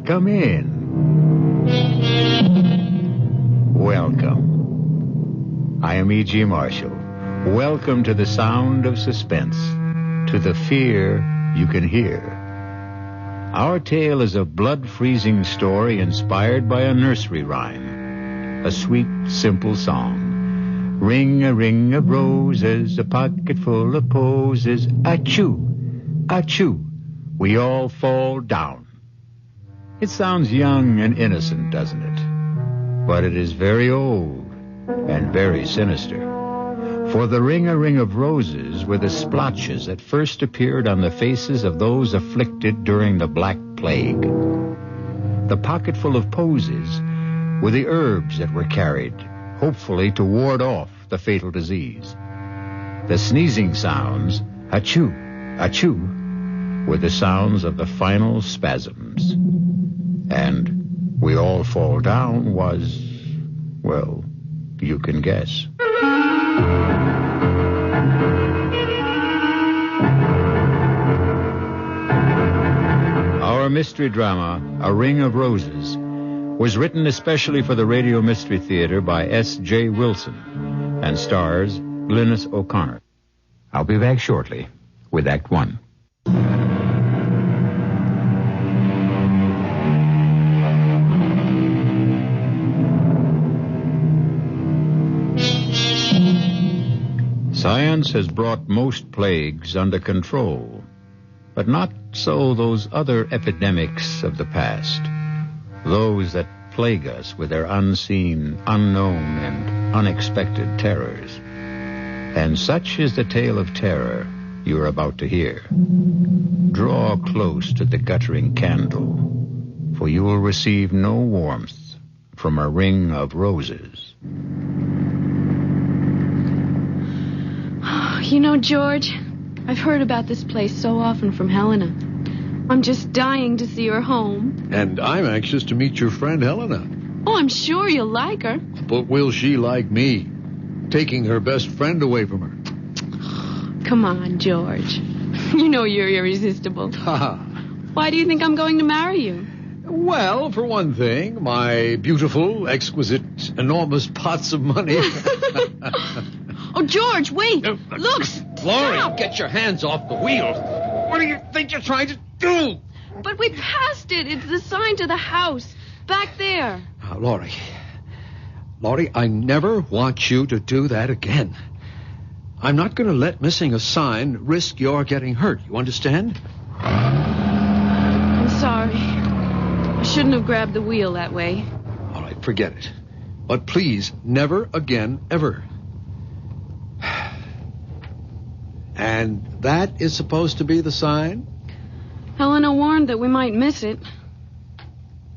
come in. Welcome. I am E.G. Marshall. Welcome to the sound of suspense, to the fear you can hear. Our tale is a blood-freezing story inspired by a nursery rhyme, a sweet, simple song. Ring a of roses, a pocket full of posies, achoo, achoo, we all fall down. It sounds young and innocent, doesn't it? But it is very old and very sinister. For the ring of roses were the splotches that first appeared on the faces of those afflicted during the Black Plague. The pocketful of posies were the herbs that were carried, hopefully to ward off the fatal disease. The sneezing sounds, achoo, achoo, were the sounds of the final spasms. And we all fall down was, well, you can guess. Our mystery drama, A Ring of Roses, was written especially for the Radio Mystery Theater by S.J. Wilson and stars Glynis O'Connor. I'll be back shortly with Act One. Science has brought most plagues under control, but not so those other epidemics of the past, those that plague us with their unseen, unknown, and unexpected terrors. And such is the tale of terror you are about to hear. Draw close to the guttering candle, for you will receive no warmth from a ring of roses. You know, George, I've heard about this place so often from Helena. I'm just dying to see her home. And I'm anxious to meet your friend Helena. Oh, I'm sure you'll like her. But will she like me? Taking her best friend away from her. Come on, George. You know you're irresistible. Why do you think I'm going to marry you? Well, for one thing, my beautiful, exquisite, enormous pots of money. Oh, George, wait. Look, Laurie, stop. get your hands off the wheel. What do you think you're trying to do? But we passed it. It's the sign to the house. Back there. Now, Laurie, I never want you to do that again. I'm not going to let missing a sign risk your getting hurt. You understand? I'm sorry. I shouldn't have grabbed the wheel that way. All right, forget it. But please, never again, ever. And that is supposed to be the sign? Helena warned that we might miss it.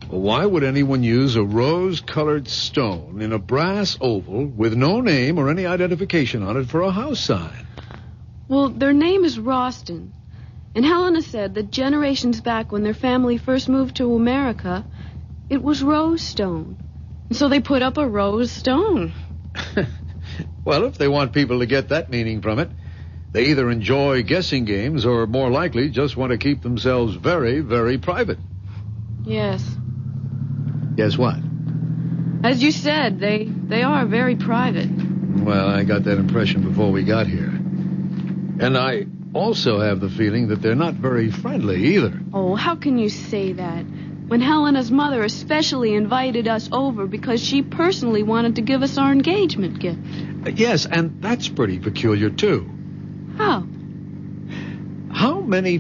Well, why would anyone use a rose-colored stone in a brass oval with no name or any identification on it for a house sign? Well, their name is Roston. And Helena said that generations back when their family first moved to America, it was rose stone. And so they put up a rose stone. Well, if they want people to get that meaning from it, they either enjoy guessing games or, more likely, just want to keep themselves very, very private. Yes. Guess what? As you said, they are very private. Well, I got that impression before we got here. And I also have the feeling that they're not very friendly either. Oh, how can you say that? When Helena's mother especially invited us over because she personally wanted to give us our engagement gift. Yes, and that's pretty peculiar, too. How? How many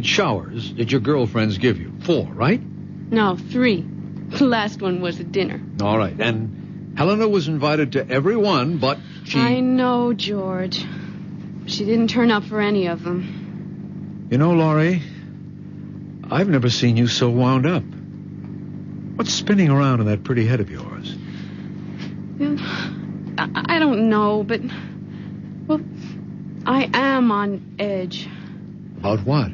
showers, did your girlfriends give you? 4, right? No, 3. The last one was at dinner. All right, and Helena was invited to every one, but she... I know, George. She didn't turn up for any of them. You know, Laurie, I've never seen you so wound up. What's spinning around in that pretty head of yours? I don't know, but... Well, I am on edge. About what?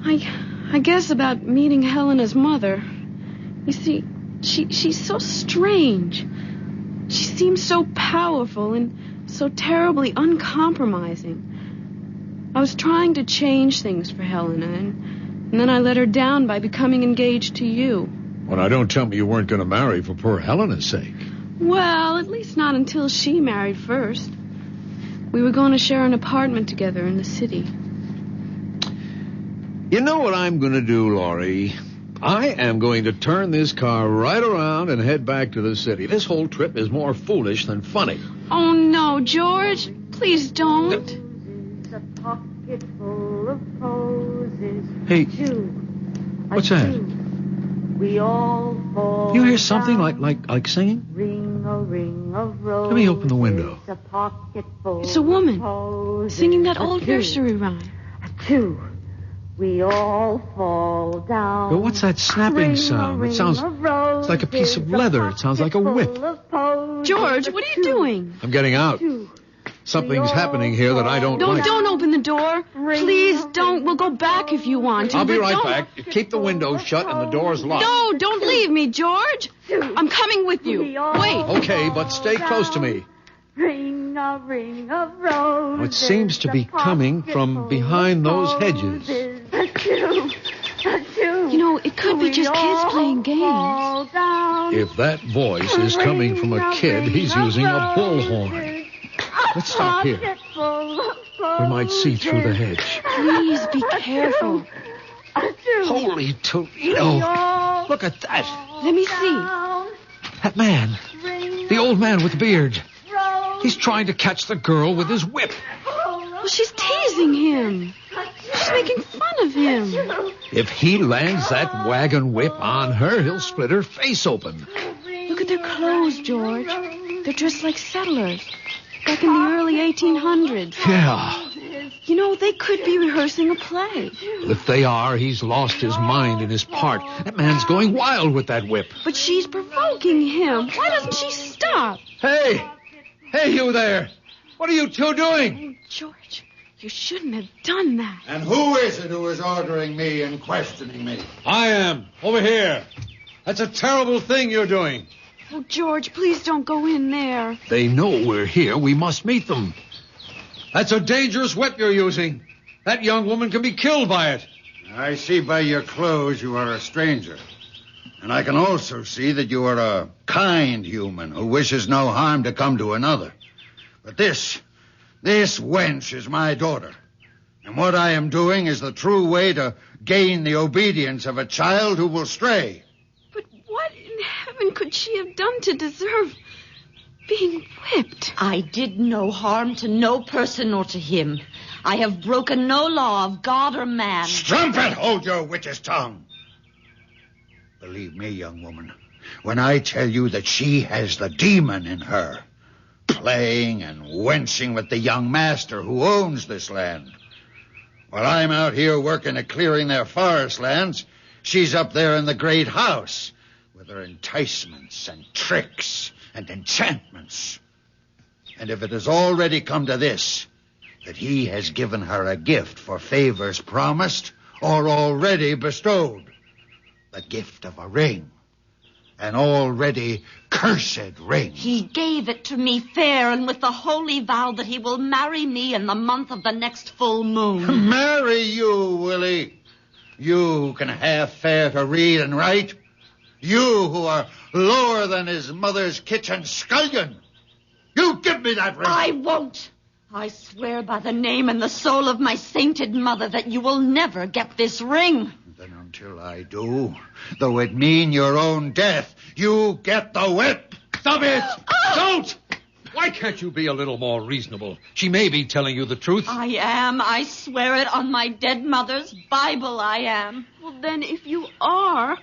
I guess about meeting Helena's mother. You see, she's so strange. She seems so powerful and so terribly uncompromising. I was trying to change things for Helena, And then I let her down by becoming engaged to you. Well, now, don't tell me you weren't going to marry for poor Helena's sake. Well, at least not until she married first. We were going to share an apartment together in the city. You know what I'm going to do, Laurie? I am going to turn this car right around and head back to the city. This whole trip is more foolish than funny. Oh, no, George. Please don't. Hey, what's that? You hear something like singing? Let me open the window. It's a woman singing that old nursery rhyme. We all fall down. But what's that snapping sound? It sounds like a piece of leather. It sounds like a whip. George, what are you doing? I'm getting out. Something's happening here that I don't like. Don't open the door. Please don't. We'll go back if you want to. I'll be right back. Keep the window shut and the doors locked. No, don't leave me, George. I'm coming with you. Wait. Okay, but stay close to me. Ring a ring of roses. It seems to be coming from behind those hedges. You know, it could be just kids playing games. If that voice is coming from a kid, he's using a bullhorn. Let's stop here. We might see through the hedge. Please be careful. Holy Toledo. Look at that. Let me see. That man. The old man with the beard. He's trying to catch the girl with his whip. Well, she's teasing him. She's making fun of him. If he lands that wagon whip on her, he'll split her face open. Look at their clothes, George. They're dressed like settlers. Back in the early 1800s. Yeah. You know, they could be rehearsing a play. If they are, he's lost his mind in his part. That man's going wild with that whip. But she's provoking him. Why doesn't she stop? Hey! Hey, you there! What are you two doing? Oh, George, you shouldn't have done that. And who is it who is ordering me and questioning me? I am. Over here. That's a terrible thing you're doing. Oh, George, please don't go in there. They know we're here. We must meet them. That's a dangerous whip you're using. That young woman can be killed by it. I see by your clothes you are a stranger. And I can also see that you are a kind human who wishes no harm to come to another. But this wench is my daughter. And what I am doing is the true way to gain the obedience of a child who will stray. But what in heaven could she have done to deserve being whipped? I did no harm to no person or to him. I have broken no law of God or man. Strumpet, hold your witch's tongue. Believe me, young woman, when I tell you that she has the demon in her, playing and wenching with the young master who owns this land. While I'm out here working at clearing their forest lands, she's up there in the great house with her enticements and tricks and enchantments. And if it has already come to this, that he has given her a gift for favors promised or already bestowed, the gift of a ring, an already cursed ring. He gave it to me fair and with the holy vow that he will marry me in the month of the next full moon. Marry you, Willie? You who can half fare to read and write? You who are lower than his mother's kitchen scullion? You give me that ring. I won't. I swear by the name and the soul of my sainted mother that you will never get this ring. Then until I do, though it mean your own death, you get the whip. Stop it! Don't! Why can't you be a little more reasonable? She may be telling you the truth. I am. I swear it on my dead mother's Bible, I am. Well, then, if you are,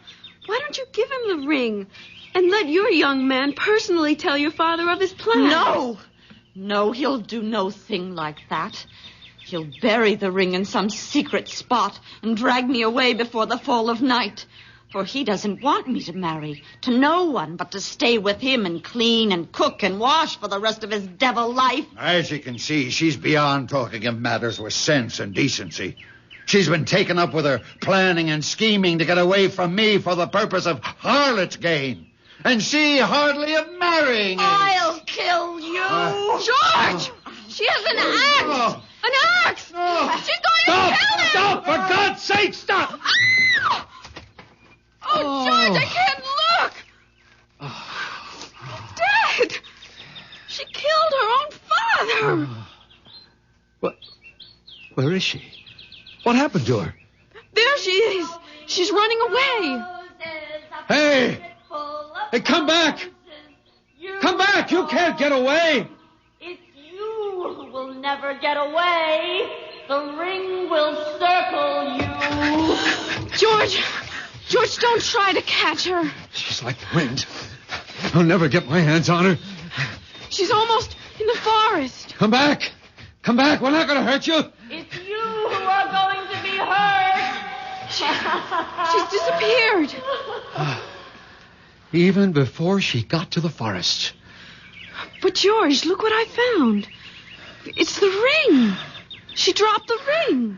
why don't you give him the ring and let your young man personally tell your father of his plan? No, he'll do no thing like that. He'll bury the ring in some secret spot and drag me away before the fall of night. For he doesn't want me to marry to no one but to stay with him and clean and cook and wash for the rest of his devil life. As you can see, she's beyond talking of matters with sense and decency. She's been taken up with her planning and scheming to get away from me for the purpose of harlot's gain. And she hardly of marrying. I'll kill you. George! She has an axe! An axe! She's going to kill him! Stop! For God's God's sake, stop! Oh, George, I can't look! Dad! She killed her own father! What? Where is she? What happened to her? There she is! She's running away! Hey! Hey, come back! Come back! You can't get away! It's you who will never get away. The ring will circle you. George, don't try to catch her. She's like the wind. I'll never get my hands on her. She's almost in the forest. Come back! Come back! We're not going to hurt you! It's you who are going to be hurt. She's disappeared. Even before she got to the forest. But, George, look what I found. It's the ring. She dropped the ring.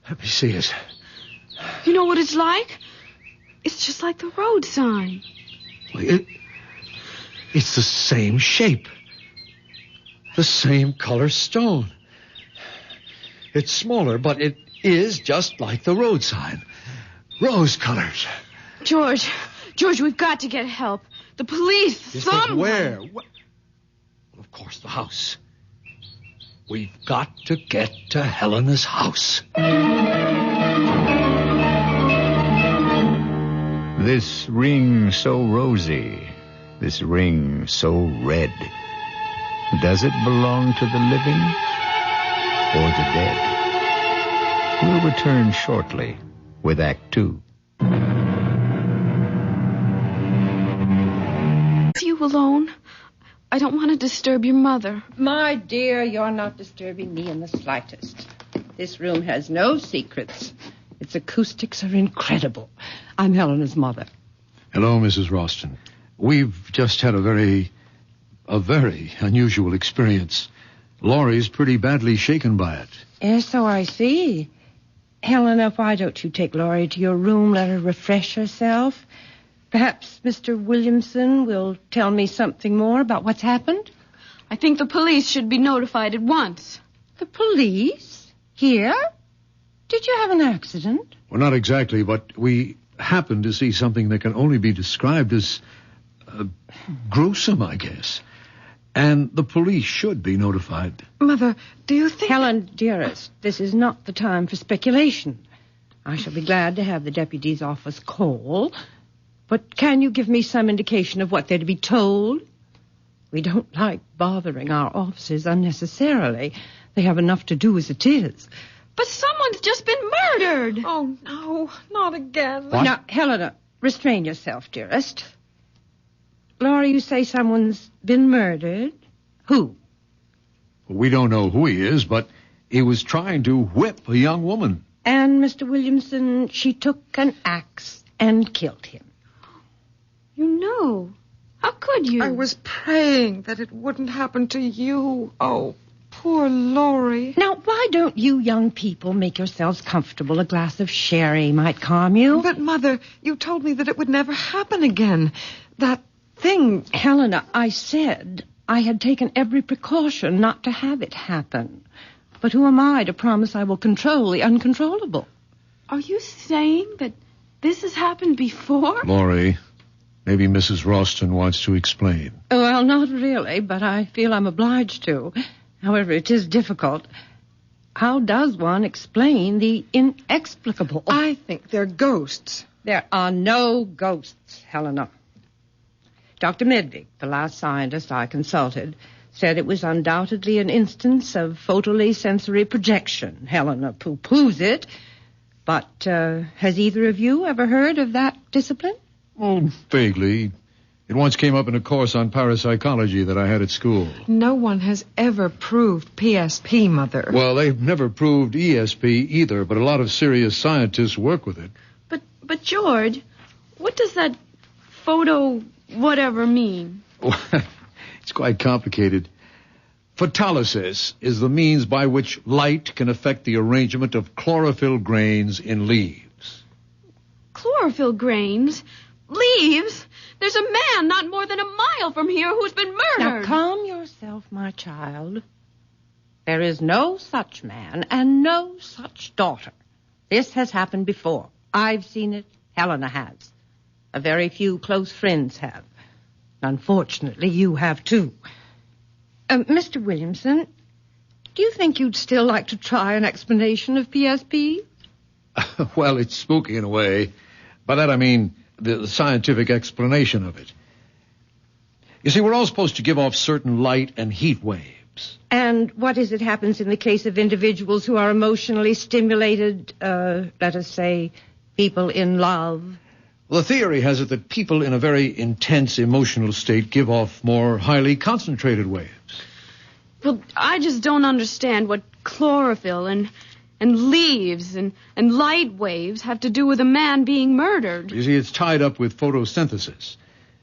Let me see it. You know what it's like? It's just like the road sign. It's the same shape. The same color stone. It's smaller, but it is just like the road sign. Rose-colored. George, we've got to get help. The police, Yes, someone. but where? Well, of course, the house. We've got to get to Helena's house. This ring so rosy, this ring so red. Does it belong to the living or the dead? We'll return shortly with Act 2. You alone? I don't want to disturb your mother. My dear, you're not disturbing me in the slightest. This room has no secrets. Its acoustics are incredible. I'm Helena's mother. Hello, Mrs. Roston. We've just had a very unusual experience. Laurie's pretty badly shaken by it. Yes, so I see. Helena, why don't you take Laurie to your room, let her refresh herself? Perhaps Mr. Williamson will tell me something more about what's happened? I think the police should be notified at once. The police? Here? Did you have an accident? Well, not exactly, but we happened to see something that can only be described as gruesome, I guess. And the police should be notified. Mother, do you think... Helen, dearest, this is not the time for speculation. I shall be glad to have the deputy's office call. But can you give me some indication of what they're to be told? We don't like bothering our officers unnecessarily. They have enough to do as it is. But someone's just been murdered. Oh, no, not again. What? Now, Helena, restrain yourself, dearest. Laura, you say someone's been murdered? Who? We don't know who he is, but he was trying to whip a young woman. And, Mr. Williamson, she took an axe and killed him. You know. How could you? I was praying that it wouldn't happen to you. Oh, poor Laurie. Now, why don't you young people make yourselves comfortable? A glass of sherry might calm you. But, Mother, you told me that it would never happen again. That thing... Helena, I said I had taken every precaution not to have it happen. But who am I to promise I will control the uncontrollable? Are you saying that this has happened before? Laurie, maybe Mrs. Roston wants to explain. Well, not really, but I feel I'm obliged to. However, it is difficult. How does one explain the inexplicable? I think they're ghosts. There are no ghosts, Helena. Dr. Medvig, the last scientist I consulted, said it was undoubtedly an instance of photally sensory projection. Helena poo-poos it. But has either of you ever heard of that discipline? Oh, vaguely. It once came up in a course on parapsychology that I had at school. No one has ever proved PSP, Mother. Well, they've never proved ESP either, but a lot of serious scientists work with it. But George, what does that photo whatever mean? It's quite complicated. Photolysis is the means by which light can affect the arrangement of chlorophyll grains in leaves. Chlorophyll grains? Leaves? There's a man not more than a mile from here who's been murdered. Now, calm yourself, my child. There is no such man and no such daughter. This has happened before. I've seen it. Helena has. A very few close friends have. Unfortunately, you have too. Mr. Williamson, do you think you'd still like to try an explanation of PSP? Well, it's spooky in a way. By that I mean the scientific explanation of it. You see, we're all supposed to give off certain light and heat waves. And what is it happens in the case of individuals who are emotionally stimulated, let us say, people in love? Well, the theory has it that people in a very intense emotional state give off more highly concentrated waves. Well, I just don't understand what chlorophyll and leaves and light waves have to do with a man being murdered. You see, it's tied up with photosynthesis.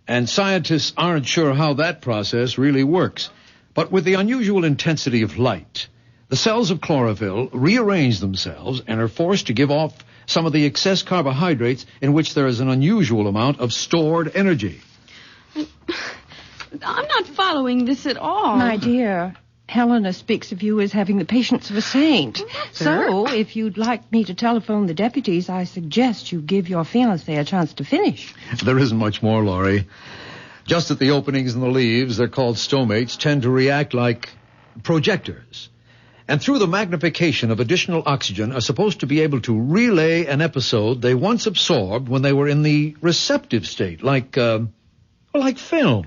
And scientists aren't sure how that process really works. But with the unusual intensity of light, the cells of chlorophyll rearrange themselves and are forced to give off some of the excess carbohydrates in which there is an unusual amount of stored energy. I'm not following this at all. My dear, Helena speaks of you as having the patience of a saint. So, if you'd like me to telephone the deputies, I suggest you give your fiancé a chance to finish. There isn't much more, Laurie. Just at the openings in the leaves, they're called stomates, tend to react like projectors. And through the magnification of additional oxygen are supposed to be able to relay an episode they once absorbed when they were in the receptive state, like film.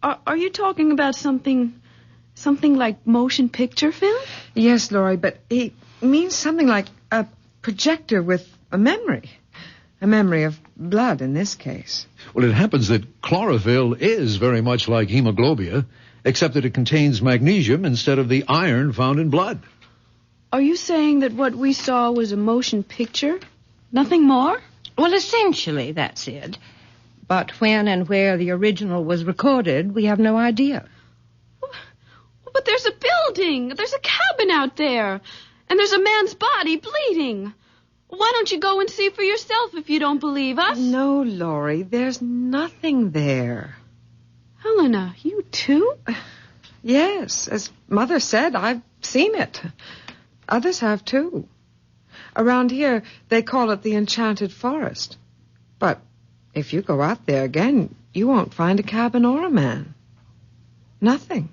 Are you talking about something like motion picture film? Yes, Laurie, but he means something like a projector with a memory. A memory of blood in this case. Well, it happens that chlorophyll is very much like hemoglobia, except that it contains magnesium instead of the iron found in blood. Are you saying that what we saw was a motion picture? Nothing more? Well, essentially, that's it. But when and where the original was recorded, we have no idea. But there's a building. There's a cabin out there. And there's a man's body bleeding. Why don't you go and see for yourself if you don't believe us? No, Laurie, there's nothing there. Helena, you too? Yes, as Mother said, I've seen it. Others have too. Around here, they call it the Enchanted Forest. But if you go out there again, you won't find a cabin or a man. Nothing.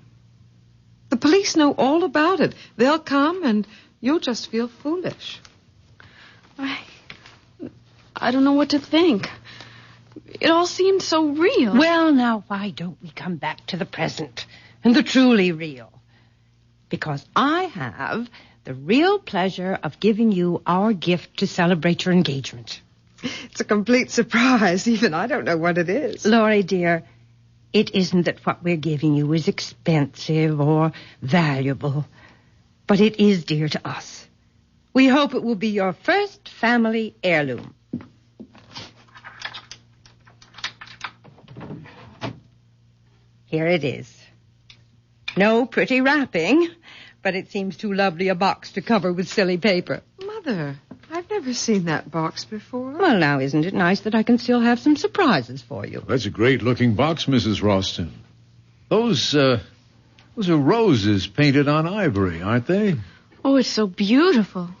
The police know all about it. They'll come and you'll just feel foolish. I don't know what to think. It all seemed so real. Well, now, why don't we come back to the present and the truly real? Because I have the real pleasure of giving you our gift to celebrate your engagement. It's a complete surprise. Even I don't know what it is. Laurie, dear, it isn't that what we're giving you is expensive or valuable, but it is dear to us. We hope it will be your first family heirloom. Here it is. No pretty wrapping, but it seems too lovely a box to cover with silly paper. Mother, I've never seen that box before. Well, now, isn't it nice that I can still have some surprises for you? That's a great-looking box, Mrs. Roston. Those are roses painted on ivory, aren't they? Oh, it's so beautiful.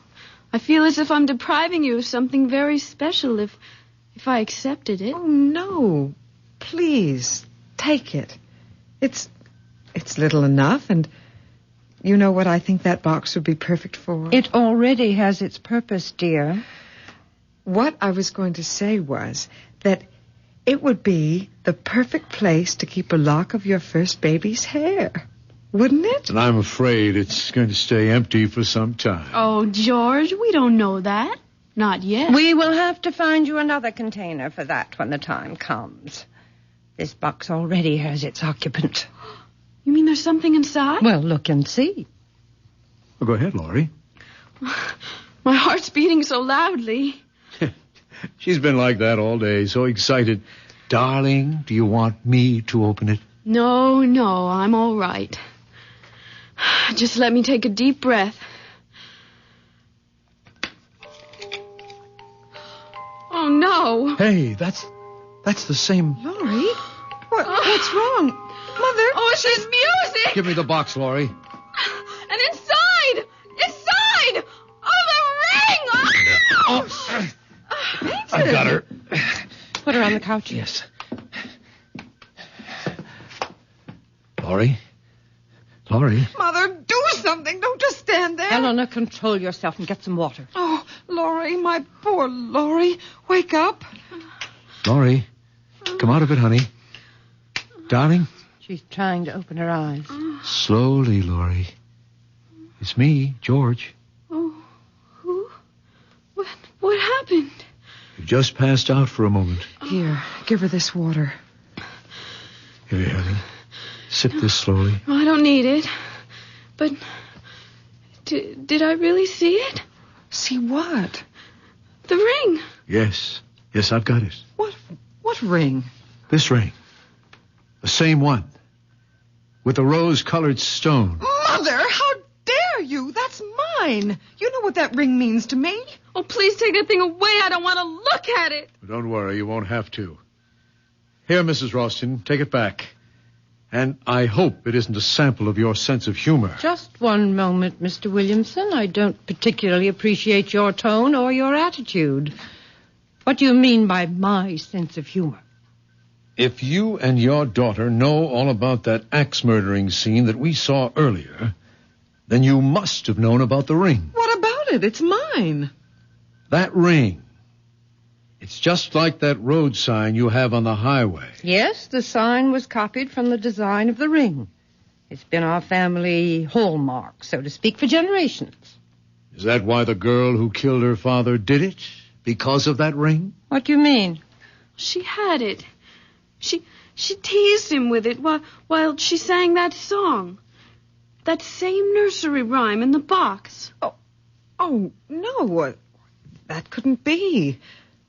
I feel as if I'm depriving you of something very special if I accepted it. Oh, no. Please, take it. It's little enough, and you know what I think that box would be perfect for? It already has its purpose, dear. What I was going to say was that it would be the perfect place to keep a lock of your first baby's hair. Wouldn't it? And I'm afraid it's going to stay empty for some time. Oh, George, we don't know that. Not yet. We will have to find you another container for that when the time comes. This box already has its occupant. You mean there's something inside? Well, look and see. Well, go ahead, Laurie. My heart's beating so loudly. She's been like that all day, so excited. Darling, do you want me to open it? No, I'm all right. Just let me take a deep breath. Oh, no. Hey, that's the same... Laurie? What's wrong? Mother? Oh, it's this music! Give me the box, Laurie. And inside! Oh, the ring! water on the couch? Yes. Laurie? Mother, do something. Don't just stand there. Helena, control yourself and get some water. Oh, Laurie, my poor Laurie. Wake up. Laurie, come out of it, honey. Darling? She's trying to open her eyes. Slowly, Laurie. It's me, George. Oh, who? What happened? You just passed out for a moment. Here, give her this water. Here, honey. Sip this slowly. Oh, I don't need it. But did I really see it? See what? The ring. Yes, I've got it. What ring? This ring. The same one. With the rose-colored stone. Mother, how dare you? That's mine. You know what that ring means to me. Oh, please take that thing away. I don't want to look at it. Don't worry, you won't have to. Here, Mrs. Roston, take it back. And I hope it isn't a sample of your sense of humor. Just one moment, Mr. Williamson. I don't particularly appreciate your tone or your attitude. What do you mean by my sense of humor? If you and your daughter know all about that axe-murdering scene that we saw earlier, then you must have known about the ring. What about it? It's mine. That ring. It's just like that road sign you have on the highway. Yes, the sign was copied from the design of the ring. It's been our family hallmark, so to speak, for generations. Is that why the girl who killed her father did it? Because of that ring? What do you mean? She had it. She teased him with it while she sang that song. That same nursery rhyme in the box. Oh, no. That couldn't be.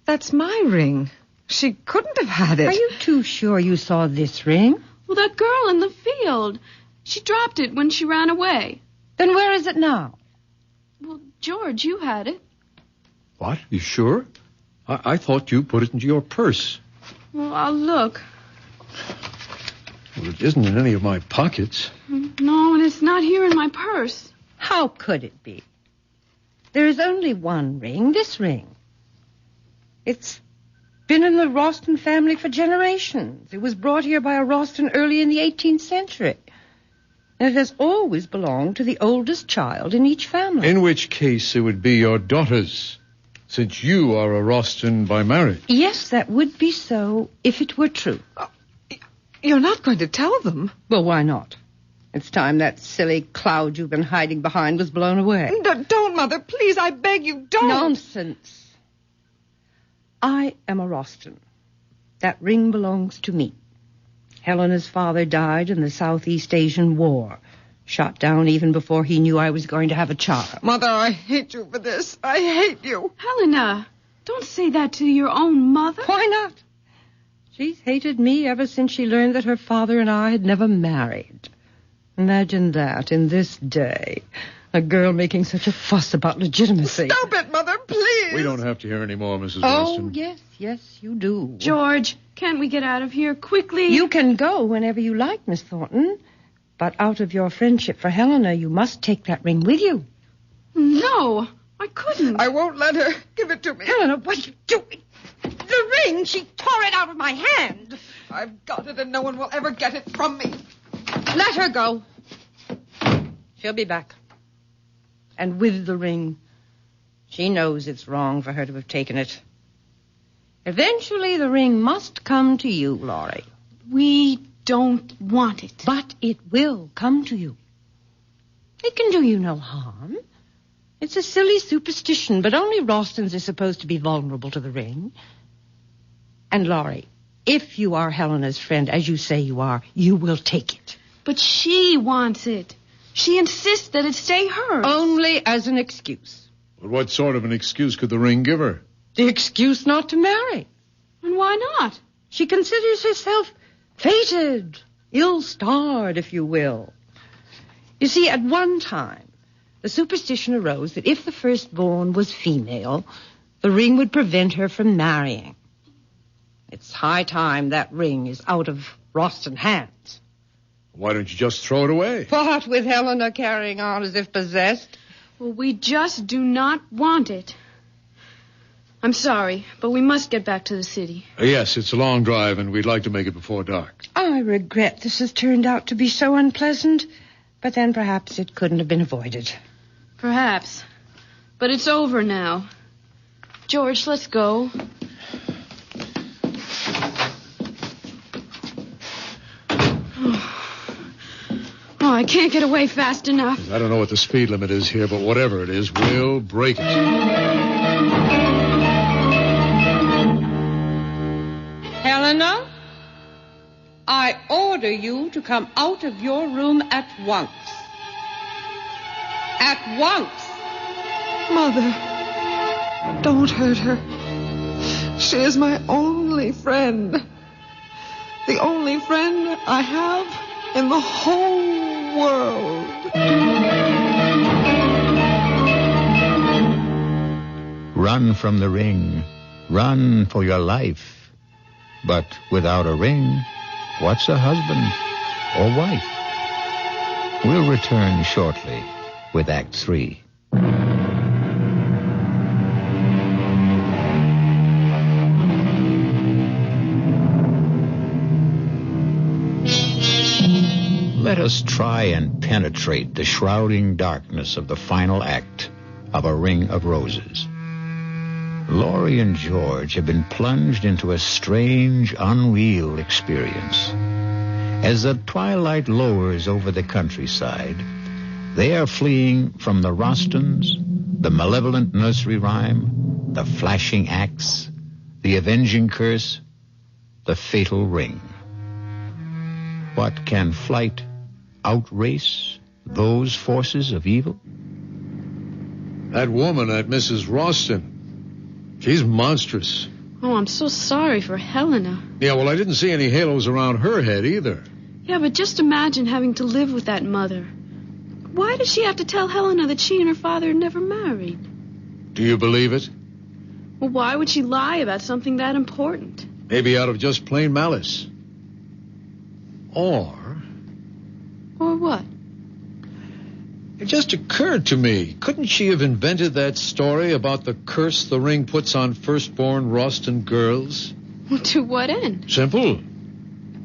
That's my ring. She couldn't have had it. Are you too sure you saw this ring? Well, that girl in the field. She dropped it when she ran away. Then where is it now? Well, George, you had it. What? You sure? I thought you put it into your purse. Well, I'll look. Well, it isn't in any of my pockets. No, and it's not here in my purse. How could it be? There is only one ring, this ring. It's been in the Roston family for generations. It was brought here by a Roston early in the 18th century. And it has always belonged to the oldest child in each family. In which case it would be your daughter's, since you are a Roston by marriage. Yes, that would be so if it were true. You're not going to tell them? Well, why not? It's time that silly cloud you've been hiding behind was blown away. Don't, Mother. Please, I beg you, don't. Nonsense. I am a Roston. That ring belongs to me. Helena's father died in the Southeast Asian War. Shot down even before he knew I was going to have a child. Mother, I hate you for this. I hate you. Helena, don't say that to your own mother. Why not? She's hated me ever since she learned that her father and I had never married. Imagine that in this day. A girl making such a fuss about legitimacy. Stop it, Mother, please. We don't have to hear any more, Mrs. Oh, Roston. yes, you do. George, can't we get out of here quickly? You can go whenever you like, Miss Thornton. But out of your friendship for Helena, you must take that ring with you. No, I couldn't. I won't let her. Give it to me. Helena, what are you doing? The ring, she tore it out of my hand. I've got it and no one will ever get it from me. Let her go. She'll be back. And with the ring. She knows it's wrong for her to have taken it. Eventually, the ring must come to you, Laurie. We don't want it. But it will come to you. It can do you no harm. It's a silly superstition, but only Rostons are supposed to be vulnerable to the ring. And, Laurie, if you are Helena's friend, as you say you are, you will take it. But she wants it. She insists that it stay hers. Only as an excuse. But what sort of an excuse could the ring give her? The excuse not to marry. And why not? She considers herself fated, ill-starred, if you will. You see, at one time, the superstition arose that if the firstborn was female, the ring would prevent her from marrying. It's high time that ring is out of Roston hands. Why don't you just throw it away? What with Helena carrying on as if possessed? Well, we just do not want it. I'm sorry, but we must get back to the city. Yes, it's a long drive, and we'd like to make it before dark. I regret this has turned out to be so unpleasant, but then perhaps it couldn't have been avoided. Perhaps. But it's over now. George, let's go. Oh, I can't get away fast enough. I don't know what the speed limit is here, but whatever it is, we'll break it. Helena, I order you to come out of your room at once. At once. Mother, don't hurt her. She is my only friend. The only friend I have in the whole world. Run from the ring. Run for your life. But without a ring, what's a husband or wife? We'll return shortly with Act 3. Let us try and penetrate the shrouding darkness of the final act of A Ring of Roses. Laurie and George have been plunged into a strange, unreal experience. As the twilight lowers over the countryside, they are fleeing from the Rostons, the malevolent nursery rhyme, the flashing axe, the avenging curse, the fatal ring. What can flight outrace those forces of evil? That woman, that Mrs. Roston, she's monstrous. Oh, I'm so sorry for Helena. Yeah, well, I didn't see any halos around her head either. Yeah, but just imagine having to live with that mother. Why did she have to tell Helena that she and her father had never married? Do you believe it? Well, why would she lie about something that important? Maybe out of just plain malice. Or what? it just occurred to me, couldn't she have invented that story about the curse the ring puts on firstborn Roston girls? Well, to what end? Simple.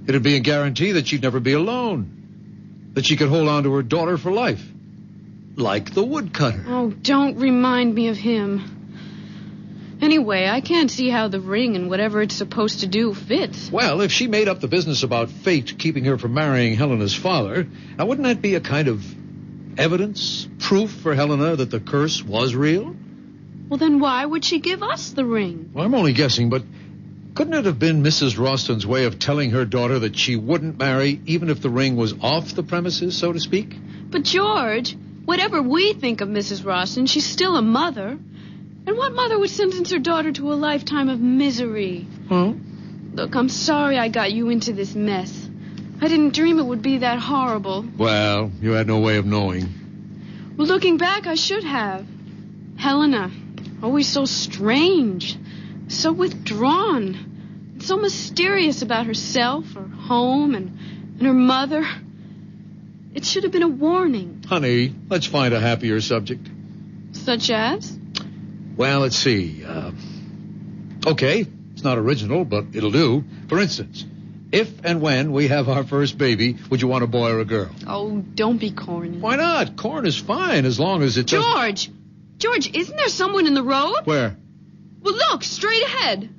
It'd be a guarantee that she'd never be alone. That she could hold on to her daughter for life. Like the woodcutter. Oh, don't remind me of him. Anyway, I can't see how the ring and whatever it's supposed to do fits. Well, if she made up the business about fate keeping her from marrying Helena's father, now wouldn't that be a kind of evidence, proof for Helena that the curse was real? Well, then why would she give us the ring? Well, I'm only guessing, but couldn't it have been Mrs. Roston's way of telling her daughter that she wouldn't marry even if the ring was off the premises, so to speak? But, George, whatever we think of Mrs. Roston, she's still a mother. And what mother would sentence her daughter to a lifetime of misery? Huh? Look, I'm sorry I got you into this mess. I didn't dream it would be that horrible. Well, you had no way of knowing. Well, looking back, I should have. Helena, always so strange, so withdrawn, so mysterious about herself, her home, and her mother. It should have been a warning. Honey, let's find a happier subject. Such as? Well, let's see. Okay, it's not original, but it'll do. For instance, if and when we have our first baby, would you want a boy or a girl? Oh, don't be corny. Why not? Corn is fine as long as it doesn't... George, isn't there someone in the road? Where? Well, look, straight ahead.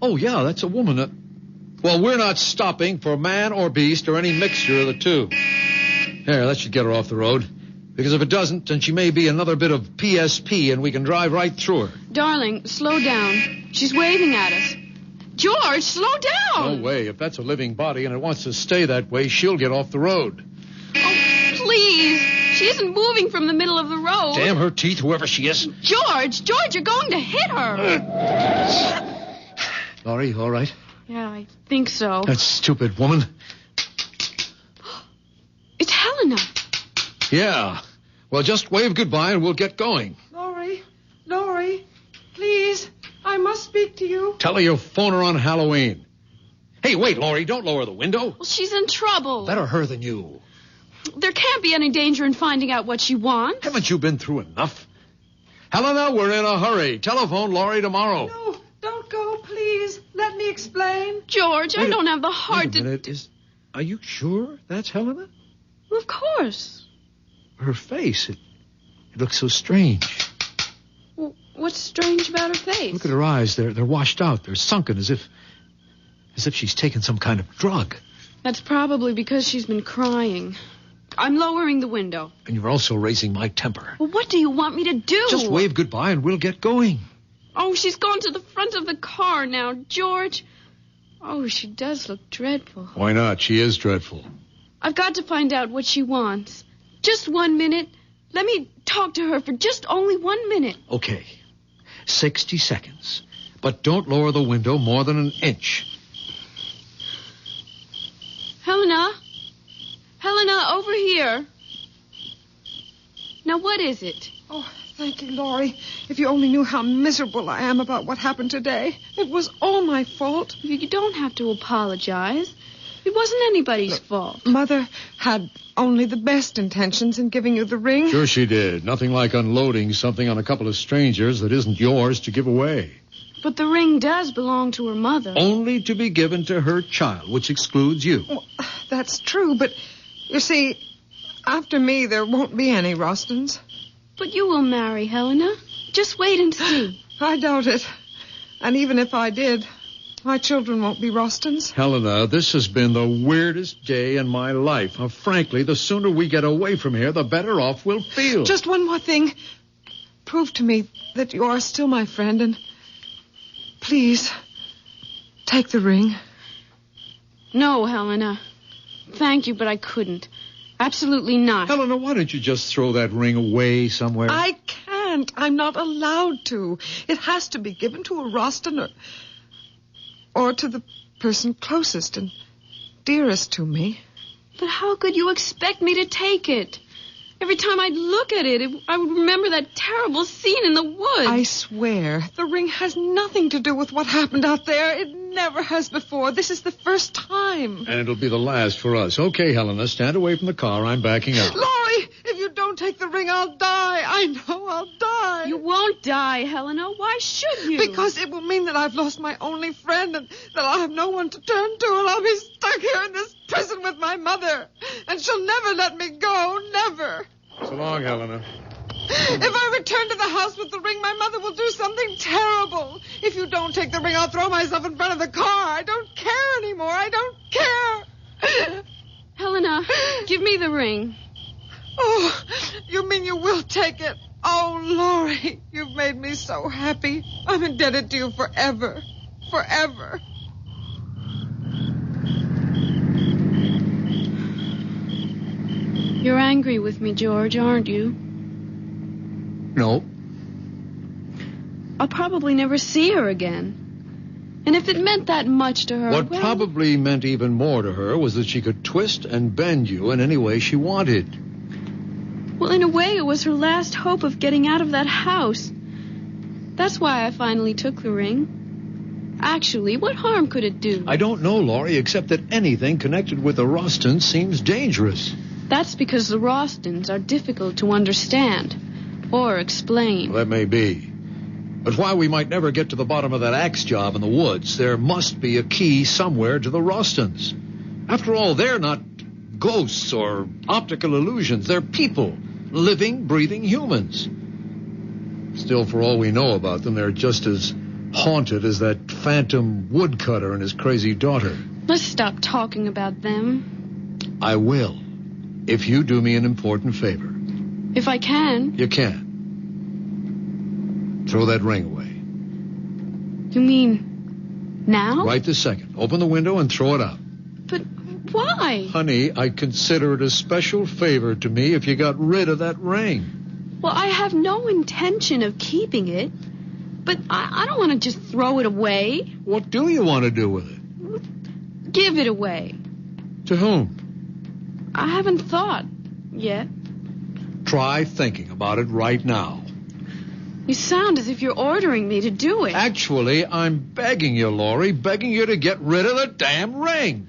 Oh, yeah, that's a woman. Well, we're not stopping for man or beast or any mixture of the two. There, that should get her off the road. Because if it doesn't, then she may be another bit of PSP and we can drive right through her. Darling, slow down. She's waving at us. George, slow down. No way. If that's a living body and it wants to stay that way, she'll get off the road. Oh, please. She isn't moving from the middle of the road. Damn her teeth, whoever she is. George, you're going to hit her. Laurie, all right? Yeah, I think so. That stupid woman. It's Helena. Yeah. Well, just wave goodbye and we'll get going. Laurie, please, I must speak to you. Tell her you'll phone her on Halloween. Hey, wait, Laurie, don't lower the window. Well, she's in trouble. Better her than you. There can't be any danger in finding out what she wants. Haven't you been through enough? Helena, we're in a hurry. Telephone Laurie tomorrow. No, don't go, please. Let me explain. George, I don't have the heart Wait a minute. Are you sure that's Helena? Well, of course. Her face, it looks so strange. Well, what's strange about her face? Look at her eyes. They're washed out. They're sunken as if she's taken some kind of drug. That's probably because she's been crying. I'm lowering the window. And you're also raising my temper. Well, what do you want me to do? Just wave goodbye and we'll get going. Oh, she's gone to the front of the car now, George. Oh, she does look dreadful. Why not? She is dreadful. I've got to find out what she wants. Just 1 minute. Let me talk to her for just only 1 minute. Okay. 60 seconds. But don't lower the window more than an inch. Helena? Helena, over here. Now, what is it? Oh, thank you, Laurie. If you only knew how miserable I am about what happened today. It was all my fault. You don't have to apologize. It wasn't anybody's fault. Mother had only the best intentions in giving you the ring. Sure she did. Nothing like unloading something on a couple of strangers that isn't yours to give away. But the ring does belong to her mother. Only to be given to her child, which excludes you. Well, that's true, but you see, after me, there won't be any Rostons. But you will marry Helena. Just wait and see. I doubt it. And even if I did, my children won't be Rostons. Helena, this has been the weirdest day in my life. Now, frankly, the sooner we get away from here, the better off we'll feel. Just one more thing. Prove to me that you are still my friend, and please, take the ring. No, Helena. Thank you, but I couldn't. Absolutely not. Helena, why don't you just throw that ring away somewhere? I can't. I'm not allowed to. It has to be given to a Roston or to the person closest and dearest to me. But how could you expect me to take it? Every time I'd look at it, I would remember that terrible scene in the woods. I swear, the ring has nothing to do with what happened out there. It never has before. This is the first time. And it'll be the last for us. Okay, Helena, stand away from the car. I'm backing up. Laurie, if you don't take the ring, I'll die. I know I'll die. You won't die, Helena. Why should you? Because it will mean that I've lost my only friend and that I'll have no one to turn to, and I'll be stuck here in this prison with my mother. And she'll never let me go. Never. So long, Helena. If I return to the house with the ring, my mother will do something terrible. If you don't take the ring, I'll throw myself in front of the car. I don't care anymore. I don't care. Helena, give me the ring. Oh, you mean you will take it? Oh, Laurie, you've made me so happy. I'm indebted to you forever. Forever. You're angry with me, George, aren't you? No. I'll probably never see her again. And if it meant that much to her... What probably meant even more to her was that she could twist and bend you in any way she wanted. Well, in a way, it was her last hope of getting out of that house. That's why I finally took the ring. Actually, what harm could it do? I don't know, Laurie, except that anything connected with the Rostons seems dangerous. That's because the Rostons are difficult to understand or explain. Well, that may be. But while we might never get to the bottom of that axe job in the woods, there must be a key somewhere to the Rostons. After all, they're not ghosts or optical illusions. They're people, living, breathing humans. Still, for all we know about them, they're just as haunted as that phantom woodcutter and his crazy daughter. Let's stop talking about them. I will, if you do me an important favor. If I can. You can. Throw that ring away. You mean now? Right this second. Open the window and throw it out. But why? Honey, I'd consider it a special favor to me if you got rid of that ring. Well, I have no intention of keeping it. But I don't want to just throw it away. What do you want to do with it? Give it away. To whom? I haven't thought yet. Try thinking about it right now. You sound as if you're ordering me to do it. Actually, I'm begging you, Laurie, begging you to get rid of the damn ring.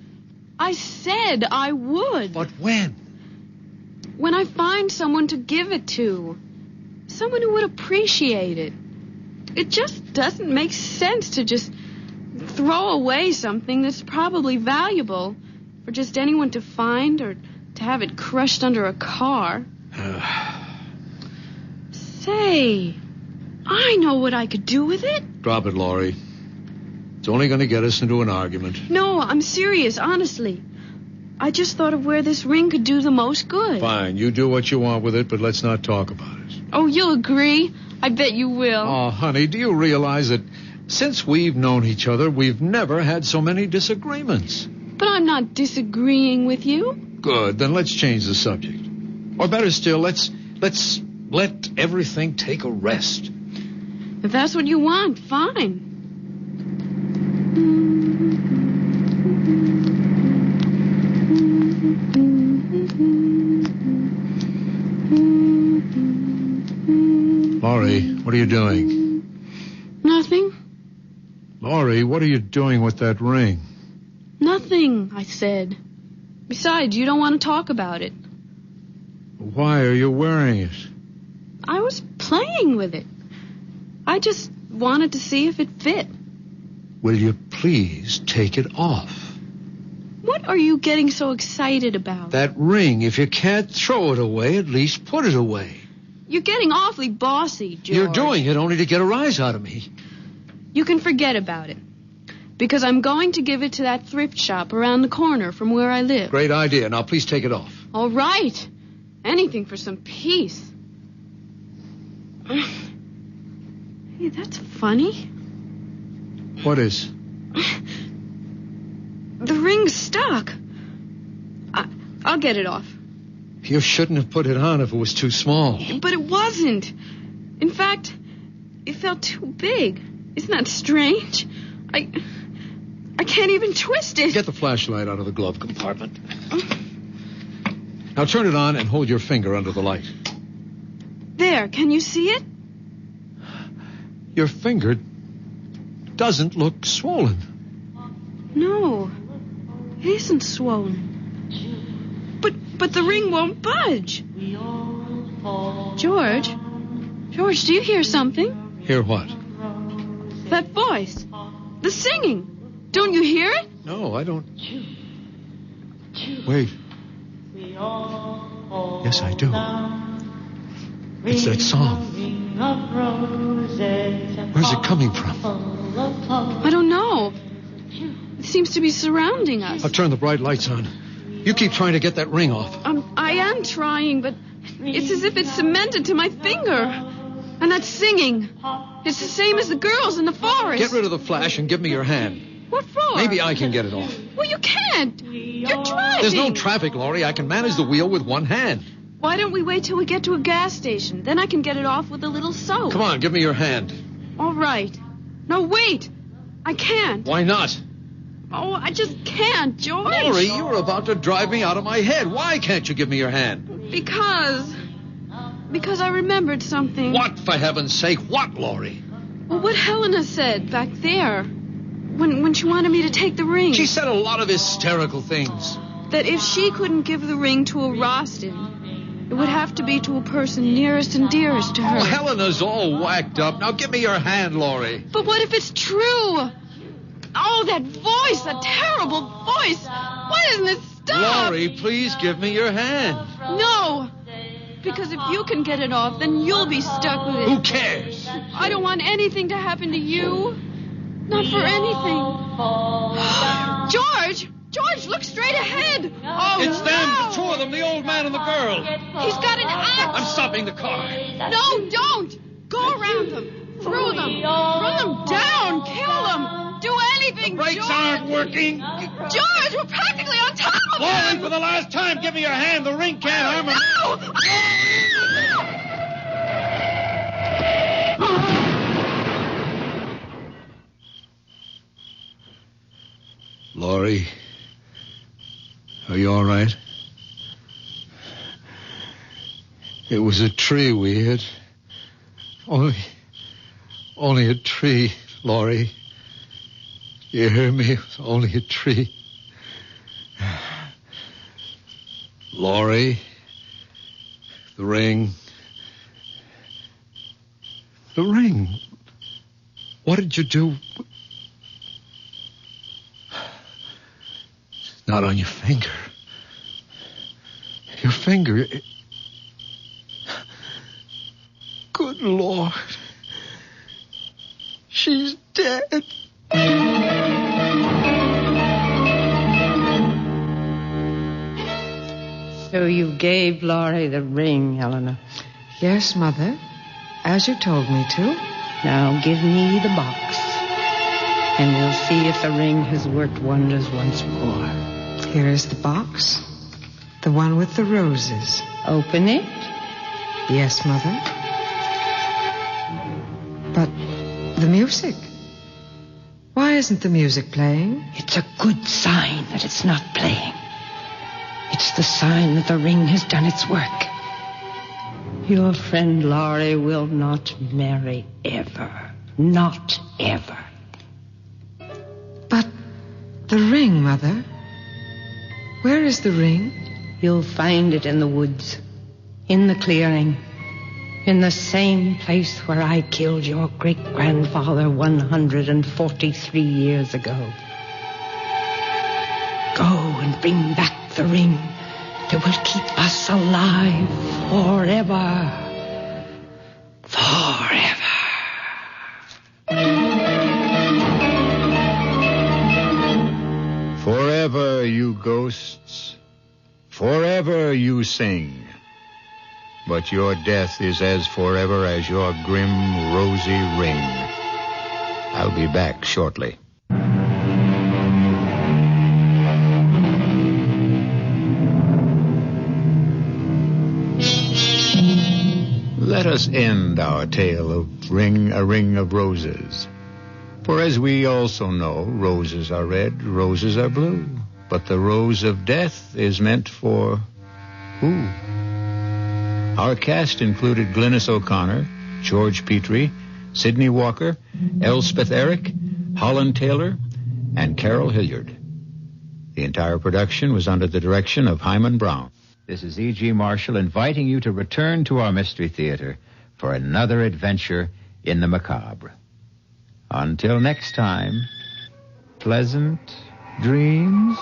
I said I would. But when? When I find someone to give it to. Someone who would appreciate it. It just doesn't make sense to just throw away something that's probably valuable for just anyone to find or to have it crushed under a car. Say, I know what I could do with it. Drop it, Laurie. It's only going to get us into an argument. No, I'm serious, honestly. I just thought of where this ring could do the most good. Fine, you do what you want with it, but let's not talk about it. Oh, you'll agree? I bet you will. Oh, honey, do you realize that since we've known each other, we've never had so many disagreements? But I'm not disagreeing with you. Good, then let's change the subject. Or better still, let's let everything take a rest. If that's what you want, fine. Laurie, what are you doing? Nothing. Laurie, what are you doing with that ring? Nothing, I said. Besides, you don't want to talk about it. Why are you wearing it? I was playing with it. I just wanted to see if it fit. Will you please take it off? What are you getting so excited about? That ring, if you can't throw it away, at least put it away. You're getting awfully bossy, George. You're doing it only to get a rise out of me. You can forget about it. Because I'm going to give it to that thrift shop around the corner from where I live. Great idea. Now, please take it off. All right. Anything for some peace. Hey, that's funny. What is? The ring's stuck. I'll get it off. You shouldn't have put it on if it was too small. But it wasn't. In fact, it felt too big. Isn't that strange? I can't even twist it. Get the flashlight out of the glove compartment. Now turn it on and hold your finger under the light. There, can you see it? Your finger doesn't look swollen. No, it isn't swollen. But the ring won't budge. George, do you hear something? Hear what? That voice. The singing. Don't you hear it? No, I don't. Wait. Yes, I do. It's that song. Where's it coming from? I don't know. It seems to be surrounding us. I'll turn the bright lights on. You keep trying to get that ring off. I am trying, but it's as if it's cemented to my finger. And that singing. It's the same as the girls in the forest. Get rid of the flash and give me your hand. What for? Maybe I can get it off. Well, you can't. You're driving. There's no traffic, Laurie. I can manage the wheel with one hand. Why don't we wait till we get to a gas station? Then I can get it off with a little soap. Come on, give me your hand. All right. No, wait. I can't. Why not? Oh, I just can't, George. Laurie, you were about to drive me out of my head. Why can't you give me your hand? Because I remembered something. What, for heaven's sake? What, Laurie? Well, what Helena said back there when she wanted me to take the ring. She said a lot of hysterical things. That if she couldn't give the ring to a Roston, it would have to be to a person nearest and dearest to her. Oh, Helena's all whacked up. Now give me your hand, Laurie. But what if it's true? Oh, that voice, that terrible voice. Why doesn't it stop? Laurie, please give me your hand. No. Because if you can get it off, then you'll be stuck with it. Who cares? I don't want anything to happen to you. Not for anything. George, look straight ahead. Oh, it's them, the two of them, the old man and the girl. He's got an axe. I'm stopping the car. No, don't. Go around them. Through them. Run them down. Kill them. Do anything, The brakes George. aren't working. George, we're practically on top of Laurie, them. for the last time, give me your hand. The ring can't harm him. Laurie, are you all right? It was a tree we hit. Only a tree, Laurie. You hear me? It was only a tree. Laurie, the ring. The ring. What did you do? It's not on your finger. Your finger. Good Lord. She's dead. So you gave Laurie the ring, Helena. Yes, Mother, as you told me to. Now give me the box, and we'll see if the ring has worked wonders once more. Here is the box, the one with the roses. Open it. Yes, Mother. But the music. Why isn't the music playing? It's a good sign that it's not playing. It's the sign that the ring has done its work. Your friend Laurie will not marry ever. Not ever. But the ring, Mother. Where is the ring? You'll find it in the woods. In the clearing. In the same place where I killed your great-grandfather 143 years ago. Go and bring back the ring that will keep us alive forever. Forever. Forever, you ghosts. Forever you sing. But your death is as forever as your grim, rosy ring. I'll be back shortly. Let us end our tale of A Ring of Roses. For as we also know, roses are red, roses are blue. But the rose of death is meant for who? Our cast included Glynis O'Connor, George Petrie, Sidney Walker, Elspeth Eric, Holland Taylor, and Carol Hilliard. The entire production was under the direction of Hyman Brown. This is E.G. Marshall inviting you to return to our Mystery Theater for another adventure in the macabre. Until next time, pleasant dreams.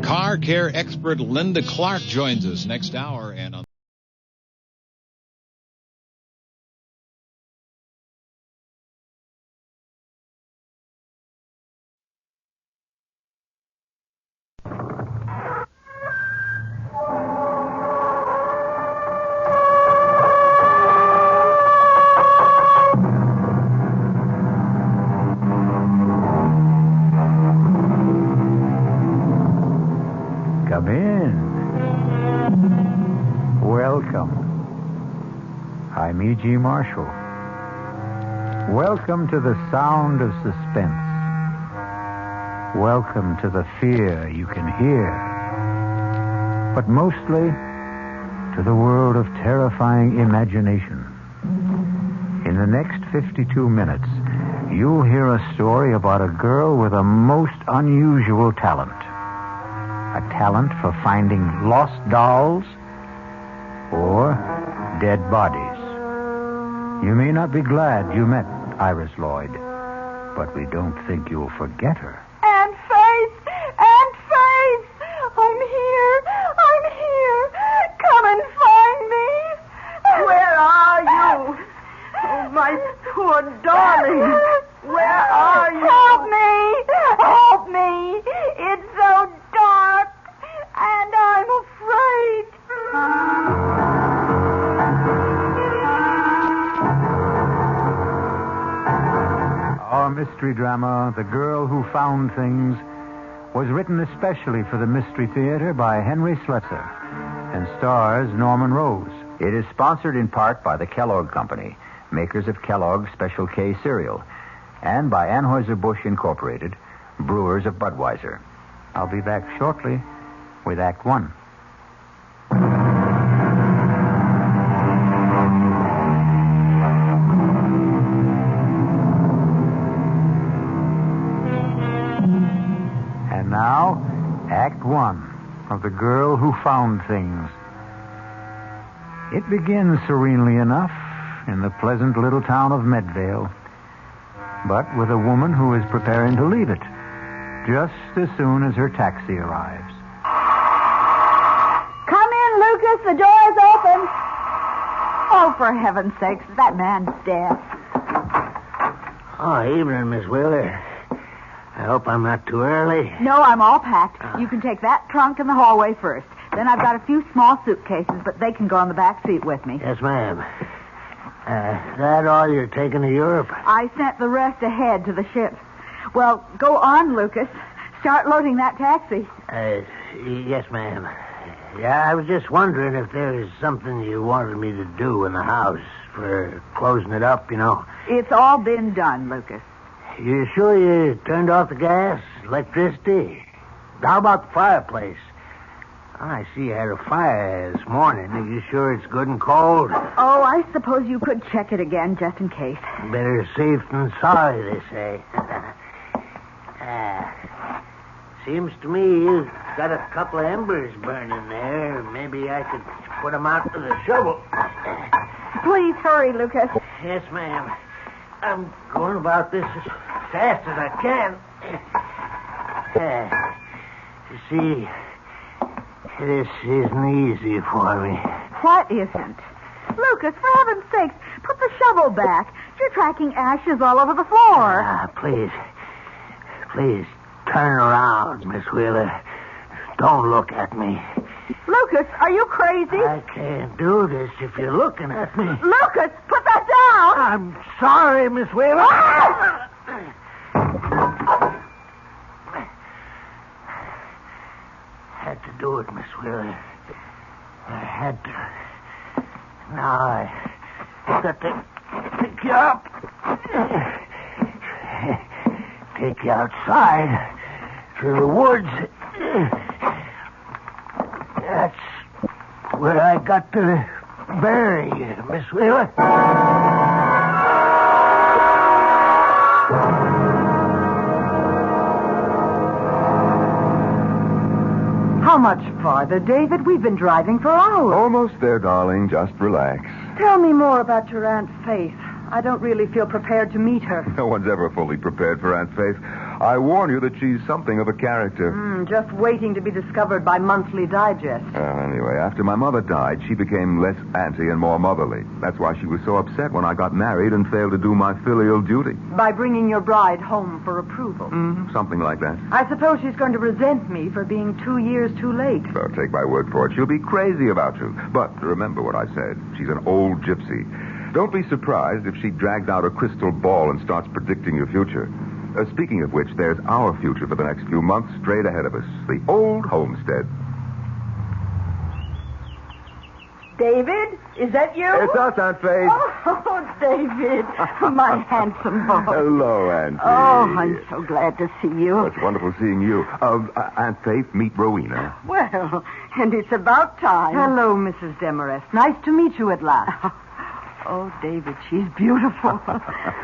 Car care expert Linda Clark joins us next hour and on Come in. Welcome. I'm E.G. Marshall. Welcome to the sound of suspense. Welcome to the fear you can hear. But mostly to the world of terrifying imagination. In the next 52 minutes, you'll hear a story about a girl with a most unusual talent. A talent for finding lost dolls or dead bodies. You may not be glad you met Iris Lloyd, but we don't think you'll forget her. Aunt Faith! Aunt Faith! I'm here! I'm here! Come and find me! Where are you? Oh, my poor darling! Where are you? Help me! Help me! It's so dark, and I'm afraid. Our mystery drama, The Girl Who Found Things, was written especially for the Mystery Theater by Henry Slesser and stars Norman Rose. It is sponsored in part by the Kellogg Company, makers of Kellogg's Special K cereal, and by Anheuser-Busch Incorporated, brewers of Budweiser. I'll be back shortly with Act One. Now, Act 1 of The Girl Who Found Things. It begins serenely enough in the pleasant little town of Medvale, but with a woman who is preparing to leave it just as soon as her taxi arrives. Come in, Lucas. The door's open. Oh, for heaven's sakes, that man's dead. Oh, evening, Miss Wheeler. I hope I'm not too early. No, I'm all packed. You can take that trunk in the hallway first. Then I've got a few small suitcases, but they can go on the back seat with me. Yes, ma'am. That all you're taking to Europe? I sent the rest ahead to the ship. Well, go on, Lucas. Start loading that taxi. Yes, ma'am. Yeah, I was just wondering if there was something you wanted me to do in the house for closing it up, you know. It's all been done, Lucas. You sure you turned off the gas, electricity? How about the fireplace? I see you had a fire this morning. Are you sure it's good and cold? Oh, I suppose you could check it again just in case. Better safe than sorry, they say. Seems to me you've got a couple of embers burning there. Maybe I could put them out with a shovel. Please hurry, Lucas. Yes, ma'am. I'm going about this as fast as I can. You see, this isn't easy for me. What isn't? Lucas, for heaven's sakes, put the shovel back. You're tracking ashes all over the floor. Please, turn around, Miss Wheeler. Don't look at me. Lucas, are you crazy? I can't do this if you're looking at me. Lucas, put that down! I'm sorry, Miss Wheeler. Ah! Had to do it, Miss Wheeler. I had to. Now I got to pick you up. Take you outside through the woods. That's where I got to bury you, Miss Wheeler. How much farther, David? We've been driving for hours. Almost there, darling. Just relax. Tell me more about your Aunt Faith. I don't really feel prepared to meet her. No one's ever fully prepared for Aunt Faith. I warn you that she's something of a character. Just waiting to be discovered by Monthly Digest. Anyway, after my mother died, she became less auntie and more motherly. That's why she was so upset when I got married and failed to do my filial duty. By bringing your bride home for approval. Something like that. I suppose she's going to resent me for being 2 years too late. So take my word for it. She'll be crazy about you. But remember what I said. She's an old gypsy. Don't be surprised if she drags out a crystal ball and starts predicting your future. Speaking of which, there's our future for the next few months straight ahead of us. The old homestead. David, is that you? It's us, Aunt Faith. Oh, David, my handsome boy. Hello, Auntie. Oh, I'm so glad to see you. It's wonderful seeing you. Aunt Faith, meet Rowena. Well, and it's about time. Hello, Mrs. Demarest. Nice to meet you at last. Oh, David, she's beautiful.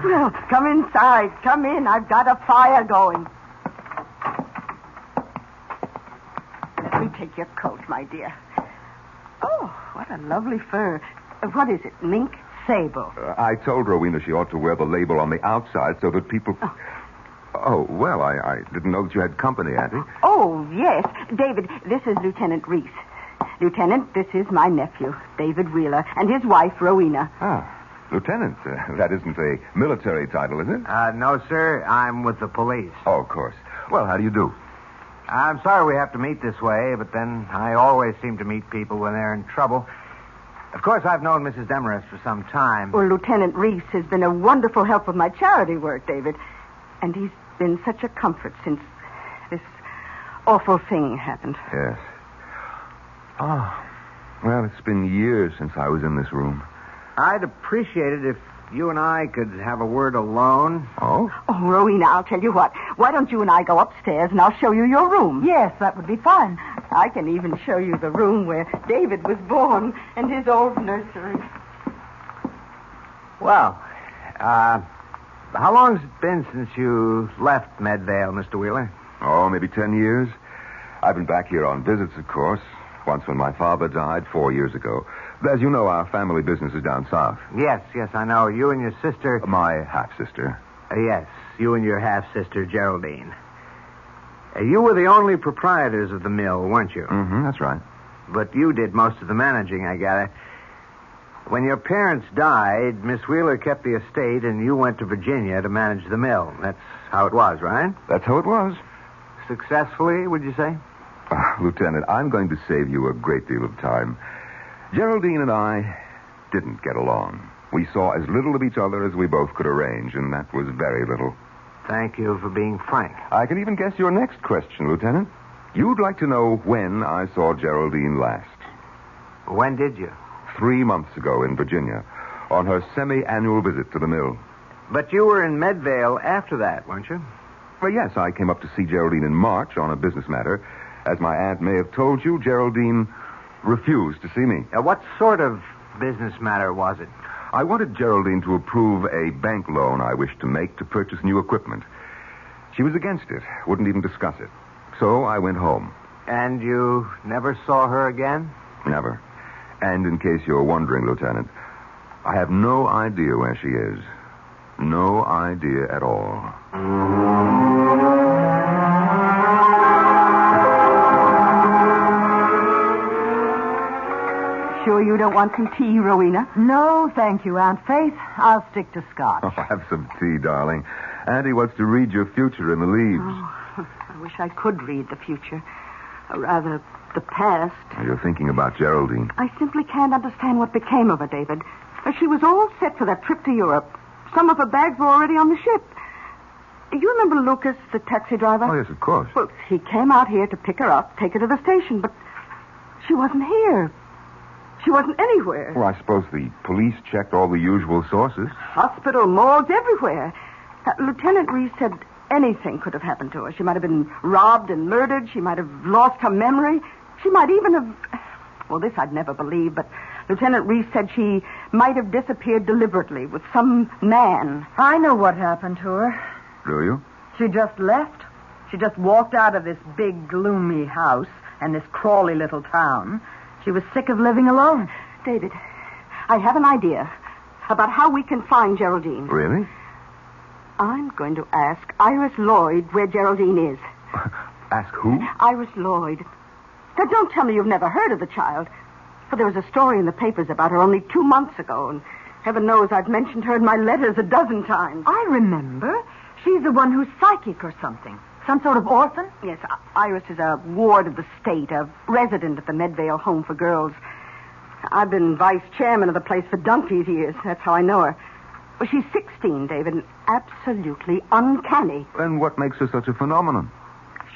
Well, come inside. Come in. I've got a fire going. Let me take your coat, my dear. Oh, what a lovely fur. What is it, mink? Sable. I told Rowena she ought to wear the label on the outside so that people... Oh, well, I didn't know that you had company, Auntie. Oh, yes. David, this is Lieutenant Reese. Lieutenant, this is my nephew, David Wheeler, and his wife, Rowena. Ah, Lieutenant. That isn't a military title, is it? No, sir. I'm with the police. Oh, of course. Well, how do you do? I'm sorry we have to meet this way, but then I always seem to meet people when they're in trouble. Of course, I've known Mrs. Demarest for some time. Well, Lieutenant Reese has been a wonderful help with my charity work, David. And he's been such a comfort since this awful thing happened. Yes. Oh, well, it's been years since I was in this room. I'd appreciate it if you and I could have a word alone. Oh? Oh, Rowena, I'll tell you what. Why don't you and I go upstairs and I'll show you your room? Yes, that would be fun. I can even show you the room where David was born and his old nursery. Well, how long's it been since you left Medvale, Mr. Wheeler? Oh, maybe 10 years. I've been back here on visits, of course. Once when my father died 4 years ago. As you know, our family business is down south. Yes, I know. You and your sister... My half-sister. Yes, you and your half-sister, Geraldine. You were the only proprietors of the mill, weren't you? Mm-hmm, that's right. But you did most of the managing, I gather. When your parents died, Miss Wheeler kept the estate, and you went to Virginia to manage the mill. That's how it was, right? That's how it was. Successfully, would you say? Lieutenant, I'm going to save you a great deal of time. Geraldine and I didn't get along. We saw as little of each other as we both could arrange, and that was very little. Thank you for being frank. I can even guess your next question, Lieutenant. You'd like to know when I saw Geraldine last. When did you? 3 months ago in Virginia, on her semi-annual visit to the mill. But you were in Medvale after that, weren't you? Well, yes, I came up to see Geraldine in March on a business matter. As my aunt may have told you, Geraldine refused to see me. What sort of business matter was it? I wanted Geraldine to approve a bank loan I wished to make to purchase new equipment. She was against it, wouldn't even discuss it. So I went home. And you never saw her again? Never. And in case you're wondering, Lieutenant, I have no idea where she is. No idea at all. Sure you don't want some tea, Rowena? No, thank you, Aunt Faith. I'll stick to scotch. Oh, have some tea, darling. Auntie wants to read your future in the leaves. Oh, I wish I could read the future. Or rather, the past. You're thinking about Geraldine. I simply can't understand what became of her, David. She was all set for that trip to Europe. Some of her bags were already on the ship. You remember Lucas, the taxi driver? Oh, yes, of course. Well, he came out here to pick her up, take her to the station, but she wasn't here. She wasn't anywhere. Well, I suppose the police checked all the usual sources. Hospital, morgues, everywhere. Lieutenant Reese said anything could have happened to her. She might have been robbed and murdered. She might have lost her memory. She might even have... Well, this I'd never believe, but Lieutenant Reese said she might have disappeared deliberately with some man. I know what happened to her. Do you? She just left. She just walked out of this big, gloomy house and this crawly little town. She was sick of living alone. David, I have an idea about how we can find Geraldine. Really? I'm going to ask Iris Lloyd where Geraldine is. Ask who? Iris Lloyd. Now, don't tell me you've never heard of the child. For there was a story in the papers about her only 2 months ago, and heaven knows I've mentioned her in my letters a dozen times. I remember. She's the one who's psychic or something. Some sort of orphan? Yes, Iris is a ward of the state, a resident at the Medvale Home for Girls. I've been vice chairman of the place for donkey's years. That's how I know her. Well, she's 16, David, and absolutely uncanny. Then what makes her such a phenomenon?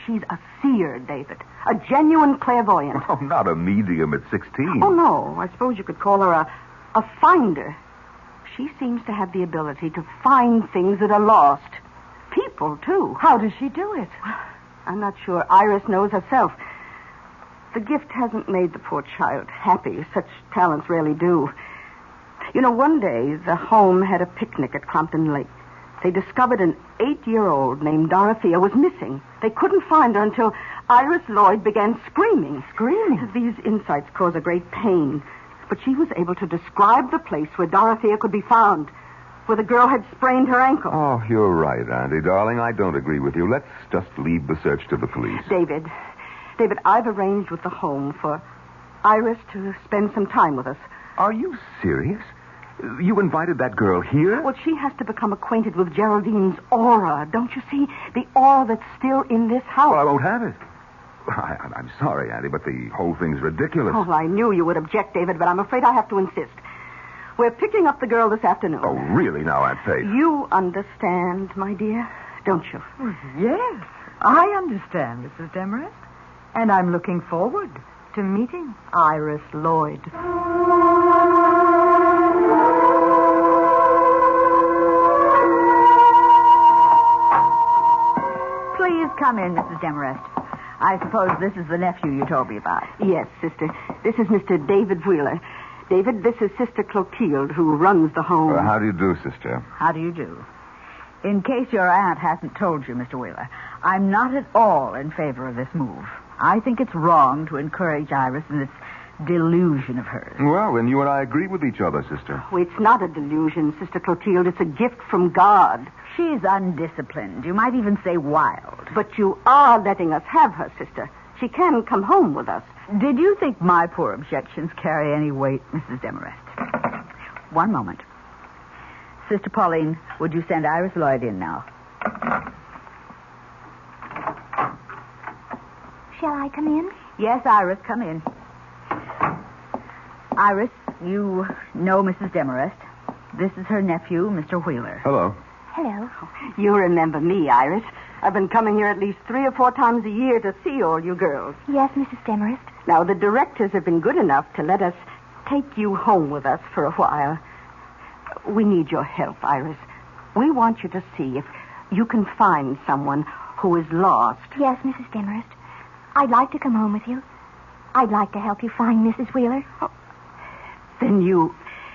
She's a seer, David. A genuine clairvoyant. Oh, not a medium at 16. Oh, no. I suppose you could call her a finder. She seems to have the ability to find things that are lost. People, too. How does she do it? I'm not sure Iris knows herself. The gift hasn't made the poor child happy. Such talents rarely do. You know, one day, the home had a picnic at Crompton Lake. They discovered an 8-year-old named Dorothea was missing. They couldn't find her until Iris Lloyd began screaming. Screaming? These insights cause a great pain. But she was able to describe the place where Dorothea could be found, where the girl had sprained her ankle. Oh, you're right, Auntie, darling. I don't agree with you. Let's just leave the search to the police. David, I've arranged with the home for Iris to spend some time with us. Are you serious? You invited that girl here? Well, she has to become acquainted with Geraldine's aura. Don't you see? The aura that's still in this house. Well, I won't have it. I'm sorry, Auntie, but the whole thing's ridiculous. Oh, I knew you would object, David, but I'm afraid I have to insist. We're picking up the girl this afternoon. Oh, really now, Aunt Faith? You understand, my dear, don't you? Yes, I understand, Mrs. Demarest. And I'm looking forward to meeting Iris Lloyd. Please come in, Mrs. Demarest. I suppose this is the nephew you told me about. Yes, sister. This is Mr. David Wheeler. David, this is Sister Clotilde, who runs the home. How do you do, sister? How do you do? In case your aunt hasn't told you, Mr. Wheeler, I'm not at all in favor of this move. I think it's wrong to encourage Iris in this delusion of hers. Well, then you and I agree with each other, sister. Oh, it's not a delusion, Sister Clotilde. It's a gift from God. She's undisciplined. You might even say wild. But you are letting us have her, sister. She can come home with us. Did you think my poor objections carry any weight, Mrs. Demarest? One moment. Sister Pauline, would you send Iris Lloyd in now? Shall I come in? Yes, Iris, come in. Iris, you know Mrs. Demarest. This is her nephew, Mr. Wheeler. Hello. Hello. You remember me, Iris. I've been coming here at least 3 or 4 times a year to see all you girls. Yes, Mrs. Demarest. Now, the directors have been good enough to let us take you home with us for a while. We need your help, Iris. We want you to see if you can find someone who is lost. Yes, Mrs. Demarest. I'd like to come home with you. I'd like to help you find Mrs. Wheeler. Oh. Then you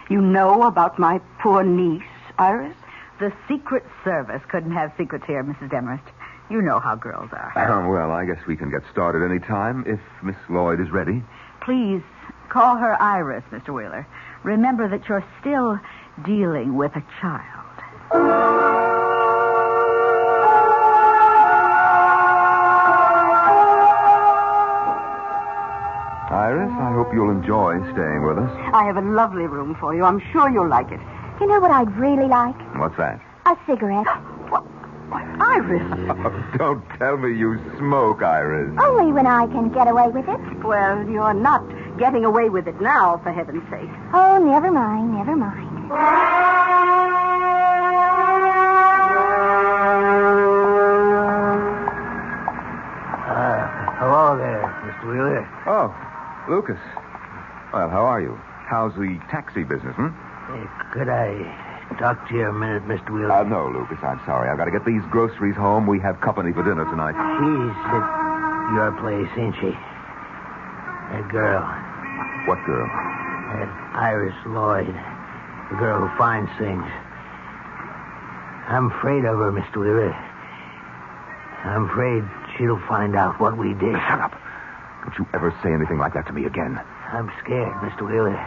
know about my poor niece, Iris? The Secret Service couldn't have secrets here, Mrs. Demarest. You know how girls are. Well, I guess we can get started any time if Miss Lloyd is ready. Please call her Iris, Mr. Wheeler. Remember that you're still dealing with a child. Iris, I hope you'll enjoy staying with us. I have a lovely room for you. I'm sure you'll like it. You know what I'd really like? What's that? A cigarette. Why, Iris. Oh, don't tell me you smoke, Iris. Only when I can get away with it. Well, you're not getting away with it now, for heaven's sake. Oh, never mind, never mind. Hello there, Mr. Wheeler. Oh, Lucas. Well, how are you? How's the taxi business, Hey, could I talk to you a minute, Mr. Wheeler? No, Lucas, I'm sorry. I've got to get these groceries home. We have company for dinner tonight. She's at your place, ain't she? That girl. What girl? That Iris Lloyd. The girl who finds things. I'm afraid of her, Mr. Wheeler. I'm afraid she'll find out what we did. Shut up. Don't you ever say anything like that to me again. I'm scared, Mr. Wheeler.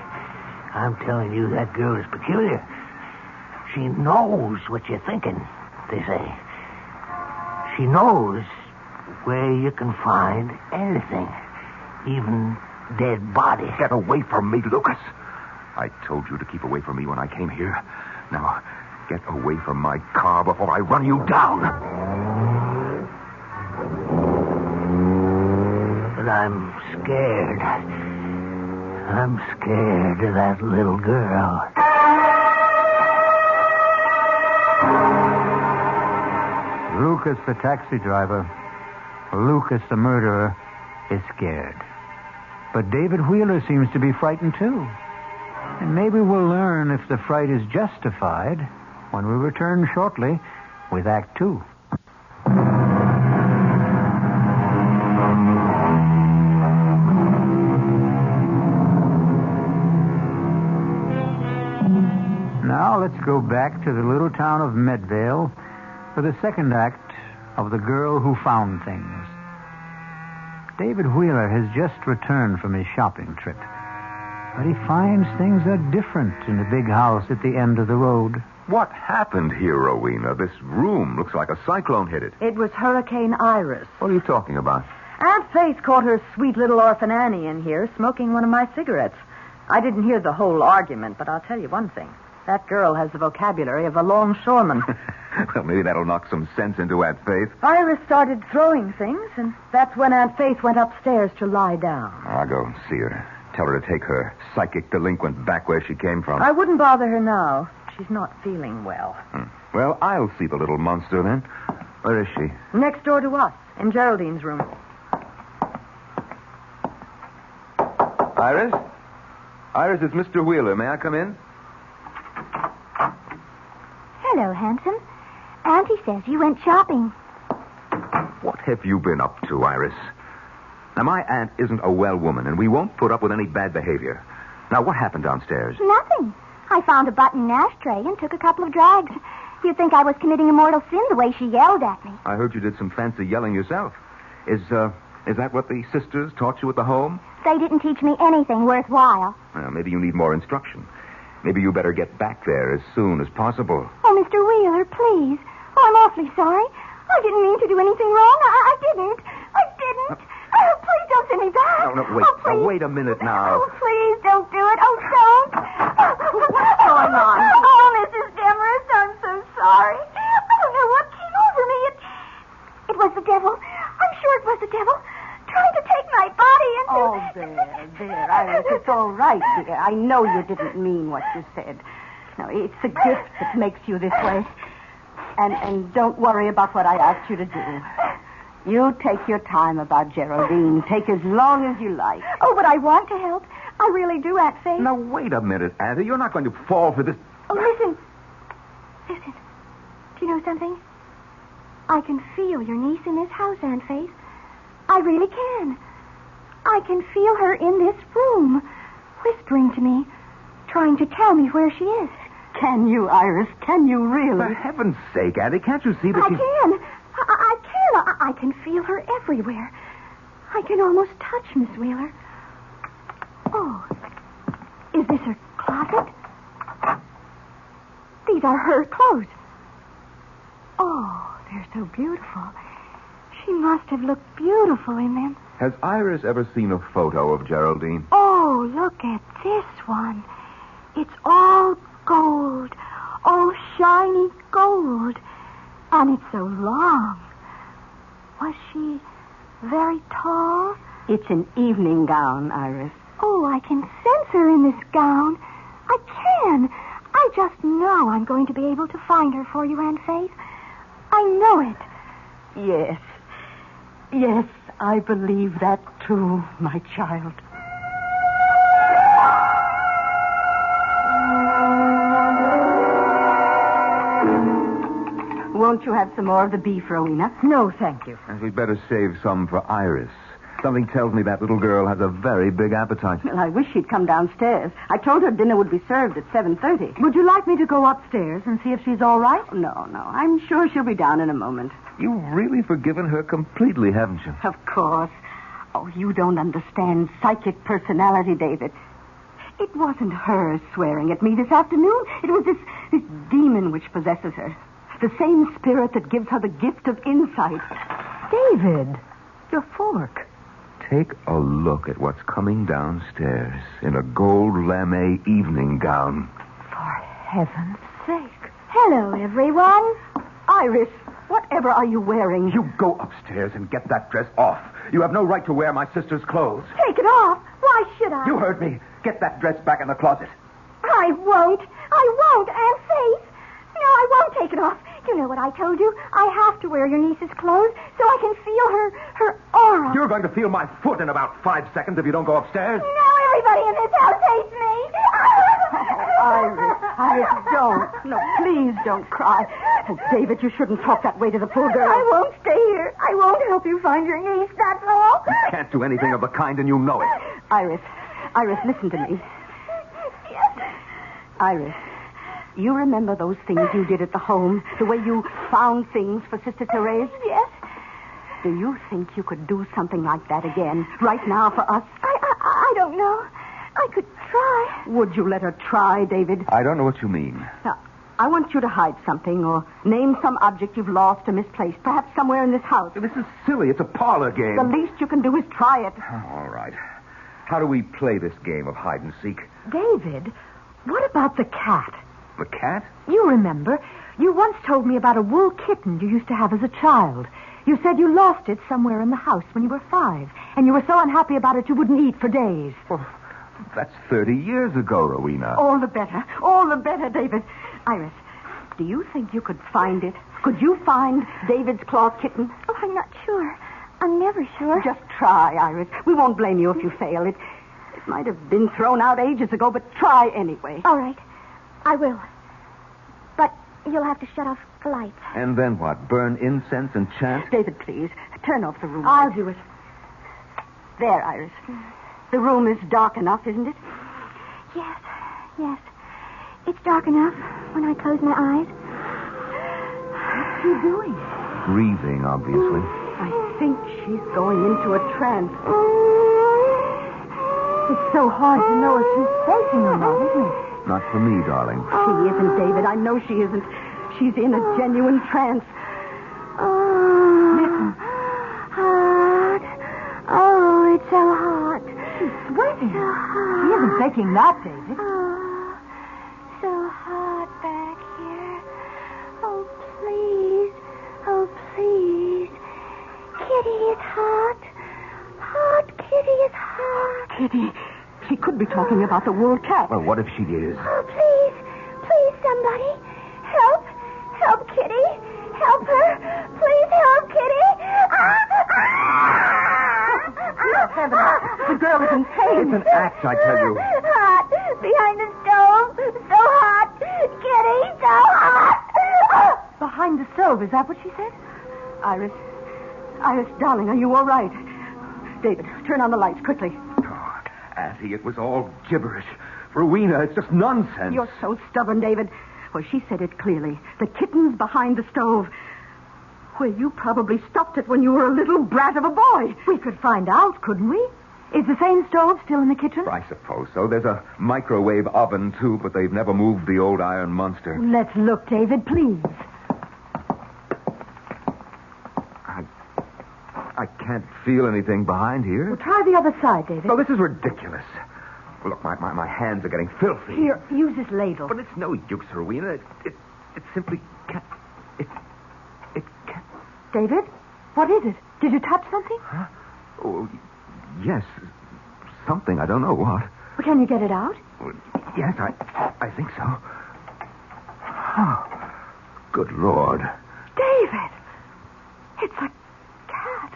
I'm telling you, that girl is peculiar. She knows what you're thinking, they say. She knows where you can find anything, even dead bodies. Get away from me, Lucas. I told you to keep away from me when I came here. Now, get away from my car before I run you down. But I'm scared. I'm scared of that little girl. Lucas, the taxi driver, Lucas, the murderer, is scared. But David Wheeler seems to be frightened, too. And maybe we'll learn if the fright is justified when we return shortly with Act 2. Now let's go back to the little town of Medvale for the second act of The Girl Who Found Things. David Wheeler has just returned from his shopping trip, but he finds things are different in the big house at the end of the road. What happened here, Rowena? This room looks like a cyclone hit it. It was Hurricane Iris. What are you talking about? Aunt Faith caught her sweet little orphan Annie in here smoking one of my cigarettes. I didn't hear the whole argument, but I'll tell you one thing. That girl has the vocabulary of a longshoreman. Well, maybe that'll knock some sense into Aunt Faith. Iris started throwing things, and that's when Aunt Faith went upstairs to lie down. I'll go and see her. Tell her to take her psychic delinquent back where she came from. I wouldn't bother her now. She's not feeling well. Well, I'll see the little monster then. Where is she? Next door to us, in Geraldine's room. Iris? Iris, it's Mr. Wheeler. May I come in? Hello, handsome. Auntie says you went shopping. What have you been up to, Iris? Now, my aunt isn't a well woman, and we won't put up with any bad behavior. Now, what happened downstairs? Nothing. I found a button ashtray and took a couple of drags. You'd think I was committing a mortal sin the way she yelled at me. I heard you did some fancy yelling yourself. Is that what the sisters taught you at the home? They didn't teach me anything worthwhile. Well, maybe you need more instruction. Maybe you better get back there as soon as possible. Oh, Mr. Wheeler, please. Oh, I'm awfully sorry. I didn't mean to do anything wrong. I didn't. Oh, please don't send me back. No, wait. Oh, please. Now, wait a minute now. Oh, please don't do it. Oh, don't. What's going on? Oh, Mrs. Demarest, I'm so sorry. I don't know what came over me. It was the devil. I'm sure it was the devil. Trying to take my body into... Oh, there, Iris. It's all right, dear. I know you didn't mean what you said. No, it's a gift that makes you this way. And don't worry about what I asked you to do. You take your time about Geraldine. Take as long as you like. Oh, but I want to help. I really do, Aunt Faith. Now, wait a minute, Auntie. You're not going to fall for this... Oh, listen. Listen. Do you know something? I can feel your niece in this house, Aunt Faith. I really can. I can feel her in this room, whispering to me, trying to tell me where she is. Can you, Iris? Can you really? For heaven's sake, Auntie, can't you see that I can. I can feel her everywhere. I can almost touch Miss Wheeler. Oh, is this her closet? These are her clothes. Oh, they're so beautiful. She must have looked beautiful in them. Has Iris ever seen a photo of Geraldine? Oh, look at this one. It's all gold. All shiny gold. And it's so long. Was she very tall? It's an evening gown, Iris. Oh, I can sense her in this gown. I can. I just know I'm going to be able to find her for you, Aunt Faith. I know it. Yes. Yes, I believe that too, my child. Won't you have some more of the beef, Rowena? No, thank you. And we'd better save some for Iris. Something tells me that little girl has a very big appetite. Well, I wish she'd come downstairs. I told her dinner would be served at 7:30. Would you like me to go upstairs and see if she's all right? No. I'm sure she'll be down in a moment. You've really forgiven her completely, haven't you? Of course. Oh, you don't understand psychic personality, David. It wasn't her swearing at me this afternoon. It was this demon which possesses her. The same spirit that gives her the gift of insight. David, your fork. Take a look at what's coming downstairs in a gold lame evening gown. For heaven's sake. Hello, everyone. Iris, whatever are you wearing? You go upstairs and get that dress off. You have no right to wear my sister's clothes. Take it off. Why should I? You heard me. Get that dress back in the closet. I won't, Aunt Faith. No, I won't take it off. You know what I told you? I have to wear your niece's clothes so I can feel her aura. You're going to feel my foot in about 5 seconds if you don't go upstairs. No, everybody in this house hates me. Iris, don't. No, please don't cry. Oh, David, you shouldn't talk that way to the poor girl. I won't stay here. I won't help you find your niece, that's all. You can't do anything of the kind, and you know it. Iris, listen to me. Yes. Iris, you remember those things you did at the home? The way you found things for Sister Therese? Yes. Do you think you could do something like that again, right now for us? I don't know. I could try. Would you let her try, David? I don't know what you mean. Now, I want you to hide something or name some object you've lost or misplaced, perhaps somewhere in this house. This is silly. It's a parlor game. The least you can do is try it. All right. How do we play this game of hide and seek? David, what about the cat? The cat? You remember, you once told me about a wool kitten you used to have as a child. You said you lost it somewhere in the house when you were 5, and you were so unhappy about it you wouldn't eat for days. Well, that's 30 years ago, Rowena. All the better, David. Iris, do you think you could find it? Could you find David's cloth kitten? Oh, I'm not sure. I'm never sure. Just try, Iris. We won't blame you if you fail. It might have been thrown out ages ago, but try anyway. All right. I will. But you'll have to shut off the lights. And then what? Burn incense and chant? David, please, turn off the room. I'll do it. There, Iris. The room is dark enough, isn't it? Yes. It's dark enough when I close my eyes. she doing? Breathing, obviously. I think she's going into a trance. It's so hard to know if she's faking or not, isn't it? Not for me, darling. She isn't, David. I know she isn't. She's in a genuine trance. Listen. Hot. Oh, it's so hot. She's sweating. So hot. She isn't faking that, David. Oh, so hot back here. Oh, please. Oh, please. Kitty is hot. Hot Kitty is hot. Kitty, she could be talking about the wool cat. Well, what if she is? Oh, please. Please, somebody. Help. Help Kitty. Help her. Please help Kitty. Dear heaven, the girl is in pain. It's an act, I tell you. Hot. Behind the stove. So hot. Kitty, so hot. Behind the stove, is that what she said? Iris, darling, are you all right? David, turn on the lights quickly. Oh, Auntie, it was all gibberish. Rowena, it's just nonsense. You're so stubborn, David. Well, she said it clearly. The kitten's behind the stove. Well, you probably stopped it when you were a little brat of a boy. We could find out, couldn't we? Is the same stove still in the kitchen? I suppose so. There's a microwave oven, too, but they've never moved the old iron monster. Let's look, David, please. I can't feel anything behind here. Well, try the other side, David. Oh, this is ridiculous. Look, my hands are getting filthy. Here, use this ladle. But it's no use, Rowena. It simply can't. It can't. David, what is it? Did you touch something? Huh? Oh, yes. Something. I don't know what. Well, can you get it out? Well, yes, I think so. Oh, good Lord. David! It's a cat.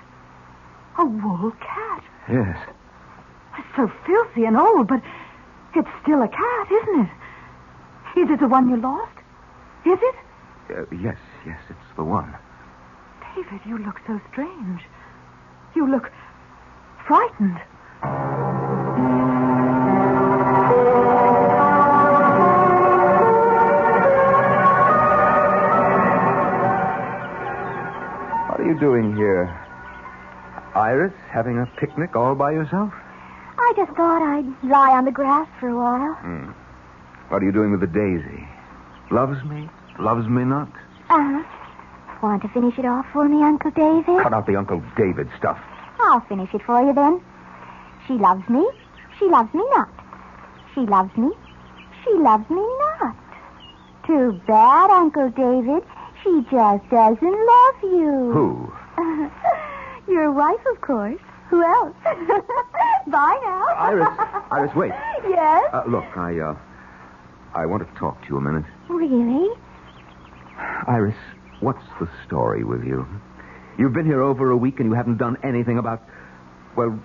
A wool cat. Yes. It's so filthy and old, but it's still a cat, isn't it? Is it the one you lost? Is it? Yes, it's the one. David, you look so strange. You look frightened. What are you doing here? Iris, having a picnic all by yourself? I just thought I'd lie on the grass for a while. What are you doing with the daisy? Loves me? Loves me not? Want to finish it off for me, Uncle David? Cut out the Uncle David stuff. I'll finish it for you then. She loves me. She loves me not. She loves me. She loves me not. Too bad, Uncle David. She just doesn't love you. Who? Your wife, of course. Who else? Bye now. Iris, wait. Yes? Look, I want to talk to you a minute. Really? Iris, what's the story with you? You've been here over a week and you haven't done anything about... Well,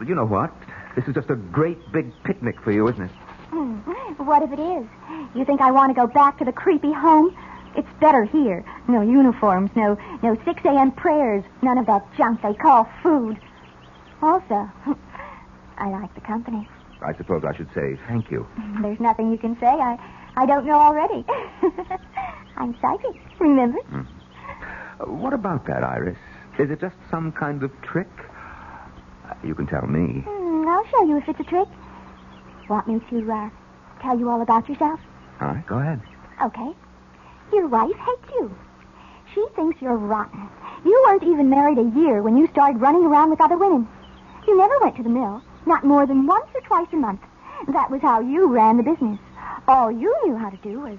you know what? This is just a great big picnic for you, isn't it? What if it is? You think I want to go back to the creepy home? It's better here. No uniforms, no 6 a.m. prayers, none of that junk they call food. Also, I like the company. I suppose I should say thank you. There's nothing you can say I don't know already. I'm psychic, remember? What about that, Iris? Is it just some kind of trick? You can tell me. I'll show you if it's a trick. Want me to tell you all about yourself? All right, go ahead. Okay. Your wife hates you. She thinks you're rotten. You weren't even married a year when you started running around with other women. You never went to the mill, not more than once or twice a month. That was how you ran the business. All you knew how to do was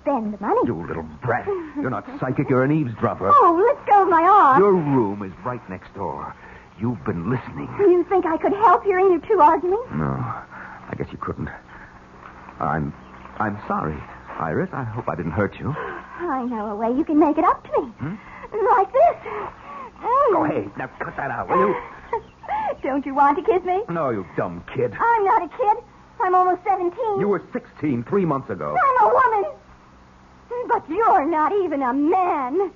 spend the money. You little brat. You're not psychic, you're an eavesdropper. Oh, let go of my arm. Your room is right next door. You've been listening. You think I could help hearing you two arguing? No, I guess you couldn't. I'm sorry, Iris. I hope I didn't hurt you. I know a way you can make it up to me. Like this. Go ahead. Now cut that out, will you? Don't you want to kiss me? No, you dumb kid. I'm not a kid. I'm almost 17. You were 16 3 months ago. I'm a woman. But you're not even a man.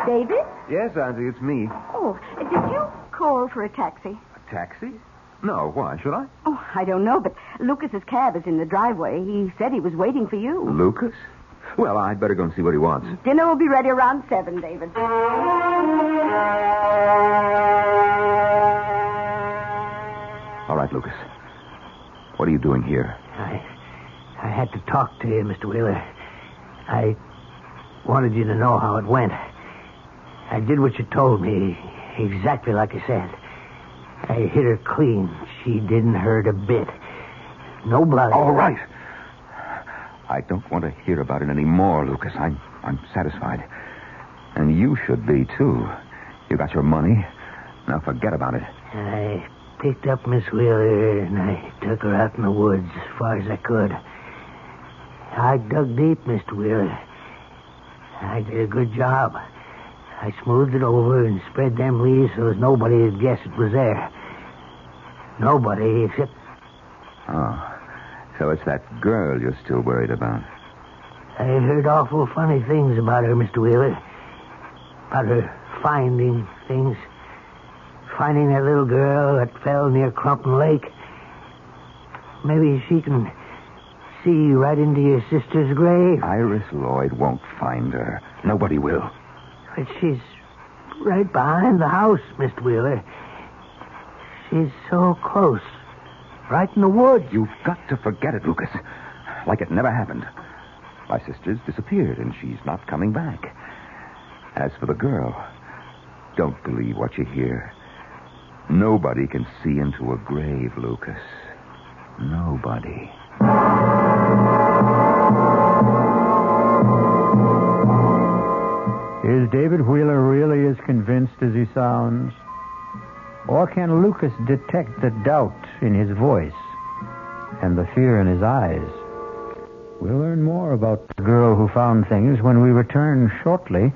David? Yes, Auntie, it's me. Oh, did you call for a taxi? A taxi? No, why? Should I? Oh, I don't know, but Lucas's cab is in the driveway. He said he was waiting for you. Lucas? Well, I'd better go and see what he wants. Dinner will be ready around 7, David. All right, Lucas. What are you doing here? I had to talk to you, Mr. Wheeler. I wanted you to know how it went. I did what you told me, exactly like I said. I hit her clean. She didn't hurt a bit. No blood. All right. I don't want to hear about it anymore, Lucas. I'm satisfied. And you should be, too. You got your money. Now forget about it. I picked up Miss Wheeler and I took her out in the woods as far as I could. I dug deep, Mr. Wheeler. I did a good job. I smoothed it over and spread them leaves so that nobody would guess it was there. Nobody except... Oh, so it's that girl you're still worried about. I heard awful funny things about her, Mr. Wheeler. About her finding things. Finding that little girl that fell near Crumpton Lake. Maybe she can see right into your sister's grave. Iris Lloyd won't find her. Nobody will. But she's right behind the house, Mr. Wheeler. She's so close. Right in the woods. You've got to forget it, Lucas. Like it never happened. My sister's disappeared, and she's not coming back. As for the girl, don't believe what you hear. Nobody can see into a grave, Lucas. Nobody. Is David Wheeler really as convinced as he sounds? Or can Lucas detect the doubt in his voice and the fear in his eyes? We'll learn more about the girl who found things when we return shortly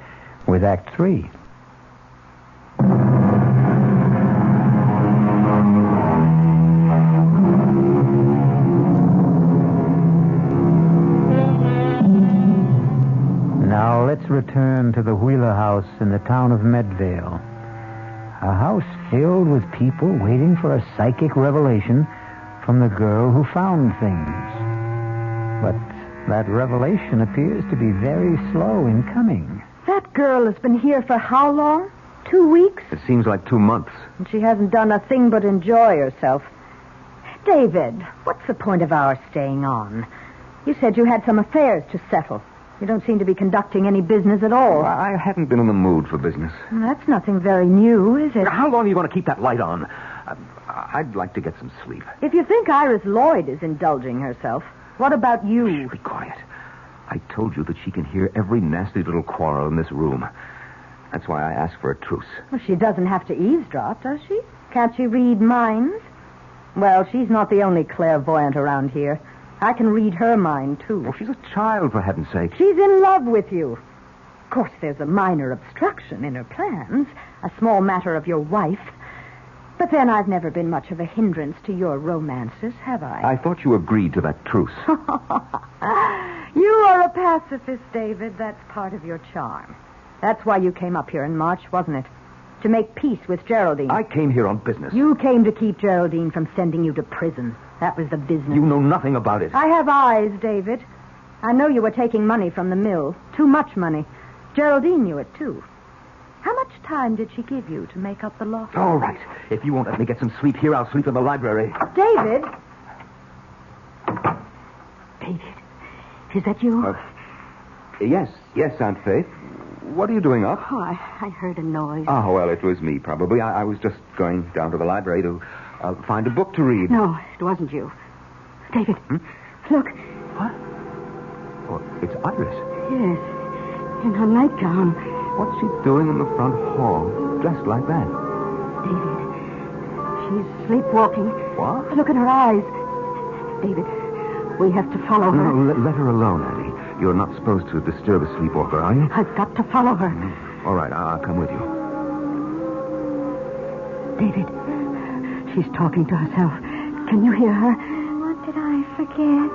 with Act 3. Now let's return to the Wheeler house in the town of Medvale. A house filled with people waiting for a psychic revelation from the girl who found things. But that revelation appears to be very slow in coming. That girl has been here for how long? 2 weeks? It seems like 2 months. And she hasn't done a thing but enjoy herself. David, what's the point of our staying on? You said you had some affairs to settle. You don't seem to be conducting any business at all. I haven't been in the mood for business. That's nothing very new, is it? How long are you going to keep that light on? I'd like to get some sleep. If you think Iris Lloyd is indulging herself, what about you? Shh, be quiet. I told you that she can hear every nasty little quarrel in this room. That's why I asked for a truce. Well, she doesn't have to eavesdrop, does she? Can't she read minds? Well, she's not the only clairvoyant around here. I can read her mind, too. Well, she's a child, for heaven's sake. She's in love with you. Of course, there's a minor obstruction in her plans, a small matter of your wife. But then I've never been much of a hindrance to your romances, have I? I thought you agreed to that truce. You are a pacifist, David. That's part of your charm. That's why you came up here in March, wasn't it? To make peace with Geraldine. I came here on business. You came to keep Geraldine from sending you to prison. That was the business. You know nothing about it. I have eyes, David. I know you were taking money from the mill. Too much money. Geraldine knew it, too. How much time did she give you to make up the loss? All right. If you won't let me get some sleep here, I'll sleep in the library. David? David, is that you? Yes, Aunt Faith. What are you doing up? Oh, I heard a noise. Oh, well, it was me, probably. I was just going down to the library to find a book to read. No, it wasn't you. David, look. What? Oh, it's Iris. Yes, in her nightgown. What's she doing in the front hall, dressed like that? David, she's sleepwalking. What? Look at her eyes. David, we have to follow her. No, let her alone, Addie. You're not supposed to disturb a sleepwalker, are you? I've got to follow her. All right, I'll come with you. David, she's talking to herself. Can you hear her? What did I forget?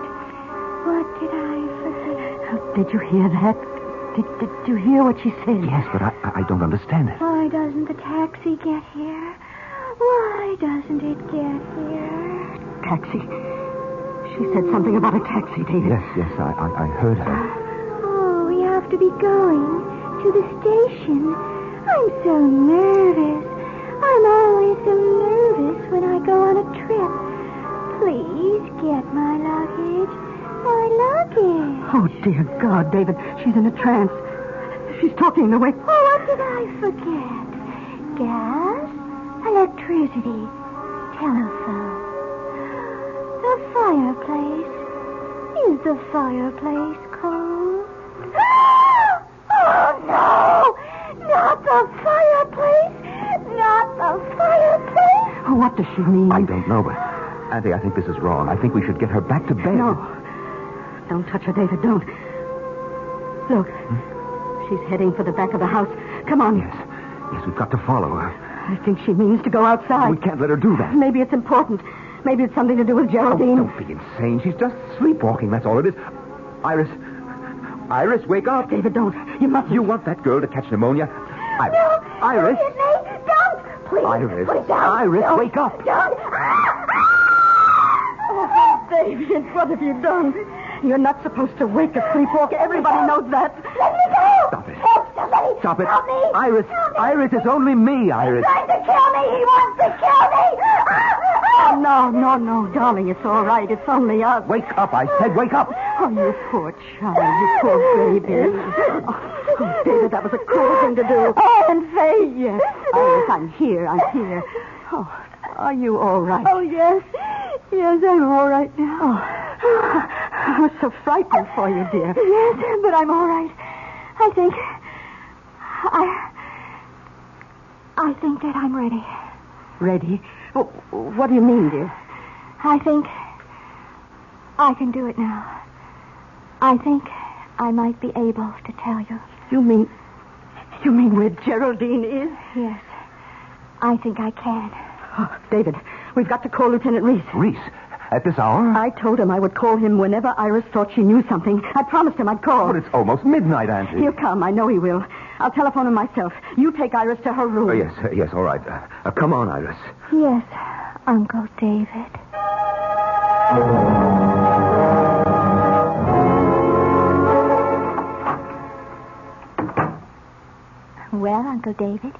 What did I forget? Did you hear that? Did you hear what she said? Yes, but I don't understand it. Why doesn't the taxi get here? Why doesn't it get here? Taxi? She said something about a taxi, David. Yes, I heard her. Oh, we have to be going to the station. I'm so nervous. I'm always so nervous when I go on a trip. Please get my luggage. My luggage. Oh, dear God, David. She's in a trance. She's talking the way... Oh, what did I forget? Gas, electricity, telephone. The fireplace. Is the fireplace cold? Oh, no! Not the fireplace! Not the fireplace! Oh, what does she mean? I don't know, but... Auntie, I think this is wrong. I think we should get her back to bed. No. Don't touch her, David. Don't. Look. She's heading for the back of the house. Come on. Yes, we've got to follow her. I think she means to go outside. We can't let her do that. Maybe it's important. Maybe it's something to do with Geraldine. Oh, don't be insane. She's just sleepwalking. That's all it is. Iris, wake up. David, don't. You mustn't. You want that girl to catch pneumonia? Iris. No. Iris. Don't. Please. Iris. Please don't. Iris, Don't. wake up. Don't. Oh, David, what have you done? You're not supposed to wake a sleepwalker. Everybody knows that. Let me go. Stop it. Help somebody. Stop it. Help me. Iris. Help me. Iris, it's only me, Iris. He's trying to kill me. He wants to kill me. No, darling. It's all right. It's only us. Wake up, I said. Wake up. Oh, you poor child. You poor baby. Oh, David, that was a cruel thing to do. And Faith. Yes. Iris, I'm here. Oh, are you all right? Oh, yes. Yes, I'm all right now. Oh, I was so frightened for you, dear. Yes, but I'm all right. I think that I'm ready. Ready? What do you mean, dear? I think I can do it now. I think I might be able to tell you. You mean where Geraldine is? Yes. I think I can. Oh, David, we've got to call Lieutenant Reese. Reese? At this hour? I told him I would call him whenever Iris thought she knew something. I promised him I'd call. But it's almost midnight, Auntie. He'll come. I know he will. I'll telephone him myself. You take Iris to her room. Yes, all right. Come on, Iris. Yes, Uncle David. Well, Uncle David,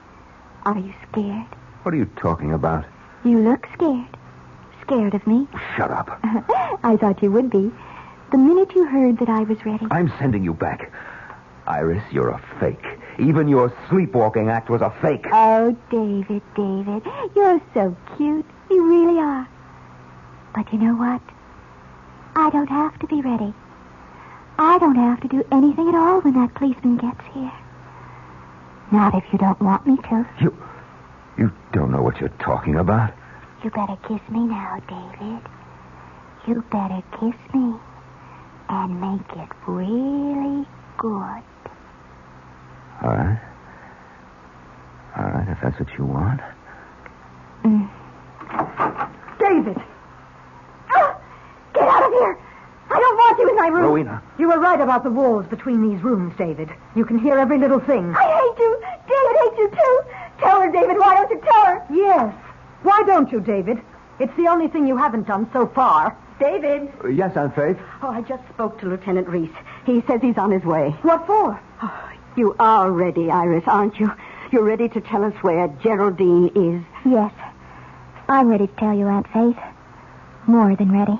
are you scared? What are you talking about? You look scared. Scared of me? Shut up. I thought you would be. The minute you heard that I was ready. I'm sending you back. Iris, you're a fake. Even your sleepwalking act was a fake. Oh, David, you're so cute. You really are. But you know what? I don't have to be ready. I don't have to do anything at all when that policeman gets here. Not if you don't want me to. You don't know what you're talking about. You better kiss me now, David. You better kiss me and make it really good. All right. All right, if that's what you want. David! Get out of here! I don't want you in my room. Rowena. You were right about the walls between these rooms, David. You can hear every little thing. I hate you. David hates you, too. Tell her, David. Why don't you tell her? Yes. Why don't you, David? It's the only thing you haven't done so far. David! Yes, Aunt Faith? Oh, I just spoke to Lieutenant Reese. He says he's on his way. What for? Oh, you are ready, Iris, aren't you? You're ready to tell us where Geraldine is. Yes. I'm ready to tell you, Aunt Faith. More than ready.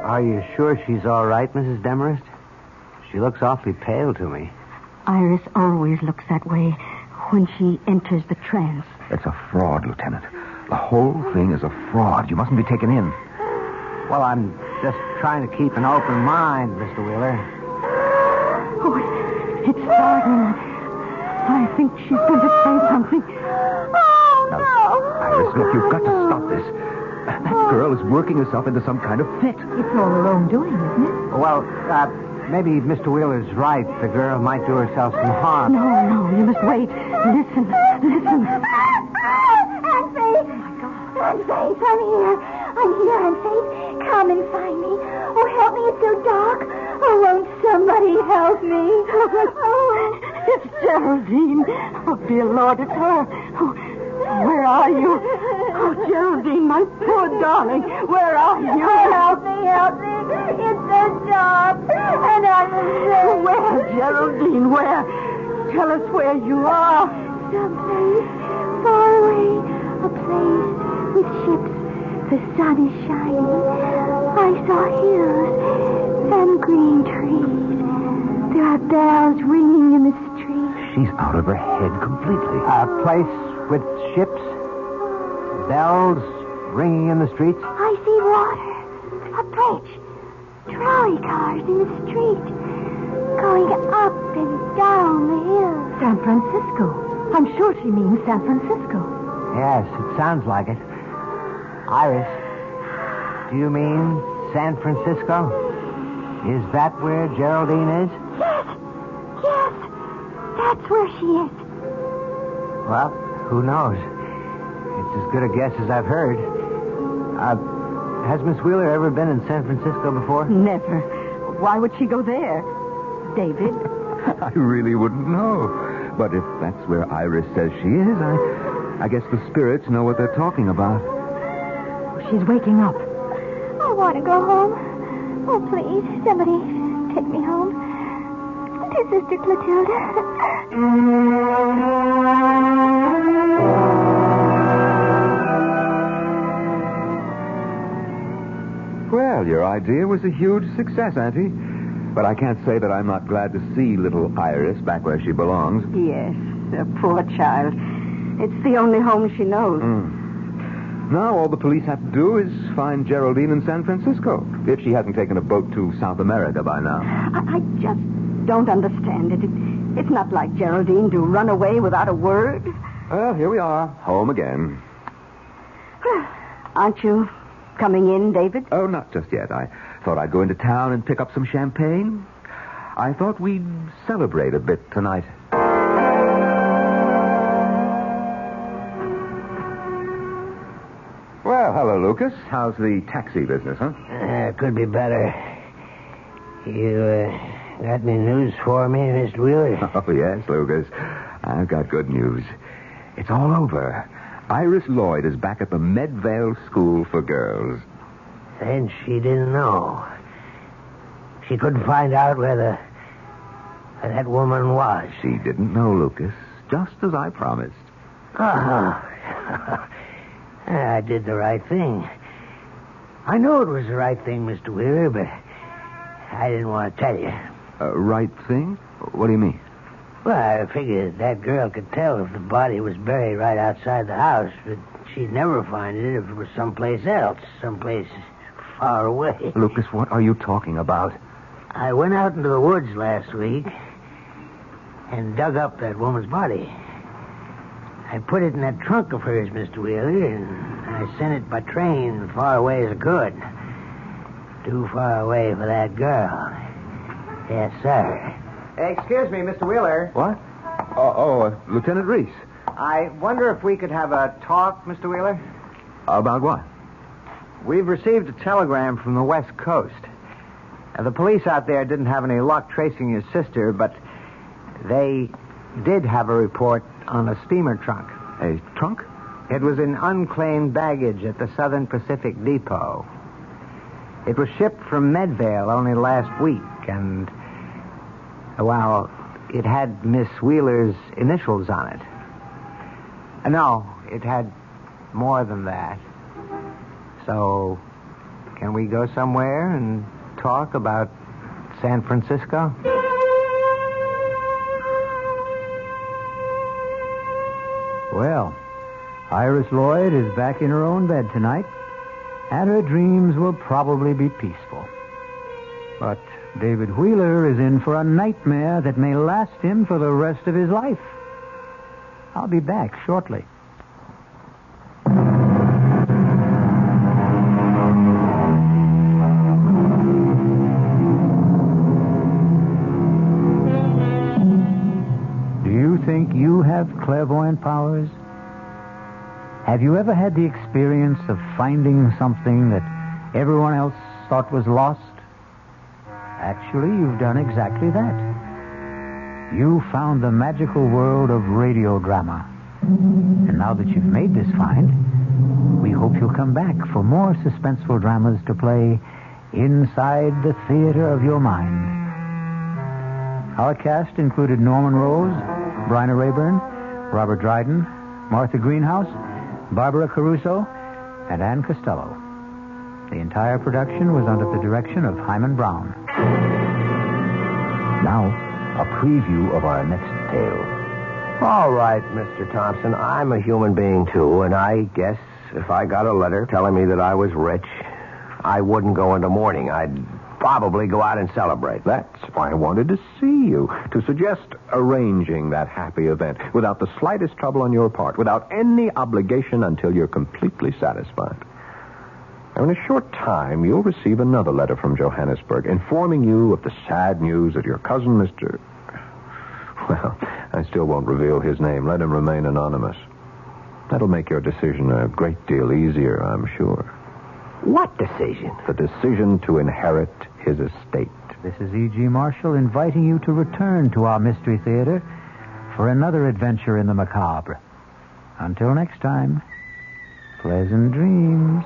Are you sure she's all right, Mrs. Demarest? She looks awfully pale to me. Iris always looks that way when she enters the trance. It's a fraud, Lieutenant. The whole thing is a fraud. You mustn't be taken in. Well, I'm just trying to keep an open mind, Mr. Wheeler. Oh, it's startling. I think she's going to say something. Oh, no. Iris, look, you've got to stop this. That girl is working herself into some kind of fit. It's all her own doing, isn't it? Well, maybe Mr. Wheeler's right. The girl might do herself some harm. No, you must wait. Listen. Aunt Faith. Oh, my God. Aunt Faith, I'm here. Aunt Faith. Come and find me. Oh, help me. It's so dark. Oh, won't somebody help me? Oh, it's Geraldine. Oh, dear Lord, it's her. Oh, Where are you? Oh, Geraldine, my poor darling. Where are you? Help me. It's their job. And I'm afraid. Where, Geraldine? Where? Tell us where you are. Someplace far away. A place with ships. The sun is shining. I saw hills and green trees. There are bells ringing in the street. She's out of her head completely. A place with ships, bells ringing in the streets. I see water. A bridge. Trolley cars in the street. Going up and down the hill. San Francisco. I'm sure she means San Francisco. Yes, it sounds like it. Iris, do you mean San Francisco? Is that where Geraldine is? Yes. That's where she is. Well, who knows? It's as good a guess as I've heard. Has Miss Wheeler ever been in San Francisco before? Never. Why would she go there? David? I really wouldn't know. But if that's where Iris says she is, I guess the spirits know what they're talking about. She's waking up. I want to go home. Oh, please, somebody take me home. To Sister Clotilda. Well, your idea was a huge success, Auntie. But I can't say that I'm not glad to see little Iris back where she belongs. Yes, a poor child. It's the only home she knows. Now all the police have to do is find Geraldine in San Francisco, if she hasn't taken a boat to South America by now. I just don't understand it. It's not like Geraldine to run away without a word. Well, here we are, home again. Aren't you coming in, David? Oh, not just yet. I thought I'd go into town and pick up some champagne. I thought we'd celebrate a bit tonight. Well, hello, Lucas. How's the taxi business, huh? Could be better. You got any news for me, Mr. Wheeler? Oh, yes, Lucas. I've got good news. It's all over. Iris Lloyd is back at the Medvale School for Girls. And she didn't know. She couldn't find out where that woman was. She didn't know, Lucas, just as I promised. I did the right thing. I know it was the right thing, Mr. Wheeler, but I didn't want to tell you. Right thing? What do you mean? Well, I figured that girl could tell if the body was buried right outside the house, but she'd never find it if it was someplace else, someplace far away. Lucas, what are you talking about? I went out into the woods last week and dug up that woman's body. I put it in that trunk of hers, Mr. Wheeler, and I sent it by train far away as I could. Too far away for that girl. Yes, sir. Excuse me, Mr. Wheeler. What? Lieutenant Reese. I wonder if we could have a talk, Mr. Wheeler? About what? We've received a telegram from the West Coast. The police out there didn't have any luck tracing your sister, but they did have a report on a steamer trunk. A trunk? It was in unclaimed baggage at the Southern Pacific Depot. It was shipped from Medvale only last week, and, well, it had Miss Wheeler's initials on it. No, it had more than that. So, can we go somewhere and talk about San Francisco? Well, Iris Lloyd is back in her own bed tonight, and her dreams will probably be peaceful. But David Wheeler is in for a nightmare that may last him for the rest of his life. I'll be back shortly. Do you think you have clairvoyant powers? Have you ever had the experience of finding something that everyone else thought was lost? Actually, you've done exactly that. You found the magical world of radio drama, And now that you've made this find, we hope you'll come back for more suspenseful dramas to play inside the theater of your mind. Our cast included Norman Rose, Bryna Rayburn, Robert Dryden, Martha Greenhouse, Barbara Caruso, and Ann Costello. The entire production was under the direction of Hyman Brown. Now, a preview of our next tale. All right, Mr. Thompson, I'm a human being, too, and I guess if I got a letter telling me that I was rich, I wouldn't go into mourning. I'd probably go out and celebrate. That's why I wanted to see you, to suggest arranging that happy event without the slightest trouble on your part, without any obligation until you're completely satisfied. Now, in a short time, you'll receive another letter from Johannesburg informing you of the sad news that your cousin, Mr. Well, I still won't reveal his name. Let him remain anonymous. That'll make your decision a great deal easier, I'm sure. What decision? The decision to inherit his estate. This is E.G. Marshall inviting you to return to our Mystery Theater for another adventure in the macabre. Until next time, pleasant dreams.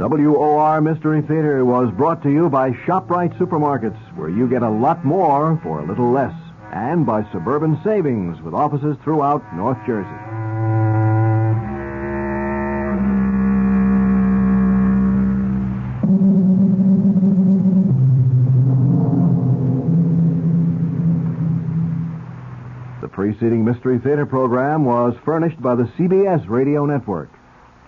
WOR Mystery Theater was brought to you by ShopRite Supermarkets, where you get a lot more for a little less, and by Suburban Savings, with offices throughout North Jersey. The preceding Mystery Theater program was furnished by the CBS Radio Network.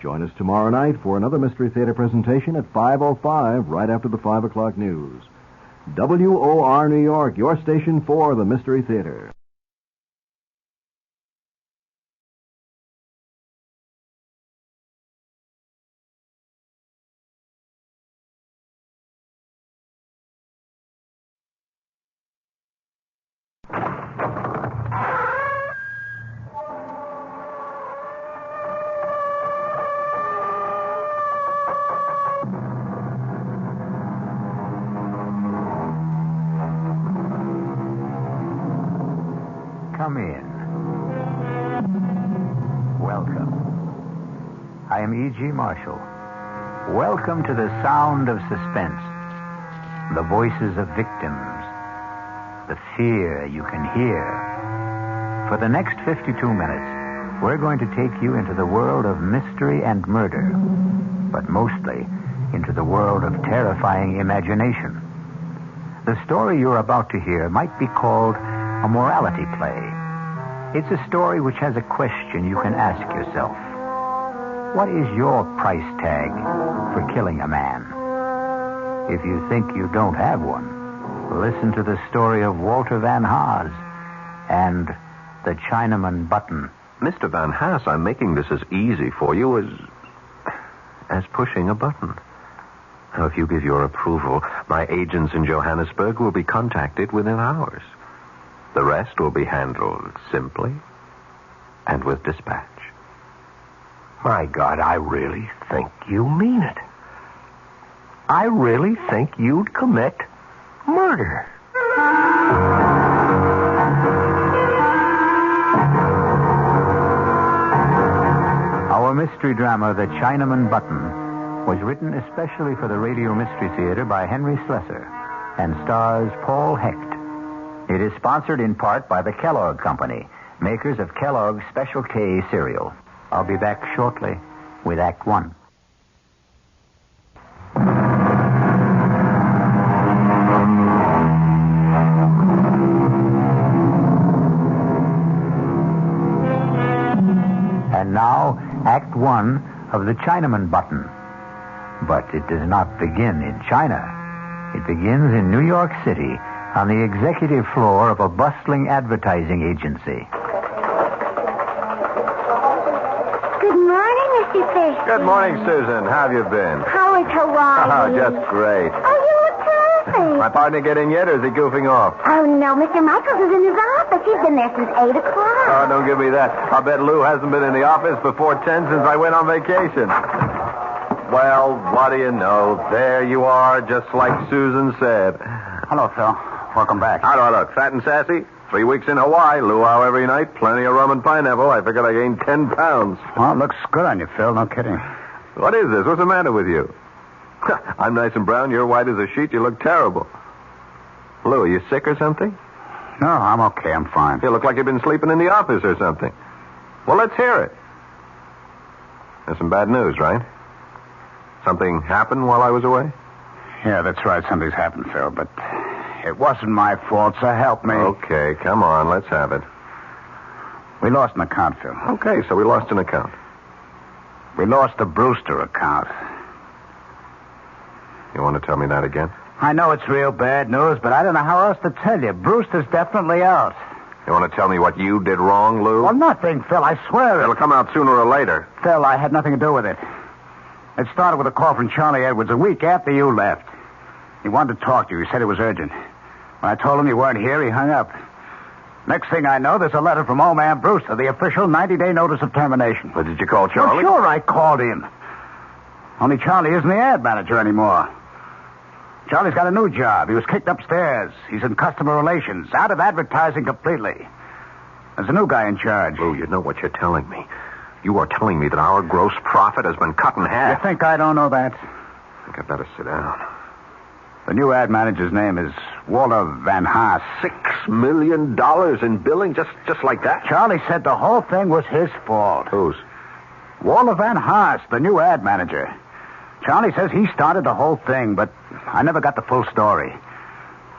Join us tomorrow night for another Mystery Theater presentation at 5:05, right after the 5 o'clock news. WOR New York, your station for the Mystery Theater. Come in. Welcome. I am E.G. Marshall. Welcome to the sound of suspense. The voices of victims. The fear you can hear. For the next 52 minutes, we're going to take you into the world of mystery and murder, but mostly into the world of terrifying imagination. The story you're about to hear might be called a morality play. It's a story which has a question you can ask yourself. What is your price tag for killing a man? If you think you don't have one, listen to the story of Walter Van Haas and the Chinaman Button. Mr. Van Haas, I'm making this as easy for you as pushing a button. Now, if you give your approval, my agents in Johannesburg will be contacted within hours. The rest will be handled simply and with dispatch. My God, I really think you mean it. I really think you'd commit murder. Our mystery drama, The Chinaman Button, was written especially for the Radio Mystery Theater by Henry Slessor and stars Paul Hecht. It is sponsored in part by the Kellogg Company, makers of Kellogg's Special K cereal. I'll be back shortly with Act One. And now, Act One of The Chinaman Button. But it does not begin in China. It begins in New York City, on the executive floor of a bustling advertising agency. Good morning, Mr. Fish. Good morning, Susan. How have you been? How is Hawaii? Oh, just great. Oh, you look office. My partner get in yet, or is he goofing off? Oh, no, Mr. Michaels is in his office. He's been there since 8 o'clock. Oh, don't give me that. I'll bet Lou hasn't been in the office before 10 since I went on vacation. Well, what do you know? There you are, just like Susan said. Hello, Phil. Welcome back. How do I look? Fat and sassy? 3 weeks in Hawaii. Luau every night. Plenty of rum and pineapple. I figured I gained 10 pounds. Well, it looks good on you, Phil. No kidding. What is this? What's the matter with you? I'm nice and brown. You're white as a sheet. You look terrible. Lou, are you sick or something? No, I'm okay. I'm fine. You look like you've been sleeping in the office or something. Well, let's hear it. There's some bad news, right? Something happened while I was away? Yeah, that's right. Something's happened, Phil, but it wasn't my fault, so help me. Okay, come on. Let's have it. We lost an account, Phil. Okay, so we lost an account. We lost the Brewster account. You want to tell me that again? I know it's real bad news, but I don't know how else to tell you. Brewster's definitely out. You want to tell me what you did wrong, Lou? Well, nothing, Phil. I swear It'll come out sooner or later. Phil, I had nothing to do with it. It started with a call from Charlie Edwards a week after you left. He wanted to talk to you. He said it was urgent. When I told him you weren't here, he hung up. Next thing I know, there's a letter from old man Brewster, the official 90-day notice of termination. But did you call Charlie? Well, sure, I called him. Only Charlie isn't the ad manager anymore. Charlie's got a new job. He was kicked upstairs. He's in customer relations, out of advertising completely. There's a new guy in charge. Lou, you know what you're telling me. You are telling me that our gross profit has been cut in half. You think I don't know that? I think I better sit down. The new ad manager's name is Walter Van Haas. $6 million in billing just like that? Charlie said the whole thing was his fault. Whose? Walter Van Haas, the new ad manager. Charlie says he started the whole thing, but I never got the full story.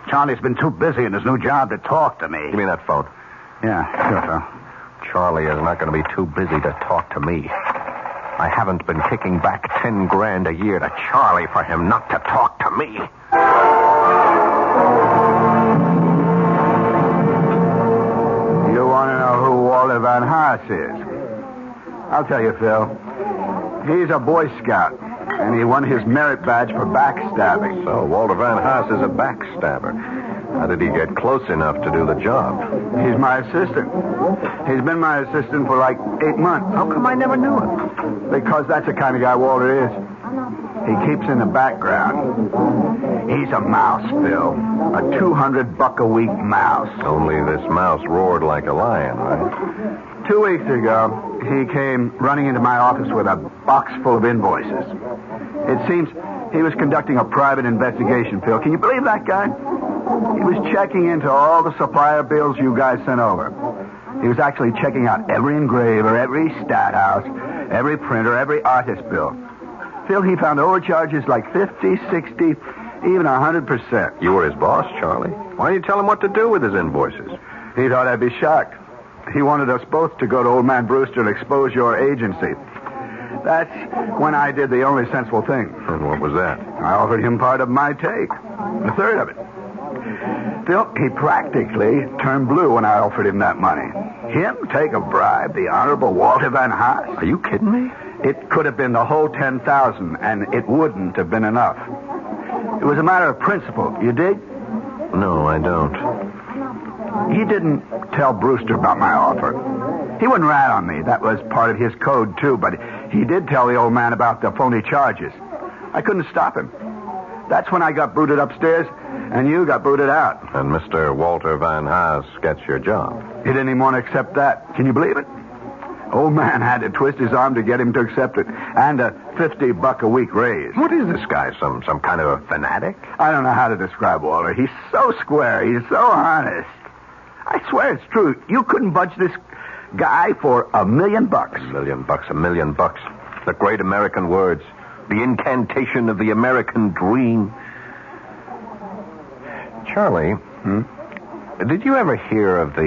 Charlie's been too busy in his new job to talk to me. Give me that phone. Yeah, sure, Phil. Charlie is not going to be too busy to talk to me. I haven't been kicking back $10,000 a year to Charlie for him not to talk to me. You want to know who Walter Van Haas is? I'll tell you, Phil. He's a Boy Scout, and he won his merit badge for backstabbing. So Walter Van Haas is a backstabber. How did he get close enough to do the job? He's my assistant. He's been my assistant for like 8 months. How come I never knew him? Because that's the kind of guy Walter is. He keeps in the background. He's a mouse, Phil. A $200 a week mouse. Only this mouse roared like a lion, right? 2 weeks ago, he came running into my office with a box full of invoices. It seems he was conducting a private investigation, Phil. Can you believe that guy? He was checking into all the supplier bills you guys sent over. He was actually checking out every engraver, every stat house, every printer, every artist bill. Phil, he found overcharges like 50, 60, even 100%. You were his boss, Charlie. Why didn't you tell him what to do with his invoices? He thought I'd be shocked. He wanted us both to go to old man Brewster and expose your agency. That's when I did the only sensible thing. And what was that? I offered him part of my take. A third of it. Phil, he practically turned blue when I offered him that money. Him take a bribe, the Honorable Walter Van Haas. Are you kidding me? It could have been the whole $10,000, and it wouldn't have been enough. It was a matter of principle. You dig? No, I don't. He didn't tell Brewster about my offer. He wouldn't rat on me. That was part of his code, too, but he did tell the old man about the phony charges. I couldn't stop him. That's when I got booted upstairs, and you got booted out. And Mr. Walter Van Haas gets your job. He didn't even want to accept that. Can you believe it? Old man had to twist his arm to get him to accept it. And a $50 a week raise. What is this guy, some kind of a fanatic? I don't know how to describe Walter. He's so square. He's so honest. I swear it's true. You couldn't budge this guy for $1 million. $1 million. The great American words. The incantation of the American dream. Charlie, did you ever hear of the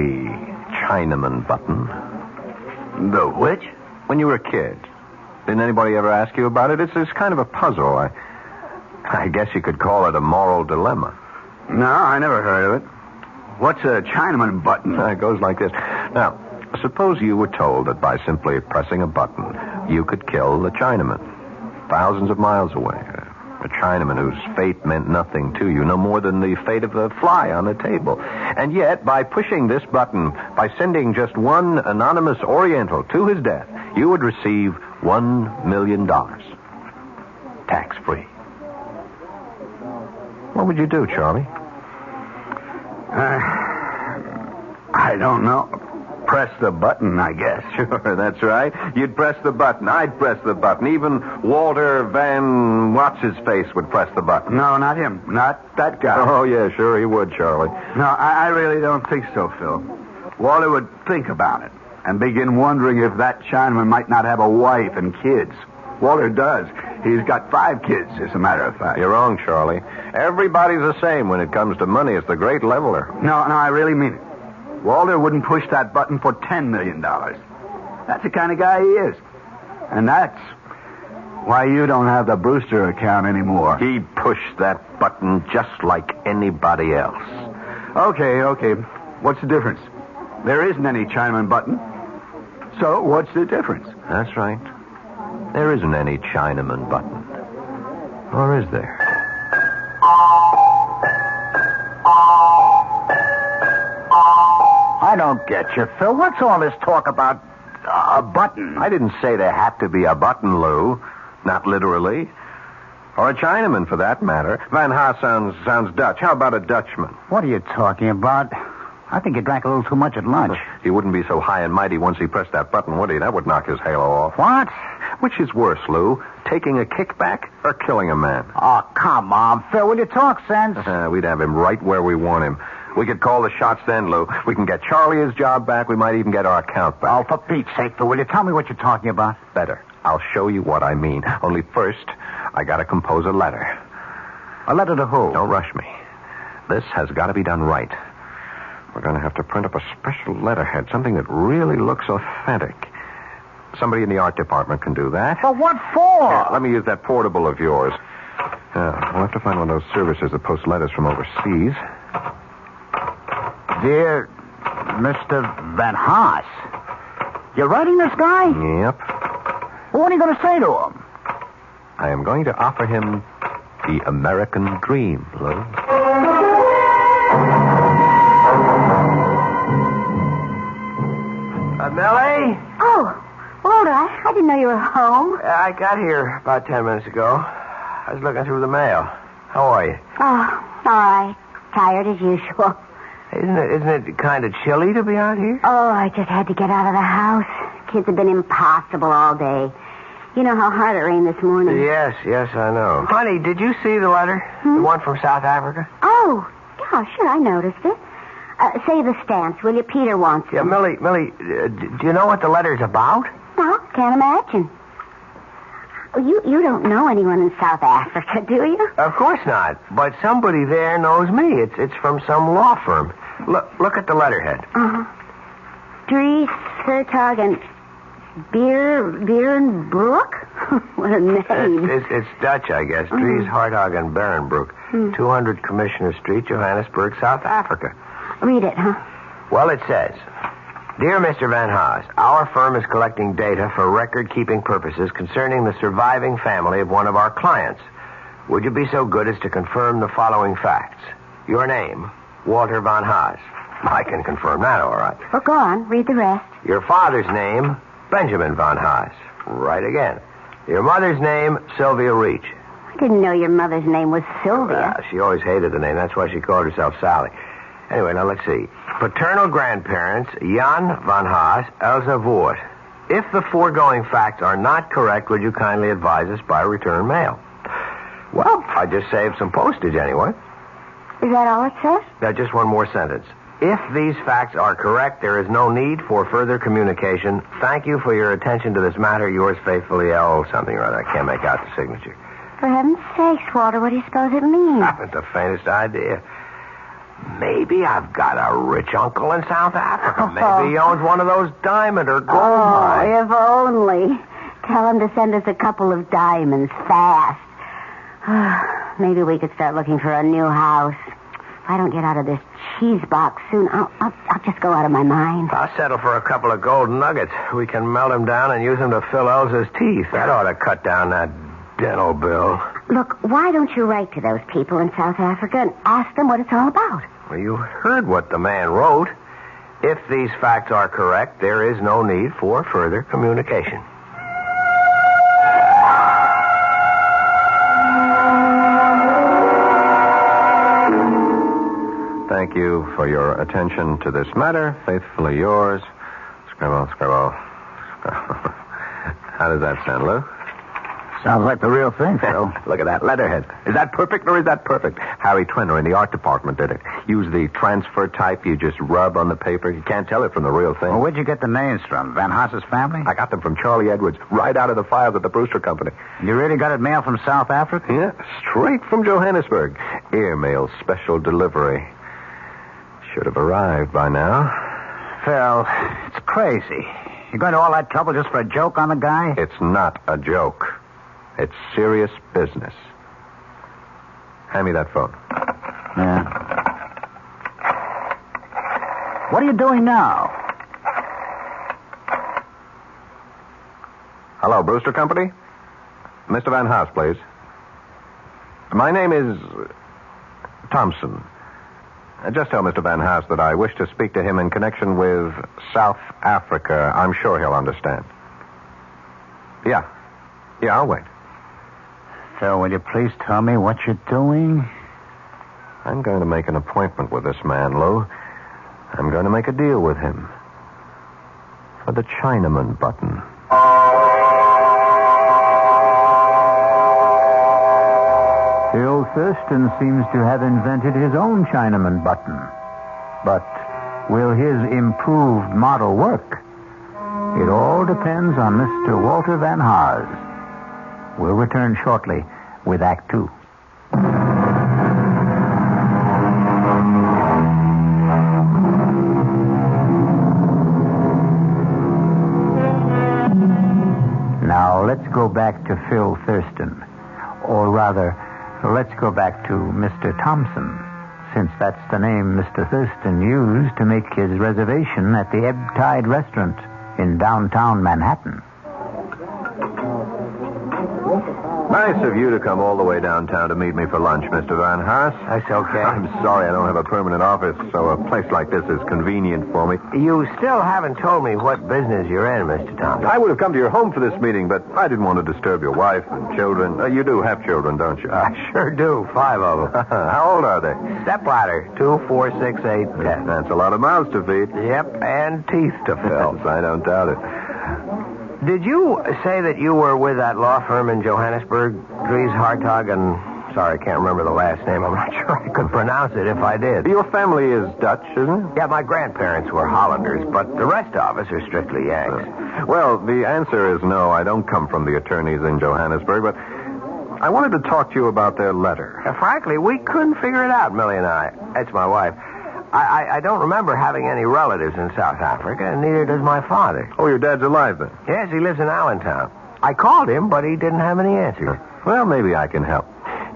Chinaman Button? The which? When you were a kid. Didn't anybody ever ask you about it? It's kind of a puzzle. I guess you could call it a moral dilemma. No, I never heard of it. What's a Chinaman Button? It goes like this. Now, suppose you were told that by simply pressing a button, you could kill the Chinaman thousands of miles away. A Chinaman whose fate meant nothing to you, no more than the fate of a fly on the table. And yet, by pushing this button, by sending just one anonymous Oriental to his death, you would receive $1 million. Tax-free. What would you do, Charlie? I don't know. Press the button, I guess. Sure, that's right. You'd press the button. I'd press the button. Even Walter Van What's-His-Face would press the button. No, not him. Not that guy. Oh, yeah, sure he would, Charlie. No, I really don't think so, Phil. Walter would think about it and begin wondering if that Chinaman might not have a wife and kids. Walter does. He's got 5 kids, as a matter of fact. You're wrong, Charlie. Everybody's the same when it comes to money. It's the great leveler. No, I really mean it. Walter wouldn't push that button for $10 million. That's the kind of guy he is. And that's why you don't have the Brewster account anymore. He'd push that button just like anybody else. Okay. What's the difference? There isn't any Chinaman Button. So what's the difference? That's right. There isn't any Chinaman Button. Or is there? I don't get you, Phil. What's all this talk about a button? I didn't say there had to be a button, Lou. Not literally. Or a Chinaman, for that matter. Van Haas sounds Dutch. How about a Dutchman? What are you talking about? I think he drank a little too much at lunch. He wouldn't be so high and mighty once he pressed that button, would he? That would knock his halo off. What? Which is worse, Lou? Taking a kickback or killing a man? Oh, come on, Phil. Will you talk sense? We'd have him right where we want him. We could call the shots then, Lou. We can get Charlie his job back. We might even get our account back. Oh, for Pete's sake, Phil, will you tell me what you're talking about? Better. I'll show you what I mean. Only first, I gotta compose a letter. A letter to who? Don't rush me. This has got to be done right. We're going to have to print up a special letterhead, something that really looks authentic. Somebody in the art department can do that. But what for? Yeah, let me use that portable of yours. We'll have to find one of those services that post letters from overseas. Dear Mr. Van Haas, you're writing this guy? Yep. Well, what are you going to say to him? I am going to offer him the American dream, Lou. Millie? Oh, Walter, I didn't know you were home. I got here about 10 minutes ago. I was looking through the mail. How are you? Oh, all right. Tired as usual. Isn't it kind of chilly to be out here? Oh, I just had to get out of the house. Kids have been impossible all day. You know how hard it rained this morning. Yes, I know. Honey, did you see the letter? The one from South Africa? Oh, yeah, sure, I noticed it. Say the stance, will you? Peter wants it. Yeah, Millie, do you know what the letter's about? No, can't imagine. You don't know anyone in South Africa, do you? Of course not. But somebody there knows me. It's from some law firm. Look at the letterhead. Uh-huh. Dries Hertog and Beerenbroek? What a name. It's Dutch, I guess. Dries Hertog and Beerenbroek. 200 Commissioner Street, Johannesburg, South Africa. Read it, huh? Well, it says, Dear Mr. Van Haas, our firm is collecting data for record-keeping purposes concerning the surviving family of one of our clients. Would you be so good as to confirm the following facts? Your name, Walter Van Haas. I can confirm that, all right. Well, go on. Read the rest. Your father's name, Benjamin Van Haas. Right again. Your mother's name, Sylvia Reach. I didn't know your mother's name was Sylvia. She always hated the name. That's why she called herself Sally. Anyway, now let's see. Paternal grandparents, Jan Van Haas, Elsa Voort. If the foregoing facts are not correct, would you kindly advise us by return mail? Well, I just saved some postage anyway. Is that all it says? Now, just one more sentence. If these facts are correct, there is no need for further communication. Thank you for your attention to this matter. Yours faithfully, L. something or other. I can't make out the signature. For heaven's sakes, Walter, what do you suppose it means? I haven't the faintest idea. Maybe I've got a rich uncle in South Africa. Maybe he owns one of those diamond or gold mines. Oh, if only. Tell him to send us a couple of diamonds fast. Maybe we could start looking for a new house. If I don't get out of this cheese box soon, I'll just go out of my mind. I'll settle for a couple of gold nuggets. We can melt them down and use them to fill Elsa's teeth. That ought to cut down that dental bill. Look, why don't you write to those people in South Africa and ask them what it's all about? Well, you heard what the man wrote. If these facts are correct, there is no need for further communication. Thank you for your attention to this matter. Faithfully yours, Scribble, Scribble. How does that sound, Lou? Sounds like the real thing, Phil. Look at that letterhead. Is that perfect or is that perfect? Harry Trenner in the art department did it. Use the transfer type you just rub on the paper. You can't tell it from the real thing. Well, where'd you get the names from? Van Haas's family? I got them from Charlie Edwards, right out of the files at the Brewster Company. You really got it mailed from South Africa? Yeah, straight from Johannesburg. Airmail special delivery. Should have arrived by now. Phil, it's crazy. You going to all that trouble just for a joke on the guy? It's not a joke. It's serious business. Hand me that phone. Yeah. What are you doing now? Hello, Brewster Company? Mr. Van Haas, please. My name is Thompson. Just tell Mr. Van Haas that I wish to speak to him in connection with South Africa. I'm sure he'll understand. Yeah, I'll wait. Phil, will you please tell me what you're doing? I'm going to make an appointment with this man, Lou. I'm going to make a deal with him. For the Chinaman Button. Phil Thurston seems to have invented his own Chinaman Button. But will his improved model work? It all depends on Mr. Walter Van Haas. We'll return shortly with Act Two. Now, let's go back to Phil Thurston. Or rather, let's go back to Mr. Thompson, since that's the name Mr. Thurston used to make his reservation at the Ebb Tide Restaurant in downtown Manhattan. Nice of you to come all the way downtown to meet me for lunch, Mr. Van Haas. That's okay. I'm sorry I don't have a permanent office, so a place like this is convenient for me. You still haven't told me what business you're in, Mr. Thompson. I would have come to your home for this meeting, but I didn't want to disturb your wife and children. You do have children, don't you? I sure do. 5 of them. How old are they? Stepladder. 2, 4, 6, 8, 10. That's a lot of mouths to feed. Yep, and teeth to fill. Yes, I don't doubt it. Did you say that you were with that law firm in Johannesburg, Dries Hartog, and... Sorry, I can't remember the last name. I'm not sure I could pronounce it if I did. Your family is Dutch, isn't it? Yeah, my grandparents were Hollanders, but the rest of us are strictly Yanks. Well, the answer is no. I don't come from the attorneys in Johannesburg, but I wanted to talk to you about their letter. Frankly, we couldn't figure it out, Millie and I. That's my wife. I don't remember having any relatives in South Africa, and neither does my father. Oh, your dad's alive, then? Yes, he lives in Allentown. I called him, but he didn't have any answers. Well, maybe I can help.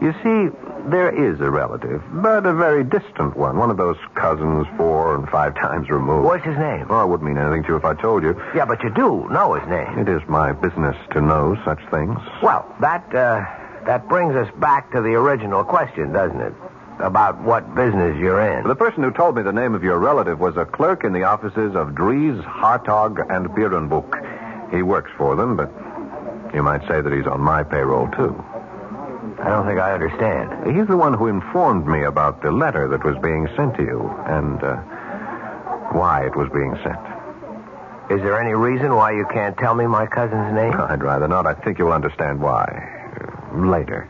You see, there is a relative, but a very distant one of those cousins 4 and 5 times removed. What's his name? Well, it wouldn't mean anything to you if I told you. Yeah, but you do know his name. It is my business to know such things. Well, that brings us back to the original question, doesn't it? About what business you're in. The person who told me the name of your relative was a clerk in the offices of Dries, Hartog, and Berenboek. He works for them, but you might say that he's on my payroll, too. I don't think I understand. He's the one who informed me about the letter that was being sent to you and why it was being sent. Is there any reason why you can't tell me my cousin's name? I'd rather not. I think you'll understand why later.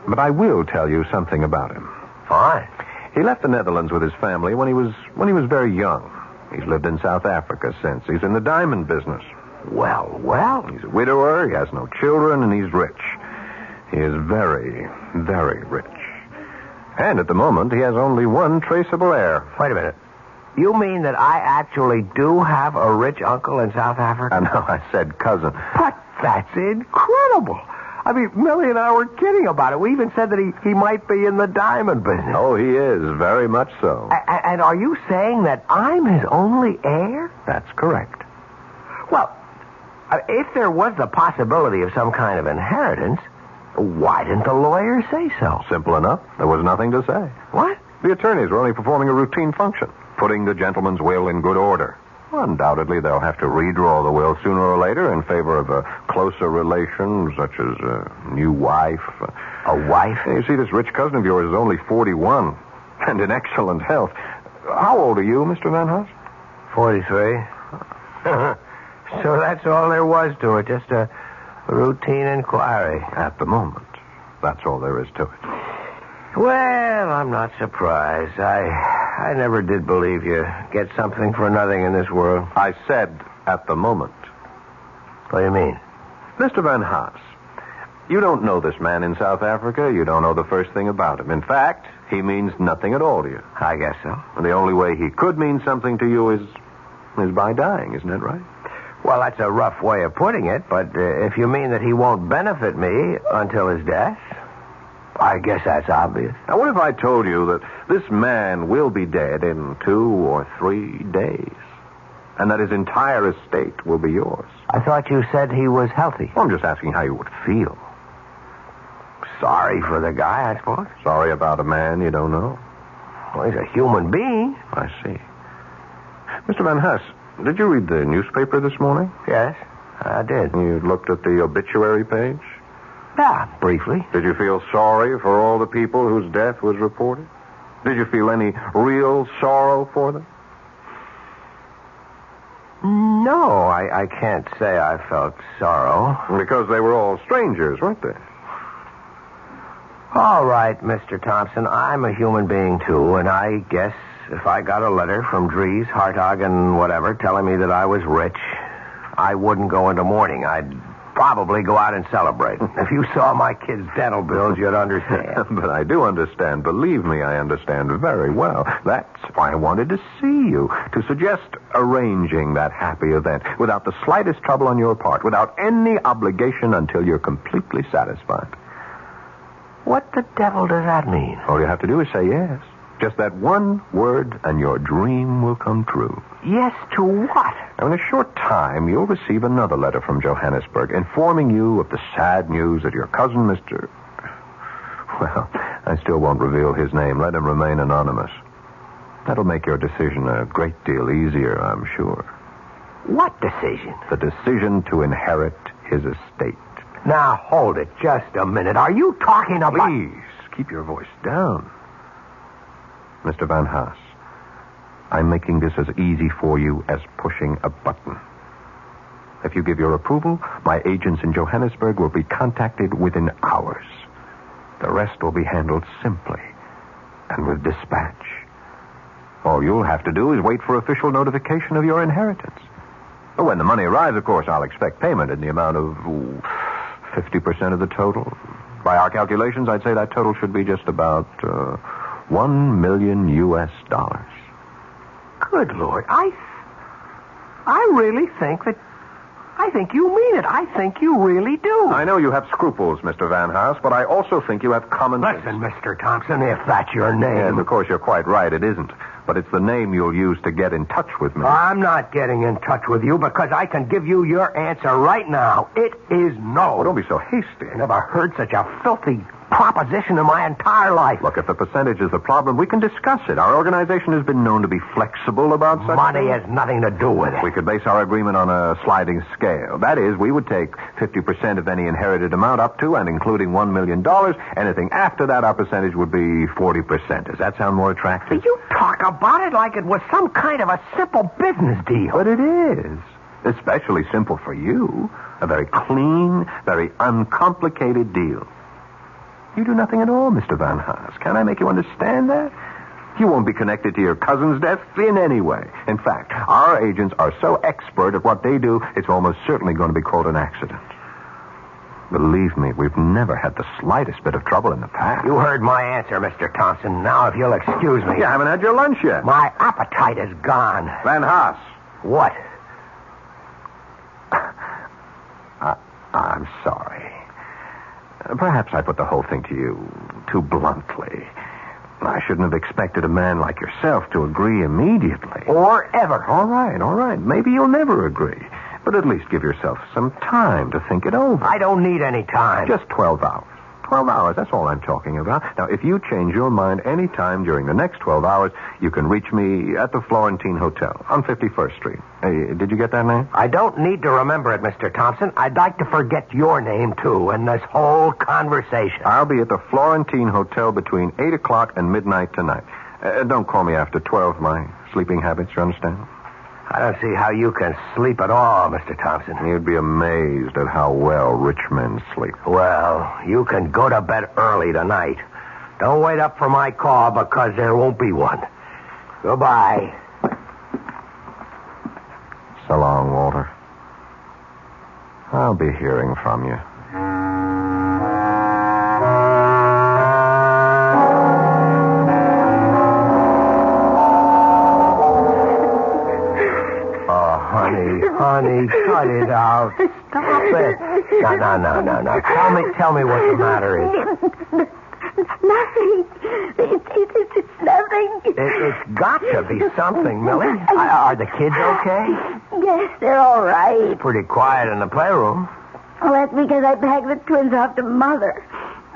But I will tell you something about him. Fine. He left the Netherlands with his family when he was very young. He's lived in South Africa since. He's in the diamond business. Well. He's a widower, he has no children, and he's rich. He is very, very rich. And at the moment, he has only one traceable heir. Wait a minute. You mean that I actually do have a rich uncle in South Africa? No, I said cousin. But that's incredible. I mean, Millie and I were kidding about it. We even said that he might be in the diamond business. Oh, he is, very much so. And are you saying that I'm his only heir? That's correct. Well, If there was the possibility of some kind of inheritance, why didn't the lawyer say so? Simple enough. There was nothing to say. What? The attorneys were only performing a routine function, putting the gentleman's will in good order. Undoubtedly, they'll have to redraw the will sooner or later in favor of a closer relation, such as a new wife. A wife? You see, this rich cousin of yours is only 41 and in excellent health. How old are you, Mr. Van Haas? 43. So that's all there was to it, just a routine inquiry. At the moment, that's all there is to it. Well, I'm not surprised. I never did believe you get something for nothing in this world. I said at the moment. What do you mean? Mr. Van Haas, you don't know this man in South Africa. You don't know the first thing about him. In fact, he means nothing at all to you. I guess so. And the only way he could mean something to you is by dying, isn't that right? Well, that's a rough way of putting it, but if you mean that he won't benefit me until his death, I guess that's obvious. Now, what if I told you that this man will be dead in 2 or 3 days, and that his entire estate will be yours? I thought you said he was healthy. Well, I'm just asking how you would feel. Sorry for the guy, I suppose. Sorry about a man you don't know. Well, he's a human being. I see. Mr. Van Haas, did you read the newspaper this morning? Yes, I did. You looked at the obituary page? Yeah, briefly. Did you feel sorry for all the people whose death was reported? Did you feel any real sorrow for them? No, I can't say I felt sorrow. Because they were all strangers, weren't they? All right, Mr. Thompson, I'm a human being, too, and I guess if I got a letter from Dries, Hartog, and whatever telling me that I was rich, I wouldn't go into mourning. I'd probably go out and celebrate. If you saw my kids' dental bills, you'd understand. But I do understand. Believe me, I understand very well. That's why I wanted to see you, to suggest arranging that happy event without the slightest trouble on your part, without any obligation until you're completely satisfied. What the devil does that mean? All you have to do is say yes. Just that one word, and your dream will come true. Yes to what? Now, in a short time, you'll receive another letter from Johannesburg informing you of the sad news that your cousin, Mr. Well, I still won't reveal his name. Let him remain anonymous. That'll make your decision a great deal easier, I'm sure. What decision? The decision to inherit his estate. Now, hold it just a minute. Are you talking about... Please, keep your voice down. Mr. Van Haas, I'm making this as easy for you as pushing a button. If you give your approval, my agents in Johannesburg will be contacted within hours. The rest will be handled simply and with dispatch. All you'll have to do is wait for official notification of your inheritance. When the money arrives, of course, I'll expect payment in the amount of 50% of the total. By our calculations, I'd say that total should be just about $1 million. Good Lord, I really think that... I think you mean it. I think you really do. I know you have scruples, Mr. Van Haas, but I also think you have common sense. Listen, Mr. Thompson, if that's your name... Yes, of course, you're quite right. It isn't. But it's the name you'll use to get in touch with me. I'm not getting in touch with you because I can give you your answer right now. It is no. Oh, don't be so hasty. I never heard such a filthy proposition in my entire life. Look, if the percentage is the problem, we can discuss it. Our organization has been known to be flexible about such Money things. has nothing to do with it. We could base our agreement on a sliding scale. That is, we would take 50% of any inherited amount up to and including $1 million. Anything after that, our percentage would be 40%. Does that sound more attractive? You talk about it like it was some kind of a simple business deal. But it is. Especially simple for you. A very clean, very uncomplicated deal. You do nothing at all, Mr. Van Haas. Can I make you understand that? You won't be connected to your cousin's death in any way. In fact, our agents are so expert at what they do, it's almost certainly going to be called an accident. Believe me, we've never had the slightest bit of trouble in the past. You heard my answer, Mr. Thompson. Now, if you'll excuse me... You haven't had your lunch yet. My appetite is gone. Van Haas. What? I'm sorry. Perhaps I put the whole thing to you too bluntly. I shouldn't have expected a man like yourself to agree immediately. Or ever. All right. Maybe you'll never agree. But at least give yourself some time to think it over. I don't need any time. Just 12 hours. 12 hours, that's all I'm talking about. Now, if you change your mind any time during the next 12 hours, you can reach me at the Florentine Hotel on 51st Street. Hey, did you get that name? I don't need to remember it, Mr. Thompson. I'd like to forget your name, too, in this whole conversation. I'll be at the Florentine Hotel between 8 o'clock and midnight tonight. Don't call me after 12. My sleeping habits, you understand? I don't see how you can sleep at all, Mr. Thompson. You'd be amazed at how well rich men sleep. Well, you can go to bed early tonight. Don't wait up for my call because there won't be one. Goodbye. So long, Walter. I'll be hearing from you. Honey, cut it out. Stop it. No. Tell me what the matter is. Nothing. It's nothing. It's got to be something, Millie. Are the kids okay? Yes, they're all right. It's pretty quiet in the playroom. Well, that's because I packed the twins off to Mother.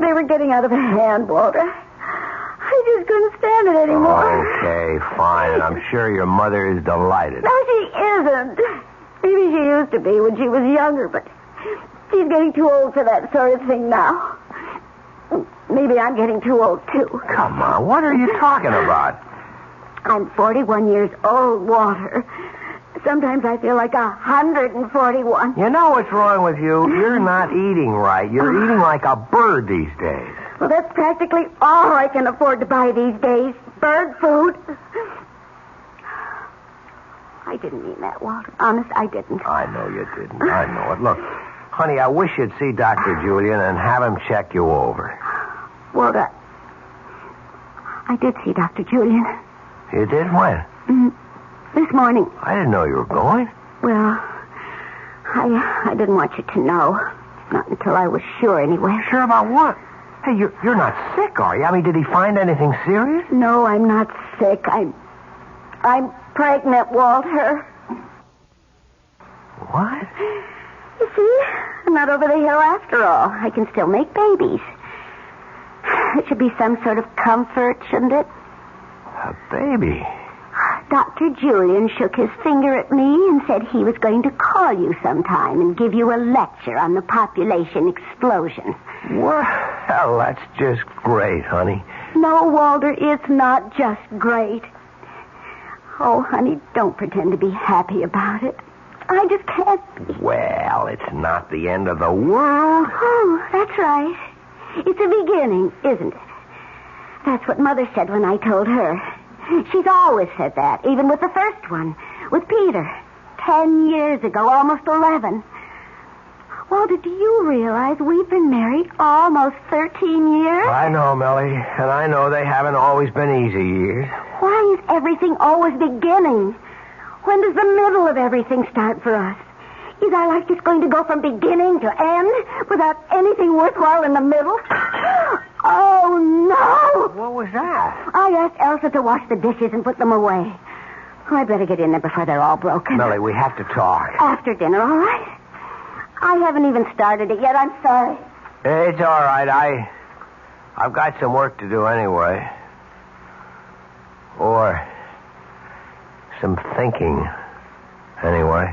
They were getting out of hand, Walter. I just couldn't stand it anymore. Okay, fine. And I'm sure your mother is delighted. No, she isn't. Maybe she used to be when she was younger, but she's getting too old for that sort of thing now. Maybe I'm getting too old, too. Come on, what are you talking about? I'm 41 years old, Walter. Sometimes I feel like 141. You know what's wrong with you? You're not eating right. You're eating like a bird these days. Well, that's practically all I can afford to buy these days. Bird food. I didn't mean that, Walter. Honest, I didn't. I know you didn't. I know it. Look, honey, I wish you'd see Dr. Julian and have him check you over. Walter, I did see Dr. Julian. You did? When? This morning. I didn't know you were going. Well, I didn't want you to know. Not until I was sure, anyway. Sure about what? Hey, you're not sick, are you? I mean, did he find anything serious? No, I'm not sick. I'm pregnant, Walter. What? You see, I'm not over the hill after all. I can still make babies. It should be some sort of comfort, shouldn't it? A baby? Dr. Julian shook his finger at me and said he was going to call you sometime and give you a lecture on the population explosion. Well, that's just great, honey. No, Walter, it's not just great. Oh, honey, don't pretend to be happy about it. I just can't be. Well, it's not the end of the world. Oh, that's right. It's a beginning, isn't it? That's what Mother said when I told her. She's always said that, even with the first one, with Peter. 10 years ago, almost 11. Walter, do you realize we've been married almost 13 years? I know, Millie, and I know they haven't always been easy years. Why is everything always beginning? When does the middle of everything start for us? Is our life just going to go from beginning to end without anything worthwhile in the middle? Oh, no! What was that? I asked Elsa to wash the dishes and put them away. Oh, I better get in there before they're all broken. Millie, we have to talk. After dinner, all right? I haven't even started it yet. I'm sorry. It's all right. I've got some work to do anyway. Or some thinking anyway.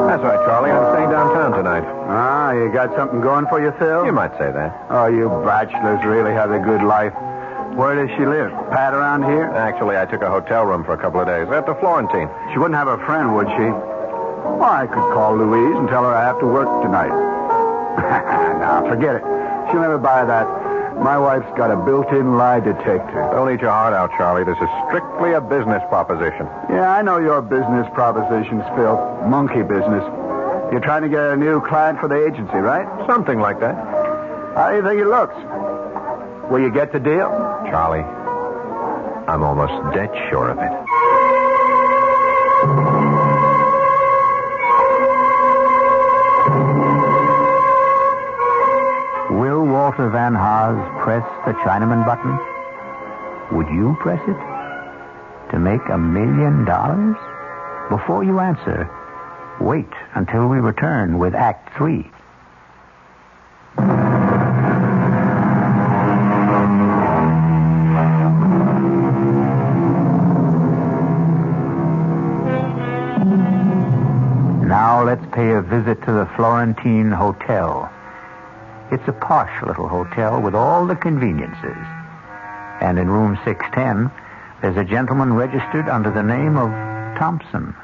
That's right, Charlie. I'm staying downtown tonight. Ah, you got something going for you, Phil? You might say that. Oh, you bachelors really have a good life. Where does she live? Pat around here? Actually, I took a hotel room for a couple of days at the Florentine. She wouldn't have a friend, would she? Well, I could call Louise and tell her I have to work tonight. Now, forget it. She'll never buy that. My wife's got a built-in lie detector. Don't eat your heart out, Charlie. This is strictly a business proposition. Yeah, I know your business propositions, Phil. Monkey business. You're trying to get a new client for the agency, right? Something like that. How do you think it looks? Will you get the deal? Charlie, I'm almost dead sure of it. Will Walter Mr. Van Haas press the Chinaman button? Would you press it? To make $1 million? Before you answer, wait until we return with Act 3. Now let's pay a visit to the Florentine Hotel. It's a posh little hotel with all the conveniences. And in room 610, there's a gentleman registered under the name of Thompson.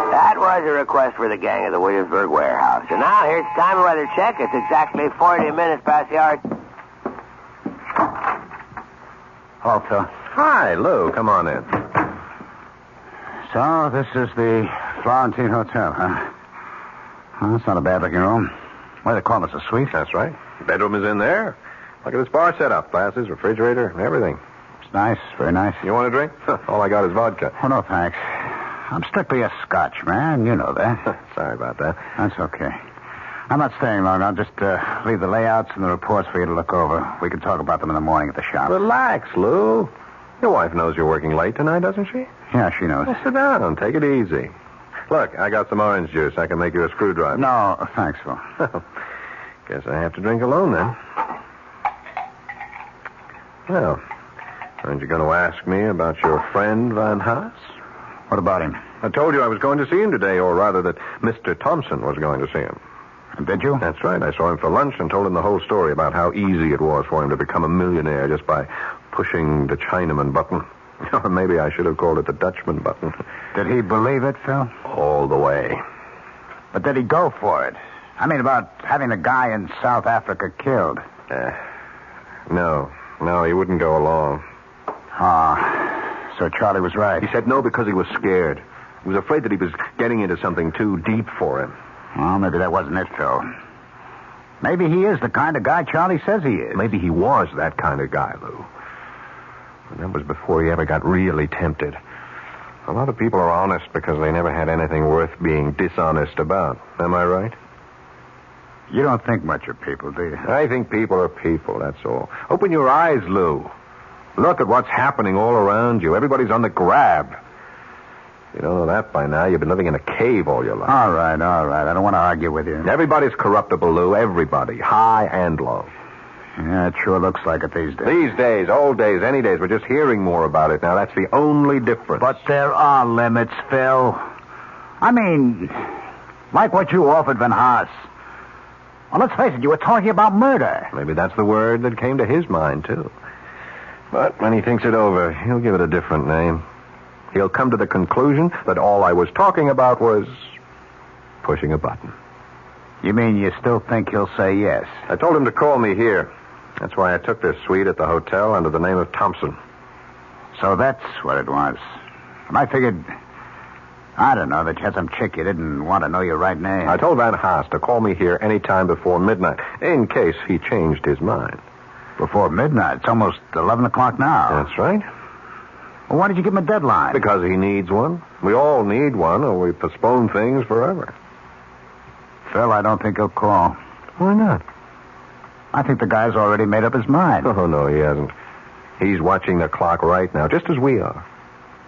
That was a request for the gang of the Williamsburg warehouse. And now here's the time of weather check. It's exactly 40 minutes past the hour. Hello, Phil. Hi, Lou. Come on in. So, this is the Florentine Hotel, huh? Well, that's not a bad-looking room. Why they call this a suite? That's right. Bedroom is in there. Look at this bar setup. Glasses, refrigerator, everything. It's nice. Very nice. You want a drink? All I got is vodka. Oh, no, thanks. I'm strictly a Scotch man. You know that. Sorry about that. That's okay. I'm not staying long. I'll just leave the layouts and the reports for you to look over. We can talk about them in the morning at the shop. Relax, Lou. Your wife knows you're working late tonight, doesn't she? Yeah, she knows. Well, sit down. Take it easy. Look, I got some orange juice. I can make you a screwdriver. No, thanks, Phil. Guess I have to drink alone, then. Well, aren't you going to ask me about your friend, Van Haas? What about him? I told you I was going to see him today, or rather that Mr. Thompson was going to see him. Did you? That's right. I saw him for lunch and told him the whole story about how easy it was for him to become a millionaire just by pushing the Chinaman button. Or maybe I should have called it the Dutchman button. Did he believe it, Phil? All the way. But did he go for it? I mean, about having the guy in South Africa killed. No, he wouldn't go along. So Charlie was right. He said no because he was scared. He was afraid that he was getting into something too deep for him. Well, maybe that wasn't it, Phil. Maybe he is the kind of guy Charlie says he is. Maybe he was that kind of guy, Lou. And that was before he ever got really tempted. A lot of people are honest because they never had anything worth being dishonest about. Am I right? You don't think much of people, do you? I think people are people, that's all. Open your eyes, Lou. Look at what's happening all around you. Everybody's on the grab. You don't know that by now. You've been living in a cave all your life. All right. I don't want to argue with you. Everybody's corruptible, Lou. Everybody. High and low. Yeah, it sure looks like it these days. These days, old days, any days. We're just hearing more about it now. That's the only difference. But there are limits, Phil. I mean, like what you offered Van Haas. Well, let's face it, you were talking about murder. Maybe that's the word that came to his mind, too. But when he thinks it over, he'll give it a different name. He'll come to the conclusion that all I was talking about was pushing a button. You mean you still think he'll say yes? I told him to call me here. That's why I took this suite at the hotel under the name of Thompson. So that's what it was. And I figured, I don't know, that you had some chick you didn't want to know your right name. I told Van Haas to call me here any time before midnight, in case he changed his mind. Before midnight. It's almost 11 o'clock now. That's right. Well, why did you give him a deadline? Because he needs one. We all need one, or we postpone things forever. Phil, I don't think he'll call. Why not? I think the guy's already made up his mind. Oh, no, he hasn't. He's watching the clock right now, just as we are.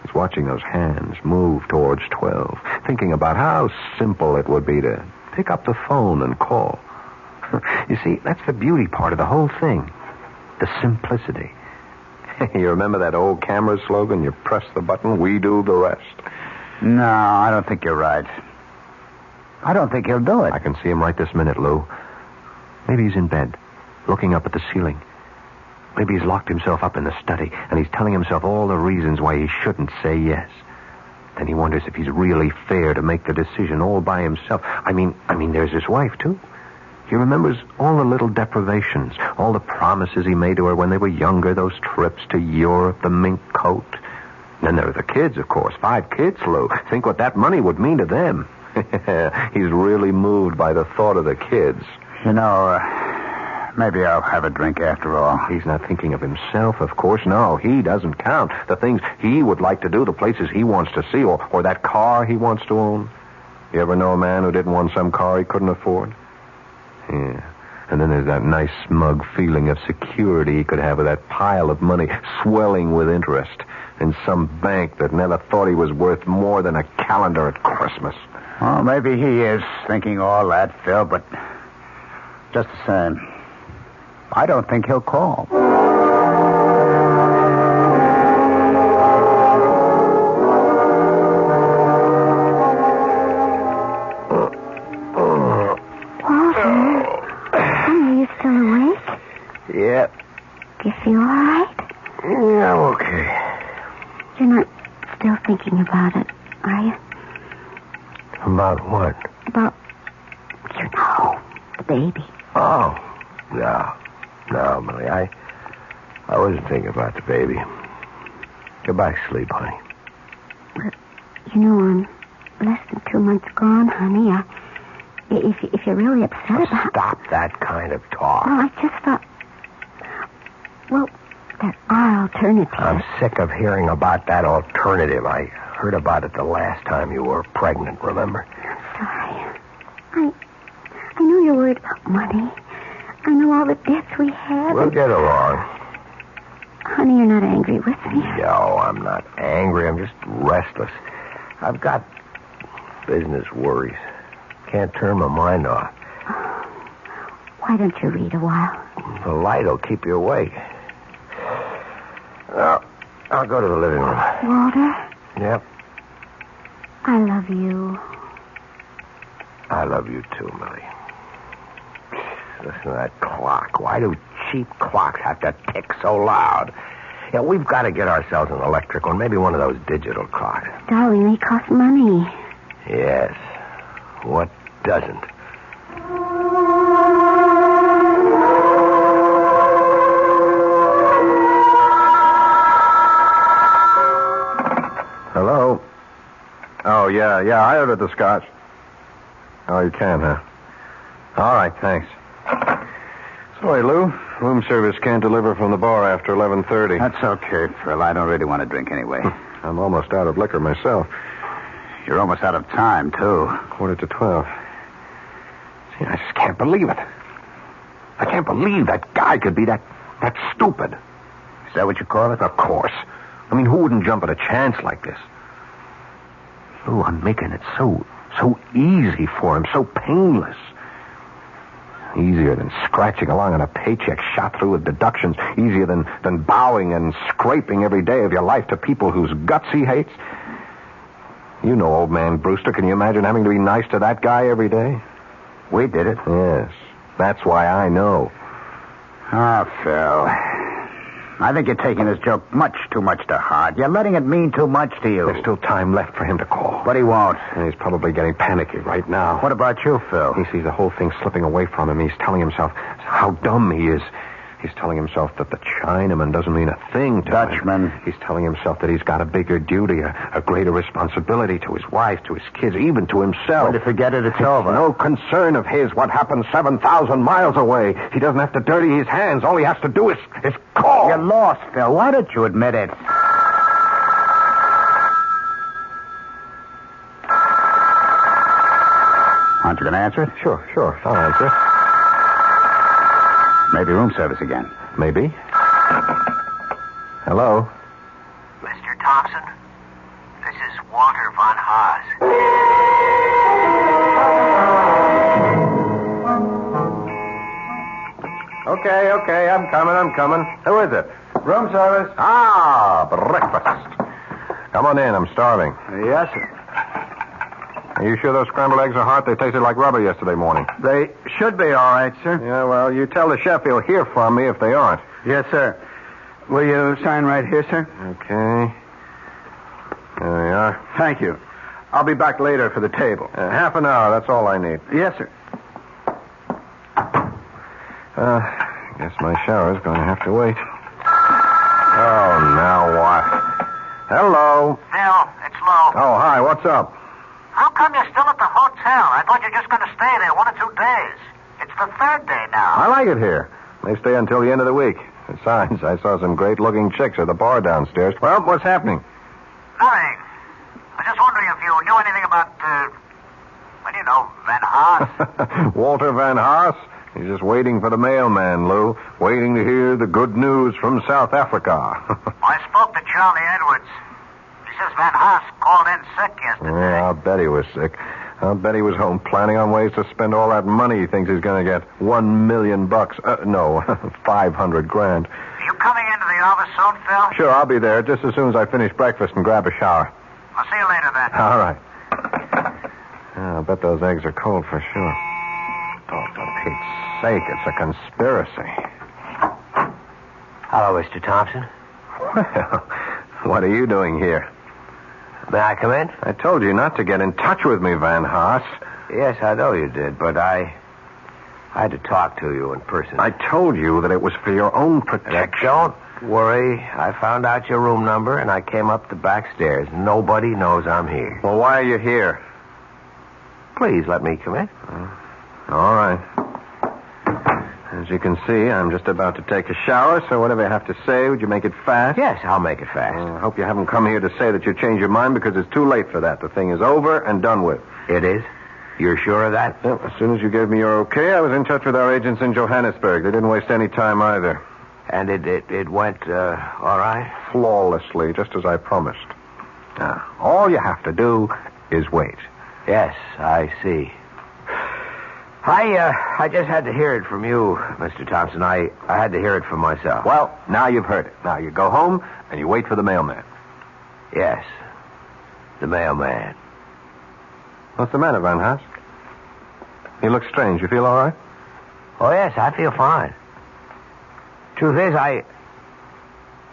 He's watching those hands move towards 12, thinking about how simple it would be to pick up the phone and call. You see, that's the beauty part of the whole thing. The simplicity. You remember that old camera slogan? You press the button, we do the rest. No, I don't think you're right. I don't think he'll do it. I can see him right this minute, Lou. Maybe he's in bed, looking up at the ceiling. Maybe he's locked himself up in the study, and he's telling himself all the reasons why he shouldn't say yes. Then he wonders if he's really fair to make the decision all by himself. I mean, there's his wife, too. He remembers all the little deprivations, all the promises he made to her when they were younger, those trips to Europe, the mink coat. And then there are the kids, of course. 5 kids, Lou. Think what that money would mean to them. He's really moved by the thought of the kids. You know, Maybe I'll have a drink after all. He's not thinking of himself, of course. No, he doesn't count. The things he would like to do, the places he wants to see, or that car he wants to own. You ever know a man who didn't want some car he couldn't afford? Yeah. And then there's that nice, smug feeling of security he could have with that pile of money swelling with interest in some bank that never thought he was worth more than a calendar at Christmas. Well, maybe he is thinking all that, Phil, but just the same, I don't think he'll call. Yep. Do you feel all right? Yeah, I'm okay. You're not still thinking about it, are you? About what? About, the baby. Oh, no. No, Millie, I wasn't thinking about the baby. Go back to sleep, honey. But, I'm less than 2 months gone, honey. If you're really upset about... Stop that kind of talk. Well, I just thought... Well, there are alternatives. I'm sick of hearing about that alternative. I heard about it the last time you were pregnant, remember? I'm sorry. I know you're worried about money. I know all the debts we have. We'll get along. Honey, you're not angry with me. No, I'm not angry. I'm just restless. I've got business worries. Can't turn my mind off. Why don't you read a while? The light will keep you awake. Well, I'll go to the living room. Walter? Yep. I love you. I love you too, Millie. Listen to that clock. Why do cheap clocks have to tick so loud? Yeah, we've got to get ourselves an electric one, maybe one of those digital clocks. Darling, they cost money. Yes. What doesn't? Hello? Oh, yeah, I ordered the scotch. Oh, you can, huh? All right, thanks. Sorry, Lou. Room service can't deliver from the bar after 11:30. That's okay, Phil. I don't really want to drink anyway. I'm almost out of liquor myself. You're almost out of time, too. 11:45. See, I just can't believe it. I can't believe that guy could be that stupid. Is that what you call it? Of course. I mean, who wouldn't jump at a chance like this? Lou, I'm making it so easy for him, so painless. Easier than scratching along on a paycheck shot through with deductions. Easier than bowing and scraping every day of your life to people whose guts he hates. You know old man Brewster. Can you imagine having to be nice to that guy every day? We did it. Yes. That's why I know. Phil. I think you're taking this joke much too much to heart. You're letting it mean too much to you. There's still time left for him to call. But he won't. And he's probably getting panicky right now. What about you, Phil? He sees the whole thing slipping away from him. He's telling himself how dumb he is. He's telling himself that the Chinaman doesn't mean a thing to Dutchman. him. He's telling himself that he's got a bigger duty, a greater responsibility to his wife, to his kids, even to himself. When you forget it, it's over. No concern of his what happens 7,000 miles away. He doesn't have to dirty his hands. All he has to do is call. You're lost, Phil. Why don't you admit it? Aren't you going to answer it? Sure. I'll answer it. Maybe room service again. Maybe. Hello? Mr. Thompson, this is Walter von Haas. Okay, I'm coming. Who is it? Room service. Breakfast. Come on in, I'm starving. Yes, sir. Are you sure those scrambled eggs are hot? They tasted like rubber yesterday morning. They should be all right, sir. Yeah, well, you tell the chef he'll hear from me if they aren't. Yes, sir. Will you sign right here, sir? Okay. There we are. Thank you. I'll be back later for the table. Half an hour, that's all I need. Yes, sir. Guess my shower's going to have to wait. Oh, now what? Hello. Phil, it's Lou. Oh, hi, what's up? How come you're still at the hotel? I thought you were just going to stay there 1 or 2 days. It's the 3rd day now. I like it here. They stay until the end of the week. Besides, I saw some great-looking chicks at the bar downstairs. Well, what's happening? Nothing. I was just wondering if you knew anything about, Van Haas. Walter Van Haas? He's just waiting for the mailman, Lou. Waiting to hear the good news from South Africa. I spoke to Charlie Edwards. He says Van Haas called in sick yesterday. Yeah, I'll bet he was sick. I'll bet he was home planning on ways to spend all that money he thinks he's going to get. $1 million. No, 500 grand. Are you coming into the office soon, Phil? Sure, I'll be there just as soon as I finish breakfast and grab a shower. I'll see you later then. All right. I bet those eggs are cold for sure. Oh, for Pete's sake, it's a conspiracy. Hello, Mr. Thompson. Well, what are you doing here? May I come in? I told you not to get in touch with me, Van Haas. Yes, I know you did, but I had to talk to you in person. I told you that it was for your own protection. Don't worry. I found out your room number, and I came up the back stairs. Nobody knows I'm here. Well, why are you here? Please let me come in. All right. As you can see, I'm just about to take a shower, so whatever you have to say, would you make it fast? Yes, I'll make it fast. I hope you haven't come here to say that you changed your mind, because it's too late for that. The thing is over and done with. It is? You're sure of that? Well, as soon as you gave me your okay, I was in touch with our agents in Johannesburg. They didn't waste any time either. And it went all right? Flawlessly, just as I promised. Now, all you have to do is wait. Yes, I see. I just had to hear it from you, Mr. Thompson. I had to hear it from myself. Well, now you've heard it. Now you go home and you wait for the mailman. Yes, the mailman. What's the matter, Van Haas? You look strange. You feel all right? Oh, yes, I feel fine. Truth is, I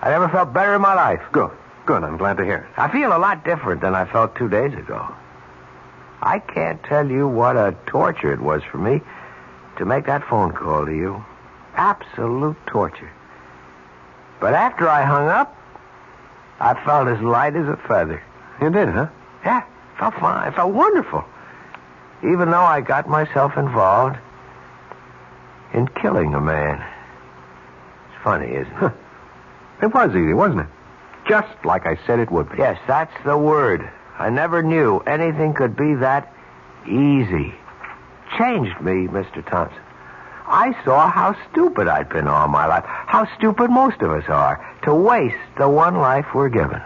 never felt better in my life. Good. I'm glad to hear it. I feel a lot different than I felt 2 days ago. I can't tell you what a torture it was for me to make that phone call to you. Absolute torture. But after I hung up, I felt as light as a feather. You did, huh? Yeah, felt fine. Felt wonderful. Even though I got myself involved in killing a man. It's funny, isn't it? It was easy, wasn't it? Just like I said it would be. Yes, that's the word. I never knew anything could be that easy. Changed me, Mr. Thompson. I saw how stupid I'd been all my life. How stupid most of us are. To waste the one life we're given.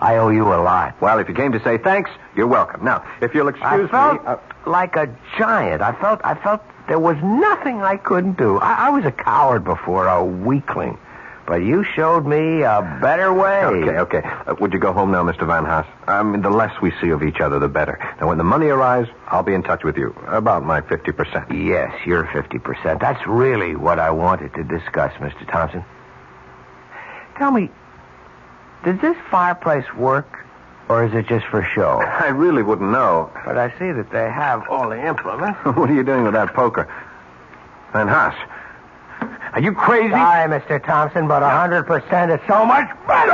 I owe you a lot. Well, if you came to say thanks, you're welcome. Now, if you'll excuse me... I felt like a giant. I felt there was nothing I couldn't do. I was a coward before, a weakling. But you showed me a better way. Okay. Would you go home now, Mr. Van Haas? The less we see of each other, the better. Now, when the money arrives, I'll be in touch with you. About my 50%. Yes, your 50%. That's really what I wanted to discuss, Mr. Thompson. Tell me, does this fireplace work, or is it just for show? I really wouldn't know. But I see that they have all the implements. What are you doing with that poker? Van Haas, are you crazy? Sorry, Mr. Thompson, but 100% is so much better.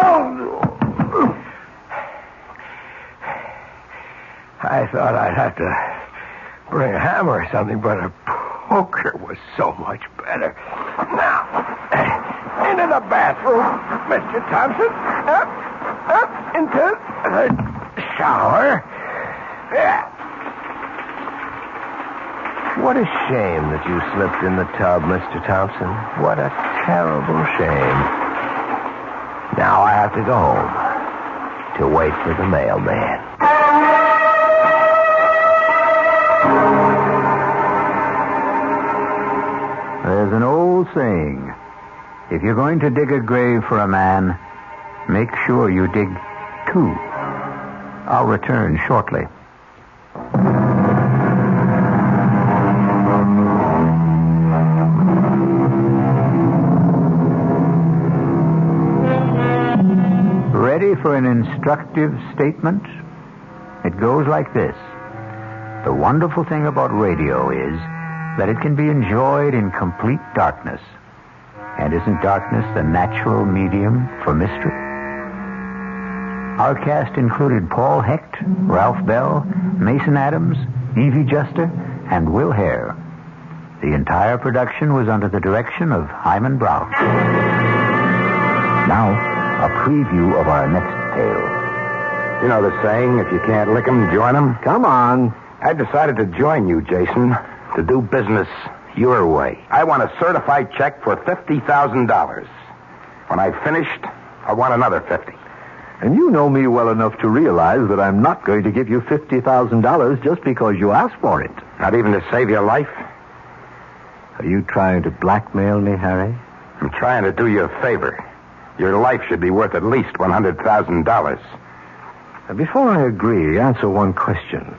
I thought I'd have to bring a hammer or something, but a poker was so much better. Now, into the bathroom, Mr. Thompson. Up into the shower. Yeah. What a shame that you slipped in the tub, Mr. Thompson. What a terrible shame. Now I have to go home to wait for the mailman. There's an old saying. If you're going to dig a grave for a man, make sure you dig two. I'll return shortly. Ready for an instructive statement? It goes like this. The wonderful thing about radio is that it can be enjoyed in complete darkness. And isn't darkness the natural medium for mystery? Our cast included Paul Hecht, Ralph Bell, Mason Adams, Evie Juster, and Will Hare. The entire production was under the direction of Hyman Brown. Now, a preview of our next tale. You know the saying, if you can't lick 'em, join 'em? Come on. I decided to join you, Jason, to do business your way. I want a certified check for $50,000. When I've finished, I want another 50. And you know me well enough to realize that I'm not going to give you $50,000 just because you asked for it. Not even to save your life? Are you trying to blackmail me, Harry? I'm trying to do you a favor. Your life should be worth at least $100,000. Before I agree, answer one question.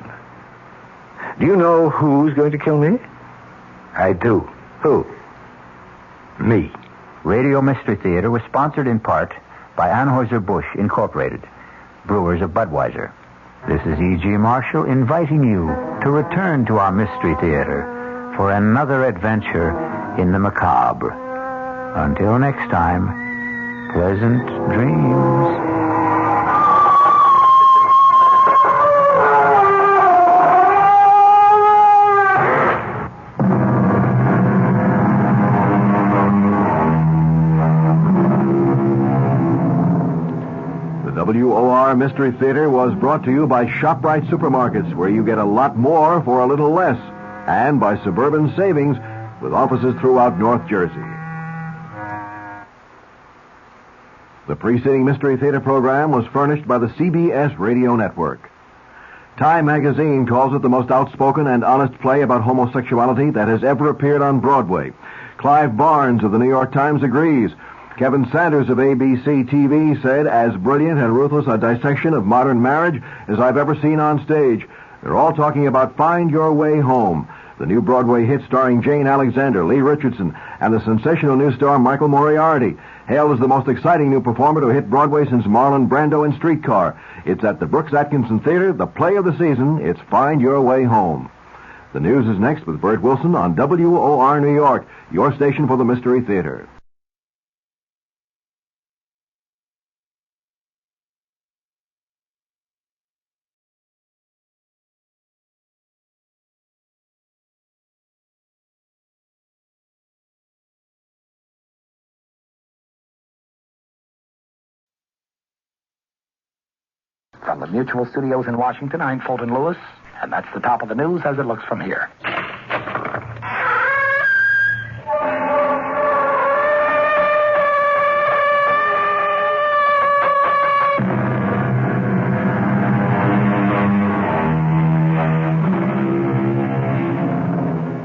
Do you know who's going to kill me? I do. Who? Me. Radio Mystery Theater was sponsored in part by Anheuser-Busch Incorporated, brewers of Budweiser. This is E.G. Marshall inviting you to return to our Mystery Theater for another adventure in the macabre. Until next time, pleasant dreams. WOR Mystery Theater was brought to you by ShopRite Supermarkets, where you get a lot more for a little less, and by Suburban Savings, with offices throughout North Jersey. The preceding Mystery Theater program was furnished by the CBS Radio Network. Time magazine calls it the most outspoken and honest play about homosexuality that has ever appeared on Broadway. Clive Barnes of the New York Times agrees. Kevin Sanders of ABC TV said, as brilliant and ruthless a dissection of modern marriage as I've ever seen on stage. They're all talking about Find Your Way Home, the new Broadway hit starring Jane Alexander, Lee Richardson, and the sensational new star Michael Moriarty, hailed as the most exciting new performer to hit Broadway since Marlon Brando in Streetcar. It's at the Brooks Atkinson Theater, the play of the season. It's Find Your Way Home. The news is next with Bert Wilson on WOR New York, your station for the Mystery Theater. From the Mutual Studios in Washington, I'm Fulton Lewis, and that's the top of the news as it looks from here.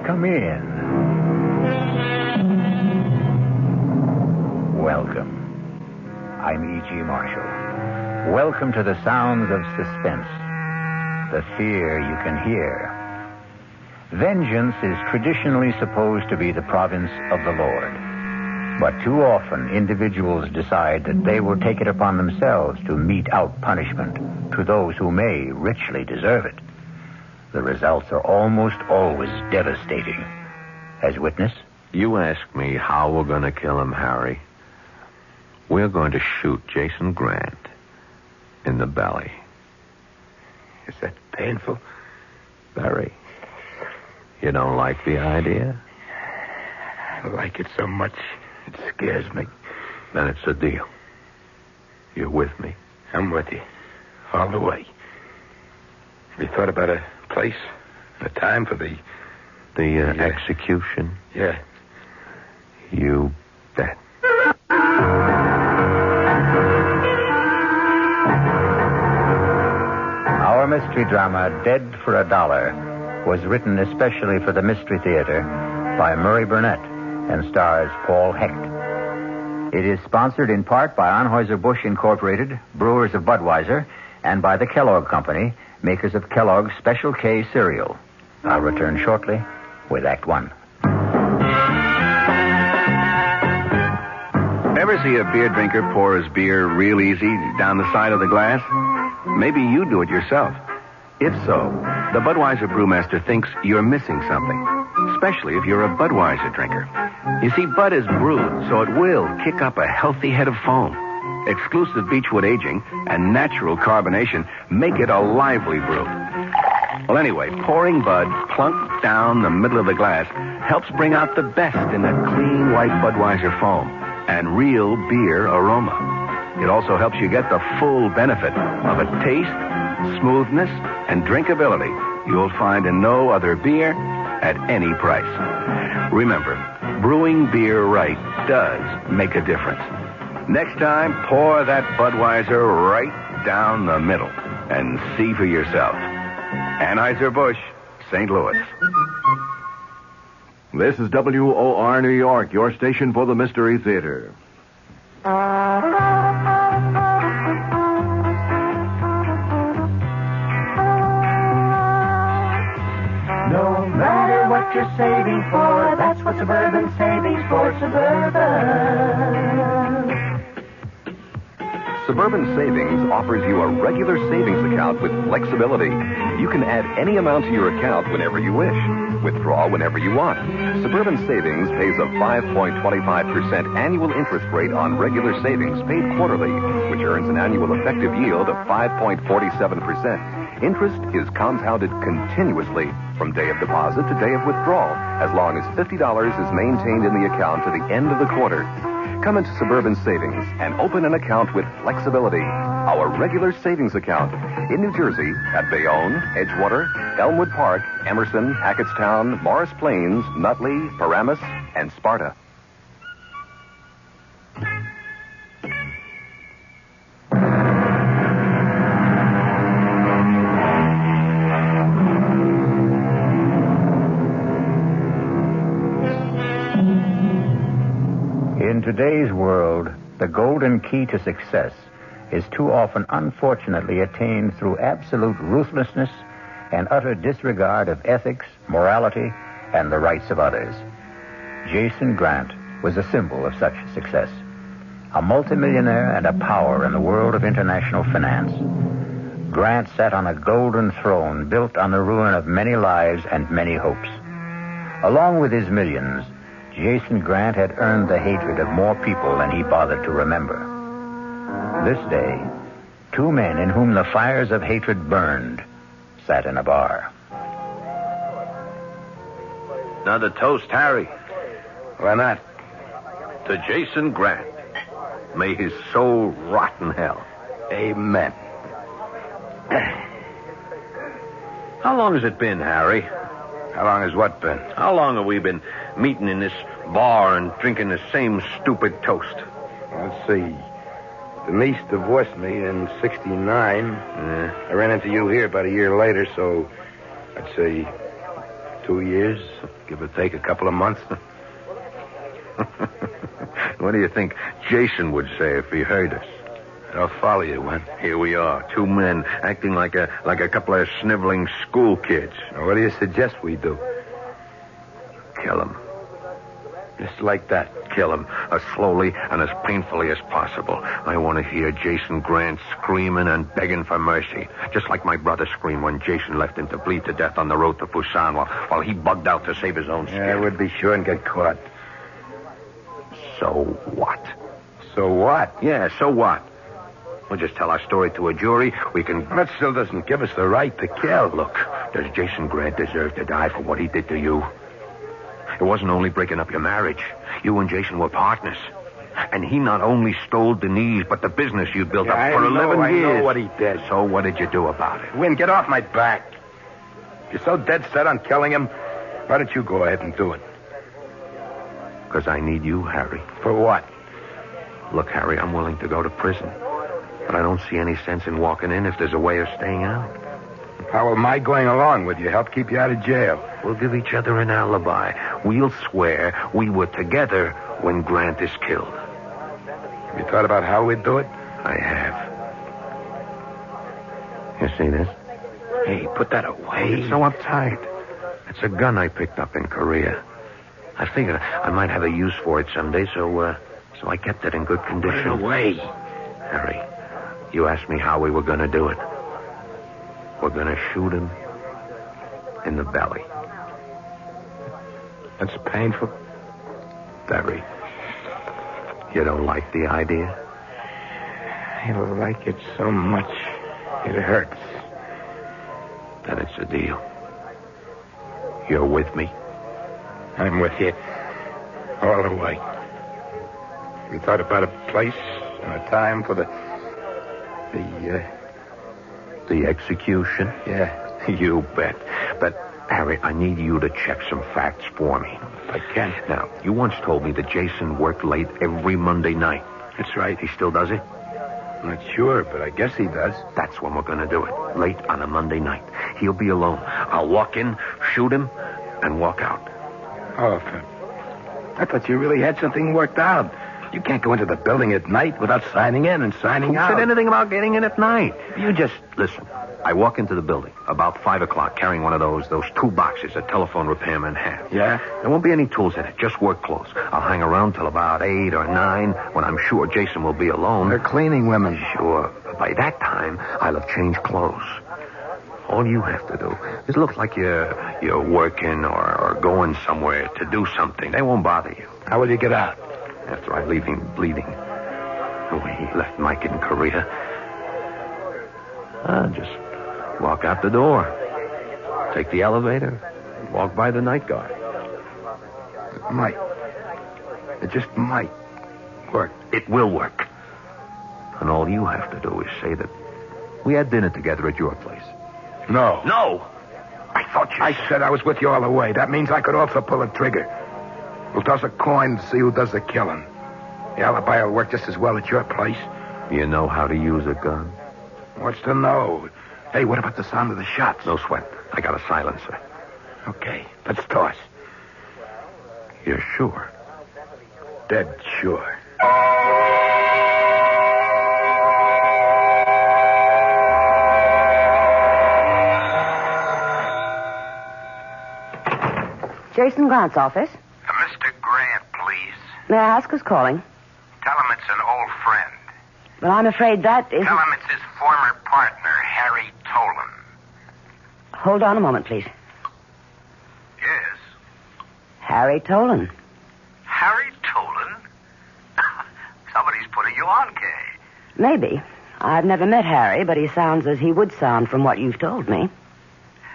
Come in. Welcome. I'm E.G. Marshall. Welcome to the sounds of suspense, the fear you can hear. Vengeance is traditionally supposed to be the province of the Lord. But too often, individuals decide that they will take it upon themselves to mete out punishment to those who may richly deserve it. The results are almost always devastating. As witness? You ask me how we're going to kill him, Harry. We're going to shoot Jason Grant in the belly. Is that painful? Very. You don't like the idea? I like it so much, it scares me. Then it's a deal. You're with me? I'm with you. All the way. Have you thought about a place and a time for the execution? Yeah. You bet. Our mystery drama, Dead for a Dollar, was written especially for the Mystery Theater by Murray Burnett and stars Paul Hecht. It is sponsored in part by Anheuser-Busch Incorporated, brewers of Budweiser, and by the Kellogg Company, makers of Kellogg's Special K cereal. I'll return shortly with Act One. Ever see a beer drinker pour his beer real easy down the side of the glass? Maybe you do it yourself. If so, the Budweiser brewmaster thinks you're missing something, especially if you're a Budweiser drinker. You see, Bud is brewed, so it will kick up a healthy head of foam. Exclusive beechwood aging and natural carbonation make it a lively brew. Well, anyway, pouring Bud plunk down the middle of the glass helps bring out the best in that clean white Budweiser foam and real beer aroma. It also helps you get the full benefit of a taste, smoothness, and drinkability you'll find in no other beer at any price. Remember, brewing beer right does make a difference. Next time, pour that Budweiser right down the middle and see for yourself. Anheuser-Busch, St. Louis. This is WOR New York, your station for the Mystery Theater. No matter what you're saving for, that's what Suburban Savings for Suburban. Suburban Savings offers you a regular savings account with flexibility. You can add any amount to your account whenever you wish. Withdraw whenever you want. Suburban Savings pays a 5.25% annual interest rate on regular savings paid quarterly, which earns an annual effective yield of 5.47%. Interest is compounded continuously from day of deposit to day of withdrawal, as long as $50 is maintained in the account to the end of the quarter. Come into Suburban Savings and open an account with flexibility. Our regular savings account in New Jersey at Bayonne, Edgewater, Elmwood Park, Emerson, Hackettstown, Morris Plains, Nutley, Paramus, and Sparta. In today's world, the golden key to success is too often unfortunately attained through absolute ruthlessness and utter disregard of ethics, morality, and the rights of others. Jason Grant was a symbol of such success. A multimillionaire and a power in the world of international finance. Grant sat on a golden throne built on the ruin of many lives and many hopes. Along with his millions, Jason Grant had earned the hatred of more people than he bothered to remember. This day, two men in whom the fires of hatred burned sat in a bar. Another toast, Harry. Why not? To Jason Grant. May his soul rot in hell. Amen. How long has it been, Harry? How long has what been? How long have we been meeting in this bar and drinking the same stupid toast? Let's see. Denise divorced me in 69. I ran into you here about a year later, so I'd say 2 years, give or take a couple of months. What do you think Jason would say if he heard us? I'll follow you, Wen. Here we are, two men acting like a couple of sniveling school kids. Now, what do you suggest we do? Kill him. Just like that. Kill him as slowly and as painfully as possible. I want to hear Jason Grant screaming and begging for mercy, just like my brother screamed when Jason left him to bleed to death on the road to Busan while he bugged out to save his own skin. Yeah, I would be sure and get caught. So what? So what? Yeah, so what? We'll just tell our story to a jury. We can... That still doesn't give us the right to kill. Look, does Jason Grant deserve to die for what he did to you? It wasn't only breaking up your marriage. You and Jason were partners. And he not only stole Denise, but the business you built up for 11 years. I know what he did. So what did you do about it? Win, get off my back. If you're so dead set on killing him, why don't you go ahead and do it? Because I need you, Harry. For what? Look, Harry, I'm willing to go to prison. But I don't see any sense in walking in if there's a way of staying out. How am I going along with you? Help keep you out of jail. We'll give each other an alibi. We'll swear we were together when Grant is killed. Have you thought about how we'd do it? I have. You see this? Hey, put that away. You're so uptight. It's a gun I picked up in Korea. I figured I might have a use for it someday, so I kept it in good condition. Put it away. Harry, you asked me how we were going to do it. We're going to shoot him in the belly. That's painful. Very. You don't like the idea? I like it so much. It hurts. Then it's a deal. You're with me? I'm with you. All the way. You thought about a place and a time for the execution? Yeah. You bet. But, Harry, I need you to check some facts for me. If I can. Now, you once told me that Jason worked late every Monday night. That's right. He still does it? Not sure, but I guess he does. That's when we're going to do it. Late on a Monday night. He'll be alone. I'll walk in, shoot him, and walk out. Oh, I thought you really had something worked out. You can't go into the building at night without signing in and signing out. Who said anything about getting in at night? You just listen. I walk into the building about 5 o'clock carrying one of those tool boxes a telephone repairmen have. Yeah? There won't be any tools in it, just work clothes. I'll hang around till about 8 or 9 when I'm sure Jason will be alone. They're cleaning women. Sure. But by that time, I'll have changed clothes. All you have to do is look like you're working or going somewhere to do something. They won't bother you. How will you get out? After I leave him bleeding. The way he left Mike in Korea. I'll just walk out the door. Take the elevator. Walk by the night guard. It might. It just might work. It will work. And all you have to do is say that we had dinner together at your place. No. No! I thought you said I was with you all the way. That means I could also pull a trigger. We'll toss a coin to see who does the killing. The alibi will work just as well at your place. You know how to use a gun? What's to know? Hey, what about the sound of the shots? No sweat. I got a silencer. Okay, let's toss. You're sure? Dead sure. Jason Grant's office. Mr. Grant, please. May I ask who's calling? Tell him it's an old friend. Well, I'm afraid that isn't... Tell him it's his former partner, Harry Tolan. Hold on a moment, please. Yes. Harry Tolan. Harry Tolan? Somebody's putting you on, Kay. Maybe. I've never met Harry, but he sounds as he would sound from what you've told me.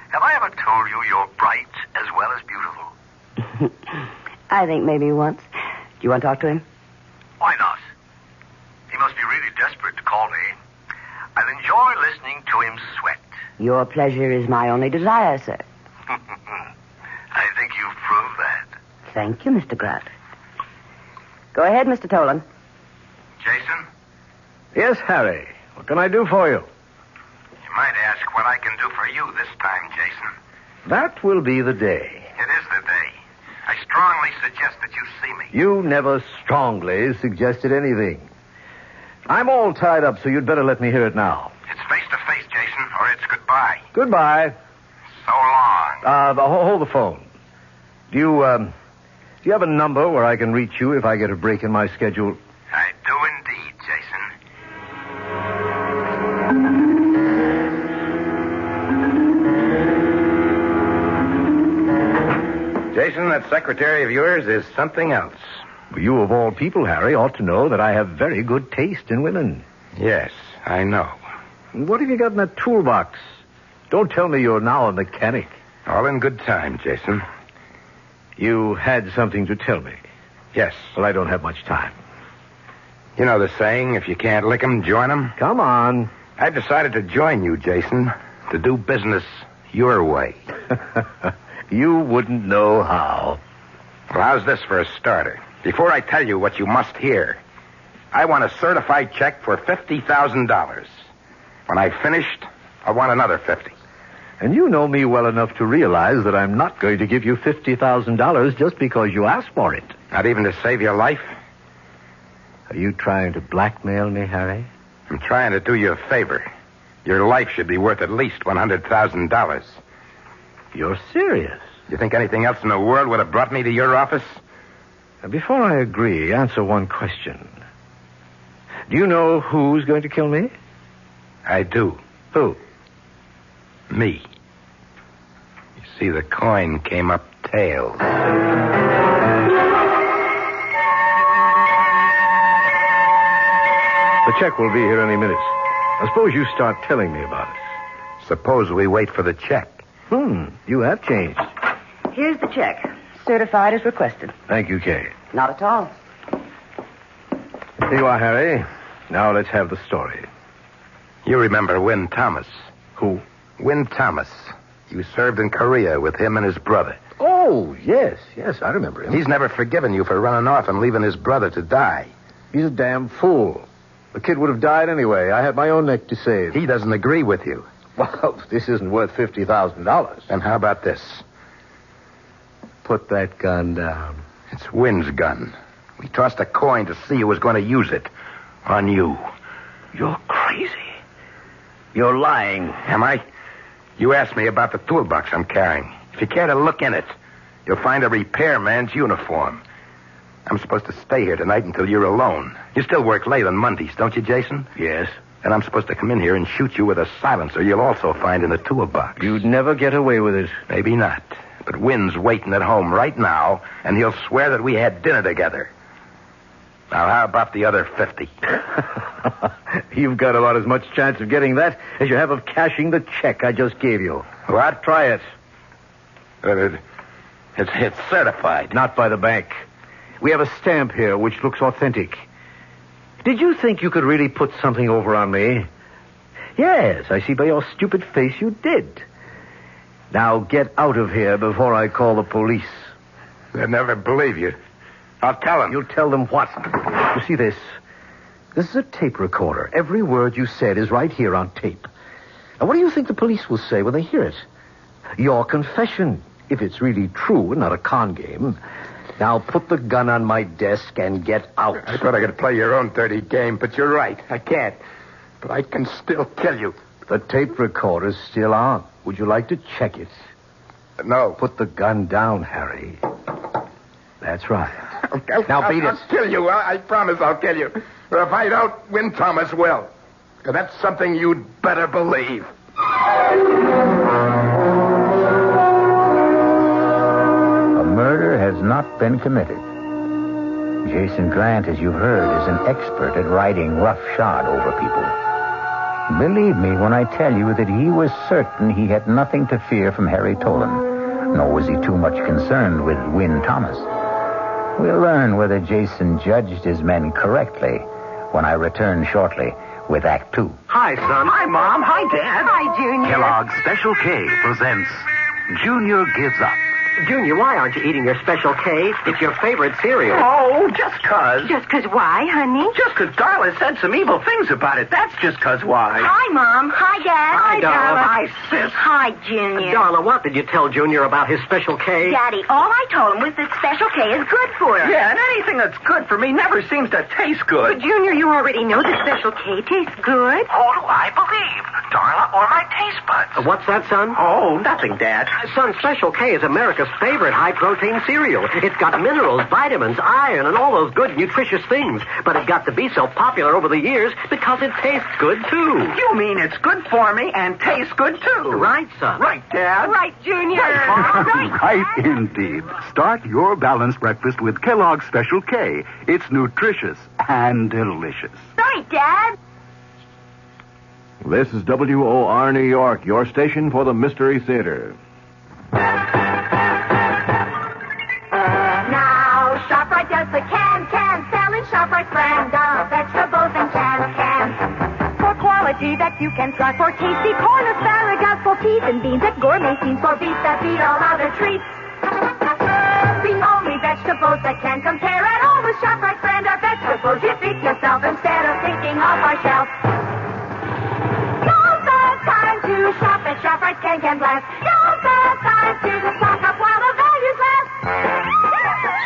Have I ever told you you're bright as well as beautiful? I think maybe once. Do you want to talk to him? Why not? He must be really desperate to call me. I'll enjoy listening to him sweat. Your pleasure is my only desire, sir. I think you've proved that. Thank you, Mr. Grant. Go ahead, Mr. Tolan. Jason? Yes, Harry. What can I do for you? You might ask what I can do for you this time, Jason. That will be the day. It is the day. I strongly suggest that you see me. You never strongly suggested anything. I'm all tied up, so you'd better let me hear it now. It's face-to-face, Jason, or it's goodbye. Goodbye. So long. Hold the phone. Do you have a number where I can reach you if I get a break in my schedule? I do indeed, Jason. Jason, that secretary of yours is something else. You, of all people, Harry, ought to know that I have very good taste in women. Yes, I know. What have you got in that toolbox? Don't tell me you're now a mechanic. All in good time, Jason. You had something to tell me. Yes. Well, I don't have much time. You know the saying, if you can't lick 'em, join 'em? Come on. I've decided to join you, Jason, to do business your way. You wouldn't know how. Well, how's this for a starter? Before I tell you what you must hear, I want a certified check for $50,000. When I've finished, I want another 50. And you know me well enough to realize that I'm not going to give you $50,000 just because you asked for it. Not even to save your life? Are you trying to blackmail me, Harry? I'm trying to do you a favor. Your life should be worth at least $100,000. You're serious? You think anything else in the world would have brought me to your office? Before I agree, answer one question. Do you know who's going to kill me? I do. Who? Me. You see, the coin came up tails. The check will be here any minute. I suppose you start telling me about it. Suppose we wait for the check. You have changed. Here's the check. Certified as requested. Thank you, Kay. Not at all. Here you are, Harry. Now let's have the story. You remember Win Thomas? Who? Win Thomas. You served in Korea with him and his brother. Oh, yes, I remember him. He's never forgiven you for running off and leaving his brother to die. He's a damn fool. The kid would have died anyway. I had my own neck to save. He doesn't agree with you. Well, this isn't worth $50,000. And how about this? Put that gun down. It's Win's gun. We tossed a coin to see who was going to use it. On you. You're crazy. You're lying. Am I? You asked me about the toolbox I'm carrying. If you care to look in it, you'll find a repairman's uniform. I'm supposed to stay here tonight until you're alone. You still work late on Mondays, don't you, Jason? Yes. And I'm supposed to come in here and shoot you with a silencer you'll also find in the toolbox. You'd never get away with it. Maybe not. But Win's waiting at home right now, and he'll swear that we had dinner together. Now, how about the other 50? You've got about as much chance of getting that as you have of cashing the check I just gave you. What? Try it. It's certified. Not by the bank. We have a stamp here which looks authentic. Did you think you could really put something over on me? Yes, I see by your stupid face you did. Now get out of here before I call the police. They'll never believe you. I'll tell them. You'll tell them what? You see this? This is a tape recorder. Every word you said is right here on tape. Now, what do you think the police will say when they hear it? Your confession, if it's really true and not a con game. Now put the gun on my desk and get out. I thought I could play your own dirty game, but you're right. I can't. But I can still kill you. The tape recorder's still on. Would you like to check it? No. Put the gun down, Harry. That's right. Now beat it. I'll kill you. I promise I'll kill you. But if I don't, Win Thomas will. And that's something you'd better believe. A murder has not been committed. Jason Grant, as you've heard, is an expert at riding roughshod over people. Believe me when I tell you that he was certain he had nothing to fear from Harry Tolan, nor was he too much concerned with Win Thomas. We'll learn whether Jason judged his men correctly when I return shortly with Act 2. Hi, son. Hi, Mom. Hi, Dad. Hi, Junior. Kellogg's Special K presents Junior Gives Up. Junior, why aren't you eating your Special K? It's your favorite cereal. Oh, just 'cause. Just 'cause why, honey? Just 'cause Darla said some evil things about it. That's just 'cause why. Hi, Mom. Hi, Dad. Hi, Darla. Hi, sis. Hi, Junior. Darla, what did you tell Junior about his Special K? Daddy, all I told him was that Special K is good for him. Yeah, and anything that's good for me never seems to taste good. But, Junior, you already know that Special K tastes good. Who do I believe? Darla or my taste buds? What's that, son? Oh, nothing, Dad. Son, Special K is America's favorite high-protein cereal. It's got minerals, vitamins, iron, and all those good, nutritious things. But it got to be so popular over the years because it tastes good, too. You mean it's good for me and tastes good, too? Right, son. Right, Dad. Right, Junior. Right, indeed. Start your balanced breakfast with Kellogg's Special K. It's nutritious and delicious. Right, Dad. This is WOR New York, your station for the Mystery Theater. Now, ShopRite does the can selling ShopRite brand of vegetables and cans. For quality that you can trust, for tasty corn, asparagus, for peas and beans, at gourmet scenes, for beef that beat all other treats. The only vegetables that can compare at all with ShopRite brand are vegetables you feed yourself instead of picking off our shelf. Now's the time to shop at ShopRite can blast. Now's the time to stock up while the values last.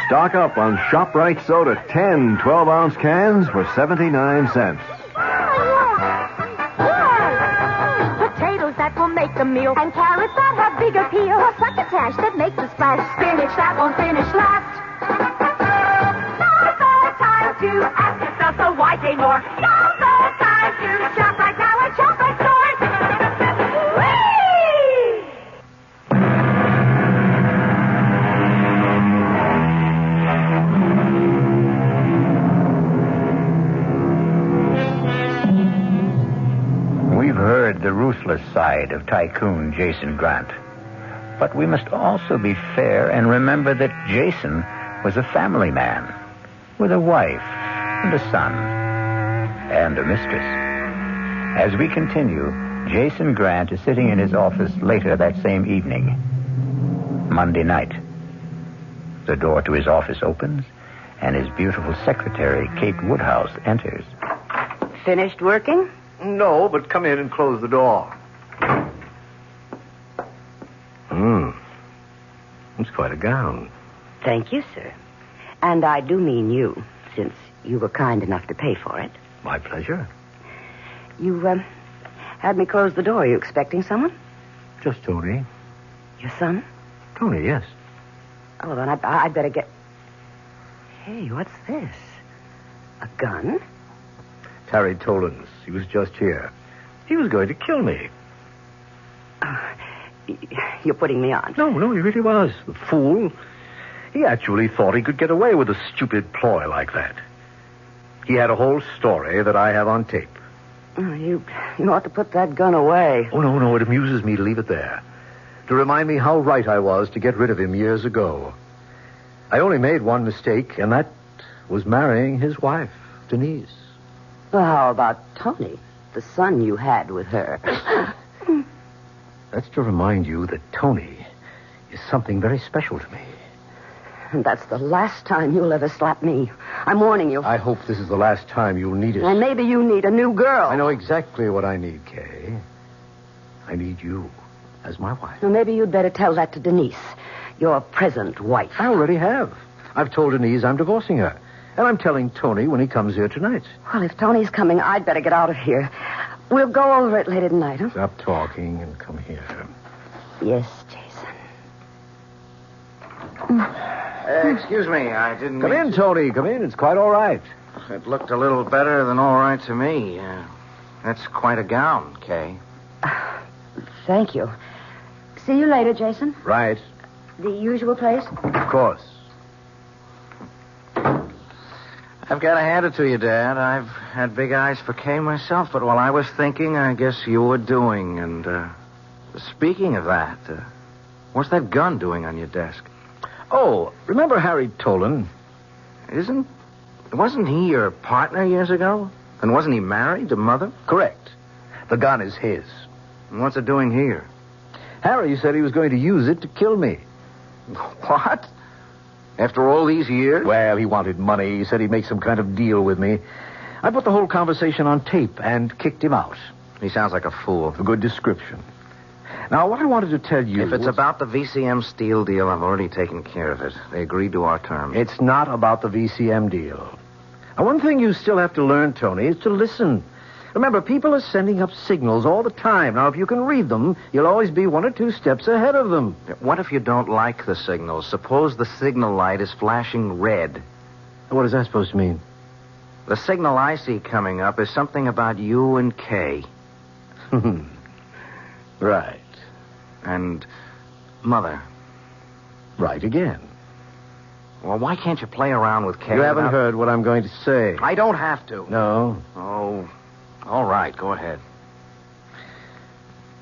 Stock up on ShopRite soda, 10 12-ounce cans for 79 cents. Potatoes that will make the meal, and carrots that have big appeal. Or succotash that makes a splash. Spinach that won't finish last. Now's the time to ask yourself, so why pay more? Now's the time to shop right now at ShopRite stores. We've heard the ruthless ruthless side of tycoon Jason Grant. But we must also be fair and remember that Jason was a family man with a wife and a son and a mistress. As we continue, Jason Grant is sitting in his office later that same evening, Monday night. The door to his office opens, and his beautiful secretary, Kate Woodhouse, enters. Finished working? No, but come in and close the door. It's quite a gown. Thank you, sir. And I do mean you, since you were kind enough to pay for it. My pleasure. You, had me close the door. Are you expecting someone? Just Tony. Your son? Tony, yes. Oh, then I'd better get... Hey, what's this? A gun? Harry Tolan's. He was just here. He was going to kill me. You're putting me on. No, he really was. The fool. He actually thought he could get away with a stupid ploy like that. He had a whole story that I have on tape. You ought to put that gun away. Oh, no, it amuses me to leave it there. To remind me how right I was to get rid of him years ago. I only made one mistake, and that was marrying his wife, Denise. Well, how about Tony, the son you had with her? That's to remind you that Tony is something very special to me. And that's the last time you'll ever slap me. I'm warning you. I hope this is the last time you'll need it. And maybe you need a new girl. I know exactly what I need, Kay. I need you as my wife. Well, maybe you'd better tell that to Denise, your present wife. I already have. I've told Denise I'm divorcing her. And I'm telling Tony when he comes here tonight. Well, if Tony's coming, I'd better get out of here. We'll go over it later tonight, huh? Stop talking and come here. Yes, Jason. Excuse me, I didn't... Come in, Tony. Come in. It's quite all right. It looked a little better than all right to me. That's quite a gown, Kay. Thank you. See you later, Jason. Right. The usual place? Of course. I've got to hand it to you, Dad. I've had big eyes for Kay myself, but while I was thinking, I guess you were doing. And, speaking of that, what's that gun doing on your desk? Oh, remember Harry Tolan? Wasn't he your partner years ago? And wasn't he married to Mother? Correct. The gun is his. And what's it doing here? Harry said he was going to use it to kill me. What? After all these years? Well, he wanted money. He said he'd make some kind of deal with me. I put the whole conversation on tape and kicked him out. He sounds like a fool. A good description. Now, what I wanted to tell you... If it's about the VCM steel deal, I've already taken care of it. They agreed to our terms. It's not about the VCM deal. Now, one thing you still have to learn, Tony, is to listen. Remember, people are sending up signals all the time. Now, if you can read them, you'll always be 1 or 2 steps ahead of them. What if you don't like the signals? Suppose the signal light is flashing red. What is that supposed to mean? The signal I see coming up is something about you and Kay. Right. And Mother. Right again. Well, why can't you play around with Kay? You haven't heard what I'm going to say. I don't have to. No. Oh, all right. Go ahead.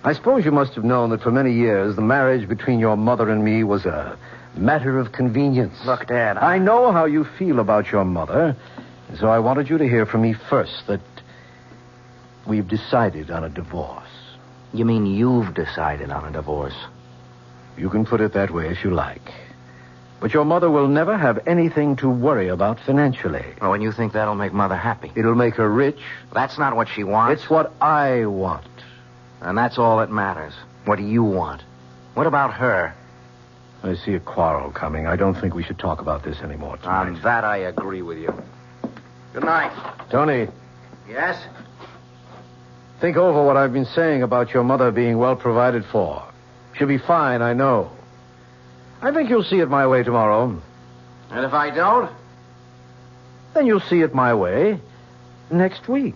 I suppose you must have known that for many years the marriage between your mother and me was a matter of convenience. Look, Dad. I know how you feel about your mother, and so I wanted you to hear from me first that we've decided on a divorce. You mean you've decided on a divorce? You can put it that way if you like. But your mother will never have anything to worry about financially. Oh, and you think that'll make Mother happy? It'll make her rich. That's not what she wants. It's what I want. And that's all that matters. What do you want? What about her? I see a quarrel coming. I don't think we should talk about this anymore tonight. On that, I agree with you. Good night. Tony. Yes? Think over what I've been saying about your mother being well provided for. She'll be fine, I know. I think you'll see it my way tomorrow. And if I don't? Then you'll see it my way next week.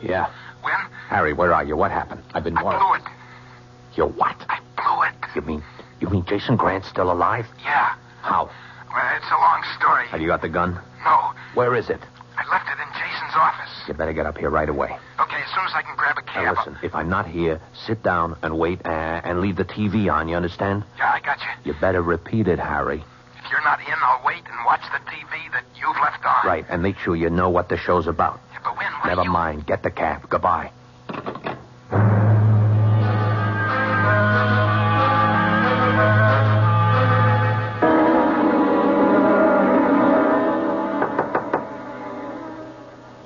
Yeah. When? Harry, where are you? What happened? I've been worried. I blew it. You what? I blew it. You mean Jason Grant's still alive? Yeah. How? Well, It's a long story. Have you got the gun? No. Where is it? I left it in Jason's office. You better get up here right away. Okay, as soon as I can grab a cab. Now listen, if I'm not here, sit down and wait and leave the TV on, you understand? Yeah, I got you. You better repeat it, Harry. If you're not in, I'll wait and watch the TV that you've left on. Right, and make sure you know what the show's about. Yeah, but when? Never mind. Get the cab. Goodbye.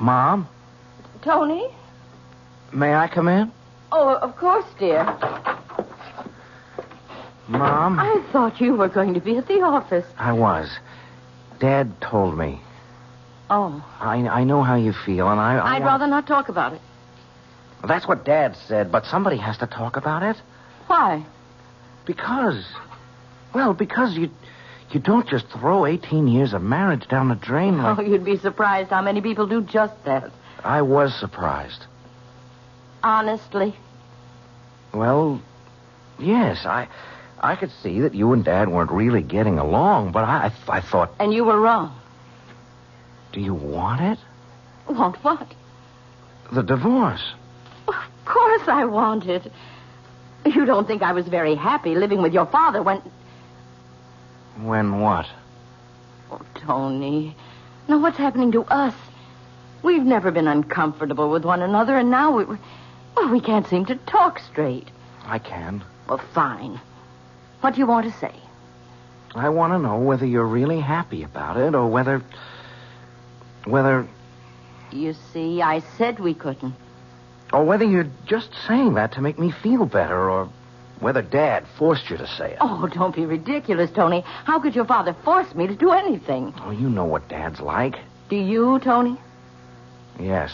Mom? Tony? May I come in? Oh, of course, dear. Mom? I thought you were going to be at the office. I was. Dad told me. Oh. I know how you feel, and I'd rather not talk about it. Well, that's what Dad said, but somebody has to talk about it. Why? Because you don't just throw 18 years of marriage down the drain like... Oh, you'd be surprised how many people do just that. I was surprised. Honestly? Well, yes, I could see that you and Dad weren't really getting along, but I thought... And you were wrong. Do you want it? Want what? The divorce. Of course I want it. You don't think I was very happy living with your father when... When what? Oh, Tony. Now, what's happening to us? We've never been uncomfortable with one another, and now we can't seem to talk straight. I can. Well, fine. What do you want to say? I want to know whether you're really happy about it, or whether... You see, I said we couldn't. Or whether you're just saying that to make me feel better, or whether Dad forced you to say it. Oh, don't be ridiculous, Tony. How could your father force me to do anything? Oh, you know what Dad's like. Do you, Tony? Yes,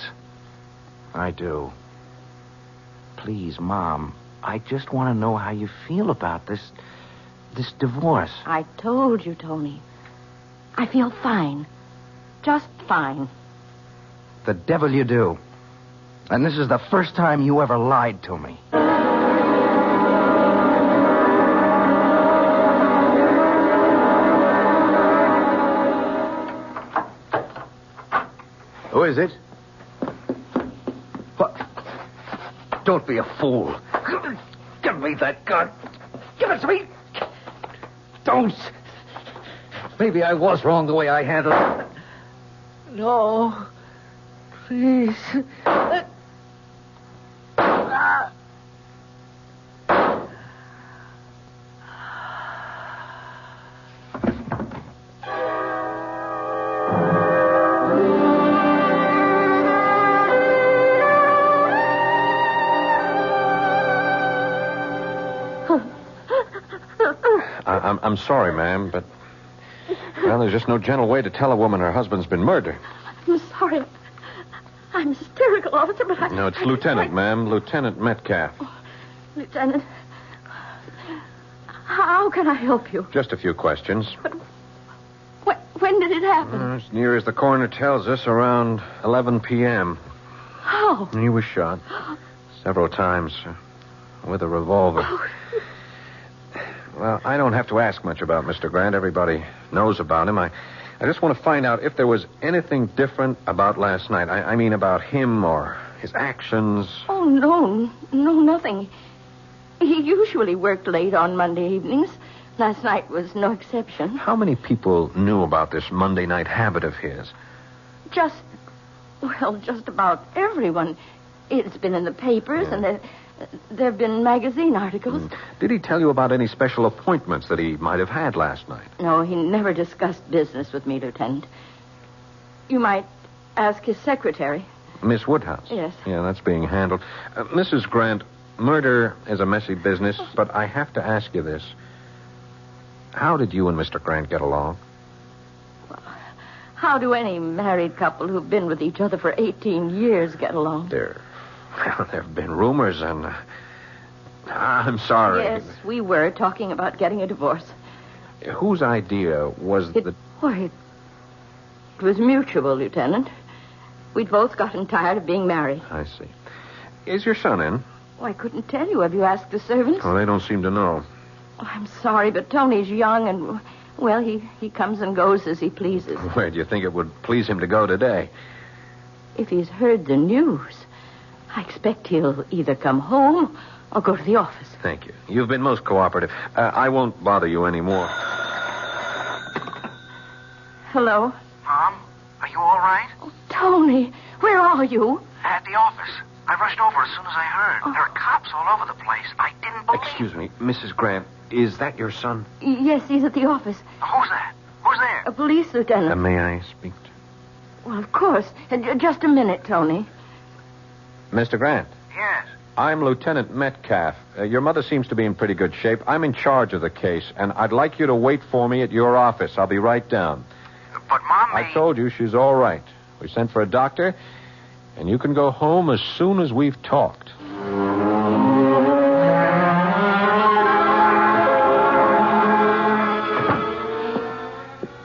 I do. Please, Mom, I just want to know how you feel about this divorce. I told you, Tony. I feel fine. Just fine. The devil you do. And this is the first time you ever lied to me. Who is it? What? Don't be a fool. Give me that gun. Give it to me. Don't. Maybe I was wrong the way I handled it. No. Please. I'm sorry, ma'am, but... Well, there's just no gentle way to tell a woman her husband's been murdered. I'm sorry. I'm hysterical, officer, but I... No, it's Lieutenant, ma'am. Lieutenant Metcalf. Oh, Lieutenant, how can I help you? Just a few questions. But when did it happen? As near as the coroner tells us, around 11 p.m. How? He was shot several times with a revolver. Oh. Well, I don't have to ask much about Mr. Grant. Everybody knows about him. I just want to find out if there was anything different about last night. I mean about him or his actions. Oh, no, nothing. He usually worked late on Monday evenings. Last night was no exception. How many people knew about this Monday night habit of his? Just about everyone. It's been in the papers, and there have been magazine articles. Did he tell you about any special appointments that he might have had last night? No, he never discussed business with me, Lieutenant. You might ask his secretary. Miss Woodhouse? Yes. Yeah, that's being handled. Mrs. Grant, murder is a messy business, but I have to ask you this. How did you and Mr. Grant get along? Well, how do any married couple who've been with each other for 18 years get along? There have been rumors, and... I'm sorry. Yes, we were talking about getting a divorce. Whose idea was it was mutual, Lieutenant. We'd both gotten tired of being married. I see. Is your son in? Oh, I couldn't tell you. Have you asked the servants? Oh, they don't seem to know. Oh, I'm sorry, but Tony's young, and Well, he comes and goes as he pleases. Where do you think it would please him to go today? If he's heard the news, I expect he'll either come home or go to the office. Thank you. You've been most cooperative. I won't bother you anymore. Hello? Mom, are you all right? Oh, Tony, where are you? At the office. I rushed over as soon as I heard. There are cops all over the place. I didn't believe... Excuse me, Mrs. Grant. Is that your son? Yes, he's at the office. Who's that? Who's there? A police lieutenant. May I speak to... Well, of course. Just a minute, Tony. Mr. Grant. Yes. I'm Lieutenant Metcalf. Your mother seems to be in pretty good shape. I'm in charge of the case, and I'd like you to wait for me at your office. I'll be right down. But, Mom, I told you she's all right. We sent for a doctor, and you can go home as soon as we've talked.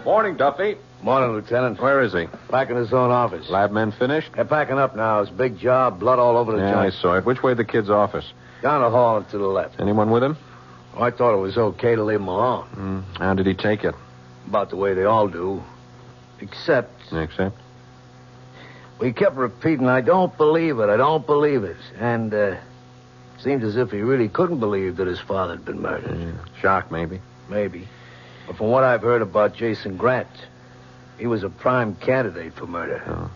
Morning, Duffy. Morning, Lieutenant. Where is he? Back in his own office. Lab men finished? They're packing up now. It's a big job, blood all over the Yeah, joint. I saw it. Which way the kid's office? Down the hall and to the left. Anyone with him? Oh, I thought it was okay to leave him alone. How did he take it? About the way they all do. Except... We kept repeating, I don't believe it, I don't believe it. And, seemed as if he really couldn't believe that his father had been murdered. Shock, maybe. Maybe. But from what I've heard about Jason Grant, he was a prime candidate for murder. Oh.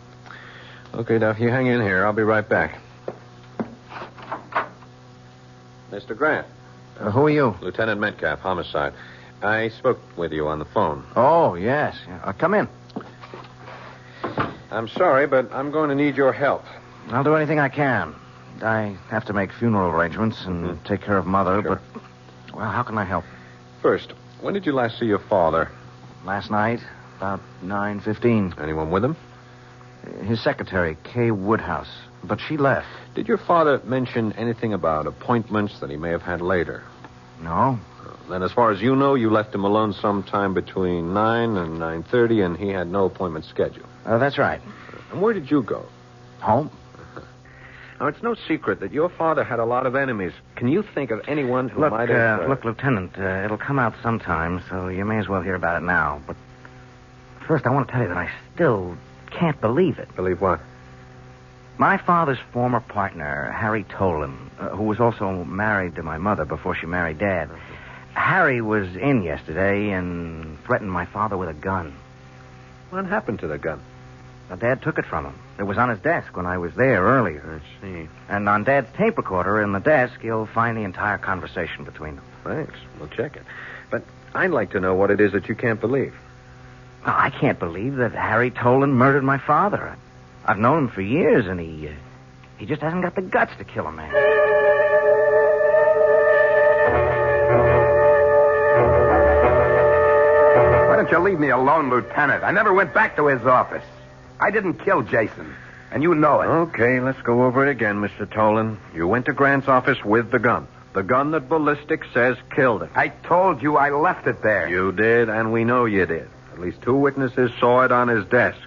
Okay, Duff, you hang in here. I'll be right back. Mr. Grant. Who are you? Lieutenant Metcalf, homicide. I spoke with you on the phone. Oh, yes. Come in. I'm sorry, but I'm going to need your help. I'll do anything I can. I have to make funeral arrangements and take care of Mother, but... Well, how can I help? First, when did you last see your father? Last night, about 9:15. Anyone with him? His secretary, Kay Woodhouse. But she left. Did your father mention anything about appointments that he may have had later? No. Then as far as you know, you left him alone sometime between 9 and 9:30, and he had no appointment scheduled. That's right. And where did you go? Home. Now, it's no secret that your father had a lot of enemies. Can you think of anyone who might have... Look, Lieutenant, it'll come out sometime, so you may as well hear about it now. But first, I want to tell you that I still can't believe it. Believe what? My father's former partner, Harry Tolan, who was also married to my mother before she married Dad. Harry was in yesterday and threatened my father with a gun. What happened to the gun? Well, Dad took it from him. It was on his desk when I was there earlier. I see. And on Dad's tape recorder in the desk, you'll find the entire conversation between them. Thanks. We'll check it. But I'd like to know what it is that you can't believe. Well, I can't believe that Harry Tolan murdered my father. I've known him for years, and he just hasn't got the guts to kill a man. Why don't you leave me alone, Lieutenant? I never went back to his office. I didn't kill Jason, and you know it. Okay, let's go over it again, Mr. Tolan. You went to Grant's office with the gun. The gun that ballistics says killed him. I told you I left it there. You did, and we know you did. At least 2 witnesses saw it on his desk.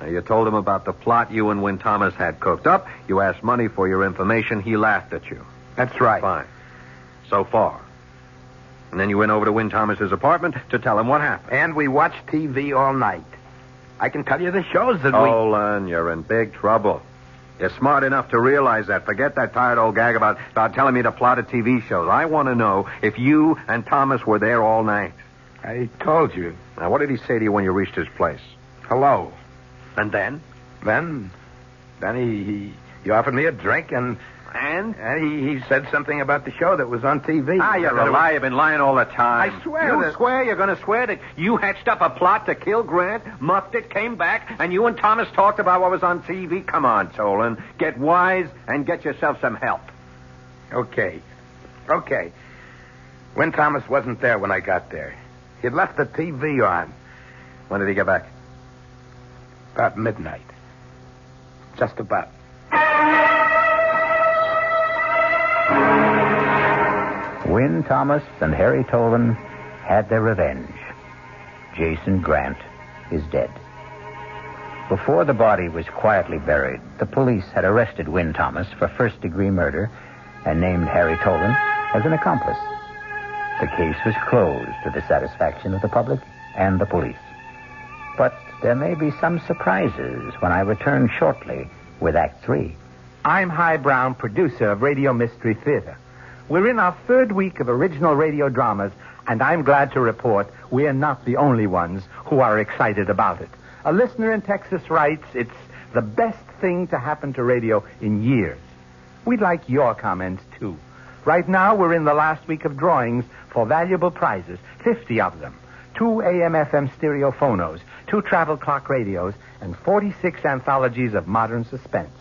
Now, you told him about the plot you and Win Thomas had cooked up. You asked money for your information. He laughed at you. That's right. Fine. So far. And then you went over to Win Thomas's apartment to tell him what happened. And we watched TV all night. I can tell you the shows that Tolan, you're in big trouble. You're smart enough to realize that. Forget that tired old gag about telling me to plot a TV show. I want to know if you and Thomas were there all night. I told you. Now, what did he say to you when you reached his place? Hello. And then? Then he offered me a drink, and he said something about the show that was on TV. You're a liar. You've been lying all the time. I swear. You swear? You're going to swear that you hatched up a plot to kill Grant, muffed it, came back, and you and Thomas talked about what was on TV? Come on, Tolan. Get wise and get yourself some help. Okay. Win Thomas wasn't there when I got there. He'd left the TV on. When did he get back? About midnight. Just about. Win Thomas and Harry Tolan had their revenge. Jason Grant is dead. Before the body was quietly buried, the police had arrested Win Thomas for first-degree murder and named Harry Tolan as an accomplice. The case was closed to the satisfaction of the public and the police. But there may be some surprises when I return shortly with Act 3. I'm Hy Brown, producer of Radio Mystery Theater. We're in our third week of original radio dramas, and I'm glad to report we're not the only ones who are excited about it. A listener in Texas writes, it's the best thing to happen to radio in years. We'd like your comments, too. Right now, we're in the last week of drawings for valuable prizes, 50 of them. 2 AM/FM stereo phonos, 2 travel clock radios, and 46 anthologies of modern suspense.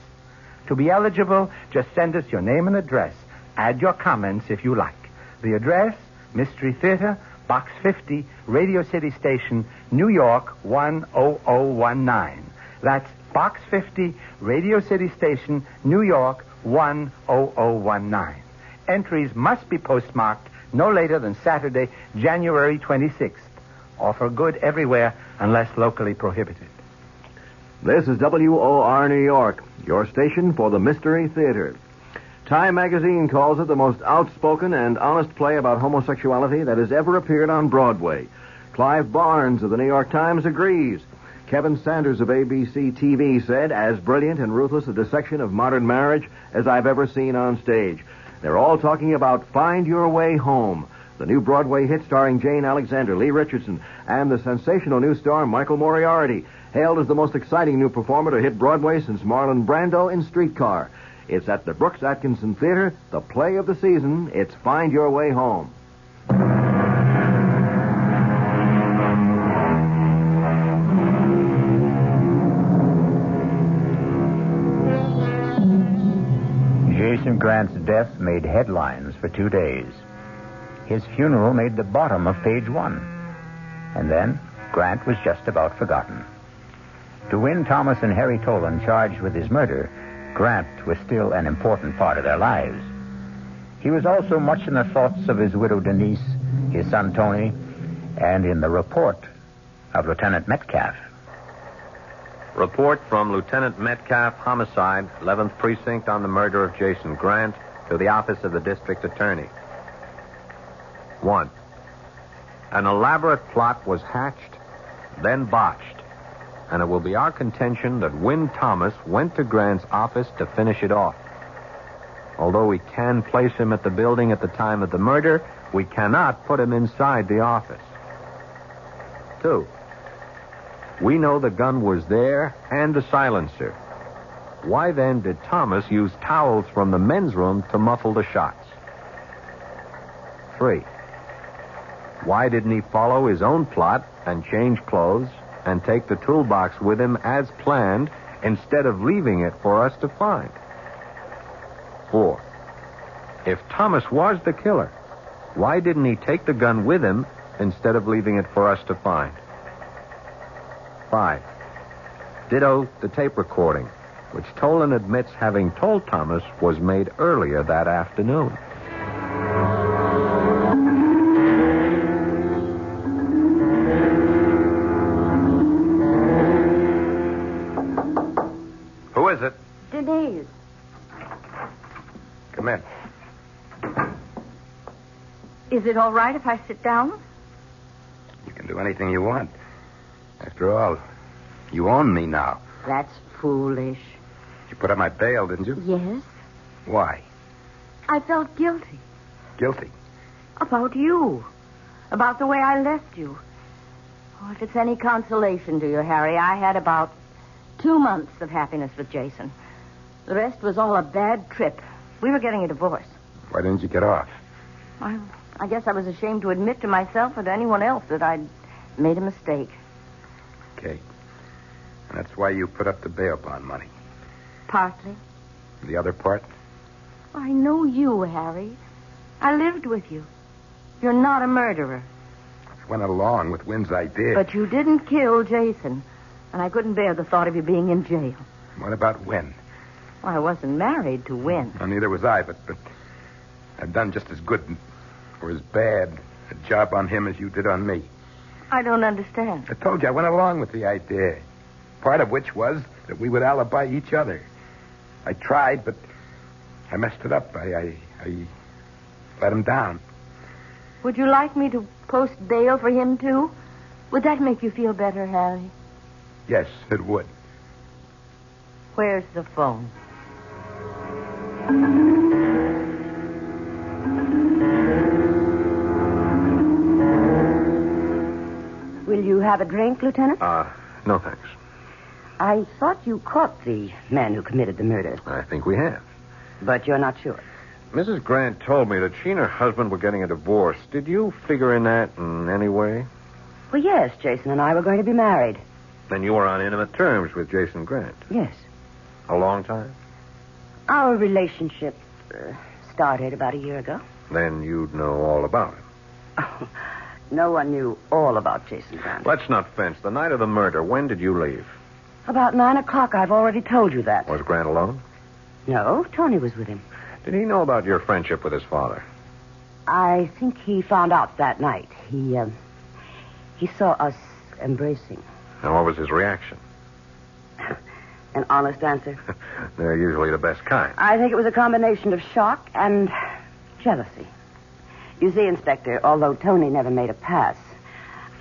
To be eligible, just send us your name and address. Add your comments if you like. The address, Mystery Theater, Box 50, Radio City Station, New York 10019. That's Box 50, Radio City Station, New York 10019. Entries must be postmarked no later than Saturday, January 26th. Offer good everywhere unless locally prohibited. This is WOR New York, your station for the Mystery Theater. Time magazine calls it the most outspoken and honest play about homosexuality that has ever appeared on Broadway. Clive Barnes of the New York Times agrees. Kevin Sanders of ABC TV said, as brilliant and ruthless a dissection of modern marriage as I've ever seen on stage. They're all talking about Find Your Way Home, the new Broadway hit starring Jane Alexander, Lee Richardson, and the sensational new star Michael Moriarty, hailed as the most exciting new performer to hit Broadway since Marlon Brando in Streetcar. It's at the Brooks Atkinson Theater, the play of the season. It's Find Your Way Home. Jason Grant's death made headlines for 2 days. His funeral made the bottom of page 1. And then Grant was just about forgotten. To Win Thomas and Harry Tolan charged with his murder, Grant was still an important part of their lives. He was also much in the thoughts of his widow Denise, his son Tony, and in the report of Lieutenant Metcalf. Report from Lieutenant Metcalf, Homicide, 11th Precinct, on the murder of Jason Grant, to the office of the District Attorney. 1. An elaborate plot was hatched, then botched, and it will be our contention that Win Thomas went to Grant's office to finish it off. Although we can place him at the building at the time of the murder, we cannot put him inside the office. 2. We know the gun was there and the silencer. Why then did Thomas use towels from the men's room to muffle the shots? 3. Why didn't he follow his own plot and change clothes and take the toolbox with him as planned instead of leaving it for us to find? 4. If Thomas was the killer, why didn't he take the gun with him instead of leaving it for us to find? 5. Ditto the tape recording, which Tolan admits having told Thomas was made earlier that afternoon. Who is it? Denise. Come in. Is it all right if I sit down? You can do anything you want. After all, you own me now. That's foolish. You put up my bail, didn't you? Yes. Why? I felt guilty. Guilty? About you. About the way I left you. Oh, if it's any consolation to you, Harry, I had about 2 months of happiness with Jason. The rest was all a bad trip. We were getting a divorce. Why didn't you get off? I guess I was ashamed to admit to myself or to anyone else that I'd made a mistake. Okay. And that's why you put up the bail bond money. Partly. The other part? I know you, Harry. I lived with you. You're not a murderer. I went along with Wynn's idea. But you didn't kill Jason. And I couldn't bear the thought of you being in jail. What about Wynn? Well, I wasn't married to Wynn. Well, neither was I, but I've done just as good or as bad a job on him as you did on me. I don't understand. I told you I went along with the idea. Part of which was that we would alibi each other. I tried, but I messed it up. I let him down. Would you like me to post bail for him, too? Would that make you feel better, Harry? Yes, it would. Where's the phone? Will you have a drink, Lieutenant? No thanks. I thought you caught the man who committed the murder. I think we have. But you're not sure. Mrs. Grant told me that she and her husband were getting a divorce. Did you figure in that in any way? Well, yes, Jason and I were going to be married. Then you were on intimate terms with Jason Grant. Yes. A long time? Our relationship started about a year ago. Then you'd know all about it. Oh, no one knew all about Jason Grant. Let's not fence. The night of the murder, when did you leave? About 9 o'clock. I've already told you that. Was Grant alone? No, Tony was with him. Did he know about your friendship with his father? I think he found out that night. He saw us embracing. And what was his reaction? An honest answer? They're usually the best kind. I think it was a combination of shock and jealousy. You see, Inspector, although Tony never made a pass,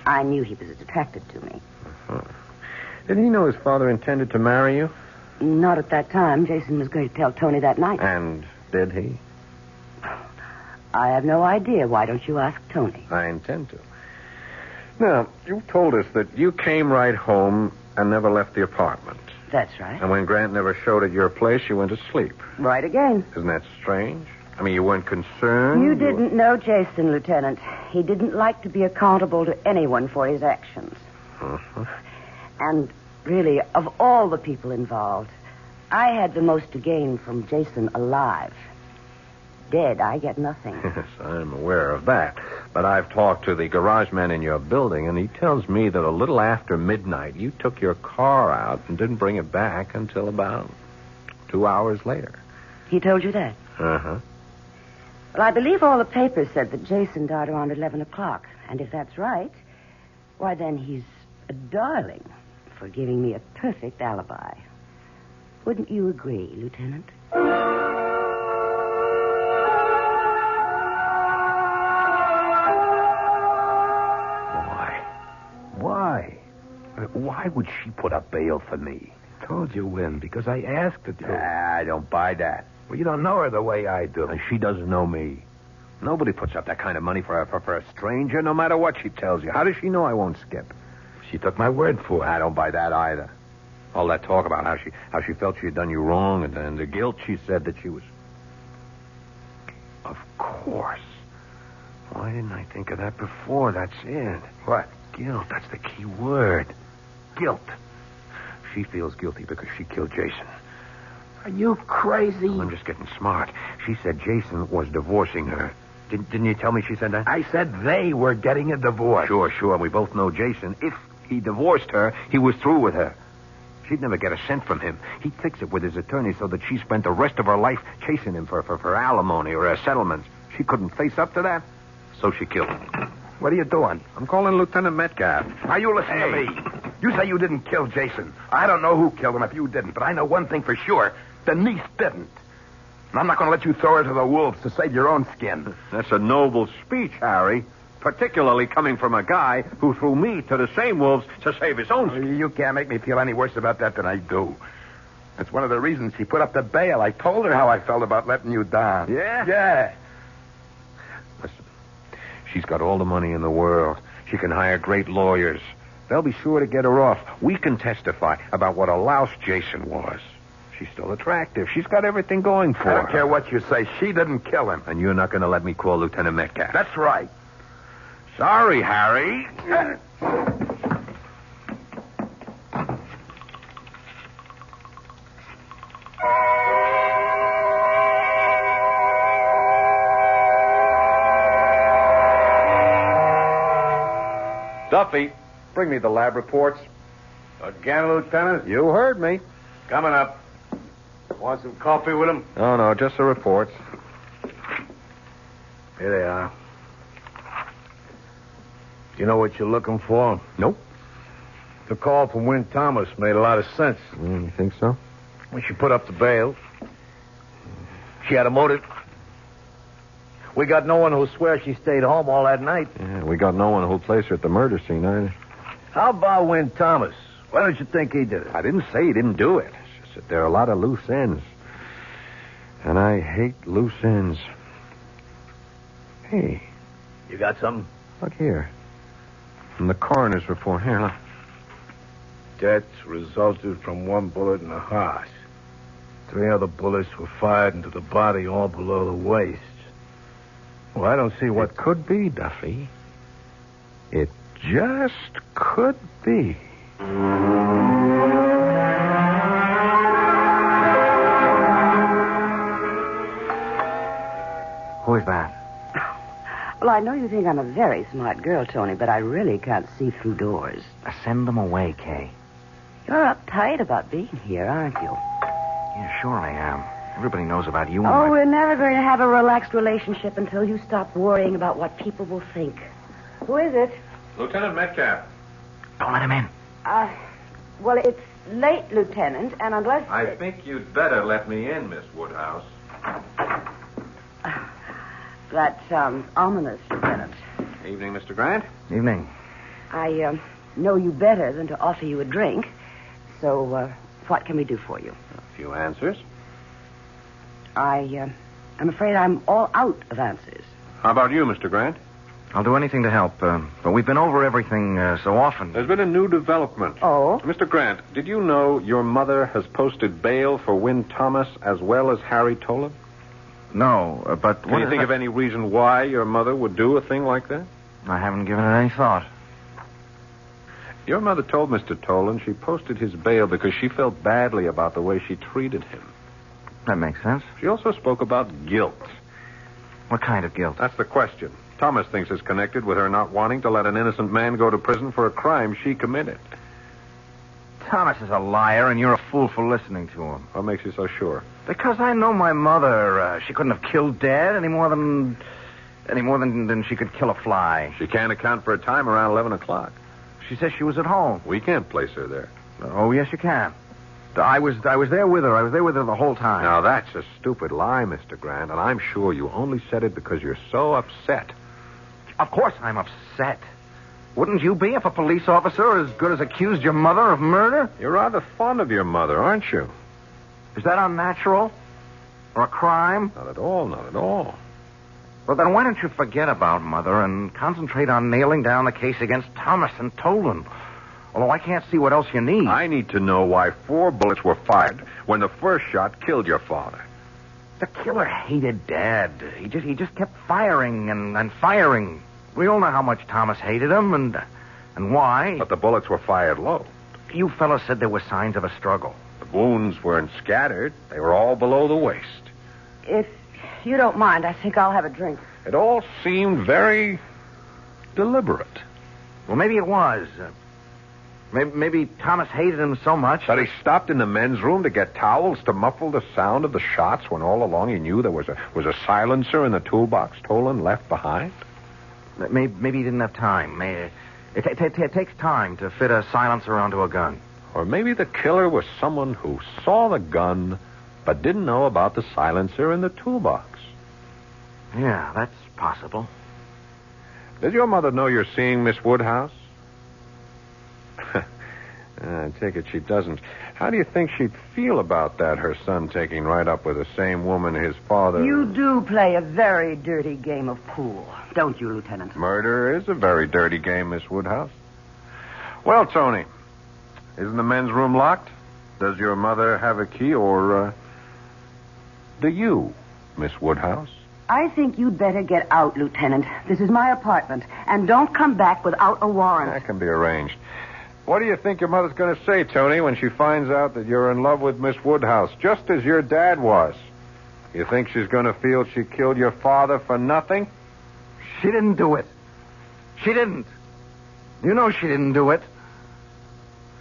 I knew he was attracted to me. Uh-huh. Did he know his father intended to marry you? Not at that time. Jason was going to tell Tony that night. And did he? I have no idea. Why don't you ask Tony? I intend to. Now, you told us that you came right home and never left the apartment. That's right. And when Grant never showed at your place, you went to sleep. Right again. Isn't that strange? I mean, you weren't concerned? You didn't know Jason, Lieutenant. He didn't like to be accountable to anyone for his actions. Uh-huh. And really, of all the people involved, I had the most to gain from Jason alive. Dead, I get nothing. Yes, I'm aware of that. But I've talked to the garage man in your building, and he tells me that a little after midnight, you took your car out and didn't bring it back until about 2 hours later. He told you that? Uh-huh. Well, I believe all the papers said that Jason died around 11 o'clock. And if that's right, why then he's a darling for giving me a perfect alibi. Wouldn't you agree, Lieutenant? Why would she put up bail for me? Told you when, because I asked her to. I don't buy that. Well, you don't know her the way I do. And she doesn't know me. Nobody puts up that kind of money for a stranger, no matter what she tells you. How does she know I won't skip? She took my word for it. I don't buy that either. All that talk about how she felt she had done you wrong and the guilt she said that she was... Of course. Why didn't I think of that before? That's it. What? Guilt. That's the key word. Guilt. She feels guilty because she killed Jason. Are you crazy? I'm just getting smart. She said Jason was divorcing her. Didn't you tell me she said that? I said they were getting a divorce. Sure. We both know Jason. If he divorced her, he was through with her. She'd never get a cent from him. He'd fix it with his attorney so that she spent the rest of her life chasing him for alimony or a settlement. She couldn't face up to that, so she killed him. What are you doing? I'm calling Lieutenant Metcalf. Now, you listen to me. You say you didn't kill Jason. I don't know who killed him if you didn't, but I know one thing for sure. Denise didn't. And I'm not going to let you throw her to the wolves to save your own skin. That's a noble speech, Harry. Particularly coming from a guy who threw me to the same wolves to save his own skin. You can't make me feel any worse about that than I do. That's one of the reasons she put up the bail. I told her how I felt about letting you down. Yeah? Yeah. Listen, she's got all the money in the world. She can hire great lawyers. They'll be sure to get her off. We can testify about what a louse Jason was. She's still attractive. She's got everything going for her. I don't care what you say. She didn't kill him. And you're not going to let me call Lieutenant Metcalf. That's right. Sorry, Harry. Duffy, bring me the lab reports. Again, Lieutenant? You heard me. Coming up. Want some coffee with him? No, just the reports. Here they are. You know what you're looking for? Nope. The call from Wynn Thomas made a lot of sense. You think so? When she put up the bail, she had a motive. We got no one who'll swear she stayed home all that night. Yeah, we got no one who'll place her at the murder scene either. How about Win Thomas? Why don't you think he did it? I didn't say he didn't do it. It's just that there are a lot of loose ends. And I hate loose ends. Hey. You got something? Look here. From the coroner's report. Here, look. Death resulted from one bullet in the heart. 3 other bullets were fired into the body, all below the waist. Well, I don't see what... It could be, Duffy. It just could be. Who is that? Well, I know you think I'm a very smart girl, Tony, but I really can't see through doors. Send them away, Kay. You're uptight about being here, aren't you? Yeah, sure I am. Everybody knows about you. Oh, we're never going to have a relaxed relationship until you stop worrying about what people will think. Who is it? Lieutenant Metcalf. Don't let him in. Well, it's late, Lieutenant, and unless... I think you'd better let me in, Miss Woodhouse. That sounds ominous, Lieutenant. Evening, Mr. Grant. Evening. I know you better than to offer you a drink. So, what can we do for you? A few answers. I'm afraid I'm all out of answers. How about you, Mr. Grant? I'll do anything to help, but we've been over everything so often. There's been a new development. Oh? Mr. Grant, did you know your mother has posted bail for Win Thomas as well as Harry Tolan? No, but... Can you think of any reason why your mother would do a thing like that? I haven't given it any thought. Your mother told Mr. Tolan she posted his bail because she felt badly about the way she treated him. That makes sense. She also spoke about guilt. What kind of guilt? That's the question. Thomas thinks it's connected with her not wanting to let an innocent man go to prison for a crime she committed. Thomas is a liar, and you're a fool for listening to him. What makes you so sure? Because I know my mother. She couldn't have killed Dad any more than she could kill a fly. She can't account for a time around 11 o'clock. She says she was at home. We can't place her there. Oh, yes, you can. I was there with her. I was there with her the whole time. Now, that's a stupid lie, Mr. Grant, and I'm sure you only said it because you're so upset. Of course I'm upset. Wouldn't you be if a police officer as good as accused your mother of murder? You're rather fond of your mother, aren't you? Is that unnatural? Or a crime? Not at all, not at all. Well, then why don't you forget about Mother and concentrate on nailing down the case against Thomas and Tolan? Although I can't see what else you need. I need to know why 4 bullets were fired when the first shot killed your father. The killer hated Dad. He just kept firing and firing. We all know how much Thomas hated him and why. But the bullets were fired low. You fellas said there were signs of a struggle. The wounds weren't scattered. They were all below the waist. If you don't mind, I think I'll have a drink. It all seemed very deliberate. Well, maybe it was. Maybe Thomas hated him so much that he stopped in the men's room to get towels to muffle the sound of the shots when all along he knew there was a silencer in the toolbox Tolan left behind. Maybe he didn't have time. It takes time to fit a silencer onto a gun. Or maybe the killer was someone who saw the gun but didn't know about the silencer in the toolbox. Yeah, that's possible. Did your mother know you're seeing Miss Woodhouse? I take it she doesn't. How do you think she'd feel about that, her son taking right up with the same woman his father... You do play a very dirty game of pool, don't you, Lieutenant? Murder is a very dirty game, Miss Woodhouse. Well, Tony, isn't the men's room locked? Does your mother have a key, or do you, Miss Woodhouse? I think you'd better get out, Lieutenant. This is my apartment, and don't come back without a warrant. That can be arranged. What do you think your mother's going to say, Tony, when she finds out that you're in love with Miss Woodhouse, just as your dad was? You think she's going to feel she killed your father for nothing? She didn't do it. She didn't. You know she didn't do it.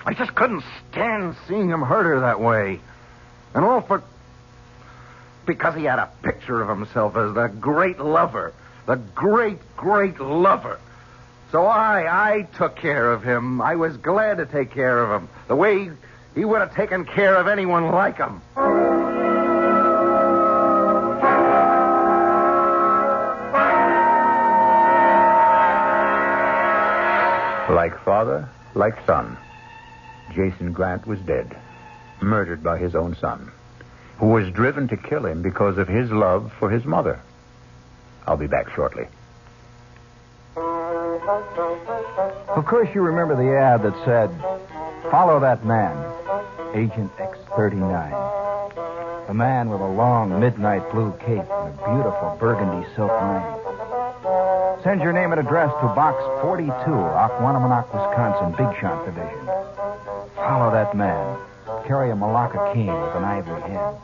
I just couldn't stand seeing him hurt her that way. And all because he had a picture of himself as the great lover. The great, great lover. So I took care of him. I was glad to take care of him. The way he would have taken care of anyone like him. Like father, like son, Jason Grant was dead, murdered by his own son, who was driven to kill him because of his love for his mother. I'll be back shortly. Of course, you remember the ad that said, "Follow that man, Agent X39. A man with a long midnight blue cape and a beautiful burgundy silk mane. Send your name and address to Box 42, Oconomowoc, Wisconsin, Big Shot Division. Follow that man. Carry a Malacca cane with an ivory head.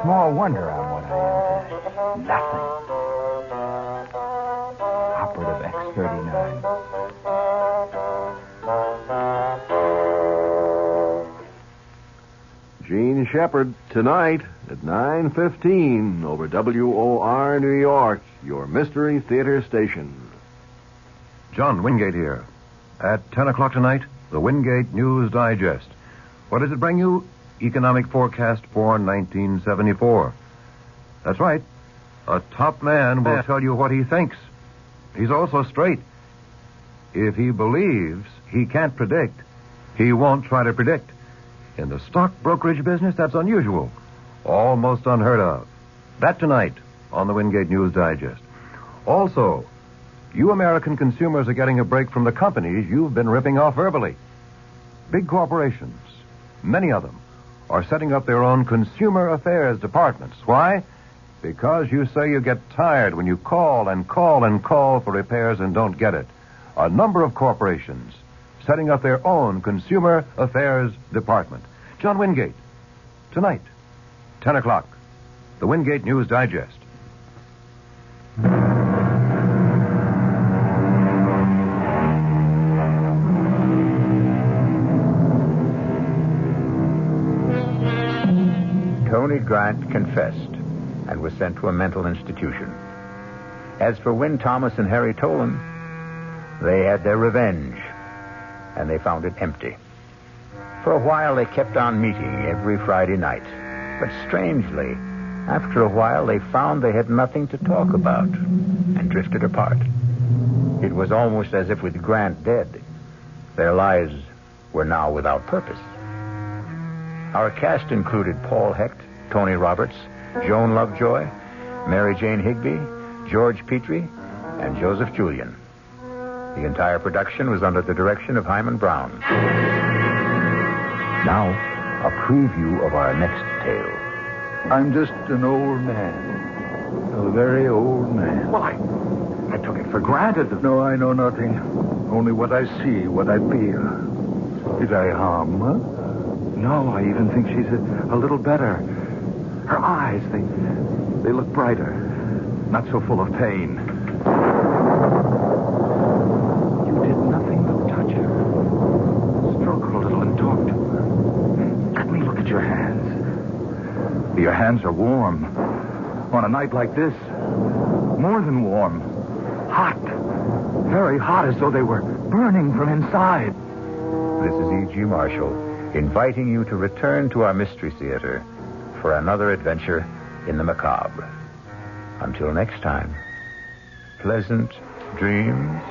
Small wonder I'm what I am today. Nothing. Operative X39. Gene Shepard, tonight at 9:15 over WOR New York, your Mystery Theater station. John Wingate here. At 10 o'clock tonight, the Wingate News Digest. What does it bring you? Economic forecast for 1974. That's right. A top man will tell you what he thinks. He's also straight. If he believes he can't predict, he won't try to predict. In the stock brokerage business, that's unusual. Almost unheard of. That tonight on the Wingate News Digest. Also, you American consumers are getting a break from the companies you've been ripping off verbally. Big corporations, many of them, are setting up their own consumer affairs departments. Why? Because you say you get tired when you call and call and call for repairs and don't get it. A number of corporations setting up their own consumer affairs department. John Wingate, tonight, 10 o'clock, the Wingate News Digest. Tony Grant confessed and was sent to a mental institution. As for Win Thomas and Harry Tolan, they had their revenge, and they found it empty. For a while, they kept on meeting every Friday night. But strangely, after a while, they found they had nothing to talk about and drifted apart. It was almost as if with Grant dead, their lives were now without purpose. Our cast included Paul Hecht, Tony Roberts, Joan Lovejoy, Mary Jane Higby, George Petrie, and Joseph Julian. The entire production was under the direction of Hyman Brown. Now, a preview of our next tale. I'm just an old man. A very old man. Well, I took it for granted. No, I know nothing. Only what I see, what I feel. Did I harm her? No, I even think she's a little better. Her eyes, they look brighter. Not so full of pain. You did nothing but touch her. Stroke her a little and talk to her. Let me look at your hands. Your hands are warm. On a night like this, more than warm. Hot. Very hot, as though they were burning from inside. This is E.G. Marshall, inviting you to return to our Mystery Theater for another adventure in the macabre. Until next time, pleasant dreams.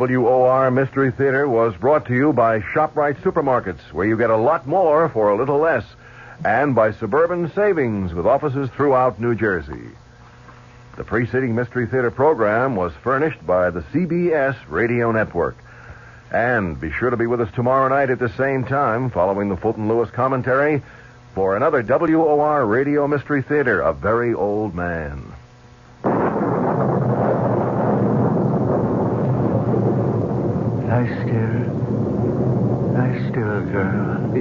WOR Mystery Theater was brought to you by ShopRite Supermarkets, where you get a lot more for a little less, and by Suburban Savings, with offices throughout New Jersey. The preceding Mystery Theater program was furnished by the CBS Radio Network. And be sure to be with us tomorrow night at the same time, following the Fulton Lewis commentary, for another WOR Radio Mystery Theater, A Very Old Man. Lie still, girl.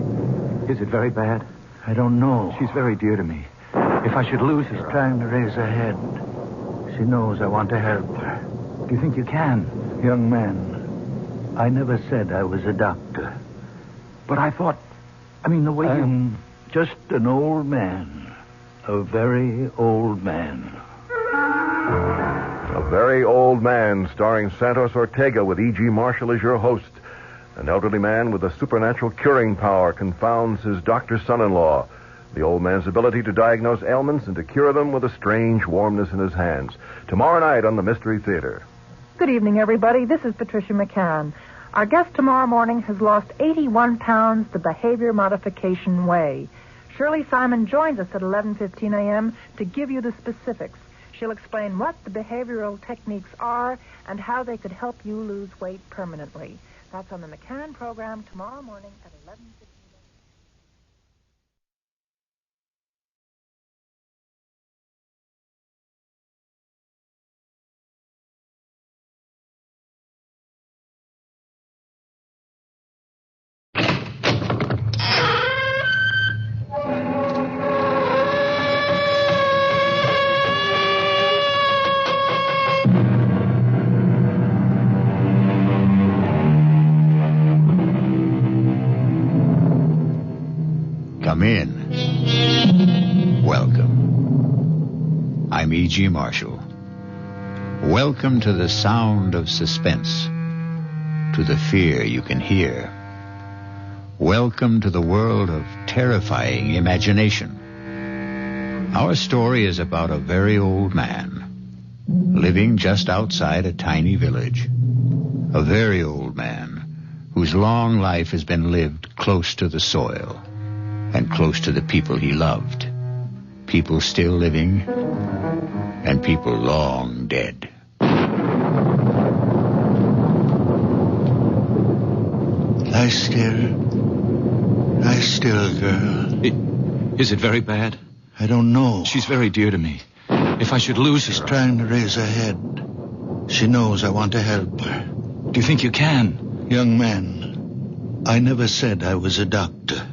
Is it very bad? I don't know. She's very dear to me. If I should lose her, trying to raise her head. She knows I want to help her. Do you think you can? Young man, I never said I was a doctor. But I thought... the way I'm just an old man. A very old man. A Very Old Man, starring Santos Ortega with E.G. Marshall as your host. An elderly man with a supernatural curing power confounds his doctor son-in-law. The old man's ability to diagnose ailments and to cure them with a strange warmness in his hands. Tomorrow night on the Mystery Theater. Good evening, everybody. This is Patricia McCann. Our guest tomorrow morning has lost 81 pounds the behavior modification way. Shirley Simon joins us at 11:15 a.m. to give you the specifics. She'll explain what the behavioral techniques are and how they could help you lose weight permanently. That's on the McCann program tomorrow morning at 11:15. Come in. Welcome. I'm E.G. Marshall. Welcome to the sound of suspense, to the fear you can hear. Welcome to the world of terrifying imagination. Our story is about a very old man living just outside a tiny village. A very old man whose long life has been lived close to the soil and close to the people he loved. People still living and people long dead. Lie still, girl. Is it very bad? I don't know. She's very dear to me. If I should lose her... She's trying to raise her head. She knows I want to help her. Do you think you can? Young man, I never said I was a doctor.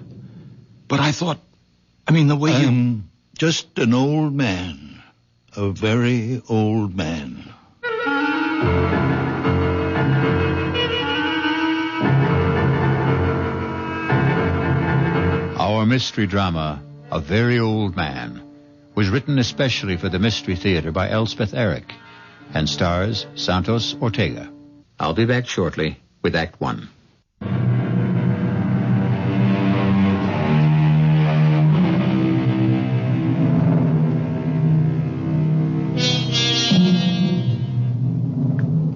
But I thought... the way I'm just an old man. A very old man. Our mystery drama, A Very Old Man, was written especially for the Mystery Theater by Elspeth Eric and stars Santos Ortega. I'll be back shortly with Act One.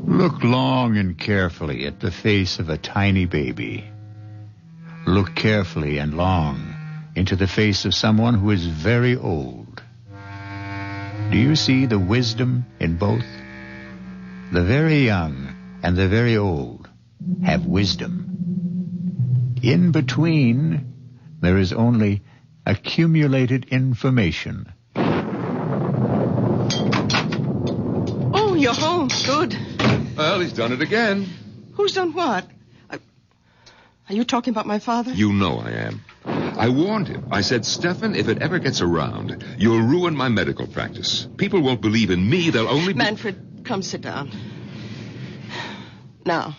Look long and carefully at the face of a tiny baby. Look carefully and long into the face of someone who is very old. Do you see the wisdom in both? The very young and the very old have wisdom. In between, there is only accumulated information. Oh, you're home. Good. Well, he's done it again. Who's done what? Are you talking about my father? You know I am. I warned him. I said, Stefan, if it ever gets around, you'll ruin my medical practice. People won't believe in me. They'll only... Manfred, come sit down. Now,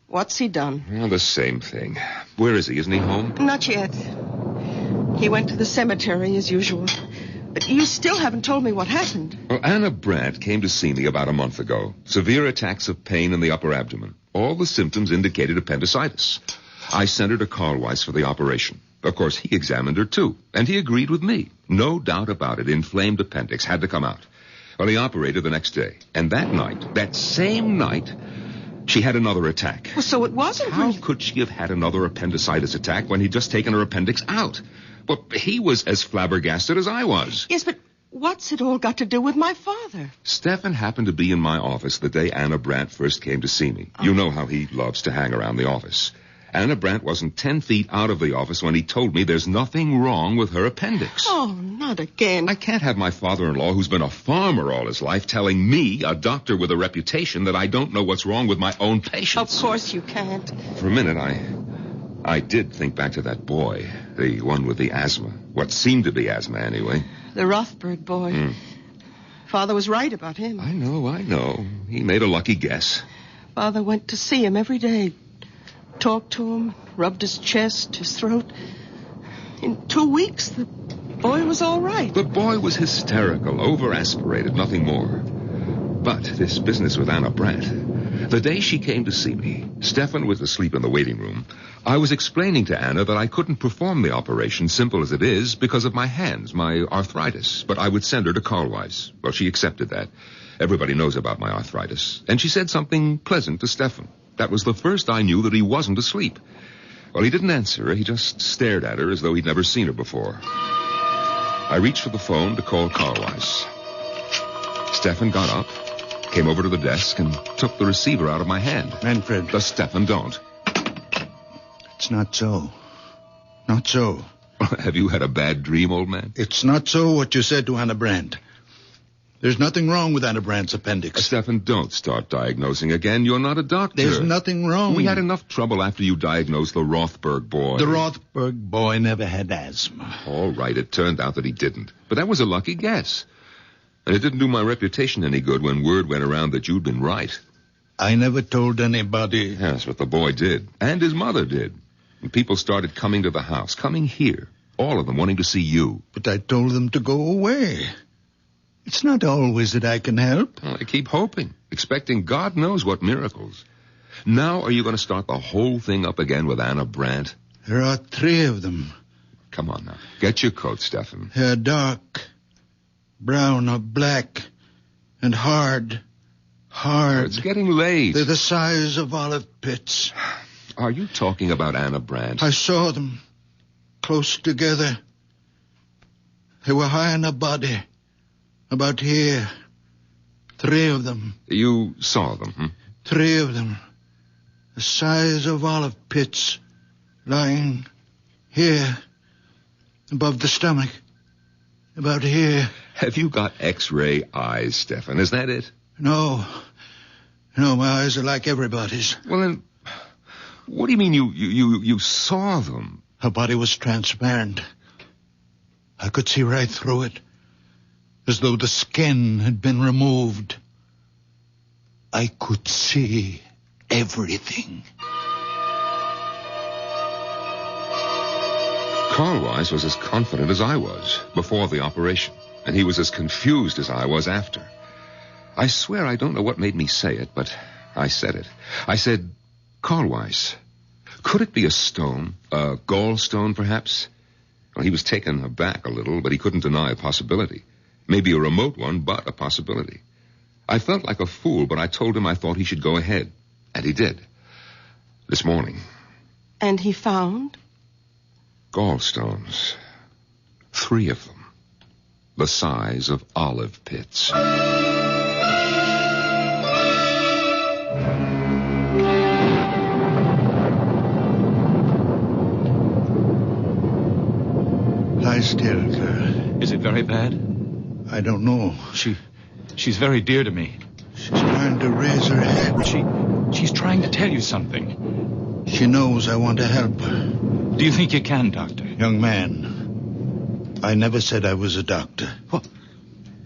what's he done? Well, the same thing. Where is he? Isn't he home? Not yet. He went to the cemetery as usual. But you still haven't told me what happened. Well, Anna Brandt came to see me about a month ago. Severe attacks of pain in the upper abdomen. All the symptoms indicated appendicitis. I sent her to Carlweiss for the operation. Of course, he examined her, too, and he agreed with me. No doubt about it, inflamed appendix had to come out. Well, he operated the next day. And that night, that same night, she had another attack. Well, so it wasn't... How could she have had another appendicitis attack when he'd just taken her appendix out? Well, he was as flabbergasted as I was. Yes, but what's it all got to do with my father? Stefan happened to be in my office the day Anna Brandt first came to see me. You know how he loves to hang around the office. Anna Brandt wasn't 10 feet out of the office when he told me there's nothing wrong with her appendix. Oh, not again. I can't have my father-in-law, who's been a farmer all his life, telling me, a doctor with a reputation, that I don't know what's wrong with my own patients. Of course you can't. For a minute, I did think back to that boy, the one with the asthma. What seemed to be asthma, anyway. The Rothberg boy. Father was right about him. I know. He made a lucky guess. Father went to see him every day. Talked to him, rubbed his chest, his throat. In 2 weeks, the boy was all right. The boy was hysterical, over-aspirated, nothing more. But this business with Anna Brandt, the day she came to see me, Stefan was asleep in the waiting room. I was explaining to Anna that I couldn't perform the operation, simple as it is, because of my hands, my arthritis. But I would send her to Carlweiss. Well, she accepted that. Everybody knows about my arthritis. And she said something pleasant to Stefan. That was the first I knew that he wasn't asleep. Well, he didn't answer her. He just stared at her as though he'd never seen her before. I reached for the phone to call Carlweiss. Stefan got up, came over to the desk, and took the receiver out of my hand. Manfred. Stefan, don't. It's not so. Not so. Have you had a bad dream, old man? It's not so what you said to Anna Brandt. There's nothing wrong with Anna Brandt's appendix. Stefan, don't start diagnosing again. You're not a doctor. There's nothing wrong. We had enough trouble after you diagnosed the Rothberg boy. The Rothberg boy never had asthma. All right, it turned out that he didn't. But that was a lucky guess. And it didn't do my reputation any good when word went around that you'd been right. I never told anybody. Yes, but the boy did. And his mother did. And people started coming to the house, coming here. All of them wanting to see you. But I told them to go away. It's not always that I can help. Well, I keep hoping, expecting God knows what miracles. Now are you going to start the whole thing up again with Anna Brandt? There are 3 of them. Come on now. Get your coat, Stefan. They're dark, brown or black, and hard. Hard. It's getting late. They're the size of olive pits. Are you talking about Anna Brandt? I saw them, close together. They were high in her body. About here. 3 of them. You saw them, 3 of them. The size of olive pits. Lying here. Above the stomach. About here. Have you got X-ray eyes, Stefan? Is that it? No. No, my eyes are like everybody's. Well, then, what do you mean you saw them? Her body was transparent. I could see right through it. As though the skin had been removed. I could see everything. Carlweiss was as confident as I was before the operation, and he was as confused as I was after. I swear I don't know what made me say it, but I said it. I said, Carlweiss, could it be a stone? A gallstone, perhaps? Well, he was taken aback a little, but he couldn't deny a possibility. Maybe a remote one, but a possibility. I felt like a fool, but I told him I thought he should go ahead. And he did. This morning. And he found? Gallstones. 3 of them. The size of olive pits. Lie still, girl. Is it very bad? I don't know. She's very dear to me. She's trying to raise her head. She's trying to tell you something. She knows I want to help her. Do you think you can, Doctor? Young man, I never said I was a doctor. What?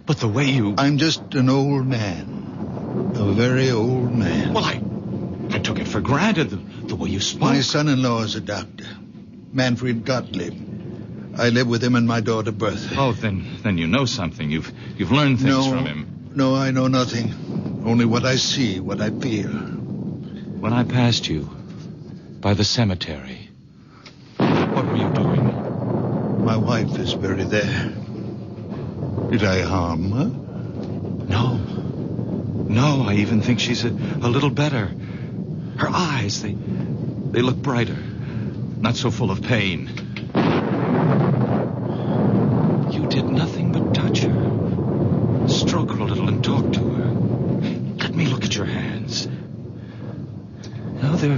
But the way you... I'm just an old man. A very old man. Well, I took it for granted, the way you spoke. My son-in-law is a doctor. Manfred Gottlieb. I live with him and my daughter Bertha. Oh, then you know something. You've learned things from him. No, I know nothing. Only what I see, what I feel. When I passed you by the cemetery, what were you doing? My wife is buried there. Did I harm her? No, I even think she's a little better. Her eyes, they look brighter. Not so full of pain. You did nothing but touch her. Stroke her a little and talk to her. Let me look at your hands. No, they're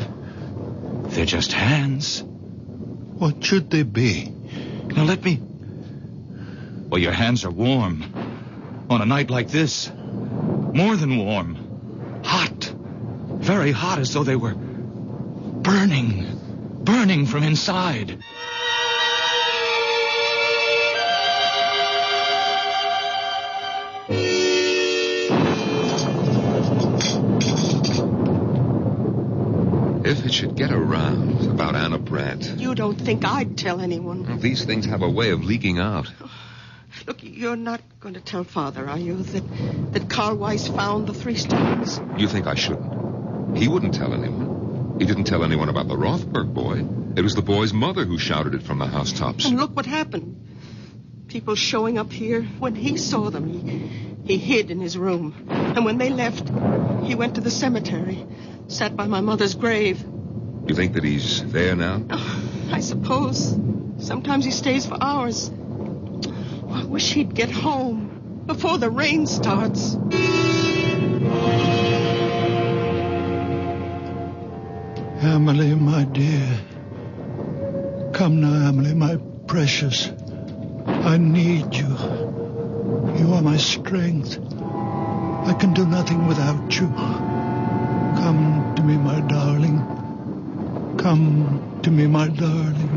They're just hands. What should they be? Now let me... Well, your hands are warm. On a night like this. More than warm. Hot. Very hot, as though they were burning. Burning from inside. If it should get around about Anna Brandt. You don't think I'd tell anyone? Well, these things have a way of leaking out. Look, you're not going to tell Father, are you, that Carl Weiss found the 3 stones? You think I shouldn't? He wouldn't tell anyone. He didn't tell anyone about the Rothberg boy. It was the boy's mother who shouted it from the housetops. And look what happened. People showing up here. When he saw them, he hid in his room. And when they left, he went to the cemetery. Sat by my mother's grave. You think that he's there now? Oh, I suppose. Sometimes he stays for hours. I wish he'd get home before the rain starts. Emily, my dear. Come now, Emily, my precious. I need you. You are my strength. I can do nothing without you. Come to me, my darling. Come to me, my darling.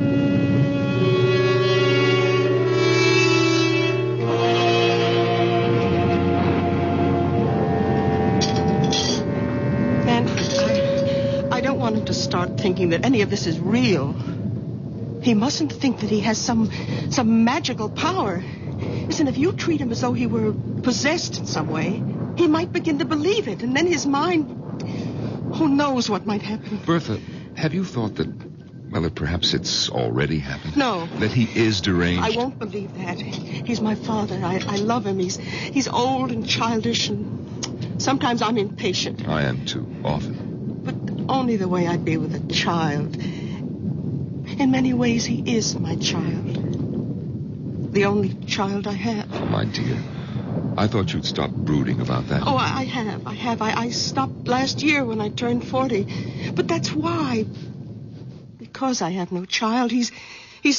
Manfred, I don't want him to start thinking that any of this is real. He mustn't think that he has some magical power. Listen, if you treat him as though he were possessed in some way, he might begin to believe it, and then his mind... Who knows what might happen? Bertha, have you thought that perhaps it's already happened? No. That he is deranged? I won't believe that. He's my father. I love him. He's old and childish, and sometimes I'm impatient. I am too, often. But only the way I'd be with a child. In many ways, he is my child. The only child I have. Oh, my dear. I thought you'd stop brooding about that. Oh, I have. I stopped last year when I turned 40. But that's why. Because I have no child, he's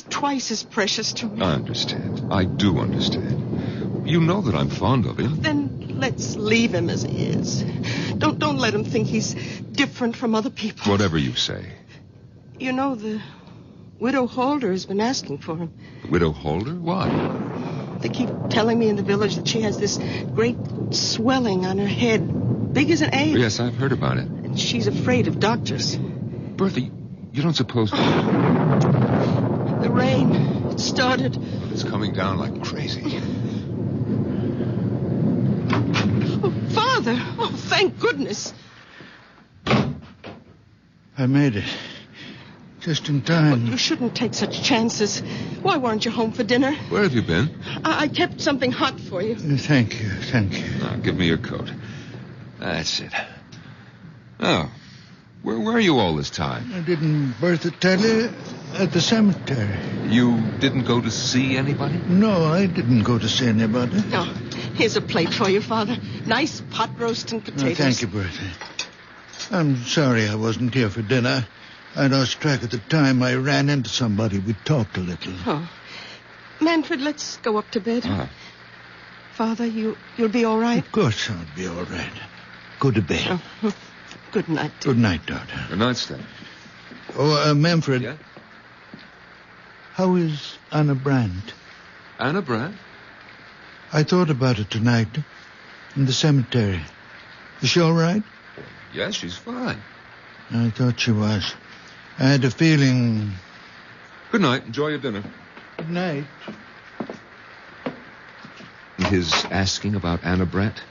twice as precious to me. I understand. I do understand. You know that I'm fond of him. Then let's leave him as he is. Don't let him think he's different from other people. Whatever you say. You know, the Widow Holder has been asking for him. The Widow Holder? Why? They keep telling me in the village that she has this great swelling on her head, big as an egg. Yes, I've heard about it. And she's afraid of doctors. Bertha, you don't suppose... The rain, it started. It's coming down like crazy. Oh, Father! Oh, thank goodness. I made it. Just in time. You shouldn't take such chances. Why weren't you home for dinner? Where have you been? I kept something hot for you. Thank you. Now, give me your coat. That's it. Oh, where were you all this time? I didn't Bertha tell you? At the cemetery. You didn't go to see anybody? No, I didn't go to see anybody. Oh, here's a plate for you, Father. Nice pot roast and potatoes. Thank you, Bertha. I'm sorry I wasn't here for dinner. I lost track of the time. I ran into somebody. We talked a little. Oh. Manfred, let's go up to bed. Father, you'll be all right? Of course I'll be all right. Go to bed. Oh. Good night. Good night, daughter. Good night, Stan. Oh, Manfred. Yeah? How is Anna Brandt? Anna Brandt? I thought about it tonight. In the cemetery. Is she all right? Yes, she's fine. I thought she was. I had a feeling... Good night. Enjoy your dinner. Good night. His asking about Anna Brandt?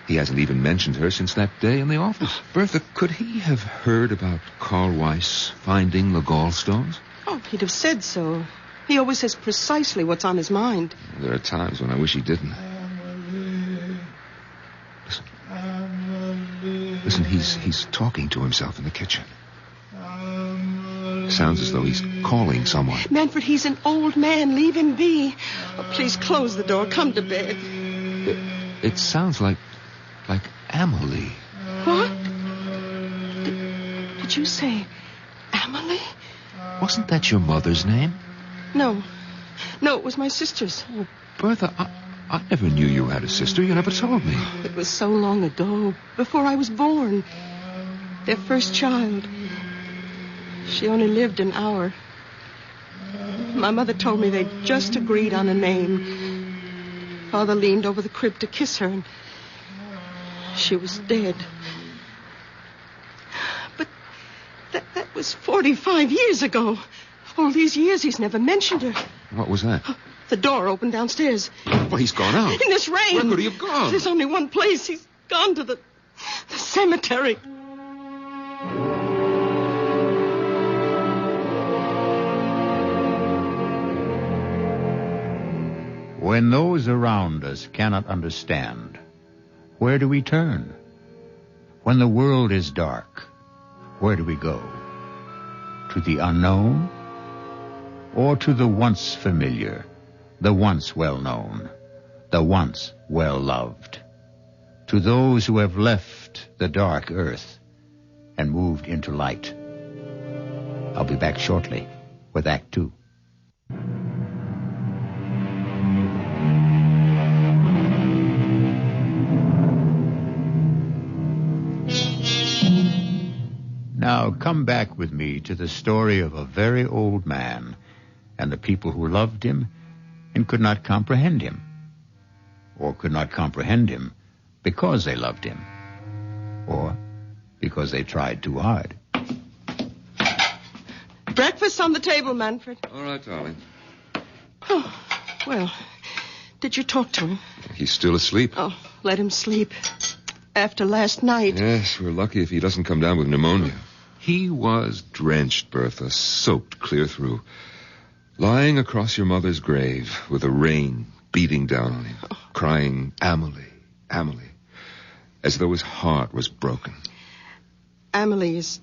He hasn't even mentioned her since that day in the office. Bertha, could he have heard about Carl Weiss finding the gallstones? Oh, he'd have said so. He always says precisely what's on his mind. There are times when I wish he didn't. Listen, he's talking to himself in the kitchen. Sounds as though he's calling someone. Manfred, he's an old man. Leave him be. Oh, please close the door. Come to bed. It sounds like Amelie. What? Did you say Emily? Wasn't that your mother's name? No. No, it was my sister's. Oh, Bertha, I never knew you had a sister. You never told me. It was so long ago, before I was born. Their first child. She only lived an hour. My mother told me they'd just agreed on a name. Father leaned over the crib to kiss her, and she was dead. But that was 45 years ago. All these years he's never mentioned her. What was that? The door opened downstairs. Well, he's gone out. In this rain. Where could he have gone? There's only one place. He's gone to the cemetery. When those around us cannot understand, where do we turn? When the world is dark, where do we go? To the unknown? Or to the once familiar, the once well-known, the once well-loved? To those who have left the dark earth and moved into light. I'll be back shortly with Act 2. Now come back with me to the story of a very old man and the people who loved him and could not comprehend him, or could not comprehend him because they loved him, or because they tried too hard. Breakfast on the table, Manfred. All right, darling. Oh, well, did you talk to him? He's still asleep. Oh, let him sleep. After last night. Yes, we're lucky if he doesn't come down with pneumonia. He was drenched, Bertha, soaked clear through. Lying across your mother's grave with the rain beating down on him, crying, Amelie, Amelie, as though his heart was broken. Amelie is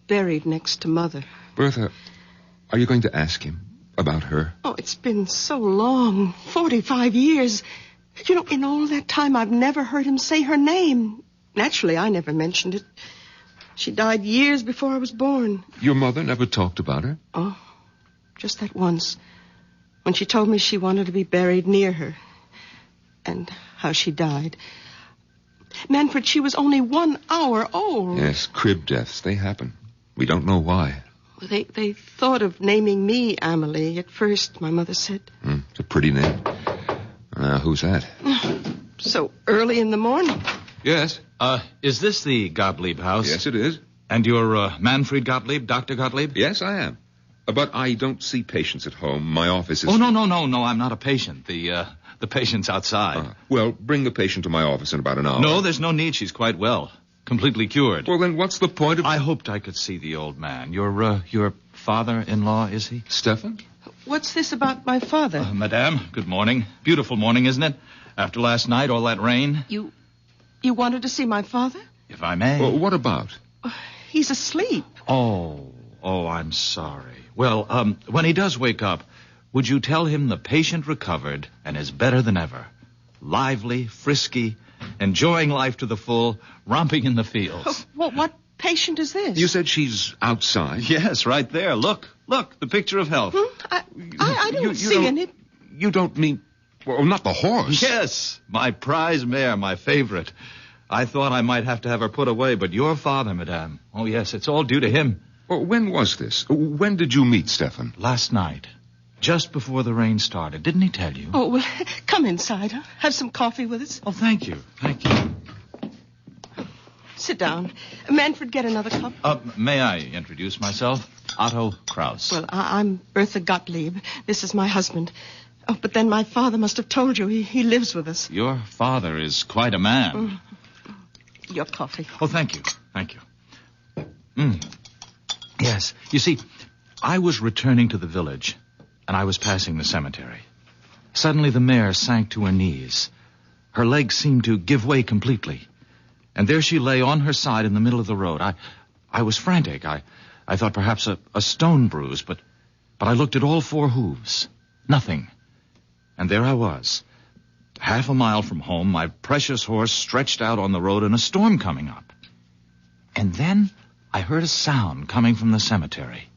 buried next to Mother. Bertha, are you going to ask him about her? Oh, it's been so long, 45 years. You know, in all that time, I've never heard him say her name. Naturally, I never mentioned it. She died years before I was born. Your mother never talked about her? Oh, just that once. When she told me she wanted to be buried near her. And how she died. Manfred, she was only 1 hour old. Yes, crib deaths, they happen. We don't know why. They thought of naming me Amelie at first, my mother said. It's a pretty name. Who's that? So early in the morning. Yes. Is this the Gottlieb house? Yes, it is. And you're Manfred Gottlieb, Dr. Gottlieb? Yes, I am. But I don't see patients at home. My office is... Oh, no, I'm not a patient. The patient's outside. Well, bring the patient to my office in about an hour. No, there's no need. She's quite well. Completely cured. Well, then what's the point of... I hoped I could see the old man. Your father-in-law, is he? Stefan? What's this about my father? Madame, good morning. Beautiful morning, isn't it? After last night, all that rain. You wanted to see my father? If I may. Well, what about? He's asleep. Oh, I'm sorry. Well, when he does wake up, would you tell him the patient recovered and is better than ever? Lively, frisky, enjoying life to the full, romping in the fields. What patient is this? You said she's outside? Yes, right there. Look, the picture of health. I don't see any... You don't mean... Well, not the horse. Yes, my prize mare, my favorite. I thought I might have to have her put away, but your father, madame. Oh, yes, it's all due to him. Well, when was this? When did you meet Stefan? Last night. Just before the rain started. Didn't he tell you? Oh, well, come inside. Huh? Have some coffee with us. Oh, thank you. Sit down. Manfred, get another cup. May I introduce myself? Otto Kraus. Well, I'm Bertha Gottlieb. This is my husband. Oh, but then my father must have told you. He lives with us. Your father is quite a man. Your coffee. Oh, thank you. Yes. You see, I was returning to the village, and I was passing the cemetery. Suddenly the mare sank to her knees. Her legs seemed to give way completely. And there she lay on her side in the middle of the road. I was frantic. I thought perhaps a stone bruise, but I looked at all 4 hooves. Nothing. And there I was, half a mile from home, my precious horse stretched out on the road and a storm coming up. And then I heard a sound coming from the cemetery.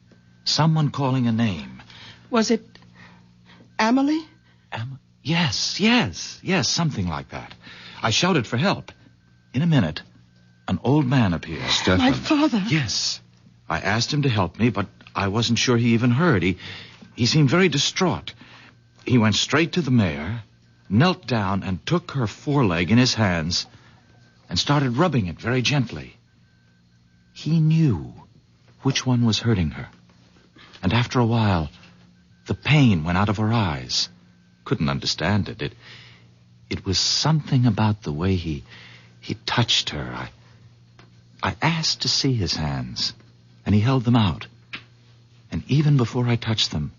Someone calling a name. Was it Amelie? Yes, something like that. I shouted for help. In a minute, an old man appeared. Stefan. My father. Yes. I asked him to help me, but I wasn't sure he even heard. He seemed very distraught. He went straight to the mare, knelt down, and took her foreleg in his hands and started rubbing it very gently. He knew which one was hurting her. And after a while, the pain went out of her eyes. Couldn't understand it. It was something about the way he touched her. I asked to see his hands, and he held them out. And even before I touched them,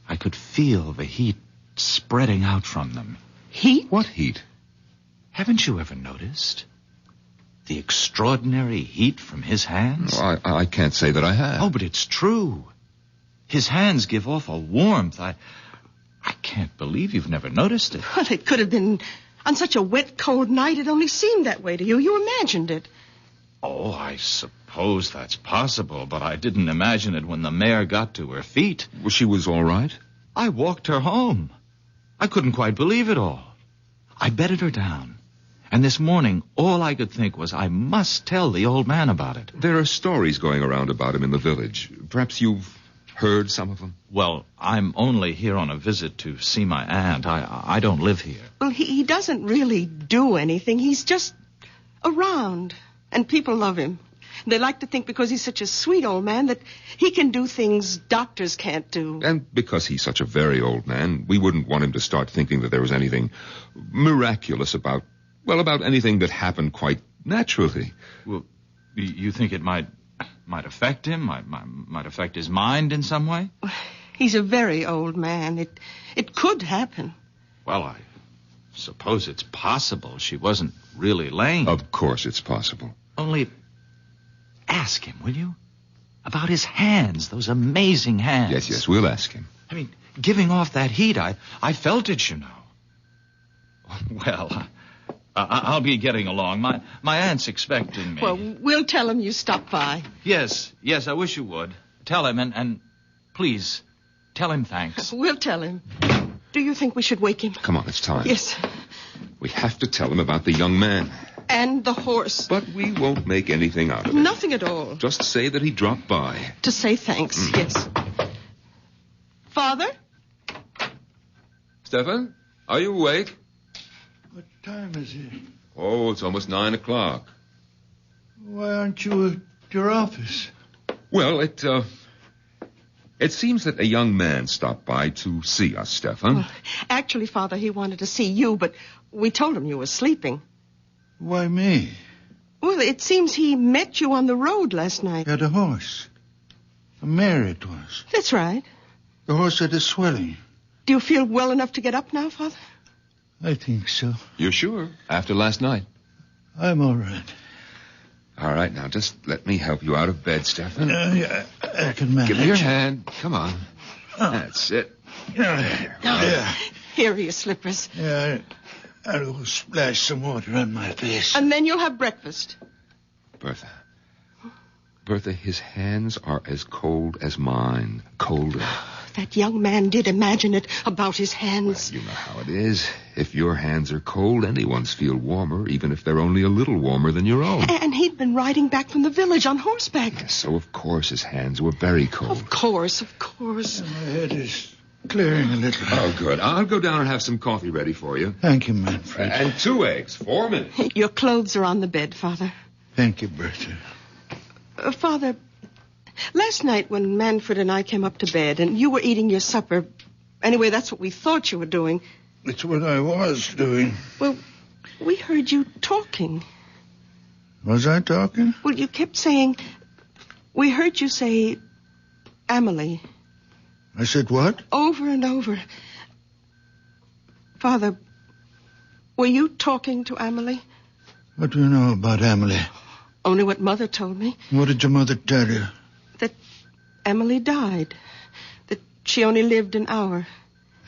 I could feel the heat spreading out from them. Heat? What heat? Haven't you ever noticed the extraordinary heat from his hands? Oh, I can't say that I have. Oh, but it's true. His hands give off a warmth. I can't believe you've never noticed it. Well, it could have been on such a wet, cold night. It only seemed that way to you. You imagined it. Oh, I suppose that's possible, but I didn't imagine it when the mare got to her feet. Well, she was all right? I walked her home. I couldn't quite believe it all. I bedded her down. And this morning, all I could think was I must tell the old man about it. There are stories going around about him in the village. Perhaps you've heard some of them? Well, I'm only here on a visit to see my aunt. I don't live here. Well, he doesn't really do anything. He's just around, and people love him. They like to think because he's such a sweet old man that he can do things doctors can't do. And because he's such a very old man, we wouldn't want him to start thinking that there was anything miraculous about anything that happened quite naturally. Well, you think it might affect him? Might affect his mind in some way? He's a very old man. It could happen. Well, I suppose it's possible she wasn't really lame. Of course it's possible. Only ask him, will you? About his hands, those amazing hands. Yes, we'll ask him. I mean, giving off that heat, I felt it, you know. Well, I'll be getting along. My aunt's expecting me. Well, we'll tell him you stopped by. Yes, I wish you would. Tell him, and please, tell him thanks. We'll tell him. Do you think we should wake him? Come on, it's time. Yes. We have to tell him about the young man. And the horse. But we won't make anything out of it. Nothing at all. Just say that he dropped by. To say thanks, yes. Father? Stefan, are you awake? What time is it? Oh, it's almost 9 o'clock. Why aren't you at your office? Well, it seems that a young man stopped by to see us, Stefan. Well, actually, Father, he wanted to see you, but we told him you were sleeping. Why me? Well, it seems he met you on the road last night. Had a horse. A mare it was. That's right. The horse had a swelling. Do you feel well enough to get up now, Father? I think so. You're sure? After last night? I'm all right. All right, now just let me help you out of bed, Stefan. Yeah, I can manage. Give me your hand. Come on. That's it. Yeah. Here are your slippers. Yeah, I'll go splash some water on my face. And then you'll have breakfast. Bertha, his hands are as cold as mine. Colder. That young man did imagine it about his hands. Well, you know how it is. If your hands are cold, anyone's feel warmer, even if they're only a little warmer than your own. And he'd been riding back from the village on horseback. Yes, so of course his hands were very cold. Of course. My head is clearing a little. Oh, good. I'll go down and have some coffee ready for you. Thank you, Manfred. And 2 eggs. 4 minutes. Your clothes are on the bed, Father. Thank you, Bertha. Father, last night when Manfred and I came up to bed and you were eating your supper, anyway, that's what we thought you were doing. It's what I was doing. Well, we heard you talking. Was I talking? Well, you kept saying, we heard you say, Amelie. I said what? Over and over. Father, were you talking to Amelie? What do you know about Amelie? Only what Mother told me. What did your mother tell you? That Amelie died. That she only lived an hour.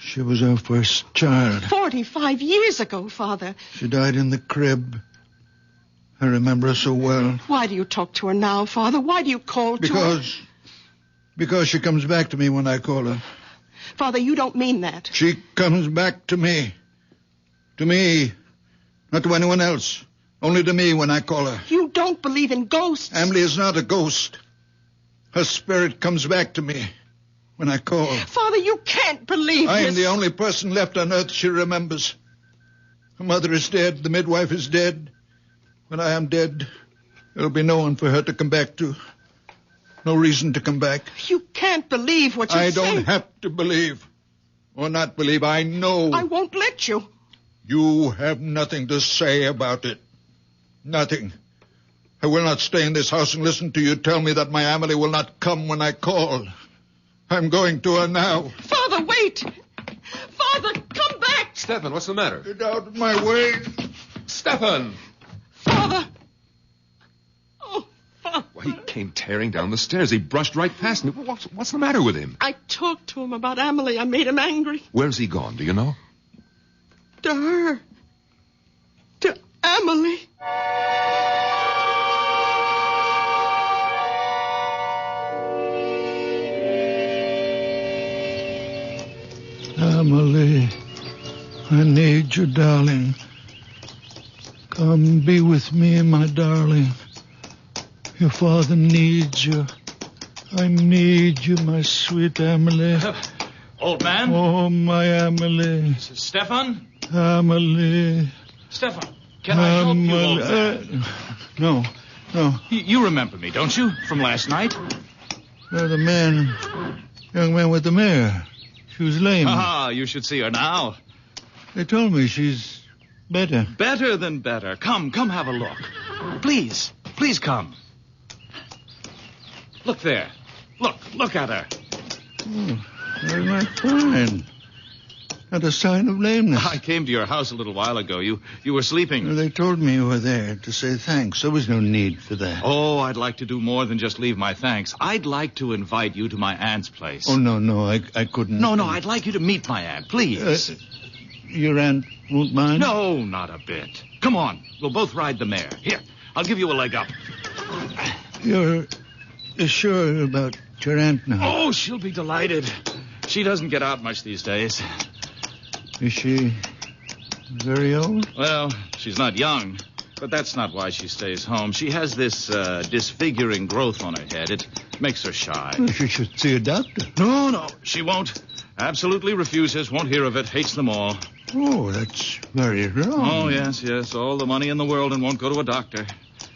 She was our first child. 45 years ago, Father. She died in the crib. I remember her so well. Why do you talk to her now, Father? Why do you call to her? Because she comes back to me when I call her. Father, you don't mean that. She comes back to me. To me. Not to anyone else. Only to me when I call her. You don't believe in ghosts. Emily is not a ghost. Her spirit comes back to me when I call. Father, you can't believe I this. am the only person left on earth she remembers. Her mother is dead. The midwife is dead. When I am dead, there'll be no one for her to come back to. No reason to come back. You can't believe what you're saying. I don't have to believe. Or not believe. I know. I won't let you. You have nothing to say about it. Nothing. I will not stay in this house and listen to you tell me that my Emily will not come when I call. I'm going to her now. Father, wait. Father, come back. Stefan, what's the matter? Get out of my way. Stefan! Father. Well, he came tearing down the stairs. He brushed right past me. What's the matter with him? I talked to him about Emily. I made him angry. Where's he gone? Do you know? To her. To Emily. Emily, I need you, darling. Come be with me, my darling. Your father needs you. I need you, my sweet Emily. Old man? Oh, my Emily. Stefan? Emily. Stefan, can I help you, old man? No. You remember me, don't you? From last night? You're the young man with the mare. She was lame. Ah, you should see her now. They told me she's better. Better than better. Come have a look. Please come. Look there. Look at her. Oh, very much fine. Not a sign of lameness. I came to your house a little while ago. You were sleeping. They told me you were there to say thanks. There was no need for that. Oh, I'd like to do more than just leave my thanks. I'd like to invite you to my aunt's place. Oh, no, I couldn't. No, I'd like you to meet my aunt, please. Your aunt won't mind? No, not a bit. Come on, we'll both ride the mare. Here, I'll give you a leg up. You're sure about your aunt now? Oh, she'll be delighted. She doesn't get out much these days. Is she very old? Well, she's not young, but that's not why she stays home. She has this disfiguring growth on her head. It makes her shy. Well, she should see a doctor. No, she won't. Absolutely refuses, won't hear of it, hates them all. Oh, that's very wrong. Oh, yes, all the money in the world and won't go to a doctor.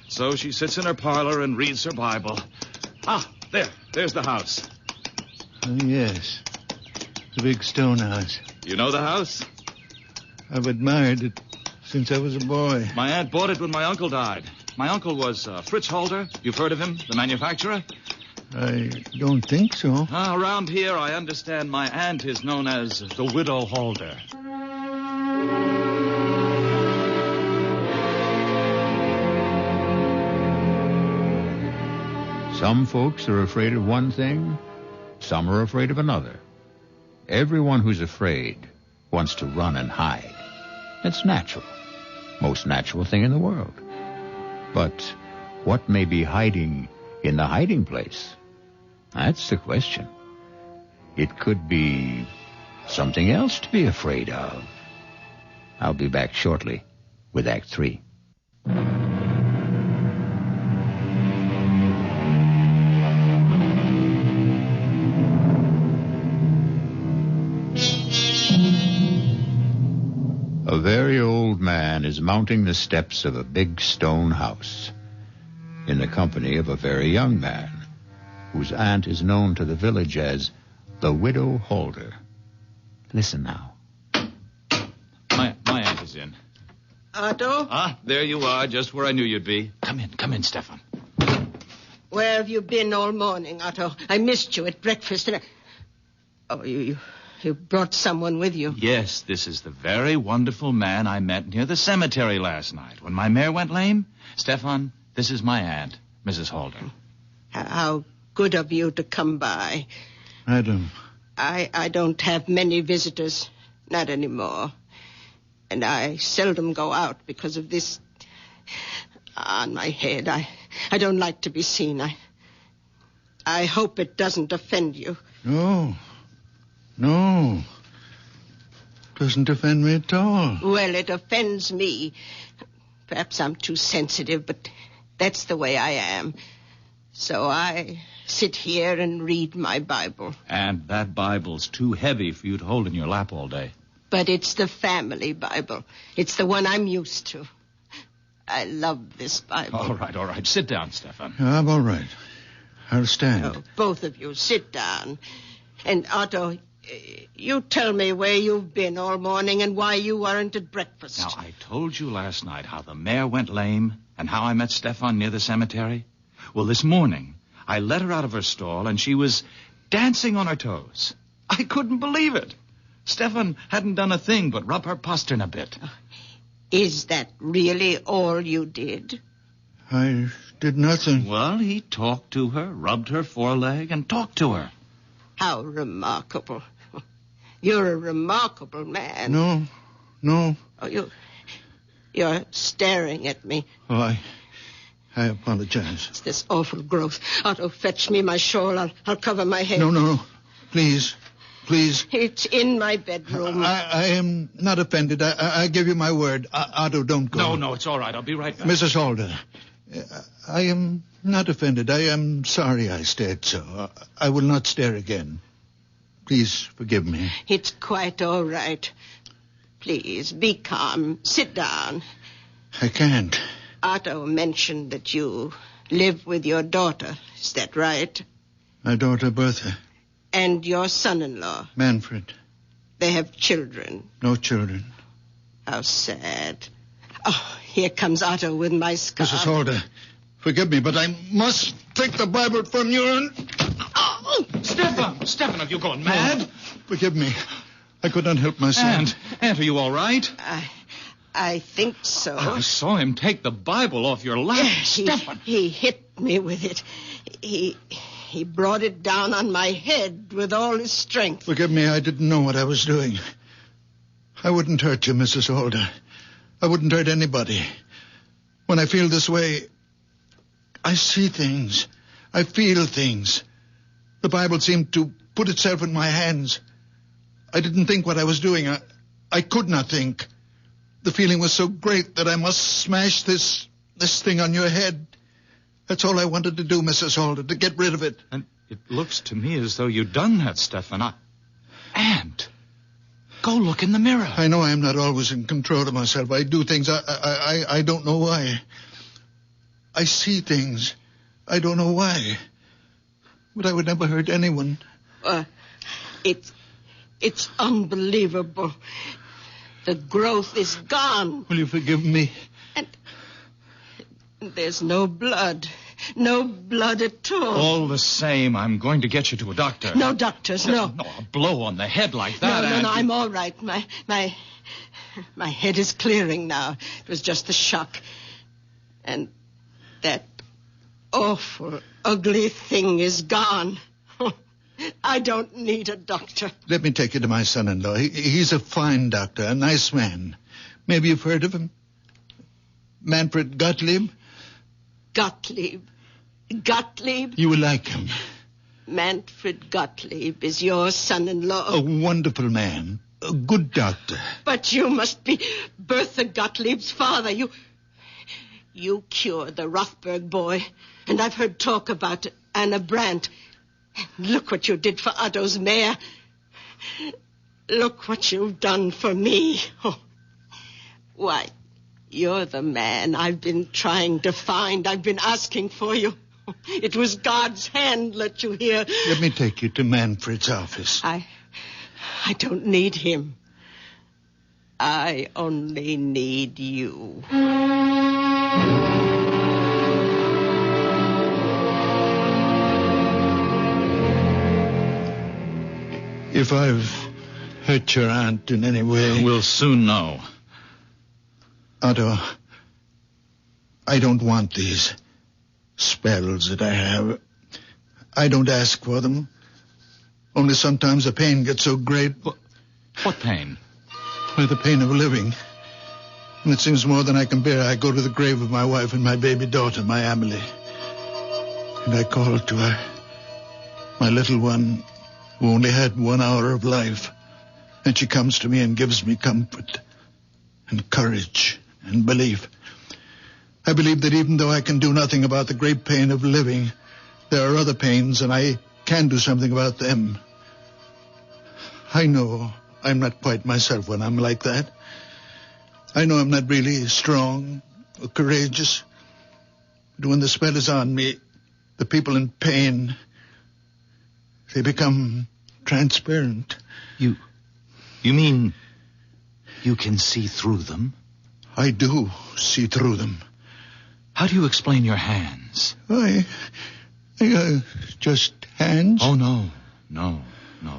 So she sits in her parlor and reads her Bible. Ah, there's the house. Oh, yes, the big stone house. You know the house? I've admired it since I was a boy. My aunt bought it when my uncle died. My uncle was Fritz Holder. You've heard of him, the manufacturer? I don't think so. Around here, I understand my aunt is known as the Widow Holder. Some folks are afraid of one thing, some are afraid of another. Everyone who's afraid wants to run and hide. It's natural. Most natural thing in the world. But what may be hiding in the hiding place? That's the question. It could be something else to be afraid of. I'll be back shortly with Act 3. A very old man is mounting the steps of a big stone house in the company of a very young man whose aunt is known to the village as the Widow Holder. Listen now. My aunt is in. Otto? Ah, there you are, just where I knew you'd be. Come in, Stefan. Where have you been all morning, Otto? I missed you at breakfast and Oh, you brought someone with you. Yes, this is the very wonderful man I met near the cemetery last night when my mare went lame. Stefan, this is my aunt, Mrs. Holder. How good of you to come by. Madam. I don't have many visitors, not anymore. And I seldom go out because of this. on my head. I don't like to be seen. I hope it doesn't offend you. No. Doesn't offend me at all. Well, it offends me. Perhaps I'm too sensitive, but that's the way I am. So I sit here and read my Bible. And that Bible's too heavy for you to hold in your lap all day. But it's the family Bible. It's the one I'm used to. I love this Bible. All right. Sit down, Stefan. I'm all right. I'll stand. Oh, both of you, sit down. And Otto, you tell me where you've been all morning and why you weren't at breakfast. Now, I told you last night how the mare went lame and how I met Stefan near the cemetery. Well, this morning, I let her out of her stall and she was dancing on her toes. I couldn't believe it. Stefan hadn't done a thing but rub her postern a bit. Is that really all you did? I did nothing. Well, he talked to her, rubbed her foreleg, and talked to her. How remarkable. You're a remarkable man. No. Oh, you're staring at me. Oh, I apologize. It's this awful growth. Otto, fetch me my shawl. I'll cover my head. No. Please. It's in my bedroom. I am not offended. I give you my word. Otto, don't go. No, it's all right. I'll be right back. Mrs. Halder, I am not offended. I am sorry I stared so. I will not stare again. Please forgive me. It's quite all right. Please, be calm. Sit down. I can't. Otto mentioned that you live with your daughter. Is that right? My daughter, Bertha. And your son-in-law. Manfred. They have children. No children. How sad. Oh, here comes Otto with my scarf. Mrs. Halder, forgive me, but I must take the Bible from you and... Oh! Stefan, have you gone mad? No, forgive me. I could not help myself. Aunt, are you all right? I think so. I saw him take the Bible off your lap. Stefan. He hit me with it. He brought it down on my head with all his strength. Forgive me, I didn't know what I was doing. I wouldn't hurt you, Mrs. Halder. I wouldn't hurt anybody. When I feel this way, I see things. I feel things. The Bible seemed to put itself in my hands. I didn't think what I was doing. I could not think. The feeling was so great that I must smash this thing on your head. That's all I wanted to do, Mrs. Halder, to get rid of it. And it looks to me as though you'd done that, Stefan. Aunt, go look in the mirror. I know I am not always in control of myself. I do things. I don't know why. I see things. I don't know why. But I would never hurt anyone. It's unbelievable. The growth is gone. Will you forgive me? And there's no blood. No blood at all. All the same, I'm going to get you to a doctor. No doctors, no. No, a blow on the head like that. No, I'm all right. My head is clearing now. It was just a shock. And that awful, ugly thing is gone. I don't need a doctor. Let me take you to my son-in-law. He's a fine doctor, a nice man. Maybe you've heard of him? Manfred Gottlieb? Gottlieb? You will like him. Manfred Gottlieb is your son-in-law. A wonderful man. A good doctor. But you must be Bertha Gottlieb's father. You cured the Rothberg boy. And I've heard talk about Anna Brandt. Look what you did for Otto's mare. Look what you've done for me. Oh. Why, you're the man I've been trying to find. I've been asking for you. It was God's hand let you here. Let me take you to Manfred's office. I don't need him. I only need you. If I've hurt your aunt in any way... We'll soon know. Otto, I don't want these spells that I have. I don't ask for them. Only sometimes the pain gets so great. What pain? Well, the pain of living. And it seems more than I can bear. I go to the grave of my wife and my baby daughter, my Emily. And I call to her, my little one who only had 1 hour of life. And she comes to me and gives me comfort and courage and belief. I believe that even though I can do nothing about the great pain of living, there are other pains, and I can do something about them. I know I'm not quite myself when I'm like that. I know I'm not really strong or courageous. But when the spell is on me, the people in pain, they become transparent. You mean you can see through them? I do see through them. How do you explain your hands? Just hands? Oh, no.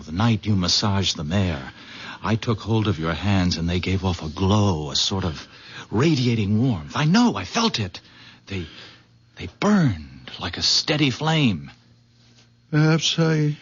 The night you massaged the mare, I took hold of your hands and they gave off a glow, a sort of radiating warmth. I know, I felt it. They burned like a steady flame. Perhaps I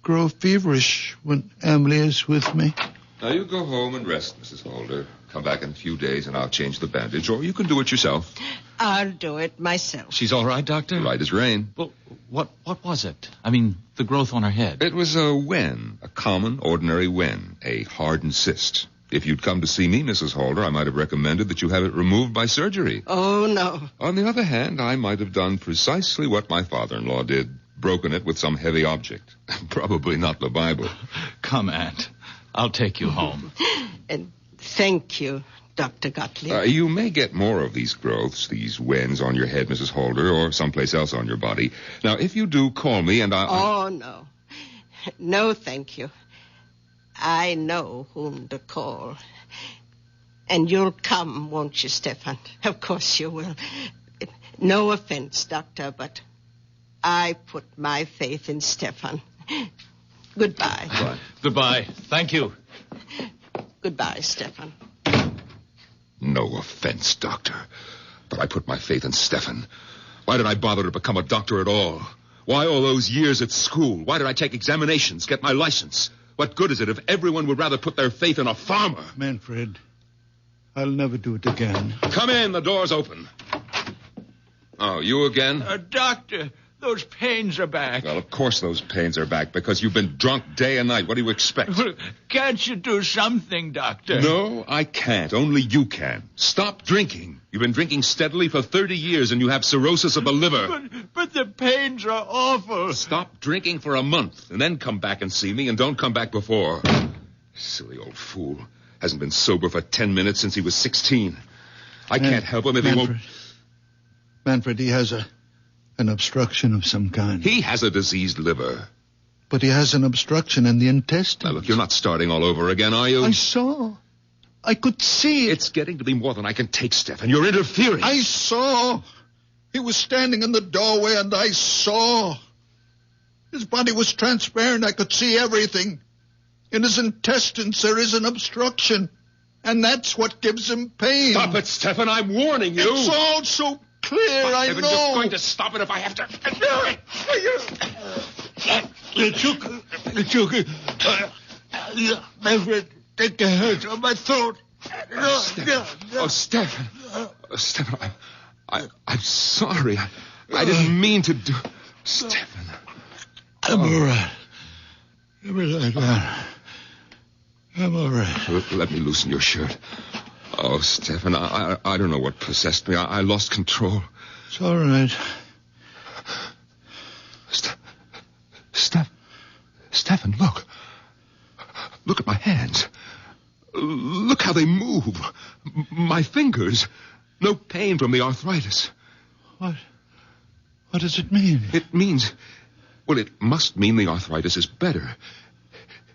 grow feverish when Emily is with me. Now, you go home and rest, Mrs. Holder. Come back in a few days and I'll change the bandage, or you can do it yourself. I'll do it myself. She's all right, Doctor? Right as rain. Well, what was it? I mean, the growth on her head. It was a wen, a common, ordinary wen, a hardened cyst. If you'd come to see me, Mrs. Holder, I might have recommended that you have it removed by surgery. Oh, no. On the other hand, I might have done precisely what my father-in-law did, broken it with some heavy object. Probably not the Bible. Come, Aunt. I'll take you home. And thank you, Dr. Gottlieb. You may get more of these growths, these wens on your head, Mrs. Holder, or someplace else on your body. Now, if you do, call me and Oh, no. No, thank you. I know whom to call. And you'll come, won't you, Stefan? Of course you will. No offense, Doctor, but I put my faith in Stefan. Goodbye. Goodbye. Thank you. Goodbye, Stefan. No offense, Doctor, but I put my faith in Stefan. Why did I bother to become a doctor at all? Why all those years at school? Why did I take examinations, get my license? What good is it if everyone would rather put their faith in a farmer? Manfred, I'll never do it again. Come in, the door's open. Oh, you again? Doctor, those pains are back. Well, of course those pains are back, because you've been drunk day and night. What do you expect? Can't you do something, Doctor? No, I can't. Only you can. Stop drinking. You've been drinking steadily for 30 years, and you have cirrhosis of the liver. But the pains are awful. Stop drinking for a month, and then come back and see me, and don't come back before. Silly old fool. Hasn't been sober for 10 minutes since he was 16. I can't help him if he won't... Manfred, he has an obstruction of some kind. He has a diseased liver. But he has an obstruction in the intestines. Now, look, you're not starting all over again, are you? I saw. I could see it. It's getting to be more than I can take, Stefan. You're interfering. I saw. He was standing in the doorway, and I saw. His body was transparent. I could see everything. In his intestines, there is an obstruction. And that's what gives him pain. Stop it, Stefan. I'm warning you. It's all so clear, I know. You're going to stop it if I have to. Manfred, take the hands on my throat. Stefan. Stefan, I'm sorry. I didn't mean to do... Stefan. I'm all right. Give me like that. I'm all right. Let me loosen your shirt. Oh, Stefan, I don't know what possessed me. I lost control. It's all right. Stefan, look. Look at my hands. Look how they move. My fingers. No pain from the arthritis. What does it mean? It means... Well, it must mean the arthritis is better.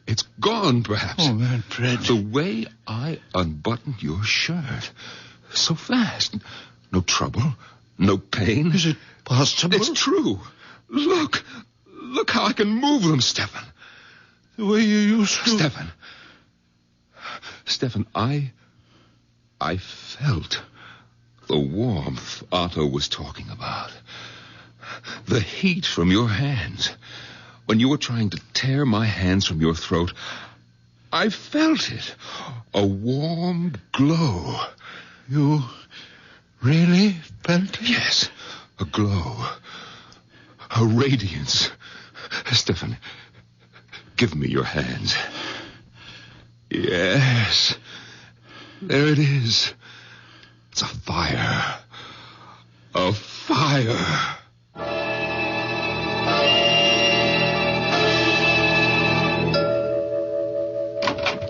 It's gone, perhaps. Oh, Manfred. The way I unbuttoned your shirt. So fast. No trouble. No pain. Is it possible? It's true. Look. Look how I can move them, Stefan. The way you used to. Stefan, I felt the warmth Otto was talking about. The heat from your hands. When you were trying to tear my hands from your throat, I felt it. A warm glow. You really felt it? Yes. A glow. A radiance. Stefan, give me your hands. Yes. There it is. It's a fire. A fire.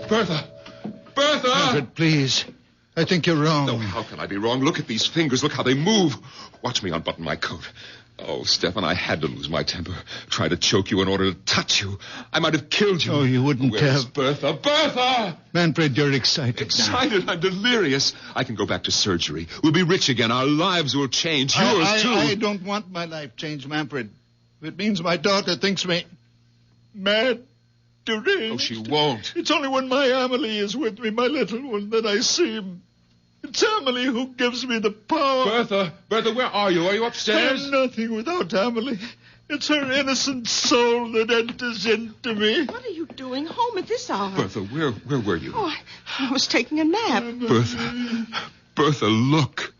Bertha! Bertha! Manfred, please. I think you're wrong. No, how can I be wrong? Look at these fingers. Look how they move. Watch me unbutton my coat. Oh, Stefan, I had to lose my temper. Try to choke you in order to touch you. I might have killed you. Oh, you wouldn't Where's have. Bertha? Bertha! Manfred, you're excited. Excited? I'm delirious. I can go back to surgery. We'll be rich again. Our lives will change. Yours, too. I don't want my life changed, Manfred. If it means my daughter thinks me mad, deranged. Oh, she won't. It's only when my Amelie is with me, my little one, that I see him. It's Amelie who gives me the power. Bertha, where are you? Are you upstairs? I'm nothing without Amelie. It's her innocent soul that enters into me. What are you doing home at this hour? Bertha, where were you? Oh, I was taking a nap. Bertha, look.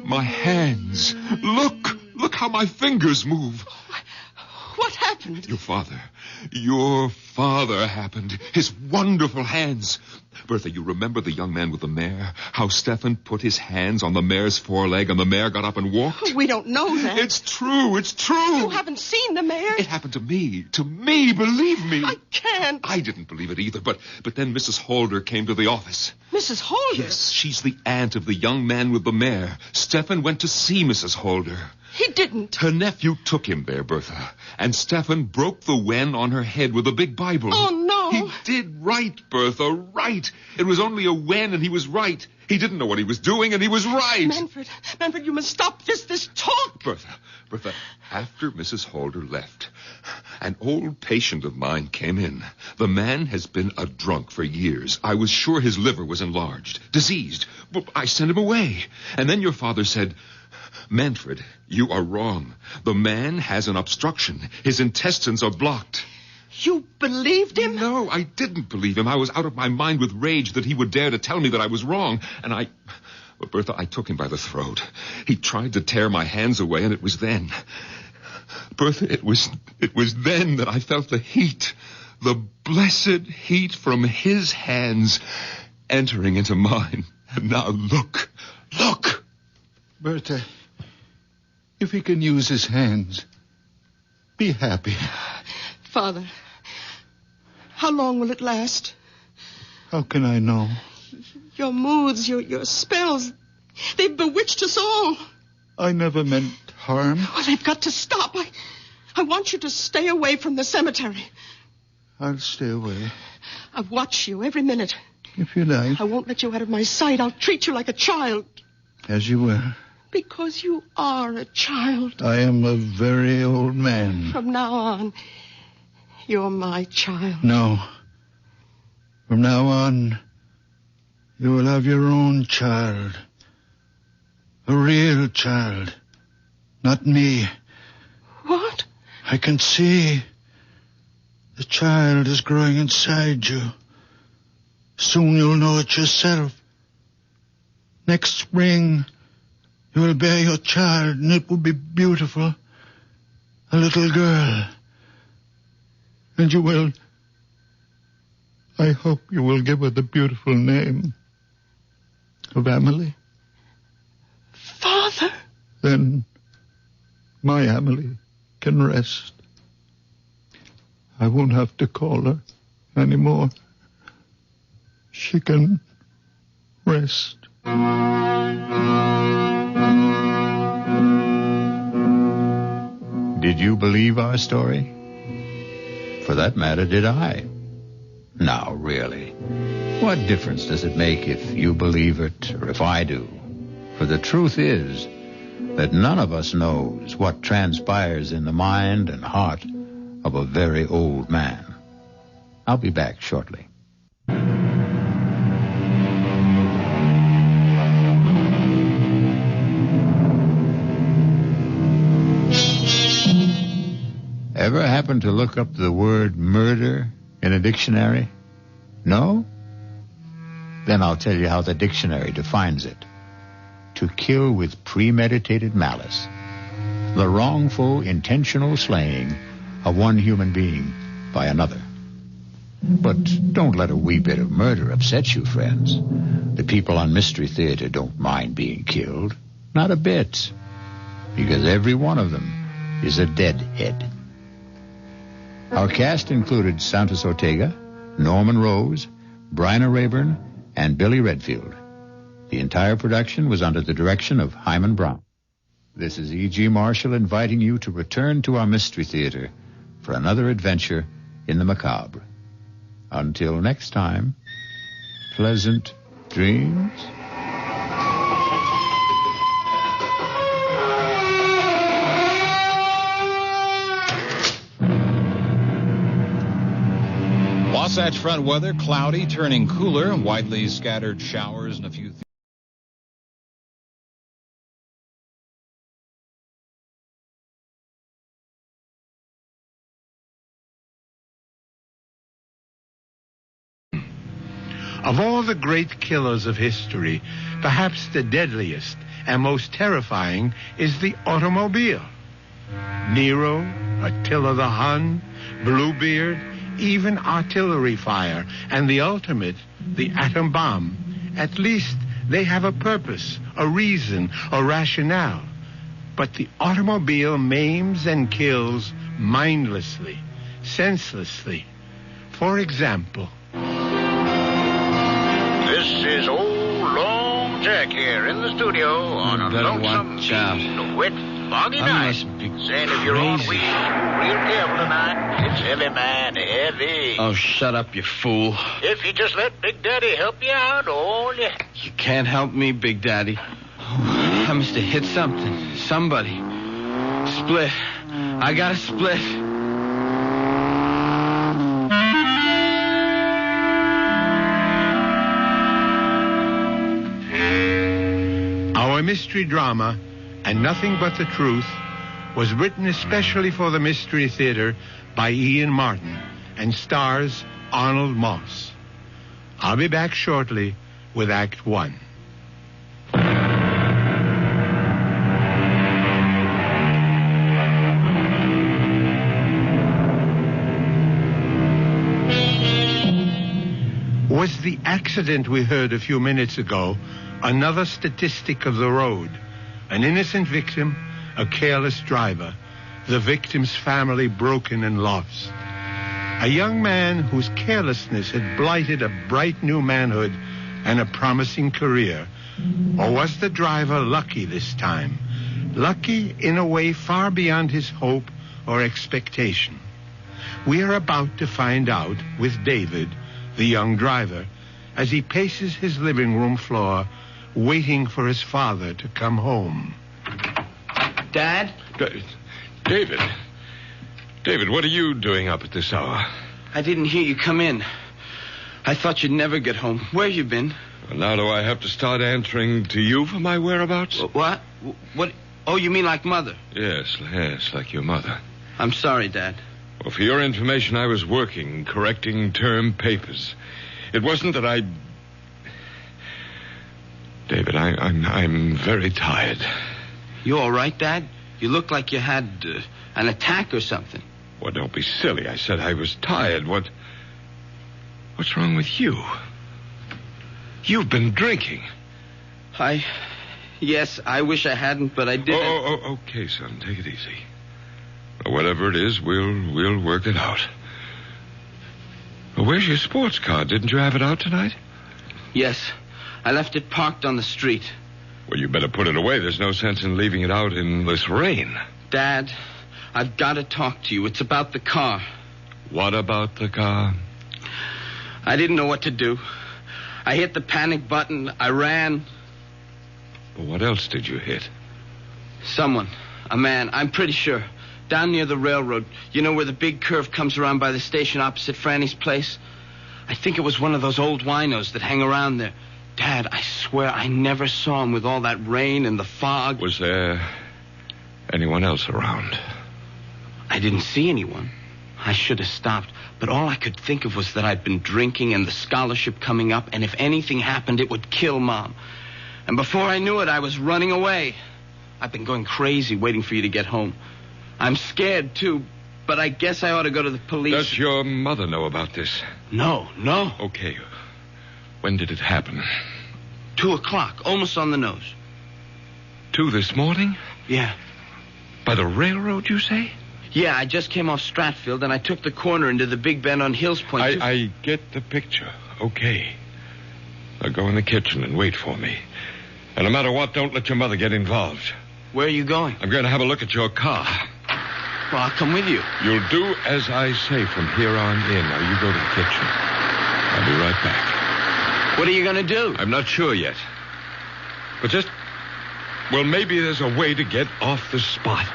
My hands. Look how my fingers move. What happened? Your father happened. His wonderful hands. Bertha, you remember the young man with the mare? How Stefan put his hands on the mare's foreleg and the mare got up and walked? We don't know that. It's true. You haven't seen the mare. It happened to me, believe me. I can't. I didn't believe it either, but then Mrs. Holder came to the office. Mrs. Holder? Yes, she's the aunt of the young man with the mare. Stefan went to see Mrs. Holder. He didn't. Her nephew took him there, Bertha. And Stefan broke the wen on her head with a big Bible. Oh, no. He did right, Bertha, right. It was only a wen, and he was right. He didn't know what he was doing, and he was right. Manfred, you must stop this talk. Bertha, after Mrs. Holder left, an old patient of mine came in. The man has been a drunk for years. I was sure his liver was enlarged, diseased. But I sent him away. And then your father said, Manfred, you are wrong. The man has an obstruction. His intestines are blocked. You believed him? No, I didn't believe him. I was out of my mind with rage that he would dare to tell me that I was wrong. But Bertha, I took him by the throat. He tried to tear my hands away, and it was then. Bertha, it was then that I felt the heat, the blessed heat from his hands entering into mine. And now look. Bertha, if he can use his hands, be happy. Father, how long will it last? How can I know? Your moods, your spells, they've bewitched us all. I never meant harm. Well, they've got to stop. I want you to stay away from the cemetery. I'll stay away. I'll watch you every minute. If you like. I won't let you out of my sight. I'll treat you like a child. As you will. Because you are a child. I am a very old man. From now on, you're my child. No. From now on, you will have your own child. A real child. Not me. What? I can see the child is growing inside you. Soon you'll know it yourself. Next spring, you will bear your child, and it will be beautiful. A little girl. And you will... I hope you will give her the beautiful name of Amelie. Father! Then my Amelie can rest. I won't have to call her anymore. She can rest. Did you believe our story? For that matter, did I? Now, really, what difference does it make if you believe it or if I do? For the truth is that none of us knows what transpires in the mind and heart of a very old man. I'll be back shortly. Ever happen to look up the word murder in a dictionary? No? Then I'll tell you how the dictionary defines it. to kill with premeditated malice. The wrongful, intentional slaying of one human being by another. But don't let a wee bit of murder upset you, friends. The people on Mystery Theater don't mind being killed. Not a bit. Because every one of them is a deadhead. Our cast included Santos Ortega, Norman Rose, Bryna Rayburn, and Billy Redfield. The entire production was under the direction of Hyman Brown. This is E.G. Marshall inviting you to return to our Mystery Theater for another adventure in the macabre. Until next time, pleasant dreams. Wasatch Front weather, cloudy, turning cooler, widely scattered showers and a few... Of all the great killers of history, perhaps the deadliest and most terrifying is the automobile. Nero, Attila the Hun, Bluebeard, even artillery fire, and the ultimate, the atom bomb. At least they have a purpose, a reason, a rationale. But the automobile maims and kills mindlessly, senselessly. For example... This is old Long Jack here in the studio on a lonesome, wet, foggy night. Saying if you're on wheels, real careful tonight. It's heavy, man, heavy. Oh, shut up, you fool. If you just let Big Daddy help you out, only... You can't help me, Big Daddy. Oh, I must have hit something. Somebody. Split. I got a split. Our mystery drama, And Nothing But the Truth, was written especially for the Mystery Theater by Ian Martin and stars Arnold Moss. I'll be back shortly with Act One. Was the accident we heard a few minutes ago another statistic of the road? An innocent victim, a careless driver, the victim's family broken and lost. A young man whose carelessness had blighted a bright new manhood and a promising career. Or was the driver lucky this time? Lucky in a way far beyond his hope or expectation. We are about to find out with David, the young driver, as he paces his living room floor, waiting for his father to come home. Dad? David. David, what are you doing up at this hour? I didn't hear you come in. I thought you'd never get home. Where you been? Well, now do I have to start answering to you for my whereabouts? What? What? Oh, you mean like Mother? Yes, like your mother. I'm sorry, Dad. Well, for your information, I was working, correcting term papers. It wasn't that I... David, I'm very tired. You all right, Dad? You look like you had an attack or something. Well, don't be silly. I said I was tired. What's wrong with you? You've been drinking. Yes, I wish I hadn't, but I did. Okay, son. Take it easy. Whatever it is, we'll work it out. Well, where's your sports car? Didn't you have it out tonight? Yes. I left it parked on the street. Well, you better put it away. There's no sense in leaving it out in this rain. Dad, I've got to talk to you. It's about the car. What about the car? I didn't know what to do. I hit the panic button. I ran. Well, what else did you hit? Someone. A man. I'm pretty sure. Down near the railroad. You know where the big curve comes around by the station opposite Franny's place? I think it was one of those old winos that hang around there. Dad, I swear I never saw him with all that rain and the fog. Was there anyone else around? I didn't see anyone. I should have stopped. But all I could think of was that I'd been drinking and the scholarship coming up, and if anything happened, it would kill Mom. And before I knew it, I was running away. I've been going crazy waiting for you to get home. I'm scared, too, but I guess I ought to go to the police. Does your mother know about this? No. Okay. When did it happen? 2:00, almost on the nose. 2 this morning? Yeah. By the railroad, you say? Yeah, I just came off Stratfield, and I took the corner into the big bend on Hills Point. I get the picture. Okay. Now go in the kitchen and wait for me. And no matter what, don't let your mother get involved. Where are you going? I'm going to have a look at your car. Well, I'll come with you. You'll do as I say from here on in. Now, you go to the kitchen. I'll be right back. What are you going to do? I'm not sure yet. But just... well, maybe there's a way to get off the spot.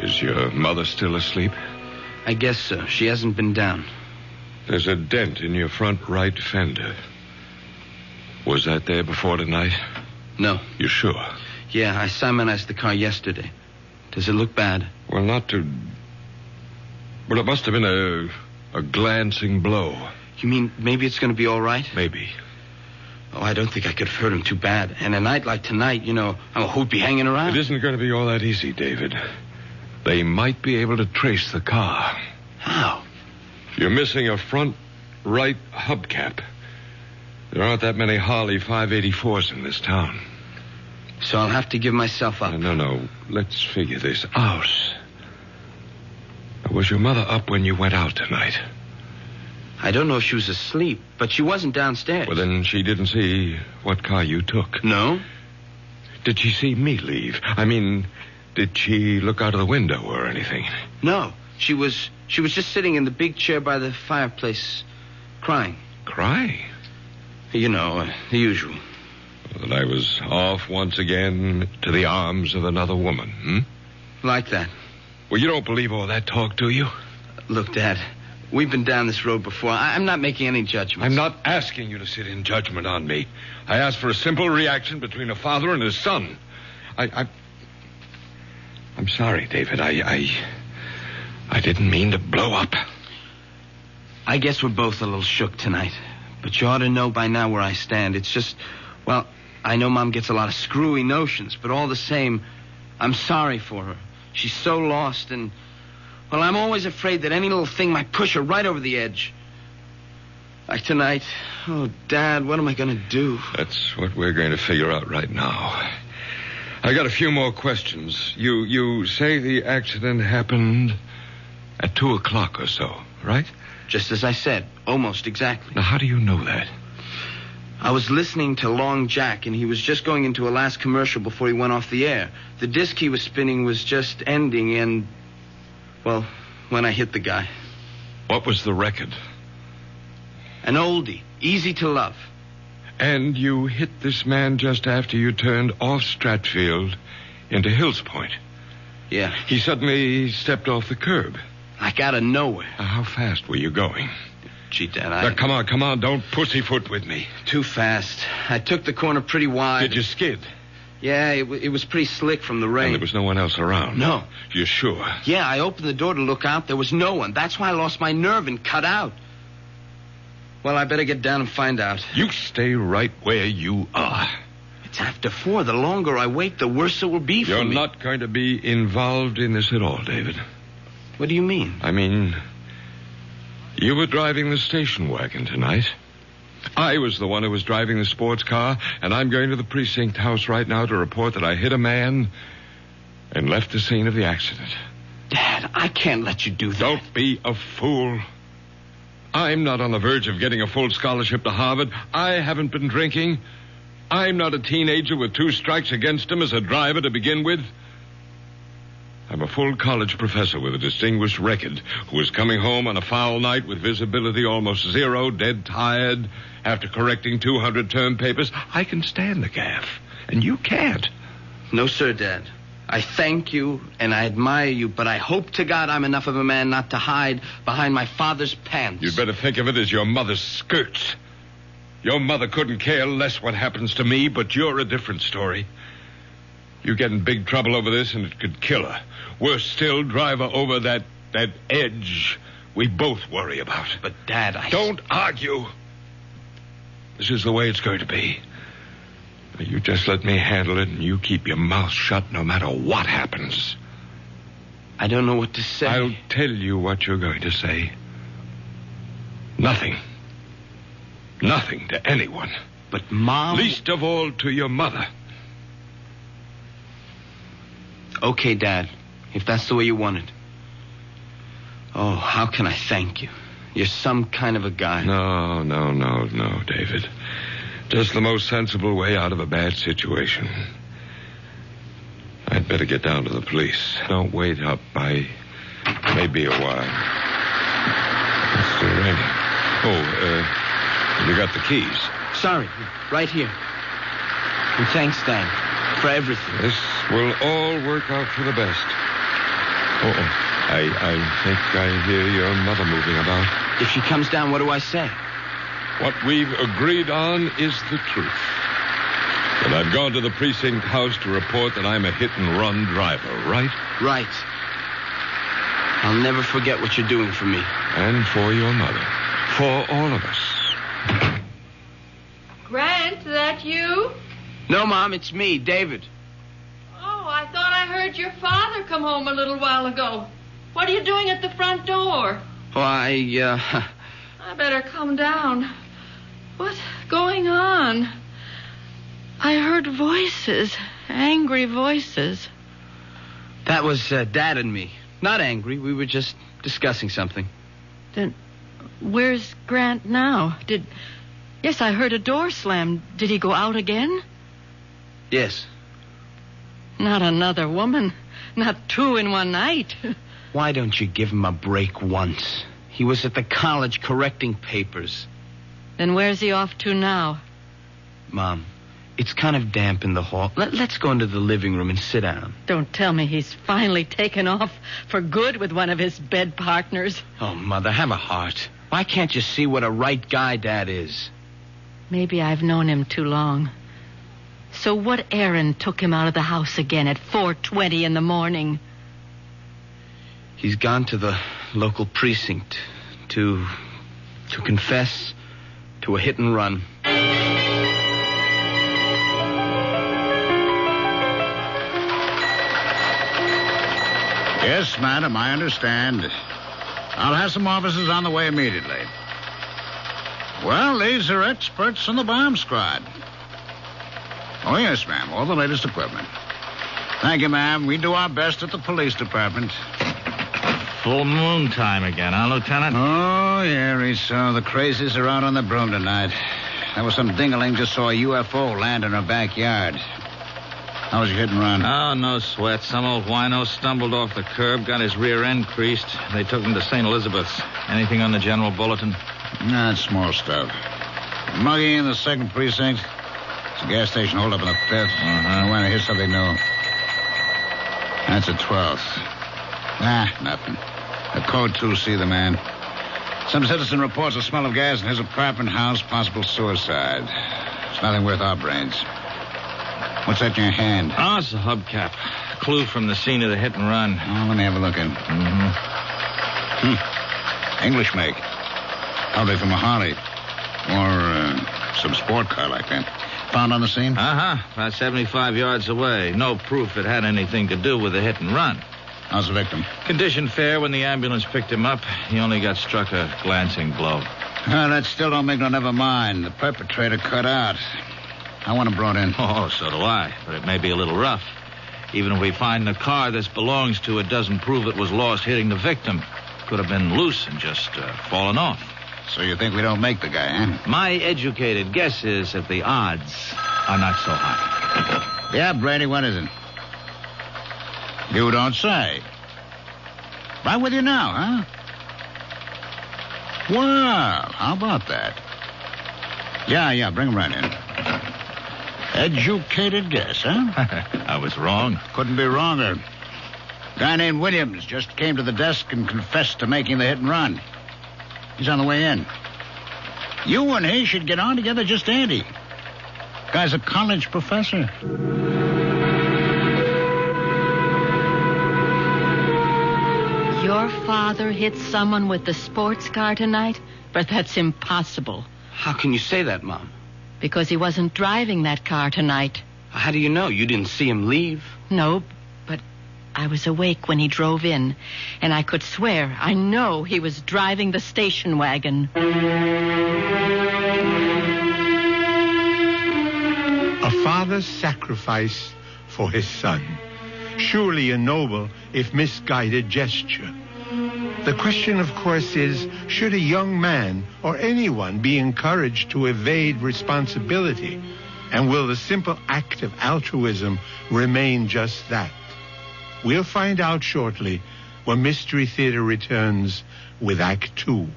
Is your mother still asleep? I guess so. She hasn't been down. There's a dent in your front right fender. Was that there before tonight? No. You sure? Yeah, I Simonized the car yesterday. Does it look bad? Well, not too... well, it must have been a glancing blow. You mean maybe it's going to be all right? Maybe. Oh, I don't think I could have hurt him too bad. And a night like tonight, who'd be hanging around? It isn't going to be all that easy, David. They might be able to trace the car. How? You're missing a front right hubcap. There aren't that many Harley 584s in this town. So I'll have to give myself up. No. Let's figure this out. Was your mother up when you went out tonight? I don't know if she was asleep, but she wasn't downstairs. Well, then she didn't see what car you took. No? Did she see me leave? I mean, did she look out of the window or anything? No. She was just sitting in the big chair by the fireplace, crying. Crying? The usual. That I was off once again to the arms of another woman, Like that. Well, you don't believe all that talk, do you? Look, Dad, we've been down this road before. I'm not making any judgments. I'm not asking you to sit in judgment on me. I asked for a simple reaction between a father and his son. I'm sorry, David. I didn't mean to blow up. I guess we're both a little shook tonight. But you ought to know by now where I stand. It's just, well, I know Mom gets a lot of screwy notions, but all the same, I'm sorry for her. She's so lost, and, well, I'm always afraid that any little thing might push her right over the edge. Like tonight. Oh, Dad, what am I going to do? That's what we're going to figure out right now. I got a few more questions. You say the accident happened at 2:00 or so, right? Just as I said, almost exactly. Now, how do you know that? I was listening to Long Jack, and he was just going into a last commercial before he went off the air. The disc he was spinning was just ending, and, well, when I hit the guy. What was the record? An oldie, Easy to Love. And you hit this man just after you turned off Stratfield into Hills Point. Yeah. He suddenly stepped off the curb. Like out of nowhere. How fast were you going? Gee, Dad, Now, come on. Don't pussyfoot with me. Too fast. I took the corner pretty wide. Did you skid? Yeah, it was pretty slick from the rain. And there was no one else around? No. You're sure? Yeah, I opened the door to look out. There was no one. That's why I lost my nerve and cut out. Well, I better get down and find out. You stay right where you are. It's after 4. The longer I wait, the worse it will be for me. You're not going to be involved in this at all, David. What do you mean? I mean, you were driving the station wagon tonight. I was the one who was driving the sports car, and I'm going to the precinct house right now to report that I hit a man and left the scene of the accident. Dad, I can't let you do that. Don't be a fool. I'm not on the verge of getting a full scholarship to Harvard. I haven't been drinking. I'm not a teenager with 2 strikes against him as a driver to begin with. I'm a full college professor with a distinguished record who was coming home on a foul night with visibility almost zero, dead tired, after correcting 200 term papers. I can stand the gaff, and you can't. No, sir, Dad. I thank you and I admire you, but I hope to God I'm enough of a man not to hide behind my father's pants. You'd better think of it as your mother's skirts. Your mother couldn't care less what happens to me, but you're a different story. You get in big trouble over this, and it could kill her. Worse still, drive her over that edge we both worry about. But, Dad, Don't argue. This is the way it's going to be. You just let me handle it, and you keep your mouth shut no matter what happens. I don't know what to say. I'll tell you what you're going to say. Nothing. Nothing to anyone. But, Mom... Least of all to your mother. Okay, Dad, if that's the way you want it. Oh, how can I thank you? You're some kind of a guy. No, David. Just the most sensible way out of a bad situation. I'd better get down to the police. Don't wait up. I may be a while. It's still raining. You got the keys? Sorry, right here. And thanks, Dad, for everything. This will all work out for the best. I think I hear your mother moving about. If she comes down, what do I say? What we've agreed on is the truth. And I've gone to the precinct house to report that I'm a hit-and-run driver, right? Right. I'll never forget what you're doing for me. And for your mother. For all of us. Grant, that you? No, Mom, it's me, David. Oh, I thought I heard your father come home a little while ago. What are you doing at the front door? Oh, I better come down. What's going on? I heard voices, angry voices. That was Dad and me. Not angry. We were just discussing something. Then where's Grant now? Yes, I heard a door slam. Did he go out again? Yes. Not another woman. Not two in one night. Why don't you give him a break once? He was at the college correcting papers. Then where's he off to now? Mom, it's kind of damp in the hall. Let's go into the living room and sit down. Don't tell me he's finally taken off for good with one of his bed partners. Oh, Mother, have a heart. Why can't you see what a right guy Dad is? Maybe I've known him too long. So what errand took him out of the house again at 4:20 in the morning? He's gone to the local precinct to confess to a hit and run. Yes, madam, I understand. I'll have some officers on the way immediately. Well, these are experts in the bomb squad. Oh, yes, ma'am. All the latest equipment. Thank you, ma'am. We do our best at the police department. Full moon time again, huh, Lieutenant? Oh, yeah, so the crazies are out on the broom tonight. There was some dingaling just saw a UFO land in her backyard. How was your hit and run? Oh, no sweat. Some old wino stumbled off the curb, got his rear end creased. They took him to St. Elizabeth's. Anything on the general bulletin? Nah, it's small stuff. Muggy in the 2nd precinct. It's a gas station hold up in the 5th. I want to hear something new. That's a 12th. Nothing. A code 2C, the man. Some citizen reports a smell of gas in his apartment house, possible suicide. It's nothing worth our brains. What's that in your hand? Oh, it's a hubcap. Clue from the scene of the hit and run. Oh, let me have a look in. English make. Probably from a Harley. Or some sport car like that. Found on the scene? About 75 yards away. No proof it had anything to do with the hit and run. How's the victim? Condition fair. When the ambulance picked him up, he only got struck a glancing blow. That still don't make no never mind. The perpetrator cut out. I want him brought in. Oh, so do I. But it may be a little rough. Even if we find the car this belongs to, it doesn't prove it was lost hitting the victim. Could have been loose and just fallen off. So you think we don't make the guy, huh? My educated guess is that the odds are not so high. Yeah, Brady, what is it? You don't say. Right with you now, huh? Well, how about that? Yeah, bring him right in. Educated guess, huh? I was wrong. Couldn't be wronger. Guy named Williams just came to the desk and confessed to making the hit and run. He's on the way in. You and he should get on together just dandy. Guy's a college professor. Your father hit someone with the sports car tonight? But that's impossible. How can you say that, Mom? Because he wasn't driving that car tonight. How do you know? You didn't see him leave? No, but I was awake when he drove in, and I could swear I know he was driving the station wagon. A father's sacrifice for his son. Surely a noble, if misguided, gesture. The question, of course, is, should a young man or anyone be encouraged to evade responsibility? And will the simple act of altruism remain just that? We'll find out shortly when Mystery Theater returns with Act 2.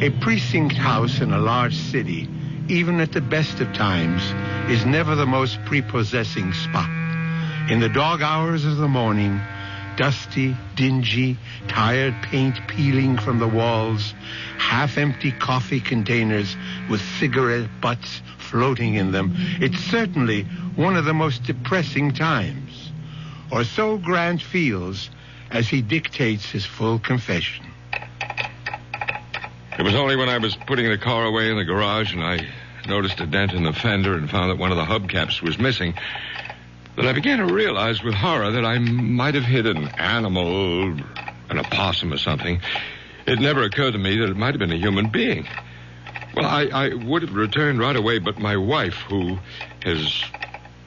A precinct house in a large city, even at the best of times, is never the most prepossessing spot. In the dog hours of the morning, dusty, dingy, tired paint peeling from the walls, half-empty coffee containers with cigarette butts floating in them, it's certainly one of the most depressing times. Or so Grant feels as he dictates his full confession. It was only when I was putting the car away in the garage and I noticed a dent in the fender and found that one of the hubcaps was missing that I began to realize with horror that I might have hit an animal, an opossum or something. It never occurred to me that it might have been a human being. Well, I would have returned right away, but my wife, who has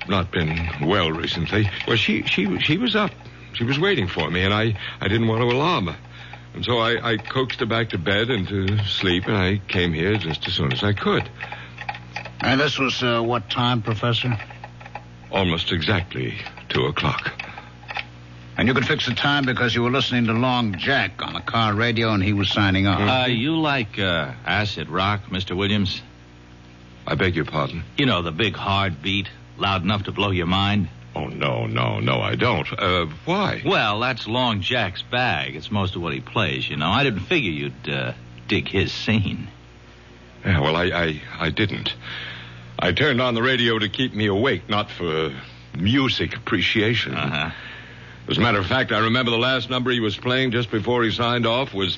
not been well recently, well, she was up. She was waiting for me, and I didn't want to alarm her. And so I coaxed her back to bed and to sleep, and I came here just as soon as I could. And this was what time, Professor? Almost exactly 2:00. And you could fix the time because you were listening to Long Jack on the car radio and he was signing off. You like acid rock, Mr. Williams? I beg your pardon? You know, the big hard beat, loud enough to blow your mind? Oh, no, I don't. Why? Well, that's Long Jack's bag. It's most of what he plays, you know. I didn't figure you'd dig his scene. Yeah, well, I didn't. I turned on the radio to keep me awake, not for music appreciation. Uh-huh. As a matter of fact, I remember the last number he was playing just before he signed off was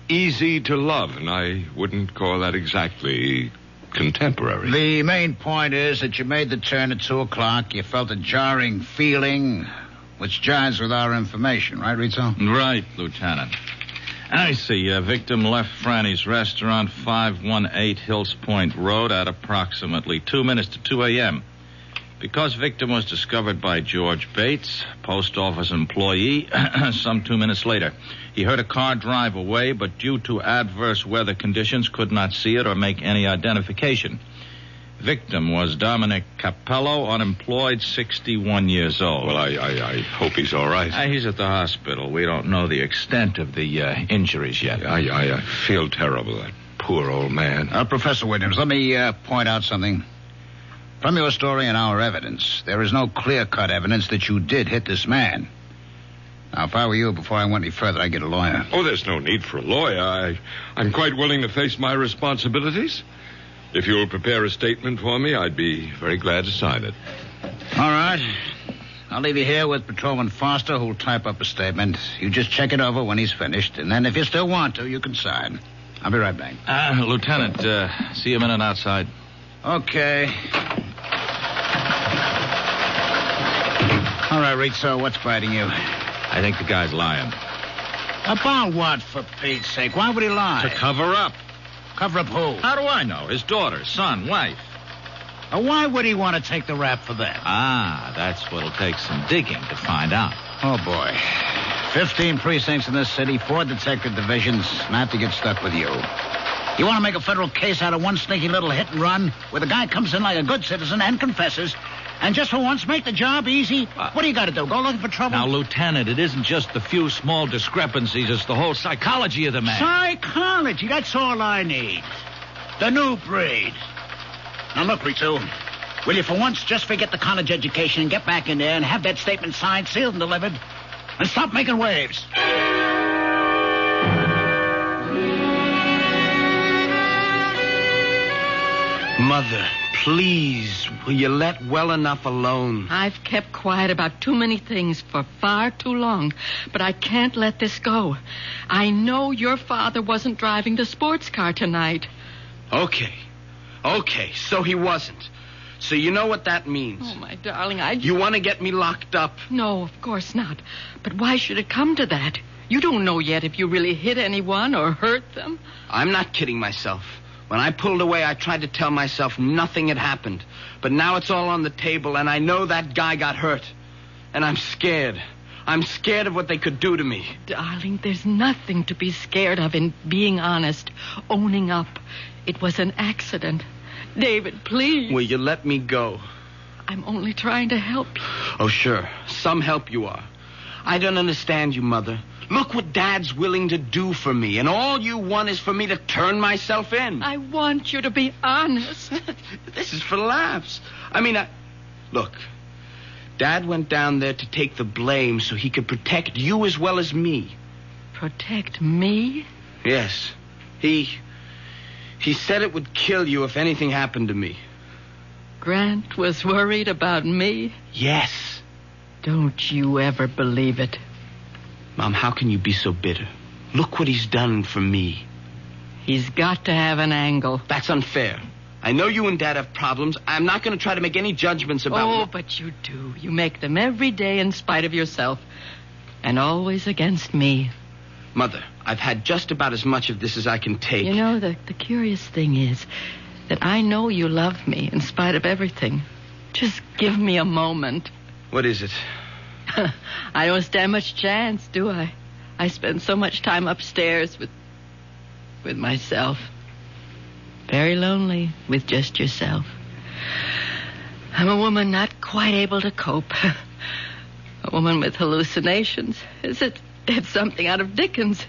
Easy to Love, and I wouldn't call that exactly contemporary. The main point is that you made the turn at 2:00. You felt a jarring feeling, which jives with our information, right, Rizzo? Right, Lieutenant. I see. Victim left Franny's restaurant, 518 Hills Point Road, at approximately 2 minutes to 2 a.m. Because victim was discovered by George Bates, post office employee, some 2 minutes later. He heard a car drive away, but due to adverse weather conditions, could not see it or make any identification. Victim was Dominic Capello, unemployed, 61 years old. Well, I hope he's all right. He's at the hospital. We don't know the extent of the injuries yet. I feel terrible, that poor old man. Professor Williams, let me point out something. From your story and our evidence, there is no clear-cut evidence that you did hit this man. Now, if I were you, before I went any further, I'd get a lawyer. Oh, there's no need for a lawyer. I'm quite willing to face my responsibilities. If you'll prepare a statement for me, I'd be very glad to sign it. All right. I'll leave you here with Patrolman Foster, who'll type up a statement. You just check it over when he's finished, and then if you still want to, you can sign. I'll be right back. Lieutenant, see you a minute outside. Okay. All right, Rizzo, what's biting you? I think the guy's lying. About what, for Pete's sake? Why would he lie? To cover up. Cover up who? How do I know? His daughter, son, wife. Why would he want to take the rap for them? That's what'll take some digging to find out. Oh, boy. 15 precincts in this city, 4 detective divisions, and I have to get stuck with you. You want to make a federal case out of one sneaky little hit and run where the guy comes in like a good citizen and confesses, and just for once make the job easy? What do you got to do? Go looking for trouble? Now, Lieutenant, it isn't just the few small discrepancies. It's the whole psychology of the man. Psychology? That's all I need. The new breed. Now, look, Rizzo, will you for once just forget the college education and get back in there and have that statement signed, sealed, and delivered, and stop making waves? Mother, please, will you let well enough alone? I've kept quiet about too many things for far too long, but I can't let this go. I know your father wasn't driving the sports car tonight. Okay, so he wasn't. So you know what that means. Oh, my darling, You want to get me locked up? No, of course not. But why should it come to that? You don't know yet if you really hit anyone or hurt them. I'm not kidding myself. When I pulled away, I tried to tell myself nothing had happened. But now it's all on the table, and I know that guy got hurt. And I'm scared. I'm scared of what they could do to me. Darling, there's nothing to be scared of in being honest, owning up. It was an accident. David, please. Will you let me go? I'm only trying to help you. Oh, sure. Some help you are. I don't understand you, Mother. Look what Dad's willing to do for me, and all you want is for me to turn myself in. I want you to be honest. This is for laughs. Look, Dad went down there to take the blame so he could protect you as well as me. Protect me? Yes. He said it would kill you if anything happened to me. Grant was worried about me? Yes. Don't you ever believe it. Mom, how can you be so bitter? Look what he's done for me. He's got to have an angle. That's unfair. I know you and Dad have problems. I'm not going to try to make any judgments about... Oh, but you do. You make them every day in spite of yourself. And always against me. Mother, I've had just about as much of this as I can take. You know, the curious thing is that I know you love me in spite of everything. Just give me a moment. What is it? I don't stand much chance, do I? I spend so much time upstairs with myself. Very lonely with just yourself. I'm a woman not quite able to cope. A woman with hallucinations. It's something out of Dickens.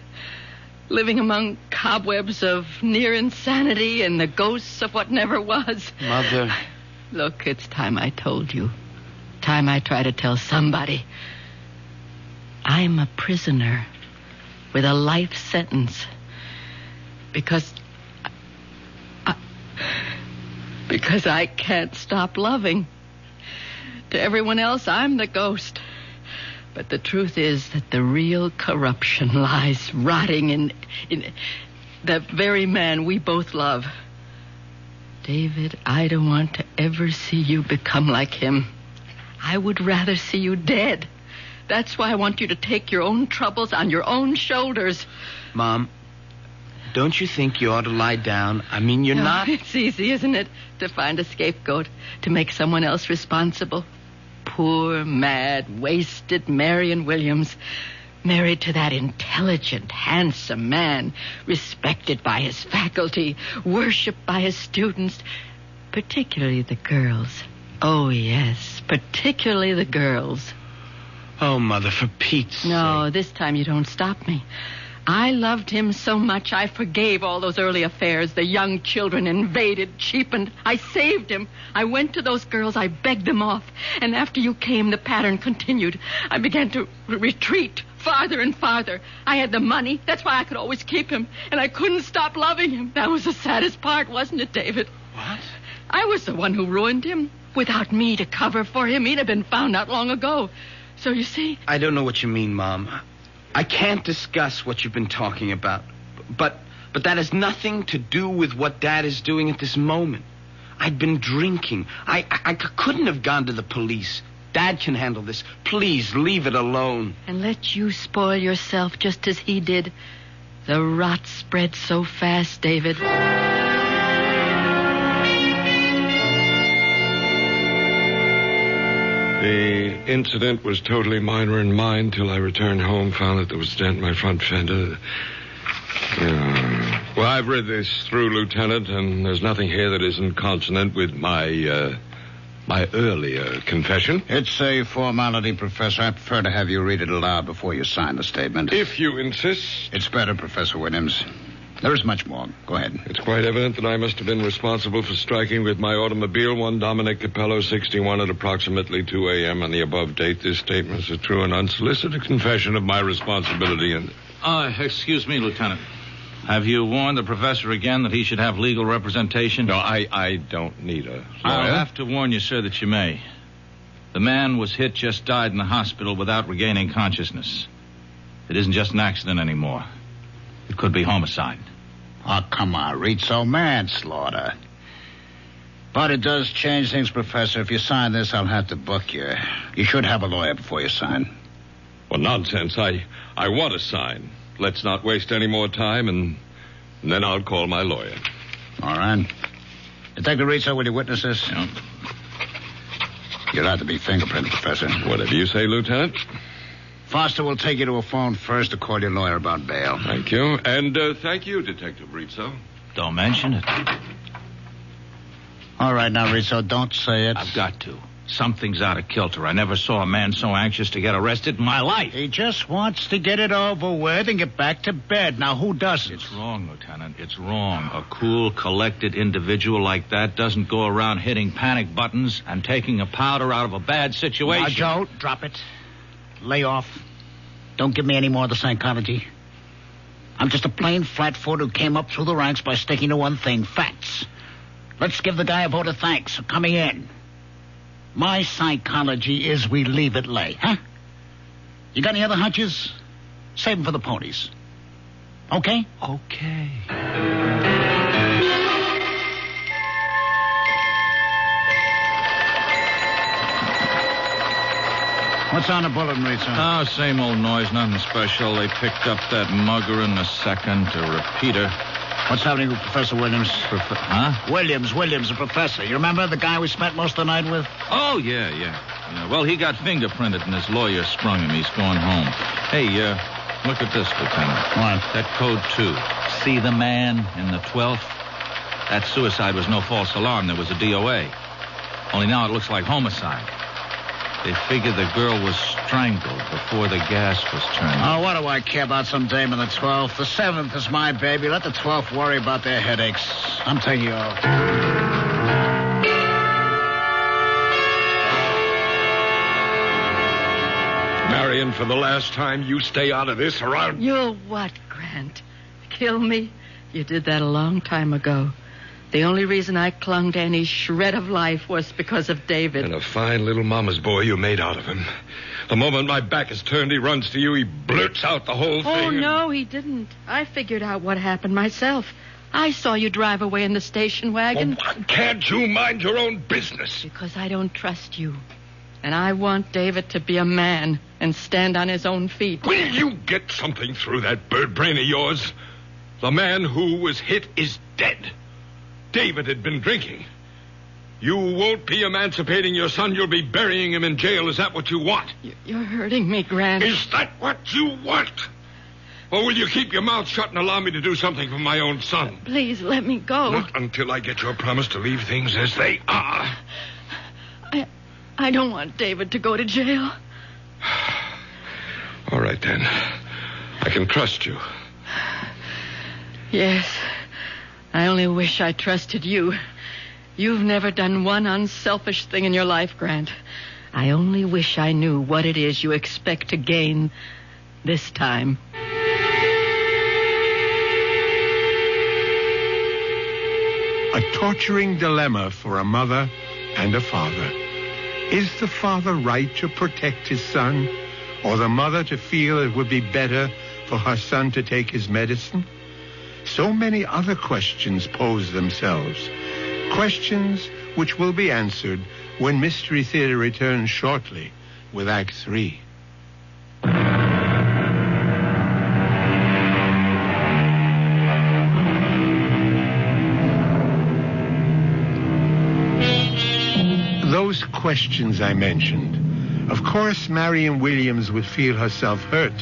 Living among cobwebs of near insanity and the ghosts of what never was. Mother. Look, it's time I told you. Time I try to tell somebody. I'm a prisoner with a life sentence because I can't stop loving. To everyone else, I'm the ghost. But the truth is that the real corruption lies rotting in the very man we both love. David, I don't want to ever see you become like him. I would rather see you dead. That's why I want you to take your own troubles on your own shoulders. Mom, don't you think you ought to lie down? You're not... It's easy, isn't it, to find a scapegoat, to make someone else responsible. Poor, mad, wasted Marion Williams, married to that intelligent, handsome man, respected by his faculty, worshipped by his students, particularly the girls. Oh, yes, particularly the girls. Oh, Mother, for Pete's sake. No, this time you don't stop me. I loved him so much I forgave all those early affairs. The young children invaded, cheapened. I saved him. I went to those girls. I begged them off. And after you came, the pattern continued. I began to retreat farther and farther. I had the money. That's why I could always keep him. And I couldn't stop loving him. That was the saddest part, wasn't it, David? What? I was the one who ruined him. Without me to cover for him, he'd have been found out long ago. So you see... I don't know what you mean, Mom. I can't discuss what you've been talking about. But that has nothing to do with what Dad is doing at this moment. I'd been drinking. I couldn't have gone to the police. Dad can handle this. Please, leave it alone. And let you spoil yourself just as he did. The rot spread so fast, David. The incident was totally minor in mine till I returned home, found that there was a dent in my front fender. Well, I've read this through, Lieutenant, and there's nothing here that isn't consonant with my earlier confession. It's a formality, Professor. I prefer to have you read it aloud before you sign the statement. If you insist. It's better, Professor Williams. There is much more. Go ahead. It's quite evident that I must have been responsible for striking with my automobile one Dominic Capello, 61, at approximately 2 a.m. on the above date. This statement is a true and unsolicited confession of my responsibility and... Excuse me, Lieutenant. Have you warned the professor again that he should have legal representation? No, I don't need a lawyer. I'll have to warn you, sir, that you may. The man was hit, just died in the hospital without regaining consciousness. It isn't just an accident anymore. It could be homicide. Oh, come on, Rizzo. Manslaughter. But it does change things, Professor. If you sign this, I'll have to book you. You should have a lawyer before you sign. Well, nonsense. I want to sign. Let's not waste any more time, and then I'll call my lawyer. All right. Detective Rizzo, will you witness this? Yeah. You'll have to be fingerprinted, Professor. Whatever you say, Lieutenant. Foster will take you to a phone first to call your lawyer about bail. Thank you. And thank you, Detective Rizzo. Don't mention it. All right, now, Rizzo, don't say it. I've got to. Something's out of kilter. I never saw a man so anxious to get arrested in my life. He just wants to get it over with and get back to bed. Now, who doesn't? It's wrong, Lieutenant. It's wrong. A cool, collected individual like that doesn't go around hitting panic buttons and taking a powder out of a bad situation. Now, Joe, drop it. Lay off. Don't give me any more of the psychology. I'm just a plain flatfoot who came up through the ranks by sticking to one thing, facts. Let's give the guy a vote of thanks for coming in. My psychology is we leave it lay, huh? You got any other hunches? Save them for the ponies. Okay? Okay. What's on the bulletin, Rizzo? Oh, same old noise, nothing special. They picked up that mugger in the second, a repeater. What's happening with Professor Williams? Huh? Williams, the professor. You remember the guy we spent most of the night with? Oh, yeah. Well, he got fingerprinted and his lawyer sprung him. He's going home. Hey, look at this, Lieutenant. What? That code 2. See the man in the 12th? That suicide was no false alarm. There was a DOA. Only now it looks like homicide. They figured the girl was strangled before the gas was turned. Oh, what do I care about some dame in the 12th? The 7th is my baby. Let the 12th worry about their headaches. I'm taking you off. Marion, for the last time, you stay out of this or I'll... You'll what, Grant? Kill me? You did that a long time ago. The only reason I clung to any shred of life was because of David. And a fine little mama's boy you made out of him. The moment my back is turned, he runs to you. He blurts out the whole thing. Oh, no, he didn't. I figured out what happened myself. I saw you drive away in the station wagon. Well, why can't you mind your own business? Because I don't trust you. And I want David to be a man and stand on his own feet. Will you get something through that bird brain of yours? The man who was hit is dead. David had been drinking. You won't be emancipating your son. You'll be burying him in jail. Is that what you want? You're hurting me, Grant. Is that what you want? Or will you keep your mouth shut and allow me to do something for my own son? Please, let me go. Not until I get your promise to leave things as they are. I don't want David to go to jail. All right, then. I can trust you. Yes. I only wish I trusted you. You've never done one unselfish thing in your life, Grant. I only wish I knew what it is you expect to gain this time. A torturing dilemma for a mother and a father. Is the father right to protect his son, or the mother to feel it would be better for her son to take his medicine? So many other questions pose themselves. Questions which will be answered when Mystery Theater returns shortly with Act 3. Those questions I mentioned. Of course, Marion Williams would feel herself hurt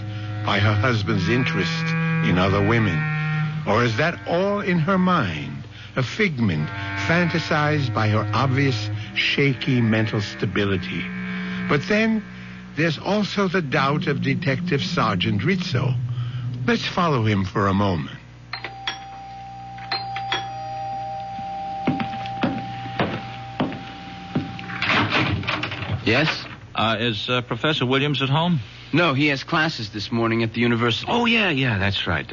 by her husband's interest in other women. Or is that all in her mind, a figment fantasized by her obvious, shaky mental stability? But then there's also the doubt of Detective Sergeant Rizzo. Let's follow him for a moment. Yes? Is Professor Williams at home? No, he has classes this morning at the university. Oh, yeah, that's right.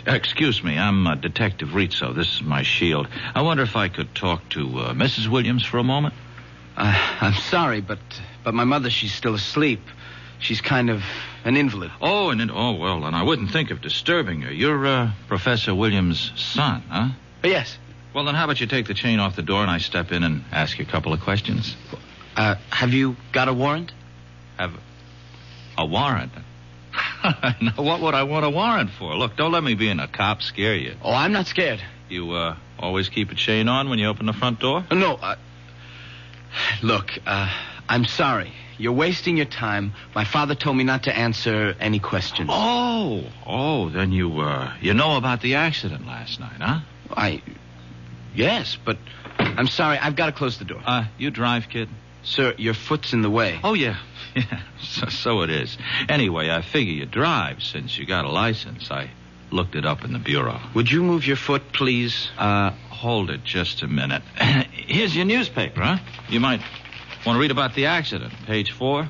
Excuse me, I'm Detective Rizzo. This is my shield. I wonder if I could talk to Mrs. Williams for a moment? I'm sorry, but my mother, she's still asleep. She's kind of an invalid. Oh, well, and I wouldn't think of disturbing her. You're Professor Williams' son, huh? Yes. Well, then how about you take the chain off the door and I step in and ask you a couple of questions? Have you got a warrant? Have a warrant? Now, what would I want a warrant for? Look, don't let me being a cop scare you. Oh, I'm not scared. You always keep a chain on when you open the front door? No, look, I'm sorry. You're wasting your time. My father told me not to answer any questions. Oh, then you know about the accident last night, huh? Yes, but I'm sorry. I've got to close the door. You drive, kid? Sir, your foot's in the way. Oh, yeah. So it is. Anyway, I figure you drive since you got a license. I looked it up in the bureau. Would you move your foot, please? Hold it just a minute. Here's your newspaper, huh? You might want to read about the accident. Page 4.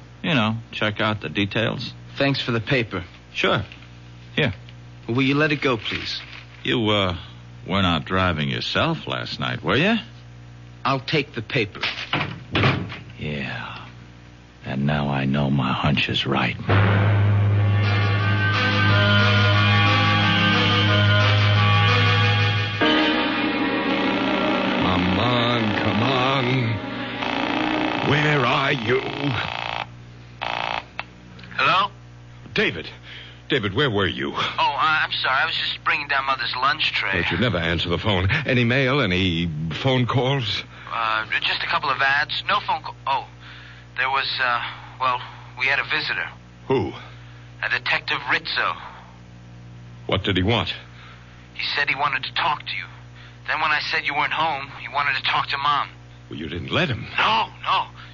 Check out the details. Thanks for the paper. Sure. Here. Will you let it go, please? You, were not driving yourself last night, were you? I'll take the paper. Yeah. And now I know my hunch is right. Come on. Where are you? Hello? David, where were you? Oh, I'm sorry. I was just bringing down Mother's lunch tray. But you never answer the phone. Any mail? Any phone calls? Just a couple of ads. No phone call. Oh, there was, we had a visitor. Who? A Detective Rizzo. What did he want? He said he wanted to talk to you. Then when I said you weren't home, he wanted to talk to Mom. Well, you didn't let him. No.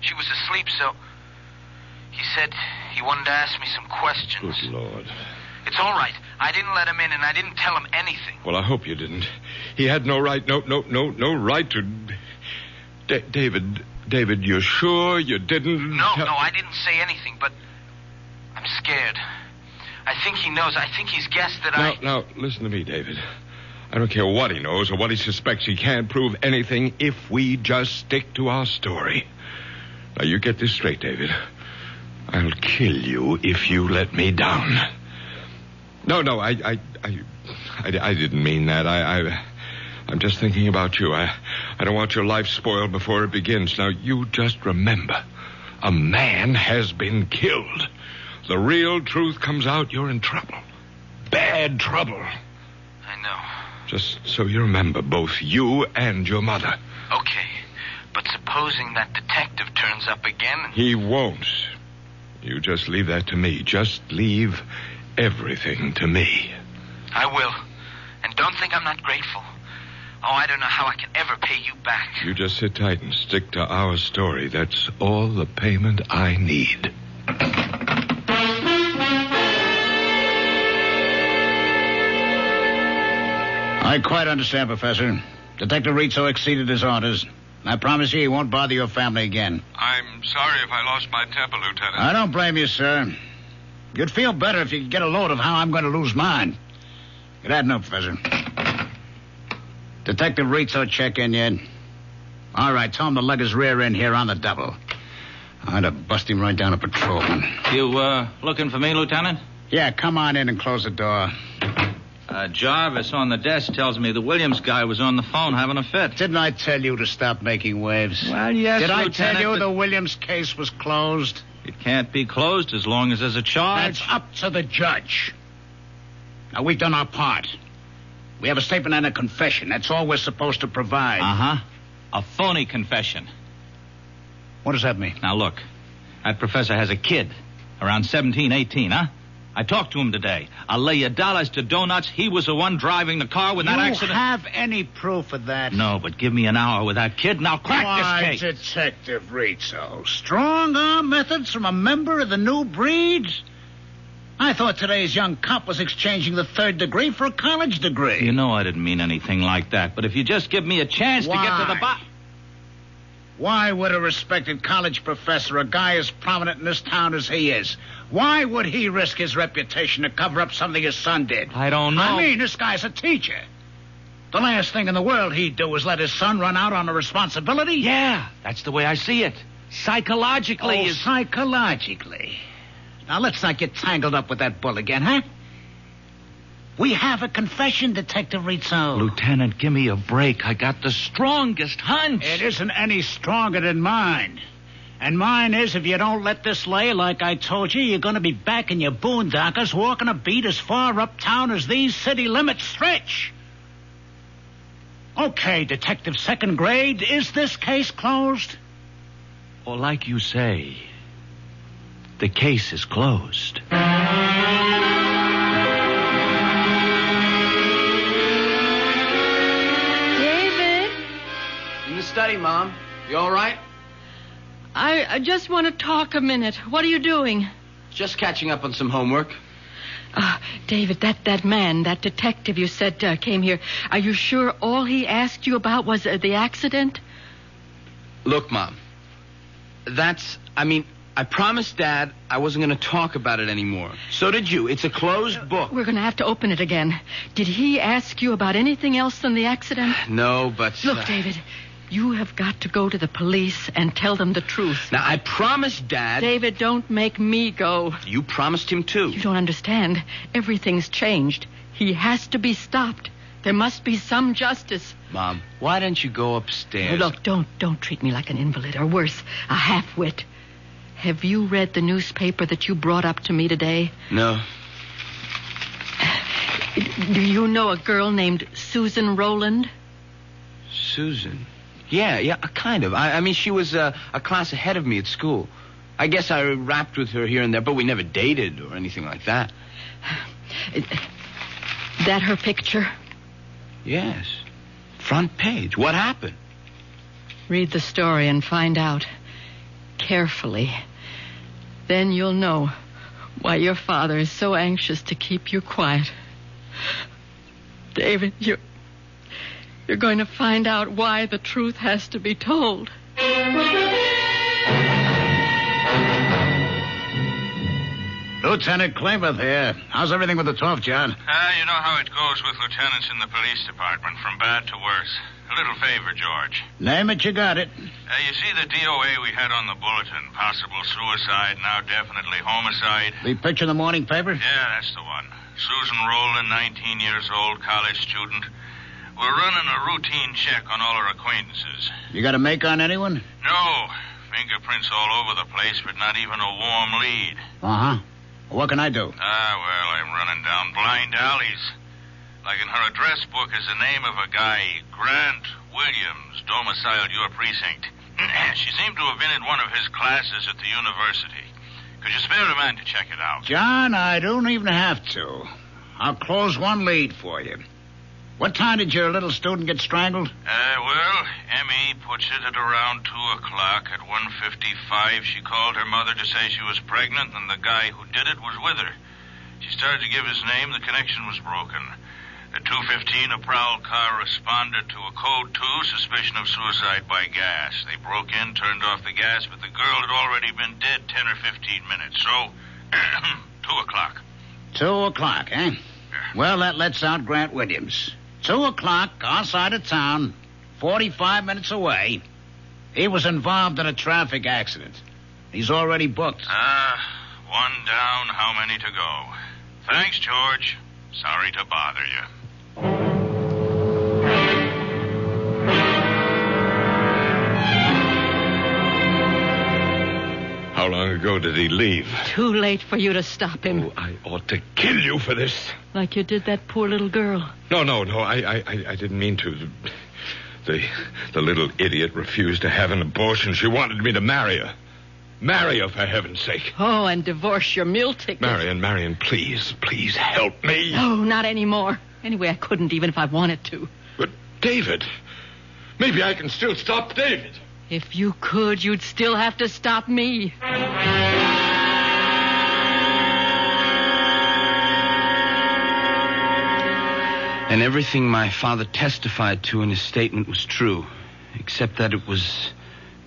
She was asleep, so... He said he wanted to ask me some questions. Good Lord. It's all right. I didn't let him in, and I didn't tell him anything. Well, I hope you didn't. He had no right, no right to... David, you're sure you didn't... No, I didn't say anything, but I'm scared. I think he knows. I think he's guessed that Now, listen to me, David. I don't care what he knows or what he suspects. He can't prove anything if we just stick to our story. Now, you get this straight, David. I'll kill you if you let me down. No, I didn't mean that. I'm just thinking about you. I don't want your life spoiled before it begins. Now, you just remember, a man has been killed. The real truth comes out, you're in trouble. Bad trouble. I know. Just so you remember, both you and your mother. Okay, but supposing that detective turns up again... He won't. You just leave that to me. Just leave everything to me. I will. And don't think I'm not grateful. Oh, I don't know how I can ever pay you back. You just sit tight and stick to our story. That's all the payment I need. I quite understand, Professor. Detective Rizzo exceeded his orders. I promise you he won't bother your family again. I'm sorry if I lost my temper, Lieutenant. I don't blame you, sir. You'd feel better if you could get a load of how I'm going to lose mine. Get that note, Professor. Detective Rizzo check in yet? All right, tell him to lug his rear end here on the double. I'd have bust him right down a patrolman. You, looking for me, Lieutenant? Yeah, come on in and close the door. Jarvis on the desk tells me the Williams guy was on the phone having a fit. Didn't I tell you to stop making waves? Well, yes, Did Lieutenant, I tell you the Williams case was closed? It can't be closed as long as there's a charge. That's up to the judge. Now, we've done our part. We have a statement and a confession. That's all we're supposed to provide. Uh-huh. A phony confession. What does that mean? Now, look. That professor has a kid. Around 17, 18, huh? I talked to him today. I'll lay you dollars to donuts. He was the one driving the car when that accident... You have any proof of that? No, but give me an hour with that kid and I'll crack this case. Detective Rizzo. Strong-arm methods from a member of the new breed? I thought today's young cop was exchanging the third degree for a college degree. You know I didn't mean anything like that, but if you just give me a chance to get to the bottom... Why would a respected college professor, a guy as prominent in this town as he is, why would he risk his reputation to cover up something his son did? I don't know. I mean, this guy's a teacher. The last thing in the world he'd do is let his son run out on a responsibility? Yeah, that's the way I see it. Psychologically. Psychologically. Now, let's not get tangled up with that bull again, huh? We have a confession, Detective Rizzo. Lieutenant, give me a break. I got the strongest hunch. It isn't any stronger than mine. And mine is, if you don't let this lay like I told you, you're going to be back in your boondockers walking a beat as far uptown as these city limits stretch. Okay, Detective Second Grade, is this case closed? Or like you say, the case is closed. David? In the study, Mom. You all right? I just want to talk a minute. What are you doing? Just catching up on some homework. David, that man, that detective you said came here, are you sure all he asked you about was the accident? Look, Mom, I promised Dad I wasn't going to talk about it anymore. So did you. It's a closed book. We're going to have to open it again. Did he ask you about anything else than the accident? No, but... Look, David, you have got to go to the police and tell them the truth. Now, I promised Dad... David, don't make me go. You promised him, too. You don't understand. Everything's changed. He has to be stopped. There must be some justice. Mom, why don't you go upstairs? Look, don't treat me like an invalid, or worse, a half-wit. Have you read the newspaper that you brought up to me today? No. Do you know a girl named Susan Rowland? Susan? Yeah, kind of. I mean, she was a class ahead of me at school. I guess I rapped with her here and there, but we never dated or anything like that. That her picture? Yes. Front page. What happened? Read the story and find out. Carefully. Then you'll know why your father is so anxious to keep you quiet. David, you're going to find out why the truth has to be told. Lieutenant Klamath here. How's everything with the tough, John? You know how it goes with lieutenants in the police department, from bad to worse. A little favor, George. Name it, you got it. You see the DOA we had on the bulletin? Possible suicide, now definitely homicide. The picture in the morning paper? Yeah, that's the one. Susan Rowland, 19 years old, college student. We're running a routine check on all our acquaintances. You got a make on anyone? No. Fingerprints all over the place, but not even a warm lead. Uh-huh. What can I do? Well, I'm running down blind alleys. Like in her address book is the name of a guy, Grant Williams, domiciled your precinct. She seemed to have been in one of his classes at the university. Could you spare a man to check it out? John, I don't even have to. I'll close one lead for you. What time did your little student get strangled? Well, Emmy puts it at around 2 o'clock. At 1:55, she called her mother to say she was pregnant, and the guy who did it was with her. She started to give his name. The connection was broken. At 2:15, a prowl car responded to a code 2, suspicion of suicide by gas. They broke in, turned off the gas, but the girl had already been dead 10 or 15 minutes. So, 2 o'clock. 2 o'clock, eh? Well, that lets out Grant Williams. 2 o'clock, our side of town, 45 minutes away. He was involved in a traffic accident. He's already booked. One down, how many to go? Thanks, George. Sorry to bother you. How long ago did he leave? Too late for you to stop him. Oh, I ought to kill you for this. Like you did that poor little girl. No, I didn't mean to. The little idiot refused to have an abortion. She wanted me to marry her. Marry her, for heaven's sake. Oh, and divorce your meal ticket. Marion, please help me. No, not anymore. Anyway, I couldn't even if I wanted to. But David, maybe I can still stop David. If you could, you'd still have to stop me. And everything my father testified to in his statement was true, except that it was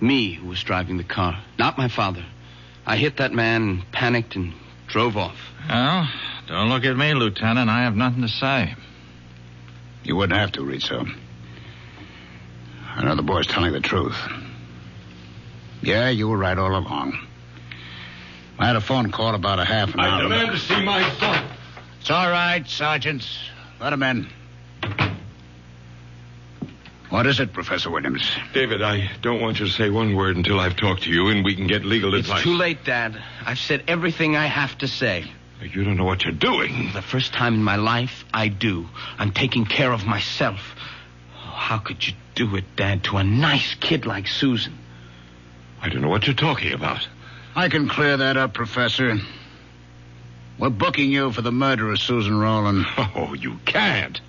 Me who was driving the car, not my father. I hit that man, panicked, and drove off. Well, don't look at me, Lieutenant. I have nothing to say. You wouldn't have to, Rizzo. I know the boy's telling the truth. Yeah, you were right all along. I had a phone call about a half an hour. I demand to see my son. It's all right, Sergeant. Let him in. What is it, Professor Williams? David, I don't want you to say one word until I've talked to you and we can get legal advice. It's too late, Dad. I've said everything I have to say. You don't know what you're doing. For the first time in my life, I do. I'm taking care of myself. Oh, how could you do it, Dad, to a nice kid like Susan? I don't know what you're talking about. I can clear that up, Professor. We're booking you for the murder of Susan Rowland. Oh, you can't.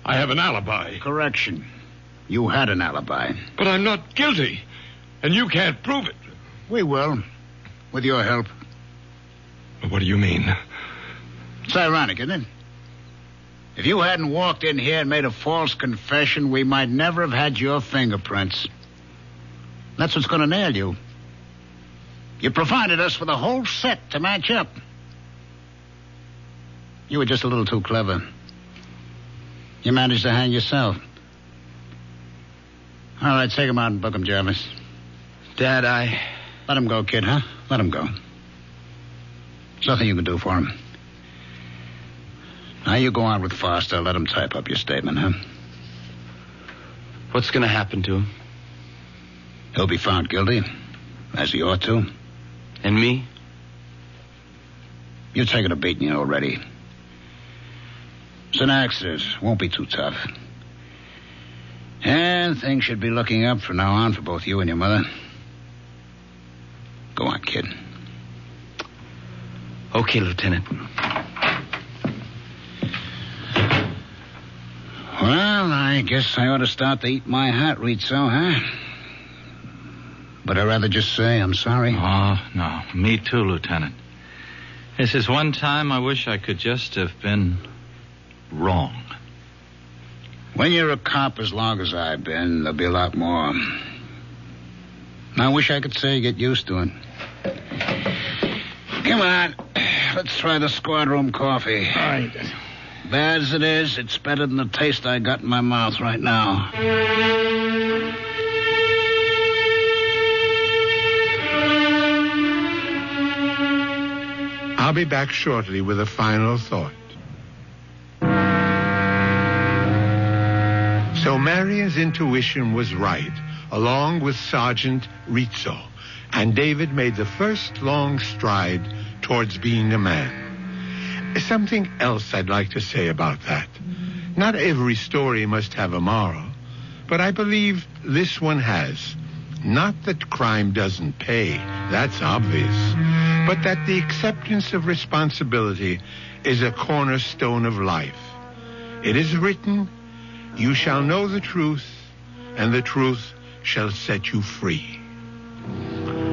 I have an alibi. Correction. You had an alibi. But I'm not guilty. And you can't prove it. We will. With your help. What do you mean? It's ironic, isn't it? If you hadn't walked in here and made a false confession, we might never have had your fingerprints. That's what's going to nail you. You provided us with a whole set to match up. You were just a little too clever. You managed to hang yourself. All right, take him out and book him, Jarvis. Dad, Let him go, kid, huh? Let him go. There's nothing you can do for him. Now you go on with Foster. Let him type up your statement, huh? What's going to happen to him? He'll be found guilty, as he ought to. And me? You're taking a beating already. It's an accident. Won't be too tough. And things should be looking up from now on for both you and your mother. Go on, kid. Okay, Lieutenant. Well, I guess I ought to start to eat my hat, Rizzo, huh? But I'd rather just say I'm sorry. Oh, no. Me too, Lieutenant. This is one time I wish I could just have been wrong. When you're a cop as long as I've been, there'll be a lot more. I wish I could say get used to it. Come on. Let's try the squad room coffee. All right. Bad as it is, it's better than the taste I got in my mouth right now. I'll be back shortly with a final thought. So Marion's intuition was right, along with Sergeant Rizzo, and David made the first long stride towards being a man. Something else I'd like to say about that. Not every story must have a moral, but I believe this one has. Not that crime doesn't pay, that's obvious, but that the acceptance of responsibility is a cornerstone of life. It is written, "You shall know the truth, and the truth shall set you free."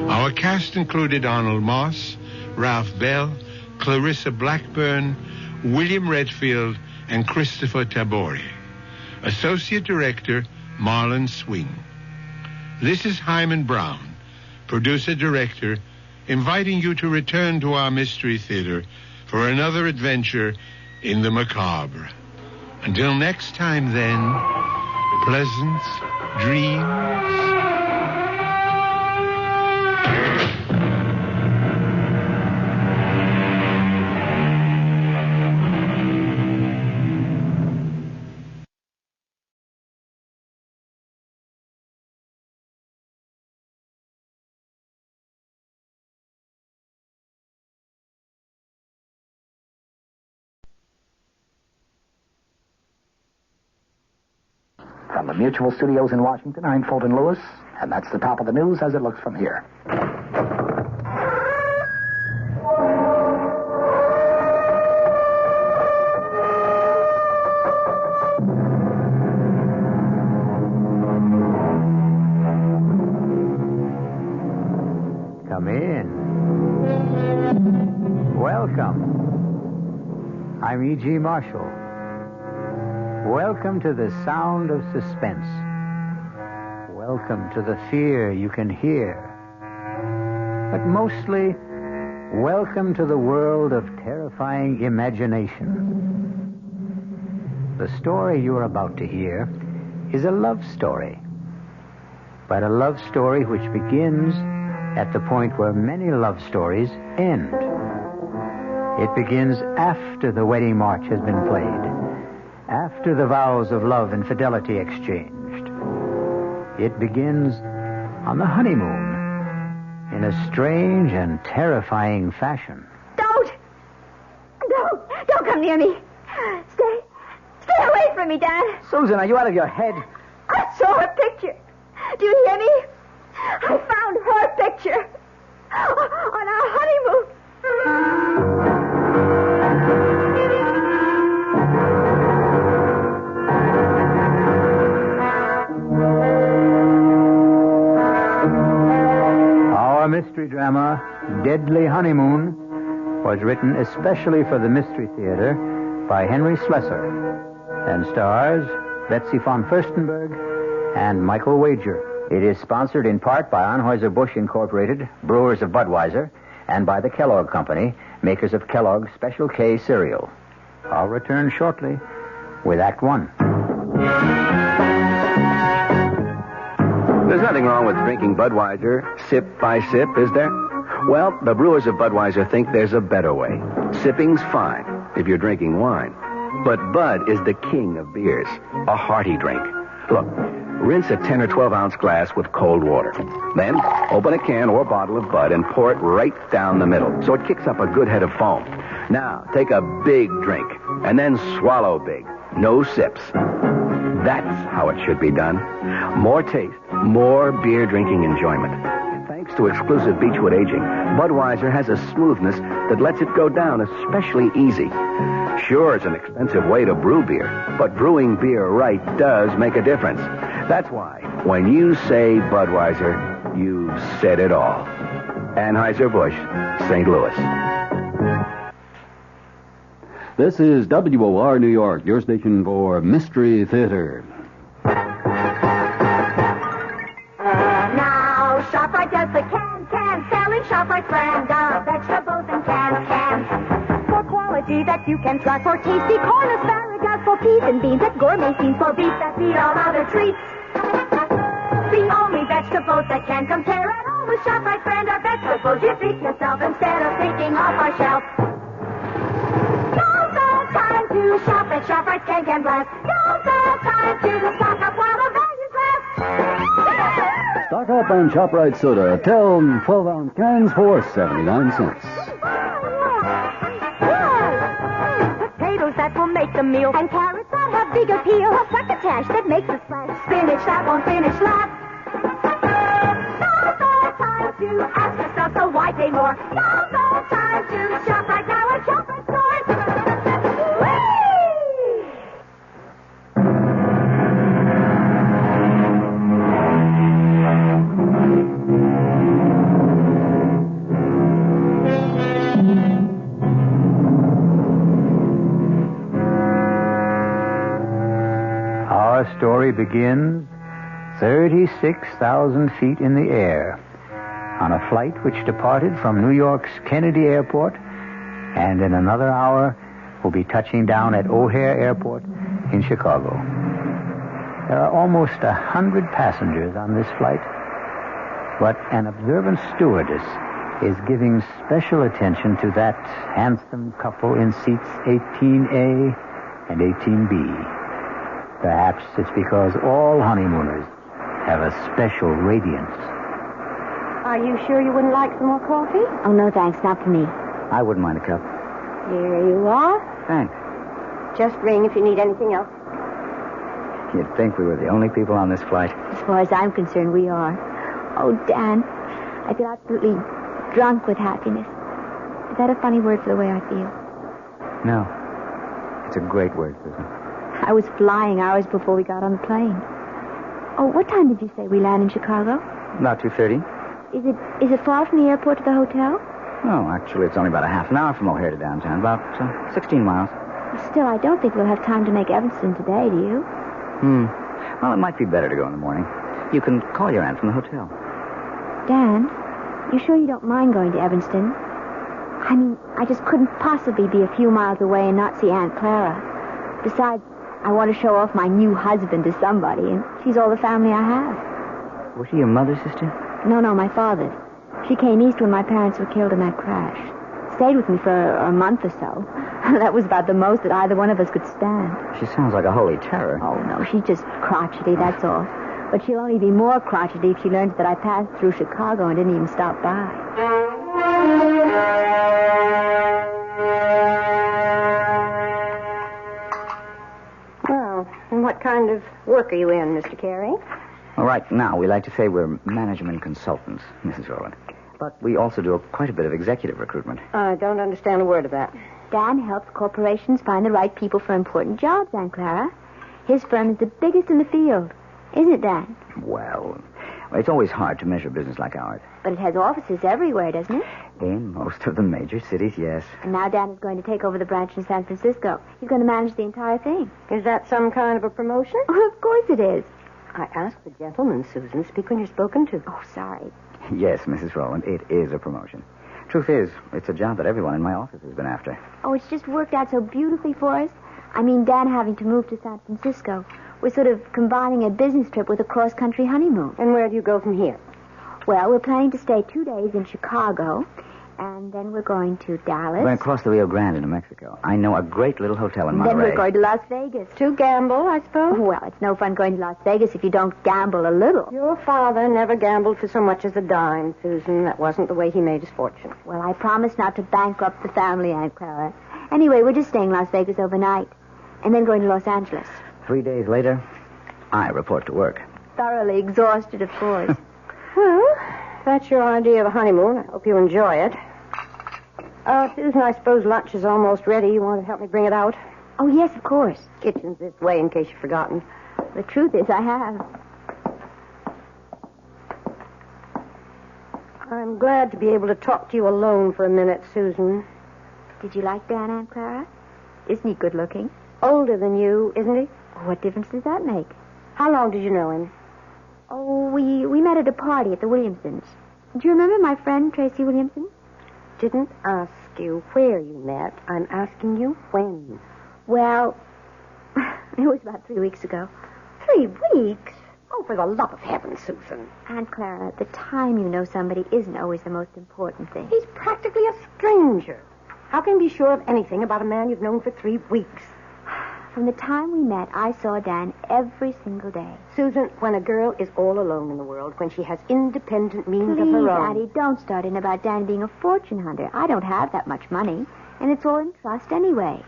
Our cast included Arnold Moss, Ralph Bell, Clarissa Blackburn, William Redfield, and Christopher Tabori. Associate Director, Marlon Swing. This is Hyman Brown, Producer-Director, inviting you to return to our Mystery Theater for another adventure in the macabre. Until next time, then, pleasant dreams. From the Mutual Studios in Washington, I'm Fulton Lewis, and that's the top of the news as it looks from here. Come in. Welcome. I'm E.G. Marshall. Welcome to the sound of suspense. Welcome to the fear you can hear. But mostly, welcome to the world of terrifying imagination. The story you're about to hear is a love story. But a love story which begins at the point where many love stories end. It begins after the wedding march has been played, after the vows of love and fidelity exchanged. It begins on the honeymoon in a strange and terrifying fashion. Don't come near me. Stay away from me, Dad. Susan, are you out of your head? I saw her picture. Do you hear me? I found her picture on our honeymoon. Our mystery drama, Deadly Honeymoon, was written especially for the Mystery Theater by Henry Slessor and stars Betsy von Furstenberg and Michael Wager. It is sponsored in part by Anheuser-Busch Incorporated, brewers of Budweiser, and by the Kellogg Company, makers of Kellogg's Special K cereal. I'll return shortly with Act One. There's nothing wrong with drinking Budweiser sip by sip, is there? Well, the brewers of Budweiser think there's a better way. Sipping's fine if you're drinking wine. But Bud is the king of beers, a hearty drink. Look, rinse a 10 or 12-ounce glass with cold water. Then open a can or bottle of Bud and pour it right down the middle so it kicks up a good head of foam. Now, take a big drink and then swallow big. No sips. That's how it should be done. More taste, more beer drinking enjoyment. Thanks to exclusive Beechwood aging, Budweiser has a smoothness that lets it go down especially easy. Sure, it's an expensive way to brew beer, but brewing beer right does make a difference. That's why, when you say Budweiser, you've said it all. Anheuser-Busch, St. Louis. This is WOR New York, your station for Mystery Theater. Now, ShopRite does the can, selling ShopRite brand of vegetables and cans. For quality that you can trust, for tasty corn, asparagus, for peas and beans, and gourmet scenes, for beef that beat all other treats. The only vegetables that can compare at all with ShopRite brand are vegetables you feed yourself instead of picking off our shelf. Now's the time to shop at ShopRite Can Blast. Now's the time to stock up while the values last. Stock up on ShopRite soda. 12-ounce cans for 79 cents. Potatoes that will make the meal, and carrots that have big appeal. A succotash that makes a splash. Spinach that won't finish last. Now's the time to ask yourself, so why pay more? Now's the time to shop right now at ShopRite stores. Our story begins 36,000 feet in the air on a flight which departed from New York's Kennedy Airport and in another hour will be touching down at O'Hare Airport in Chicago. There are almost 100 passengers on this flight, but an observant stewardess is giving special attention to that handsome couple in seats 18A and 18B. Perhaps it's because all honeymooners have a special radiance. Are you sure you wouldn't like some more coffee? Oh, no, thanks. Not for me. I wouldn't mind a cup. Here you are. Thanks. Just ring if you need anything else. You'd think we were the only people on this flight. As far as I'm concerned, we are. Oh, Dan, I feel absolutely drunk with happiness. Is that a funny word for the way I feel? No. It's a great word, Susan. I was flying hours before we got on the plane. Oh, what time did you say we land in Chicago? About 2:30. Is it far from the airport to the hotel? No, actually, it's only about a half an hour from O'Hare to downtown. About 16 miles. Still, I don't think we'll have time to make Evanston today, do you? Well, it might be better to go in the morning. You can call your aunt from the hotel. Dan, you sure you don't mind going to Evanston? I mean, I just couldn't possibly be a few miles away and not see Aunt Clara. Besides, I want to show off my new husband to somebody, and she's all the family I have. Was she your mother's sister? No, my father's. She came east when my parents were killed in that crash. Stayed with me for a month or so. That was about the most that either one of us could stand. She sounds like a holy terror. Oh, no, she's just crotchety, that's all. But she'll only be more crotchety if she learns that I passed through Chicago and didn't even stop by. Well, and what kind of work are you in, Mr. Carey? Well, right now, we like to say we're management consultants, Mrs. Rowland. But we also do quite a bit of executive recruitment. I don't understand a word of that. Dan helps corporations find the right people for important jobs, Aunt Clara. His firm is the biggest in the field. Isn't it, Dan? Well, it's always hard to measure business like ours. But it has offices everywhere, doesn't it? In most of the major cities, yes. And now Dan is going to take over the branch in San Francisco. He's going to manage the entire thing. Is that some kind of a promotion? Oh, of course it is. I asked the gentleman, Susan. Speak when you're spoken to. Oh, sorry. Yes, Mrs. Rowland, it is a promotion. Truth is, it's a job that everyone in my office has been after. Oh, it's just worked out so beautifully for us. I mean, Dan having to move to San Francisco. We're sort of combining a business trip with a cross-country honeymoon. And where do you go from here? Well, we're planning to stay 2 days in Chicago, and then we're going to Dallas. We're going to cross the Rio Grande into Mexico. I know a great little hotel in Monterey. Then we're going to Las Vegas. To gamble, I suppose? Well, it's no fun going to Las Vegas if you don't gamble a little. Your father never gambled for so much as a dime, Susan. That wasn't the way he made his fortune. Well, I promised not to bankrupt the family, Aunt Clara. Anyway, we're just staying in Las Vegas overnight, and then going to Los Angeles. 3 days later, I report to work. Thoroughly exhausted, of course. Well, that's your idea of a honeymoon. I hope you enjoy it. Susan, I suppose lunch is almost ready. You want to help me bring it out? Oh, yes, of course. Kitchen's this way in case you've forgotten. The truth is, I have. I'm glad to be able to talk to you alone for a minute, Susan. Did you like Dan, Aunt Clara? Isn't he good looking? Older than you, isn't he? What difference does that make? How long did you know him? Oh, we met at a party at the Williamsons. Do you remember my friend, Tracy Williamson? Didn't ask you where you met. I'm asking you when. Well, it was about 3 weeks ago. 3 weeks? Oh, for the love of heaven, Susan. Aunt Clara, the time you know somebody isn't always the most important thing. He's practically a stranger. How can you be sure of anything about a man you've known for 3 weeks? From the time we met, I saw Dan every single day. Susan, when a girl is all alone in the world, when she has independent means of her own... Please, Addie, don't start in about Dan being a fortune hunter. I don't have that much money, and it's all in trust anyway.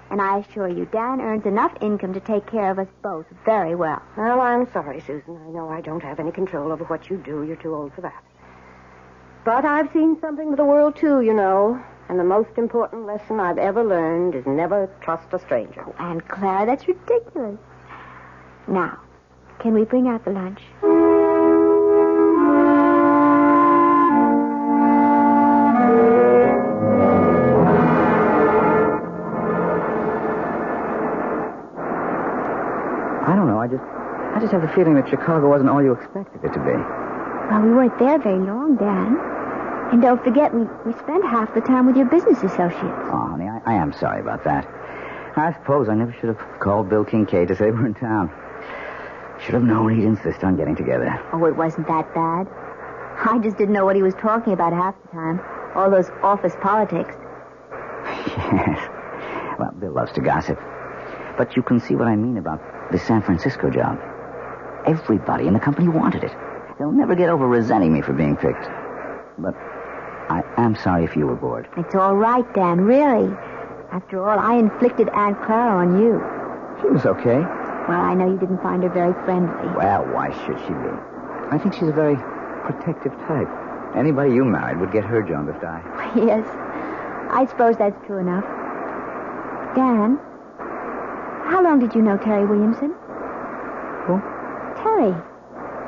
And I assure you, Dan earns enough income to take care of us both very well. Well, I'm sorry, Susan. I know I don't have any control over what you do. You're too old for that. But I've seen something of the world, too, you know. And the most important lesson I've ever learned is never trust a stranger. Oh, Aunt Clara, that's ridiculous. Now, can we bring out the lunch? I don't know. I just have the feeling that Chicago wasn't all you expected it to be. Well, we weren't there very long, Dan. And don't forget, we spent half the time with your business associates. Oh, honey, I am sorry about that. I suppose I never should have called Bill Kincaid to say we're in town. Should have known he'd insist on getting together. Oh, it wasn't that bad. I just didn't know what he was talking about half the time. All those office politics. Yes. Well, Bill loves to gossip. But you can see what I mean about the San Francisco job. Everybody in the company wanted it. They'll never get over resenting me for being picked. But I am sorry if you were bored. It's all right, Dan, really. After all, I inflicted Aunt Clara on you. She was okay. Well, I know you didn't find her very friendly. Well, why should she be? I think she's a very protective type. Anybody you married would get her jaundiced eye. Yes, I suppose that's true enough. Dan, how long did you know Terry Williamson? Who? Terry,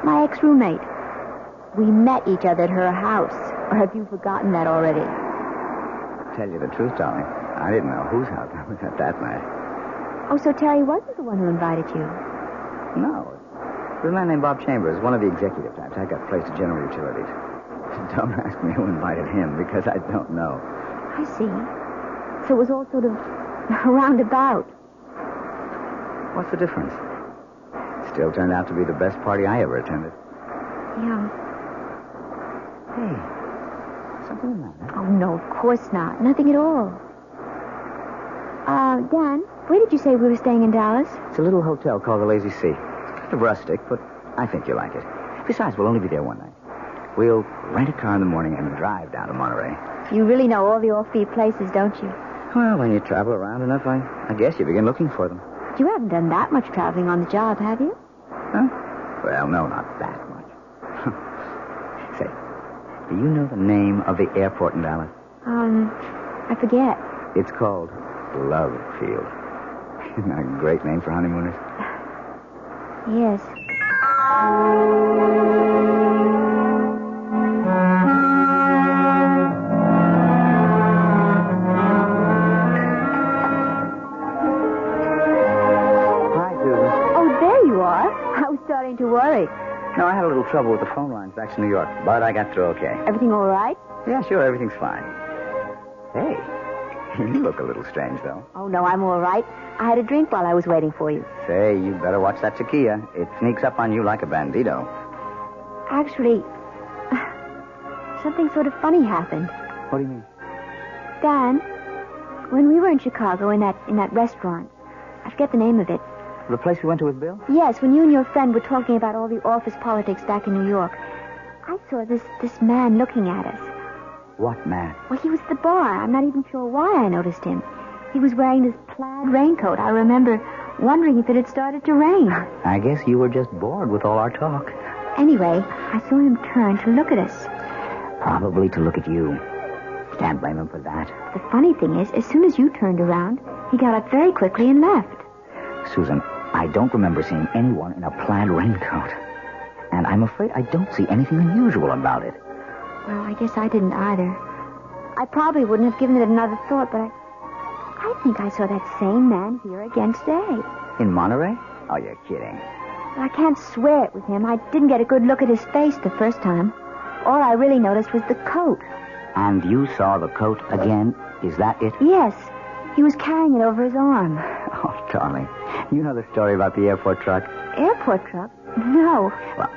my ex-roommate. We met each other at her house. Or have you forgotten that already? Tell you the truth, darling, I didn't know whose house I was at that night. Oh, so Terry wasn't the one who invited you? No. There's a man named Bob Chambers, one of the executive types. I got placed at General Utilities. Don't ask me who invited him, because I don't know. I see. So it was all sort of roundabout. What's the difference? Still turned out to be the best party I ever attended. Yeah. Hey, something the matter? Oh, no, of course not. Nothing at all. Dan, where did you say we were staying in Dallas? It's a little hotel called the Lazy Sea. It's kind of rustic, but I think you'll like it. Besides, we'll only be there one night. We'll rent a car in the morning and drive down to Monterey. You really know all the off-beat places, don't you? Well, when you travel around enough, I guess you begin looking for them. You haven't done that much traveling on the job, have you? Huh? Well, no, not that much. Say, do you know the name of the airport in Dallas? I forget. It's called Love Field. Isn't that a great name for honeymooners? Yes. Starting to worry. No, I had a little trouble with the phone lines back to New York, but I got through okay. Everything all right? Yeah, sure, everything's fine. Hey, you look a little strange, though. Oh, no, I'm all right. I had a drink while I was waiting for you. Say, you better watch that tequila. It sneaks up on you like a bandito. Actually, something sort of funny happened. What do you mean? Dan, when we were in Chicago in that restaurant, I forget the name of it. The place we went to with Bill? Yes, when you and your friend were talking about all the office politics back in New York, I saw this man looking at us. What man? Well, he was at the bar. I'm not even sure why I noticed him. He was wearing this plaid raincoat. I remember wondering if it had started to rain. I guess you were just bored with all our talk. Anyway, I saw him turn to look at us. Probably to look at you. Can't blame him for that. The funny thing is, as soon as you turned around, he got up very quickly and left. Susan, I don't remember seeing anyone in a plaid raincoat. And I'm afraid I don't see anything unusual about it. Well, I guess I didn't either. I probably wouldn't have given it another thought, but I think I saw that same man here again today. In Monterey? Oh, you're kidding. Well, I can't swear it was him. I didn't get a good look at his face the first time. All I really noticed was the coat. And you saw the coat again? Is that it? Yes. He was carrying it over his arm. Oh, darling. You know the story about the airport truck? Airport truck? No. Well,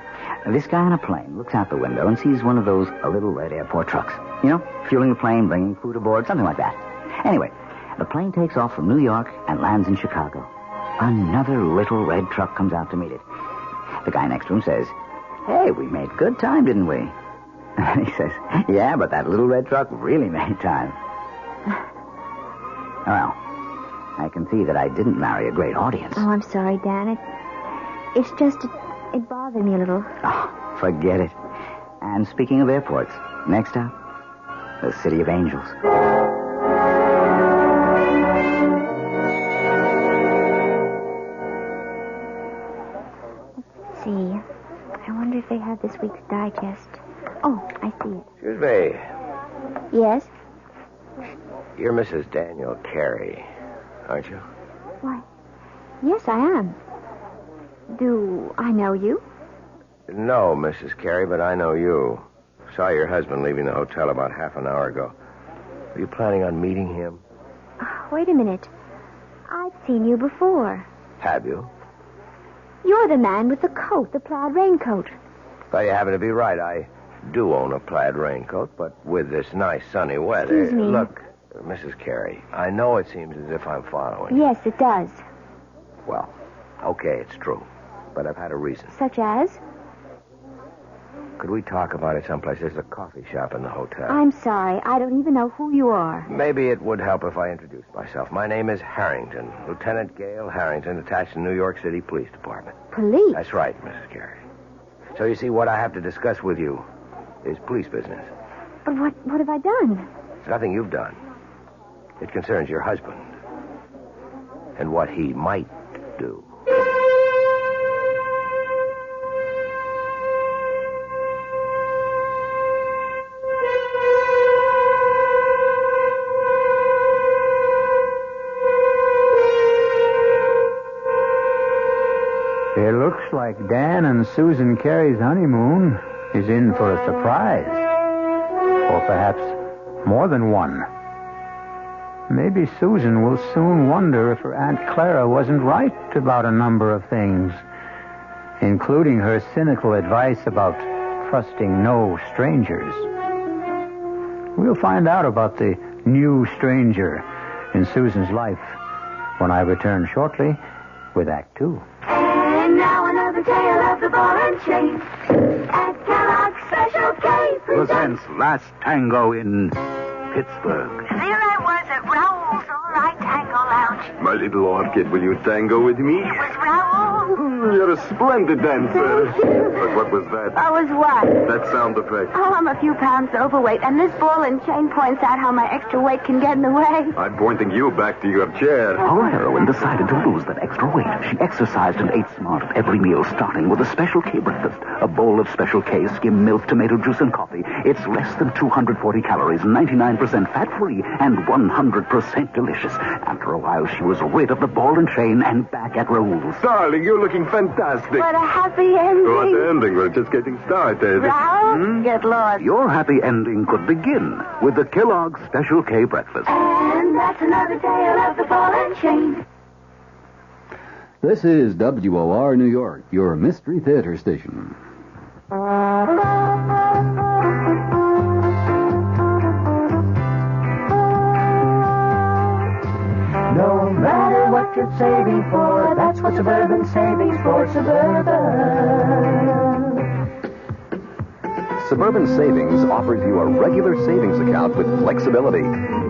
this guy on a plane looks out the window and sees one of those little red airport trucks. You know, fueling the plane, bringing food aboard, something like that. Anyway, the plane takes off from New York and lands in Chicago. Another little red truck comes out to meet it. The guy next to him says, "Hey, we made good time, didn't we?" And he says, "Yeah, but that little red truck really made time." Well, I can see that I didn't marry a great audience. Oh, I'm sorry, Dan. It's just, it bothered me a little. Oh, forget it. And speaking of airports, next up, the City of Angels. Let's see. I wonder if they have this week's digest. Oh, I see it. Excuse me. Yes? You're Mrs. Daniel Carey, aren't you? Why, yes, I am. Do I know you? No, Mrs. Carey, but I know you. Saw your husband leaving the hotel about half an hour ago. Were you planning on meeting him? Wait a minute. I've seen you before. Have you? You're the man with the coat, the plaid raincoat. Well, you happen to be right. I do own a plaid raincoat, but with this nice sunny weather... Excuse me. Look, Mrs. Carey, I know it seems as if I'm following you. Yes, it does. Well, okay, it's true. But I've had a reason. Such as? Could we talk about it someplace? There's a coffee shop in the hotel. I'm sorry. I don't even know who you are. Maybe it would help if I introduced myself. My name is Harrington. Lieutenant Gale Harrington, attached to New York City Police Department. Police? That's right, Mrs. Carey. So you see, what I have to discuss with you is police business. But what have I done? It's nothing you've done. It concerns your husband and what he might do. It looks like Dan and Susan Carey's honeymoon is in for a surprise. Or perhaps more than one. Maybe Susan will soon wonder if her Aunt Clara wasn't right about a number of things, including her cynical advice about trusting no strangers. We'll find out about the new stranger in Susan's life when I return shortly with Act Two. And now another tale of the ball and chain. At Kellogg's Special K Presents Last Tango in Pittsburgh. There I was at Raoul's All Right Tango Lounge. My little orchid, will you tango with me? It was Raoul. You're a splendid dancer. But what was that? I was what? That sound effect. Oh, I'm a few pounds overweight, and this ball and chain points out how my extra weight can get in the way. I'm pointing you back to your chair. Our heroine decided to lose that extra weight. She exercised and ate smart at every meal, starting with a Special K breakfast. A bowl of Special K, skim milk, tomato juice, and coffee. It's less than 240 calories, 99% fat-free, and 100% delicious. After a while, she was rid of the ball and chain and back at Raoul's. Darling, you're looking fantastic. What a happy ending. What ending? We're just getting started. Raoul, get lost. Your happy ending could begin with the Kellogg's Special K breakfast. And that's another tale of the ball and chain. This is WOR New York, your Mystery Theater station. No matter what you're saving for, that's what Suburban Savings for Suburban. Suburban Savings offers you a regular savings account with flexibility.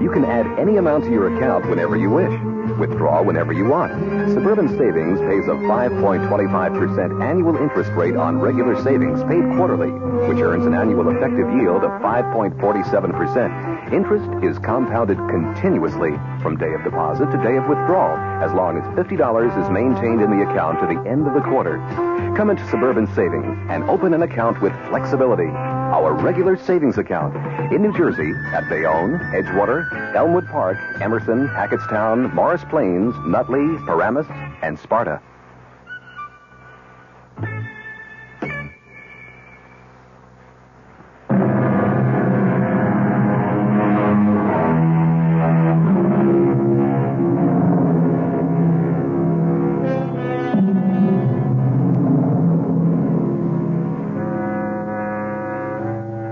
You can add any amount to your account whenever you wish. Withdraw whenever you want. Suburban Savings pays a 5.25% annual interest rate on regular savings paid quarterly, which earns an annual effective yield of 5.47%. Interest is compounded continuously from day of deposit to day of withdrawal, as long as $50 is maintained in the account to the end of the quarter. Come into Suburban Savings and open an account with flexibility. Our regular savings account in New Jersey at Bayonne, Edgewater, Elmwood Park, Emerson, Hackettstown, Morris Plains, Nutley, Paramus, and Sparta.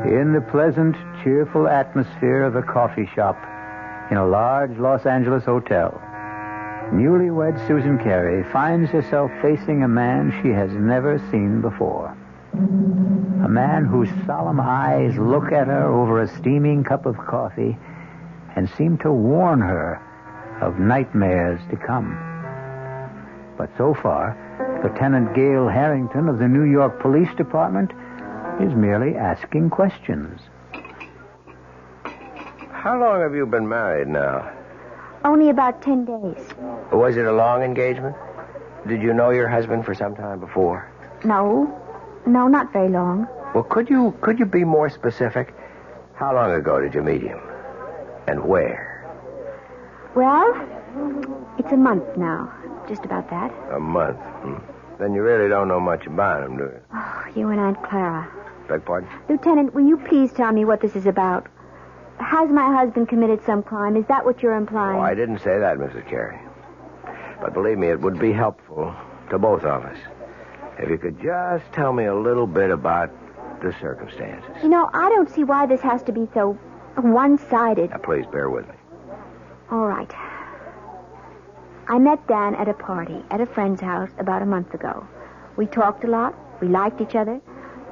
In the pleasant, cheerful atmosphere of a coffee shop in a large Los Angeles hotel, newlywed Susan Carey finds herself facing a man she has never seen before. A man whose solemn eyes look at her over a steaming cup of coffee and seem to warn her of nightmares to come. But so far, Lieutenant Gail Harrington of the New York Police Department is merely asking questions. How long have you been married now? Only about 10 days. Was it a long engagement? Did you know your husband for some time before? No, not very long. Well, could you be more specific? How long ago did you meet him? And where? Well, it's a month now. Just about that. A month. Then you really don't know much about him, do you? Oh, you and Aunt Clara. Beg pardon? Lieutenant, will you please tell me what this is about? Has my husband committed some crime? Is that what you're implying? Oh, I didn't say that, Mrs. Carey. But believe me, it would be helpful to both of us if you could just tell me a little bit about the circumstances. You know, I don't see why this has to be so one-sided. Now, please bear with me. All right. I met Dan at a party at a friend's house about a month ago. We talked a lot. We liked each other.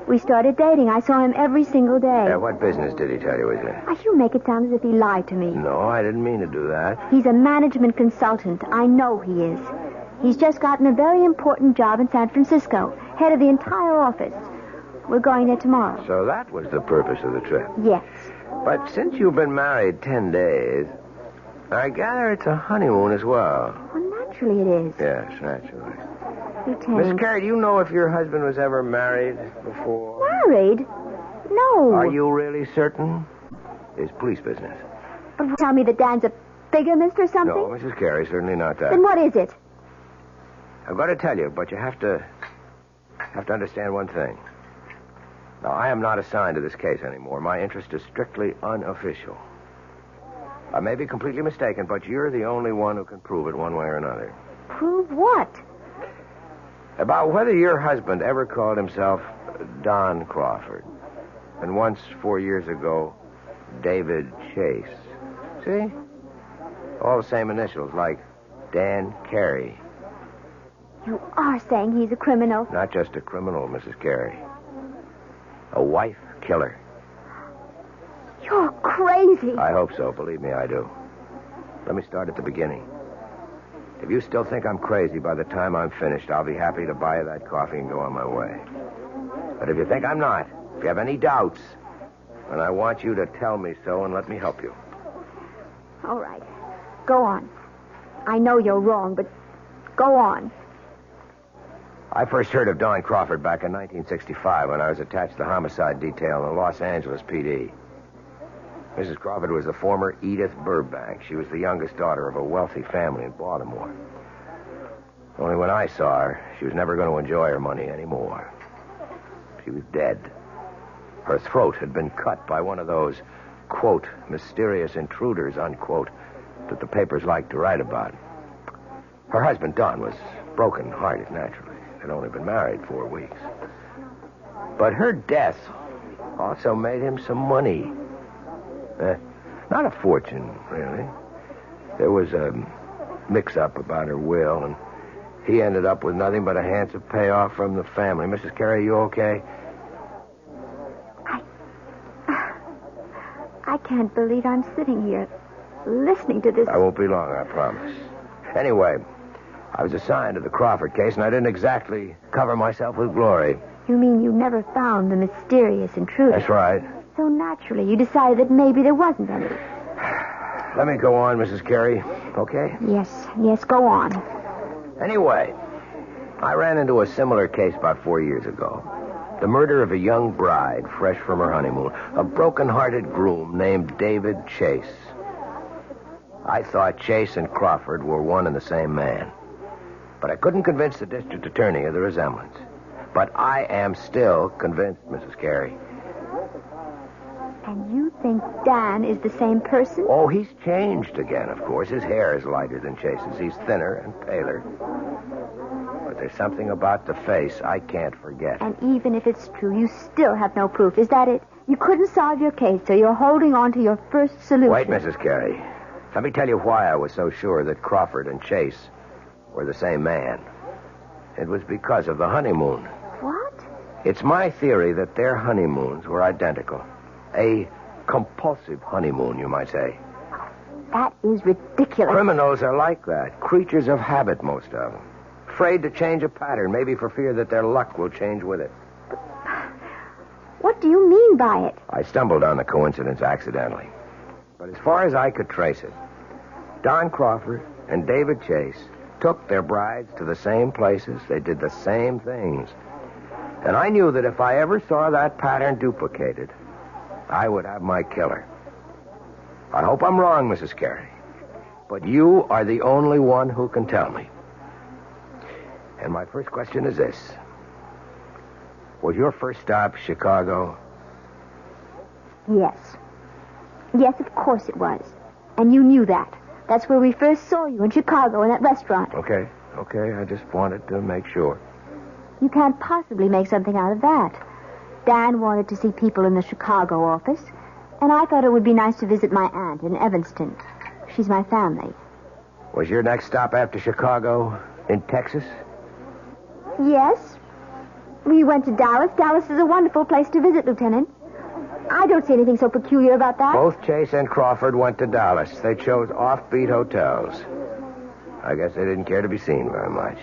We started dating. I saw him every single day. What business did he tell you was in? You make it sound as if he lied to me. No, I didn't mean to do that. He's a management consultant. I know he is. He's just gotten a very important job in San Francisco, head of the entire office. We're going there tomorrow. So that was the purpose of the trip? Yes. But since you've been married 10 days, I gather it's a honeymoon as well. Well, naturally it is. Yes, naturally. Lieutenant. Miss Carey, do you know if your husband was ever married before? Married? No. Are you really certain? It's police business. But tell me that Dan's a bigamist or something? No, Mrs. Carey, certainly not that. Then what is it? I've got to tell you, but you have to have to understand one thing. Now, I am not assigned to this case anymore. My interest is strictly unofficial. I may be completely mistaken, but you're the only one who can prove it one way or another. Prove what? About whether your husband ever called himself Don Crawford. And once, 4 years ago, David Chase. See? All the same initials, like Dan Carey. You are saying he's a criminal? Not just a criminal, Mrs. Carey. A wife killer. You're crazy. I hope so. Believe me, I do. Let me start at the beginning. If you still think I'm crazy by the time I'm finished, I'll be happy to buy you that coffee and go on my way. But if you think I'm not, if you have any doubts, then I want you to tell me so and let me help you. All right. Go on. I know you're wrong, but go on. I first heard of Don Crawford back in 1965 when I was attached to the homicide detail in the Los Angeles PD. Mrs. Crawford was the former Edith Burbank. She was the youngest daughter of a wealthy family in Baltimore. Only when I saw her, she was never going to enjoy her money anymore. She was dead. Her throat had been cut by one of those, quote, mysterious intruders, unquote, that the papers like to write about. Her husband, Don, was broken-hearted, naturally. They'd only been married 4 weeks. But her death also made him some money. Not a fortune, really. There was a mix-up about her will, and he ended up with nothing but a handsome payoff from the family. Mrs. Carey, you okay? I can't believe I'm sitting here listening to this. I won't be long, I promise. Anyway, I was assigned to the Crawford case, and I didn't exactly cover myself with glory. You mean you never found the mysterious intruder? That's right. So naturally, you decided that maybe there wasn't any. Let me go on, Mrs. Carey, okay? Yes, go on. Anyway, I ran into a similar case about 4 years ago. The murder of a young bride, fresh from her honeymoon. A broken-hearted groom named David Chase. I thought Chase and Crawford were one and the same man. But I couldn't convince the district attorney of the resemblance. But I am still convinced, Mrs. Carey. And you think Dan is the same person? Oh, he's changed again, of course. His hair is lighter than Chase's. He's thinner and paler. But there's something about the face I can't forget. And even if it's true, you still have no proof. Is that it? You couldn't solve your case, so you're holding on to your first solution. Wait, Mrs. Carey. Let me tell you why I was so sure that Crawford and Chase were the same man. It was because of the honeymoon. What? It's my theory that their honeymoons were identical. A compulsive honeymoon, you might say. That is ridiculous. Criminals are like that. Creatures of habit, most of them. Afraid to change a pattern, maybe for fear that their luck will change with it. What do you mean by it? I stumbled on the coincidence accidentally. But as far as I could trace it, Don Crawford and David Chase took their brides to the same places. They did the same things. And I knew that if I ever saw that pattern duplicated, I would have my killer. I hope I'm wrong, Mrs. Carey. But you are the only one who can tell me. And my first question is this. Was your first stop Chicago? Yes. Yes, of course it was. And you knew that. That's where we first saw you, in Chicago, in that restaurant. Okay. I just wanted to make sure. You can't possibly make something out of that. Dan wanted to see people in the Chicago office, and I thought it would be nice to visit my aunt in Evanston. She's my family. Was your next stop after Chicago in Texas? Yes. We went to Dallas. Dallas is a wonderful place to visit, Lieutenant. I don't see anything so peculiar about that. Both Chase and Crawford went to Dallas. They chose offbeat hotels. I guess they didn't care to be seen very much.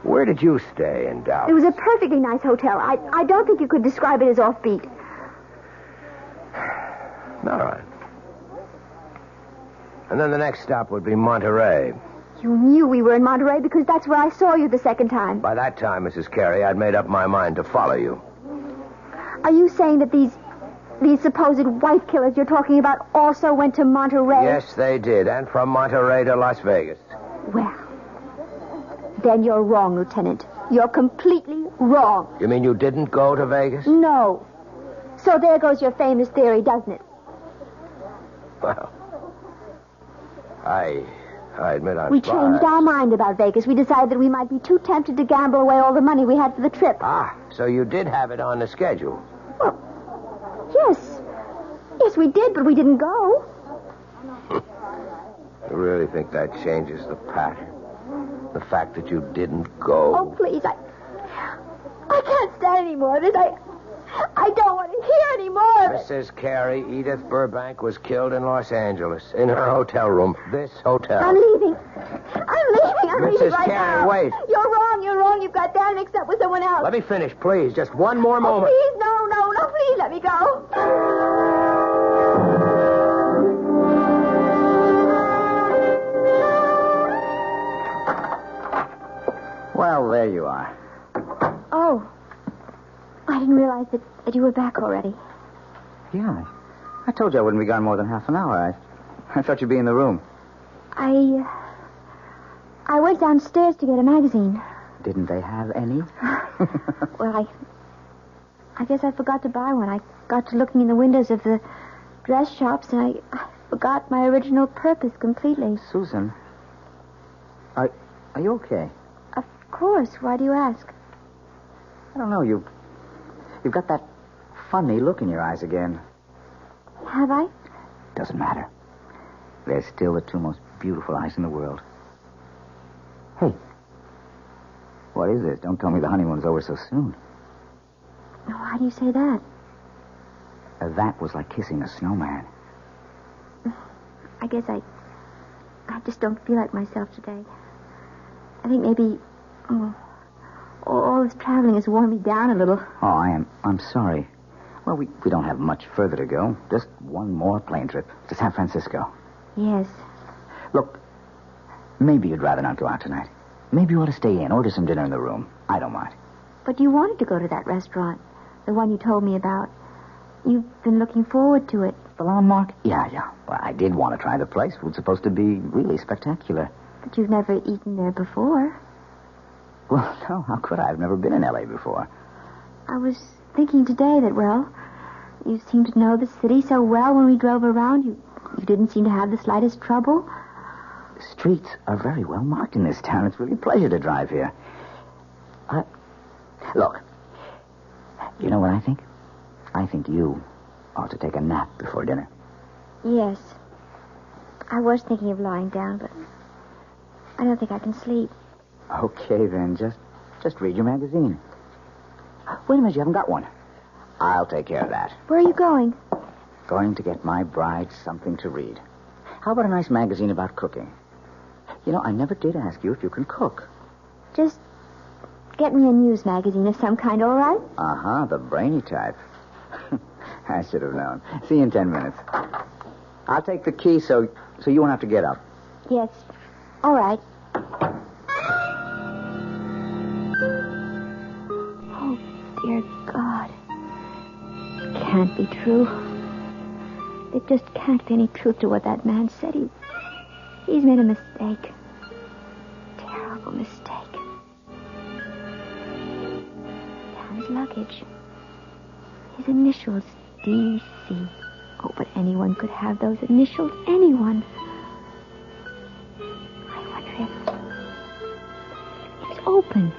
Where did you stay in Dallas? It was a perfectly nice hotel. I don't think you could describe it as offbeat. All right. And then the next stop would be Monterey. You knew we were in Monterey because that's where I saw you the second time. By that time, Mrs. Carey, I'd made up my mind to follow you. Are you saying that these supposed wife killers you're talking about also went to Monterey? Yes, they did. And from Monterey to Las Vegas. Well, then you're wrong, Lieutenant. You're completely wrong. You mean you didn't go to Vegas? No. So there goes your famous theory, doesn't it? Well, I admit I'm We surprised. changed our mind about Vegas. We decided that we might be too tempted to gamble away all the money we had for the trip. Ah, so you did have it on the schedule. Well, yes. Yes, we did, but we didn't go. You really think that changes the pattern? The fact that you didn't go? Oh, please, I can't stand any more of this. I don't want to hear any more of it. Mrs. Carey, Edith Burbank was killed in Los Angeles, in her hotel room. This hotel. I'm leaving. I'm leaving Mrs. right Carey, now. wait. You're wrong. You've got that mixed up with someone else. Let me finish, please. Just one more moment. Please, no, please let me go. Well, there you are. Oh. I didn't realize that you were back already. Yeah. I told you I wouldn't be gone more than half an hour. I thought you'd be in the room. I went downstairs to get a magazine. Didn't they have any? Well, I guess I forgot to buy one. I got to looking in the windows of the dress shops, and I forgot my original purpose completely. Susan, are you okay? Of course. Why do you ask? I don't know. You've got that funny look in your eyes again. Have I? Doesn't matter. They're still the two most beautiful eyes in the world. Hey. What is this? Don't tell me the honeymoon's over so soon. Why do you say that? That was like kissing a snowman. I guess I just don't feel like myself today. I think maybe... all this traveling has worn me down a little. Oh, I'm sorry. Well, we don't have much further to go. Just one more plane trip to San Francisco. Yes. Look, maybe you'd rather not go out tonight. Maybe you ought to stay in, order some dinner in the room. I don't mind. But you wanted to go to that restaurant, the one you told me about. You've been looking forward to it. The hallmark? Yeah. Well, I did want to try the place. It was supposed to be really spectacular. But you've never eaten there before. Well, no, how could I? I've never been in L.A. before. I was thinking today that, well, you seemed to know the city so well when we drove around. You didn't seem to have the slightest trouble. The streets are very well marked in this town. It's really a pleasure to drive here. Look, you know what I think? I think you ought to take a nap before dinner. Yes. I was thinking of lying down, but I don't think I can sleep. Okay, then. Just read your magazine. Wait a minute, you haven't got one. I'll take care of that. Where are you going? Going to get my bride something to read. How about a nice magazine about cooking? You know, I never did ask you if you can cook. Just get me a news magazine of some kind, all right? Uh-huh, the brainy type. I should have known. See you in 10 minutes. I'll take the key so you won't have to get up. Yes. All right. Oh, dear God. It can't be true. There just can't be any truth to what that man said. He's made a mistake. Terrible mistake. Down his luggage. His initials, D.C. Oh, but anyone could have those initials. Anyone. I wonder if it's open.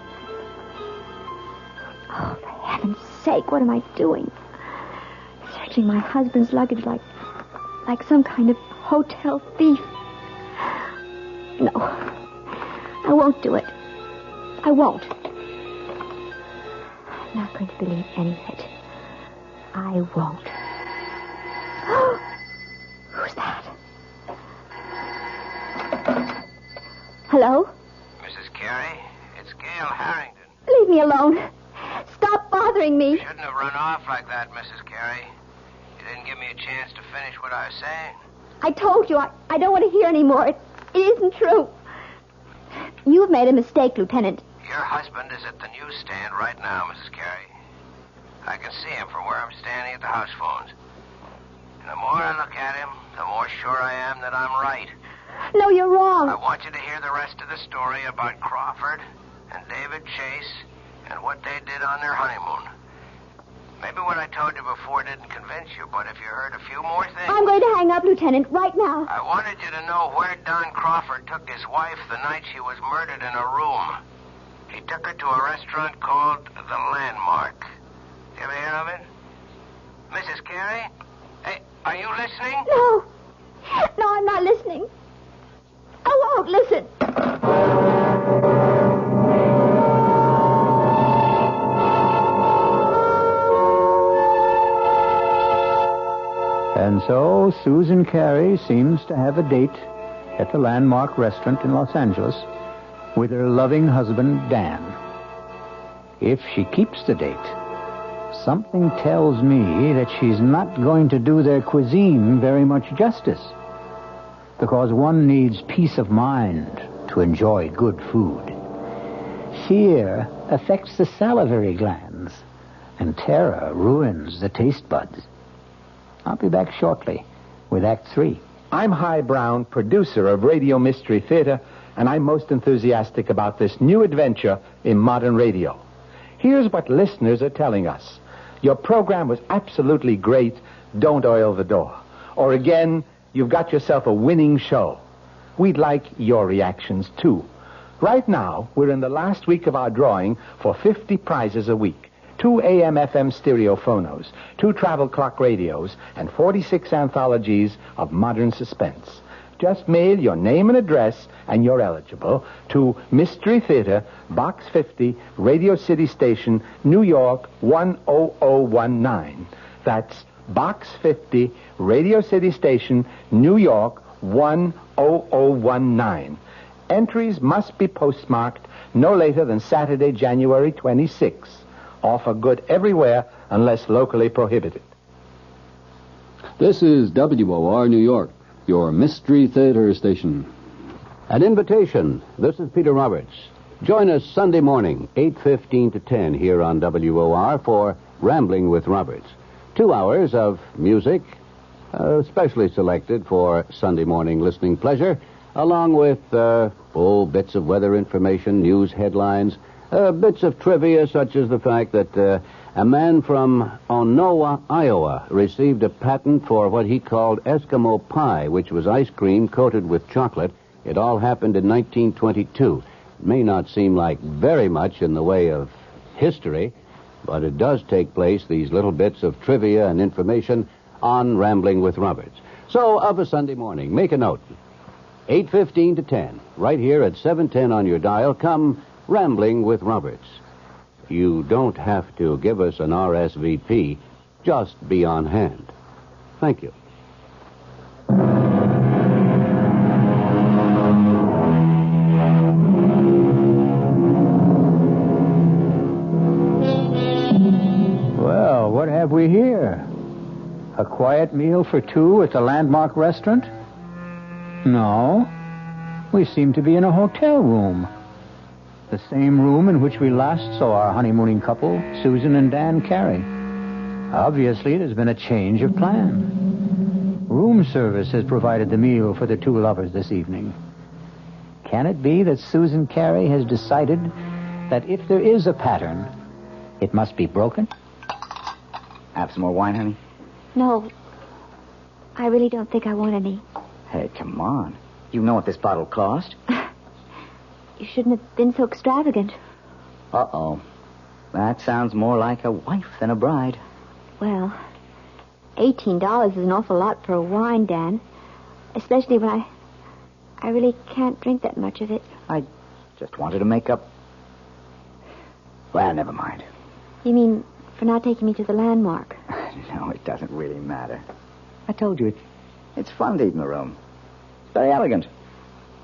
Oh, for heaven's sake, what am I doing? Searching my husband's luggage like some kind of hotel thief. No, I won't do it. I won't. I'm not going to believe any of it. I won't. Who's that? Hello? Mrs. Carey, it's Gail Harrington. Leave me alone. Stop bothering me. You shouldn't have run off like that, Mrs. Carey. You didn't give me a chance to finish what I was saying. I told you, I don't want to hear any more. It isn't true. You've made a mistake, Lieutenant. Your husband is at the newsstand right now, Mrs. Carey. I can see him from where I'm standing at the house phones. And the more I look at him, the more sure I am that I'm right. No, you're wrong. I want you to hear the rest of the story about Crawford and David Chase and what they did on their honeymoon. Maybe what I told you before didn't convince you, but if you heard a few more things... I'm going to hang up, Lieutenant, right now. I wanted you to know where Don Crawford took his wife the night she was murdered in a room. He took her to a restaurant called The Landmark. You ever hear of it? Mrs. Carey? Hey, are you listening? No. No, I'm not listening. I won't listen. And so Susan Carey seems to have a date at the Landmark restaurant in Los Angeles with her loving husband, Dan. If she keeps the date, something tells me that she's not going to do their cuisine very much justice, because one needs peace of mind to enjoy good food. Fear affects the salivary glands, and terror ruins the taste buds. I'll be back shortly with Act 3. I'm Hy Brown, producer of Radio Mystery Theater, and I'm most enthusiastic about this new adventure in modern radio. Here's what listeners are telling us. Your program was absolutely great. Don't oil the door. Or again, you've got yourself a winning show. We'd like your reactions, too. Right now, we're in the last week of our drawing for 50 prizes a week. 2 AM/FM stereo phonos, 2 travel clock radios, and 46 anthologies of modern suspense. Just mail your name and address, and you're eligible, to Mystery Theater, Box 50, Radio City Station, New York, 10019. That's Box 50, Radio City Station, New York, 10019. Entries must be postmarked no later than Saturday, January 26th. Offer good everywhere unless locally prohibited. This is WOR New York, your Mystery Theater station. An invitation. This is Peter Roberts. Join us Sunday morning, 8:15 to 10 here on WOR for Rambling with Roberts. 2 hours of music, specially selected for Sunday morning listening pleasure, along with full bits of weather information, news headlines, bits of trivia, such as the fact that a man from Onowa, Iowa, received a patent for what he called Eskimo pie, which was ice cream coated with chocolate. It all happened in 1922. It may not seem like very much in the way of history, but it does take place, these little bits of trivia and information, on Rambling with Roberts. So, of a Sunday morning, make a note. 8:15 to 10, right here at 710 on your dial, come Rambling with Roberts. You don't have to give us an RSVP. Just be on hand. Thank you. Well, what have we here? A quiet meal for 2 at the Landmark restaurant? No. We seem to be in a hotel room. The same room in which we last saw our honeymooning couple, Susan and Dan Carey. Obviously, there's been a change of plan. Room service has provided the meal for the 2 lovers this evening. Can it be that Susan Carey has decided that if there is a pattern, it must be broken? Have some more wine, honey? No. I really don't think I want any. Hey, come on. You know what this bottle cost? You shouldn't have been so extravagant. Uh-oh. That sounds more like a wife than a bride. Well, $18 is an awful lot for a wine, Dan. Especially when I really can't drink that much of it. I just wanted to make up... Well, never mind. You mean for not taking me to the Landmark? No, it doesn't really matter. I told you, it's fun to eat in the room. It's very elegant.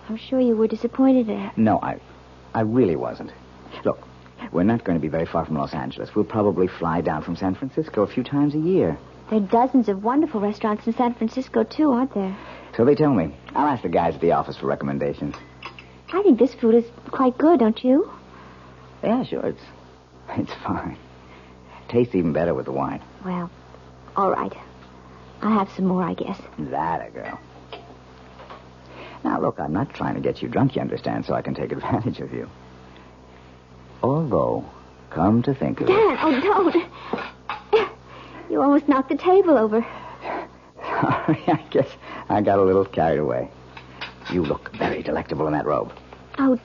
I'm sure you were disappointed at... No, I really wasn't. Look, we're not going to be very far from Los Angeles. We'll probably fly down from San Francisco a few times a year. There are dozens of wonderful restaurants in San Francisco, too, aren't there? So they tell me. I'll ask the guys at the office for recommendations. I think this food is quite good, don't you? Yeah, sure. It's fine. Tastes even better with the wine. Well, all right. I'll have some more, I guess. That a girl. Now, look, I'm not trying to get you drunk, you understand, so I can take advantage of you. Although, come to think of it... Dan, oh, don't. You almost knocked the table over. Sorry, I guess I got a little carried away. You look very delectable in that robe. Oh,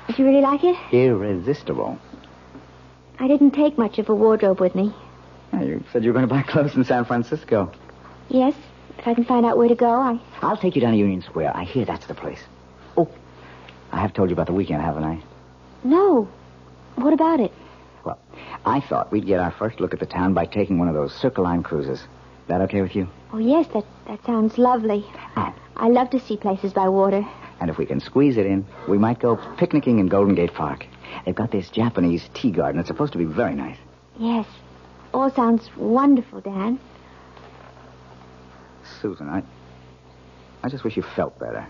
did you really like it? Irresistible. I didn't take much of a wardrobe with me. You said you were going to buy clothes in San Francisco. Yes, if I can find out where to go, I'll take you down to Union Square. I hear that's the place. Oh, I have told you about the weekend, haven't I? No. What about it? Well, I thought we'd get our first look at the town by taking one of those Circle Line cruises. That okay with you? Oh, yes, that sounds lovely. I love to see places by water. And if we can squeeze it in, we might go picnicking in Golden Gate Park. They've got this Japanese tea garden. It's supposed to be very nice. Yes. All sounds wonderful, Dan. Susan, I just wish you felt better.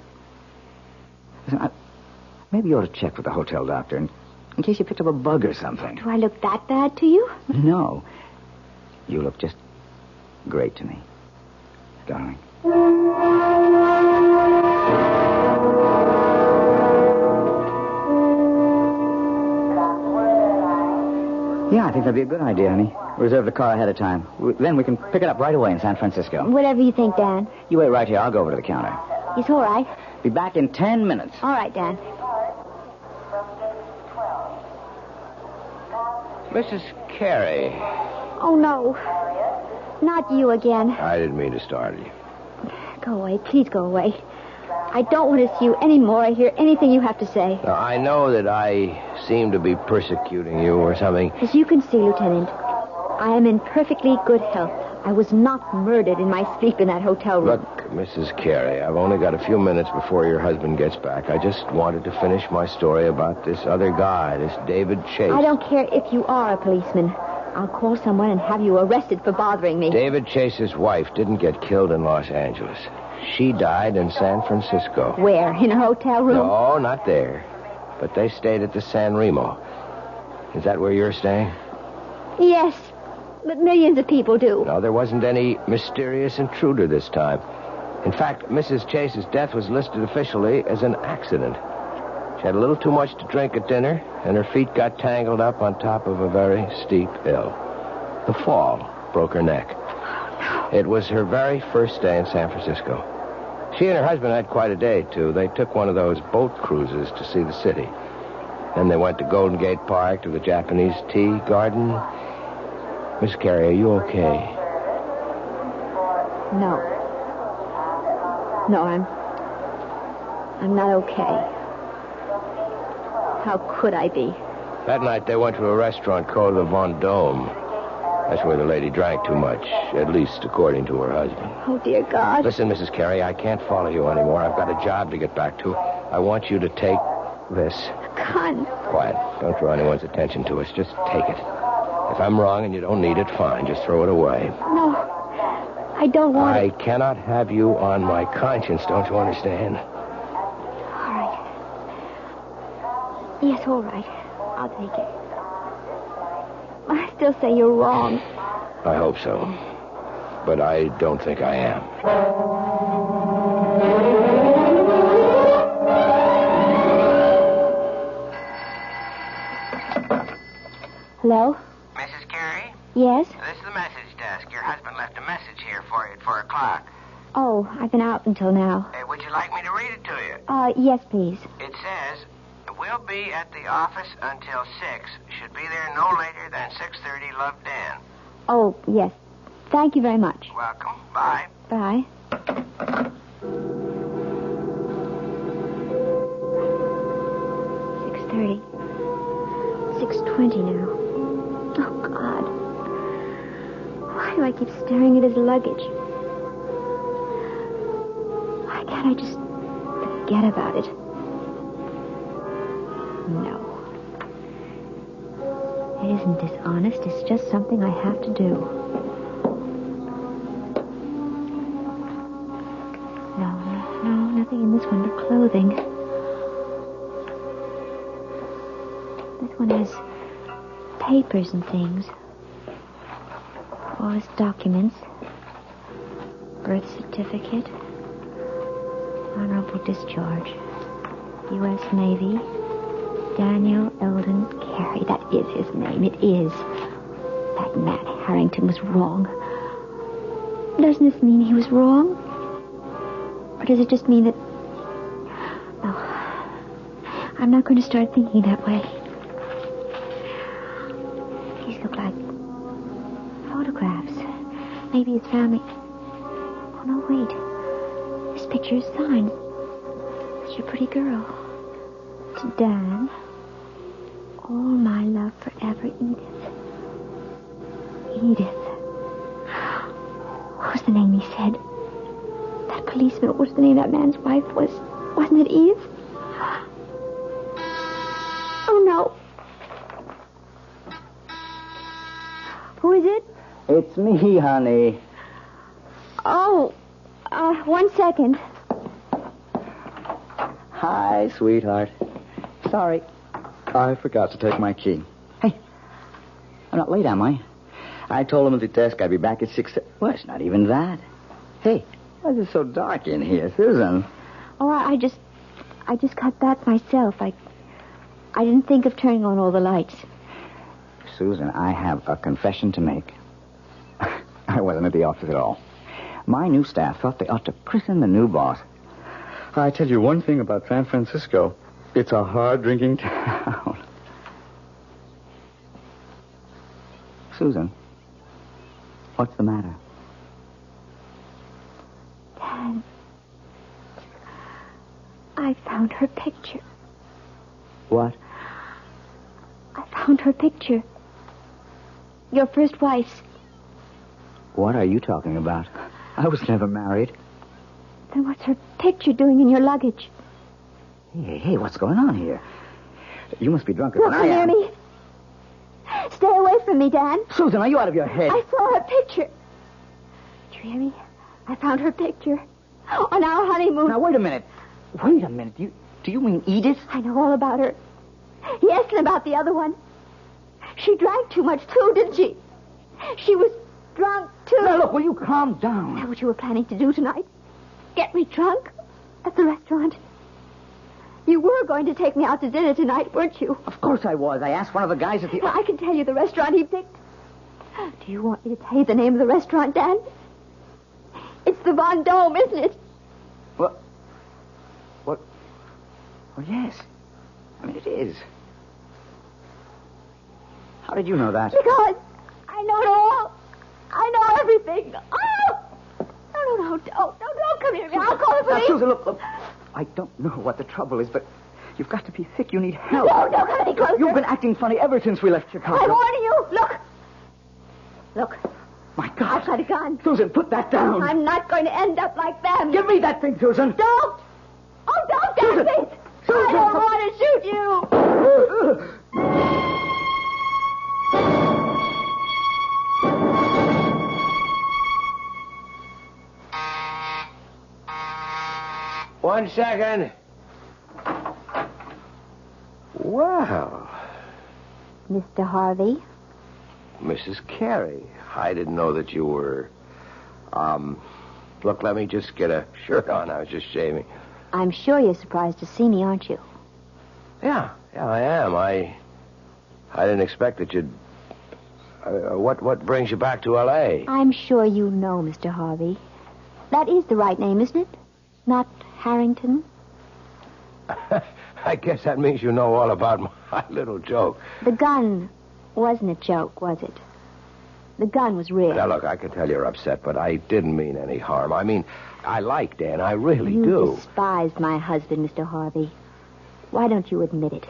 Listen, maybe you ought to check with the hotel doctor in case you picked up a bug or something. Do I look that bad to you? No. You look just great to me, darling. Yeah, I think that'd be a good idea, honey. Reserve the car ahead of time. Then we can pick it up right away in San Francisco. Whatever you think, Dan. You wait right here. I'll go over to the counter. It's all right. Be back in 10 minutes. All right, Dan. Mrs. Carey. Oh, no. Not you again. I didn't mean to startle you. Go away. Please go away. I don't want to see you anymore or hear anything you have to say. Now, I know that I seem to be persecuting you or something. As you can see, Lieutenant, I am in perfectly good health. I was not murdered in my sleep in that hotel room. Look, Mrs. Carey, I've only got a few minutes before your husband gets back. I just wanted to finish my story about this other guy, this David Chase. I don't care if you are a policeman. I'll call someone and have you arrested for bothering me. David Chase's wife didn't get killed in Los Angeles. She died in San Francisco. Where? In a hotel room? No, not there. But they stayed at the San Remo. Is that where you're staying? Yes, but millions of people do. No, there wasn't any mysterious intruder this time. In fact, Mrs. Chase's death was listed officially as an accident. She had a little too much to drink at dinner, and her feet got tangled up on top of a very steep hill. The fall broke her neck. It was her very first day in San Francisco. She and her husband had quite a day, too. They took one of those boat cruises to see the city. Then they went to Golden Gate Park, to the Japanese tea garden. Miss Carey, are you okay? No. No, I'm not okay. How could I be? That night they went to a restaurant called the Vendôme. That's where the lady drank too much, at least according to her husband. Oh, dear God. Listen, Mrs. Carey, I can't follow you anymore. I've got a job to get back to. I want you to take this. Gun. Quiet. Don't draw anyone's attention to us. Just take it. If I'm wrong and you don't need it, fine. Just throw it away. No. I don't want I cannot have you on my conscience, don't you understand? All right. Yes, all right. I'll take it. I still say you're wrong. I hope so. But I don't think I am. Hello? Mrs. Carey? Yes? This is the message desk. Your husband left a message here for you at 4 o'clock. Oh, I've been out until now. Would you like me to read it to you? Yes, please. It says, we'll be at the office until 6. Should be there no later than 6:30. Love, Dan. Oh, yes. Thank you very much. Welcome. Bye. Bye. $6:30. 6:20 now. Oh, God. Why do I keep staring at his luggage? Why can't I just forget about it? No. It isn't dishonest. It's just something I have to do. No, nothing in this one but clothing. This one has papers and things. All his documents. Birth certificate. Honorable discharge. U.S. Navy. Daniel Eldon Carey. That is his name. It is. That man Harrington was wrong. Doesn't this mean he was wrong? Or does it just mean that... No. I'm not going to start thinking that way. These look like photographs. Maybe his family... Oh, no, wait. This picture is signed. Such a pretty girl. To Dan. All my love forever, Edith. Edith. What was the name he said? That policeman, what was the name that man's wife was? Wasn't it Edith? Oh, no. Who is it? It's me, honey. Oh, 1 second. Hi, sweetheart. Sorry. I forgot to take my key. Hey, I'm not late, am I? I told him at the desk I'd be back at 6. Well, it's not even that. Hey, why is it so dark in here, Susan? Oh, I just got back myself. I didn't think of turning on all the lights. Susan, I have a confession to make. I wasn't at the office at all. My new staff thought they ought to christen the new boss. I tell you one thing about San Francisco. It's a hard-drinking town. Susan, what's the matter? Dad, I found her picture. What? I found her picture. Your first wife's. What are you talking about? I was never married. Then what's her picture doing in your luggage? Hey, what's going on here? You must be drunker Don't than I come am. near me. Stay away from me, Dan. Susan, are you out of your head? I saw her picture. Do you hear me? I found her picture. On our honeymoon. Now, wait a minute. Do you mean Edith? I know all about her. Yes, and about the other one. She drank too much, too, didn't she? She was drunk, too. Now, look, will you calm down? Is that what you were planning to do tonight? Get me drunk? At the restaurant? You were going to take me out to dinner tonight, weren't you? Of course I was. I asked one of the guys at the... I can tell you the restaurant he picked. Do you want me to tell you the name of the restaurant, Dan? It's the Von Dome, isn't it? What? Well, yes. I mean, it is. How did you know that? Because I know it all. I know everything. Oh! No, don't come here. I'll call the police. Now, Susan, look. I don't know what the trouble is, but you've got to be sick. You need help. No, don't come any closer. You've been acting funny ever since we left Chicago. I'm warning you. Look. My God. I've got a gun. Susan, put that down. I'm not going to end up like them. Give me that thing, Susan. Don't. Oh, don't, Susan. Daphne. Susan. I don't want to shoot you. 1 second. Wow. Mr. Harvey? Mrs. Carey, I didn't know that you were... Look, let me just get a shirt on. I was just shaving. I'm sure you're surprised to see me, aren't you? Yeah, I am. I didn't expect that you'd... what brings you back to L.A.? I'm sure you know, Mr. Harvey. That is the right name, isn't it? Not Harrington? I guess that means you know all about my little joke. The gun wasn't a joke, was it? The gun was real. Now, look, I can tell you're upset, but I didn't mean any harm. I mean, I like Dan. I really you do. You despised my husband, Mr. Harvey. Why don't you admit it?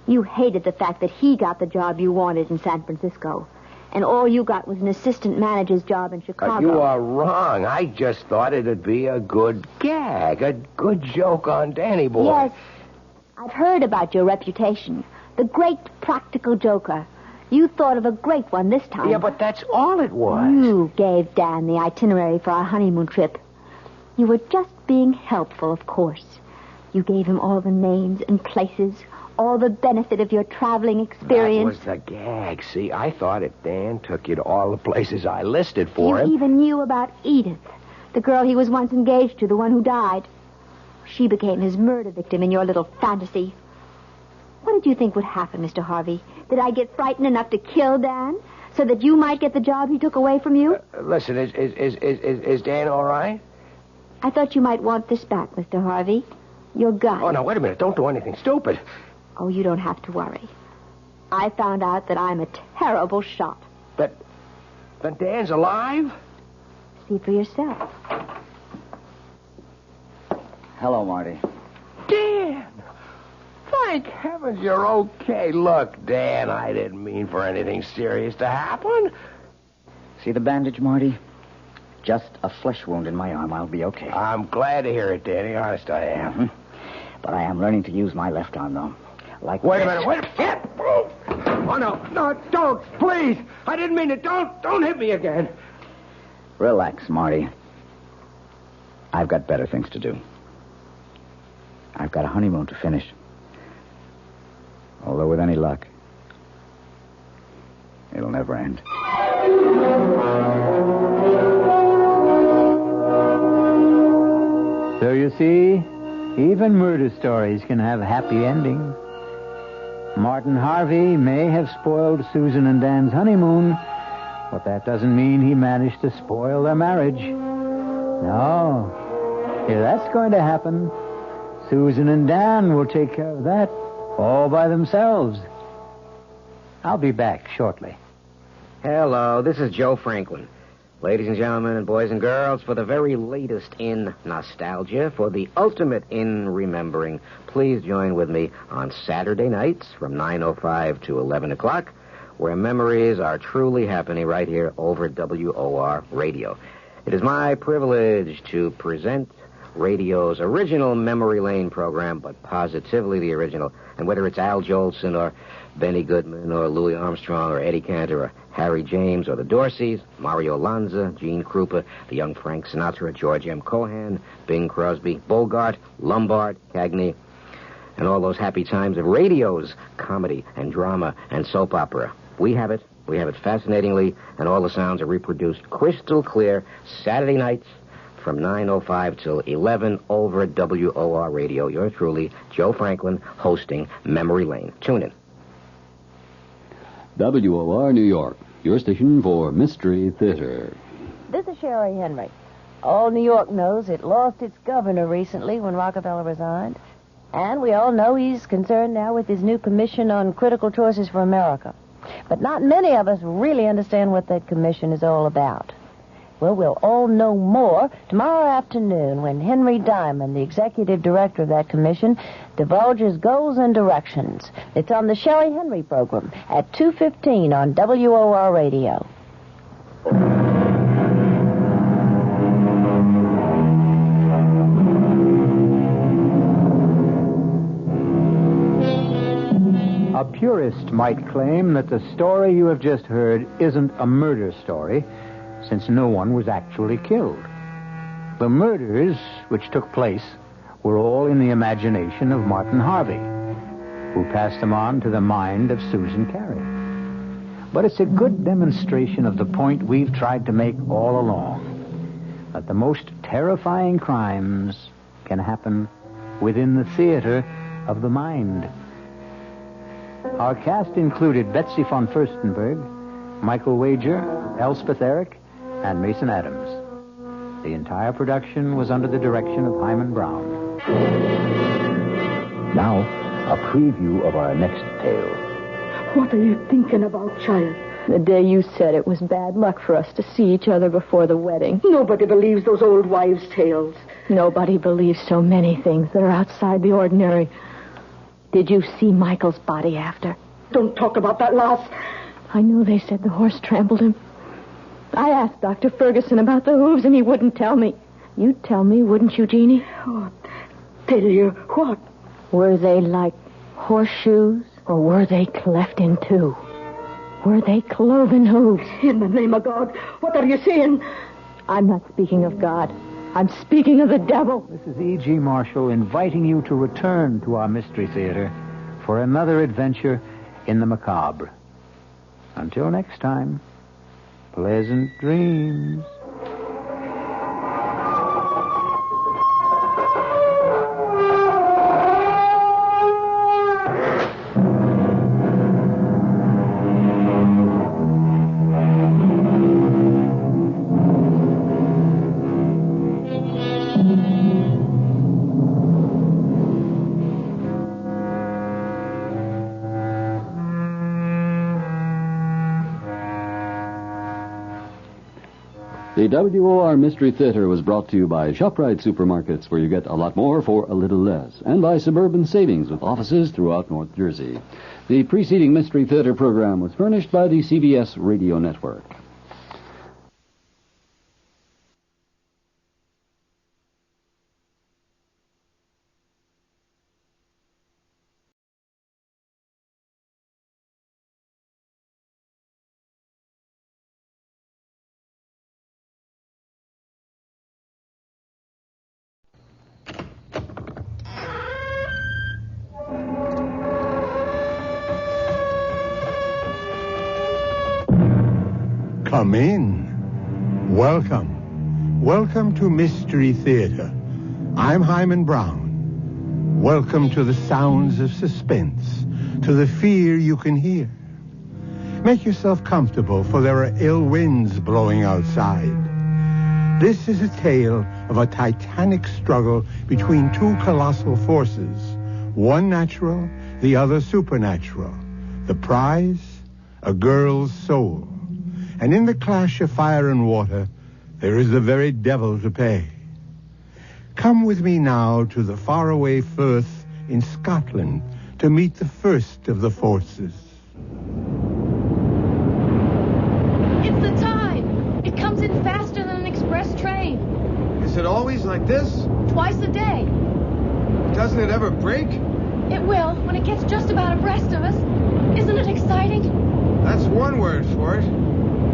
You hated the fact that he got the job you wanted in San Francisco. And all you got was an assistant manager's job in Chicago. You are wrong. I just thought it'd be a good gag, a good joke on Danny boy. Yes. I've heard about your reputation. The great practical joker. You thought of a great one this time. Yeah, but that's all it was. You gave Dan the itinerary for our honeymoon trip. You were just being helpful, of course. You gave him all the names and places, all the benefit of your traveling experience. That was the gag. See, I thought if Dan took you to all the places I listed for him... You even knew about Edith, the girl he was once engaged to, the one who died. She became his murder victim in your little fantasy. What did you think would happen, Mr. Harvey? That I'd get frightened enough to kill Dan so that you might get the job he took away from you? Listen, is Dan all right? I thought you might want this back, Mr. Harvey. Your gun. Oh, now, wait a minute. Don't do anything stupid. Oh, you don't have to worry. I found out that I'm a terrible shot. That Dan's alive? See for yourself. Hello, Marty. Dan! Thank heavens you're okay. Look, Dan, I didn't mean for anything serious to happen. See the bandage, Marty? Just a flesh wound in my arm. I'll be okay. I'm glad to hear it, Danny. Honest, I am. Mm-hmm. But I am learning to use my left arm, though. Like Wait a this. minute. Wait a minute. Oh, no, don't. Please. I didn't mean it. Don't hit me again. Relax, Marty. I've got better things to do. I've got a honeymoon to finish. Although with any luck, it'll never end. So you see, even murder stories can have a happy ending. Martin Harvey may have spoiled Susan and Dan's honeymoon, but that doesn't mean he managed to spoil their marriage. No. If that's going to happen, Susan and Dan will take care of that all by themselves. I'll be back shortly. Hello, this is Joe Franklin. Ladies and gentlemen and boys and girls, for the very latest in nostalgia, for the ultimate in remembering, please join with me on Saturday nights from 9:05 to 11 o'clock, where memories are truly happening right here over WOR Radio. It is my privilege to present radio's original Memory Lane program, but positively the original. And whether it's Al Jolson or Benny Goodman or Louis Armstrong or Eddie Cantor or Harry James or the Dorseys, Mario Lanza, Gene Krupa, the young Frank Sinatra, George M. Cohan, Bing Crosby, Bogart, Lombard, Cagney, and all those happy times of radio's comedy and drama and soap opera. We have it fascinatingly, and all the sounds are reproduced crystal clear Saturday nights from 9:05 till 11 over WOR Radio. Yours truly, Joe Franklin, hosting Memory Lane. Tune in. WOR New York, your station for Mystery Theater. This is Sherry Henry. All New York knows it lost its governor recently when Rockefeller resigned. And we all know he's concerned now with his new commission on critical choices for America. But not many of us really understand what that commission is all about. Well, we'll all know more tomorrow afternoon when Henry Diamond, the executive director of that commission, divulges goals and directions. It's on the Sherry Henry program at 2:15 on WOR Radio. A purist might claim that the story you have just heard isn't a murder story, since no one was actually killed. The murders which took place were all in the imagination of Martin Harvey, who passed them on to the mind of Susan Carey. But it's a good demonstration of the point we've tried to make all along, that the most terrifying crimes can happen within the theater of the mind. Our cast included Betsy von Furstenberg, Michael Wager, Elspeth Eric, and Mason Adams. The entire production was under the direction of Hyman Brown. Now, a preview of our next tale. What are you thinking about, child? The day you said it was bad luck for us to see each other before the wedding. Nobody believes those old wives' tales. Nobody believes so many things that are outside the ordinary. Did you see Michael's body after? Don't talk about that, lass. I know they said the horse trampled him. I asked Dr. Ferguson about the hooves, and he wouldn't tell me. You'd tell me, wouldn't you, Jeannie? Oh, tell you what? Were they like horseshoes, or were they cleft in two? Were they cloven hooves? In the name of God, what are you saying? I'm not speaking of God. I'm speaking of the devil. This is E.G. Marshall inviting you to return to our Mystery Theater for another adventure in the macabre. Until next time, pleasant dreams. The WOR Mystery Theater was brought to you by ShopRite Supermarkets, where you get a lot more for a little less, and by Suburban Savings with offices throughout North Jersey. The preceding Mystery Theater program was furnished by the CBS Radio Network. Come in. Welcome. Welcome to Mystery Theater. I'm Hyman Brown. Welcome to the sounds of suspense, to the fear you can hear. Make yourself comfortable, for there are ill winds blowing outside. This is a tale of a titanic struggle between two colossal forces, one natural, the other supernatural. The prize, a girl's soul. And in the clash of fire and water, there is the very devil to pay. Come with me now to the faraway Firth in Scotland to meet the first of the forces. It's the tide. It comes in faster than an express train. Is it always like this? Twice a day. Doesn't it ever break? It will when it gets just about abreast of us. Isn't it exciting? That's one word for it.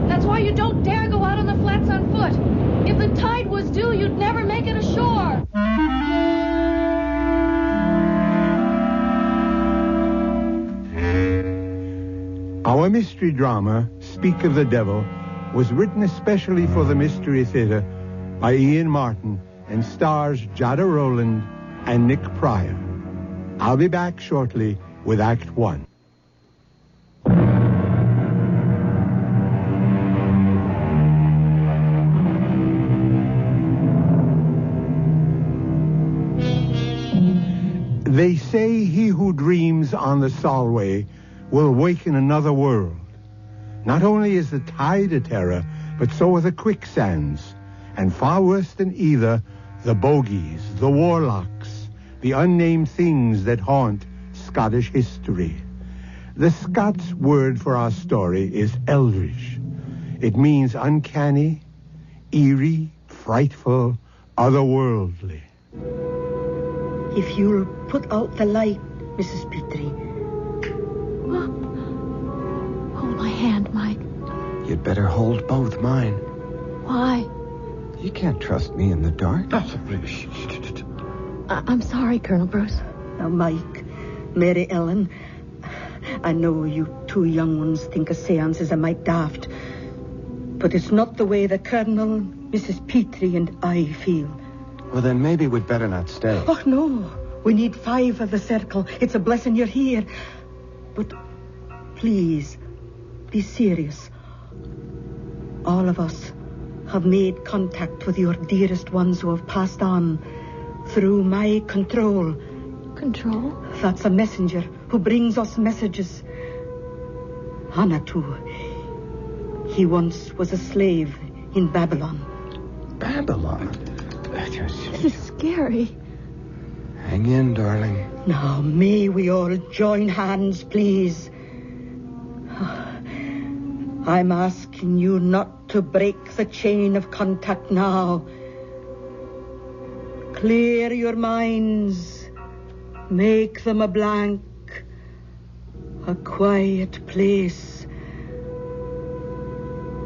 That's why you don't dare go out on the flats on foot. If the tide was due, you'd never make it ashore. Our mystery drama, Speak of the Devil, was written especially for the Mystery Theater by Ian Martin and stars Jada Rowland and Nick Pryor. I'll be back shortly with Act 1. They say he who dreams on the Solway will wake in another world. Not only is the tide a terror, but so are the quicksands, and far worse than either, the bogies, the warlocks, the unnamed things that haunt Scottish history. The Scots word for our story is eldritch. It means uncanny, eerie, frightful, otherworldly. If you'll put out the light, Mrs. Pithy. Hold my hand, Mike. You'd better hold both mine. Why? You can't trust me in the dark. I'm sorry, Colonel Bruce. Now, Mike, Mary Ellen, I know you two young ones think a seance is a mite daft, but it's not the way the Colonel, Mrs. Pithy, and I feel. Well, then maybe we'd better not stay. Oh, no. We need 5 of the circle. It's a blessing you're here. But please, be serious. All of us have made contact with your dearest ones who have passed on through my control. Control? That's a messenger who brings us messages. Hanatu. He once was a slave in Babylon. Babylon? This is scary. Hang in, darling. Now, may we all join hands, please? I'm asking you not to break the chain of contact now. Clear your minds. Make them a blank. A quiet place.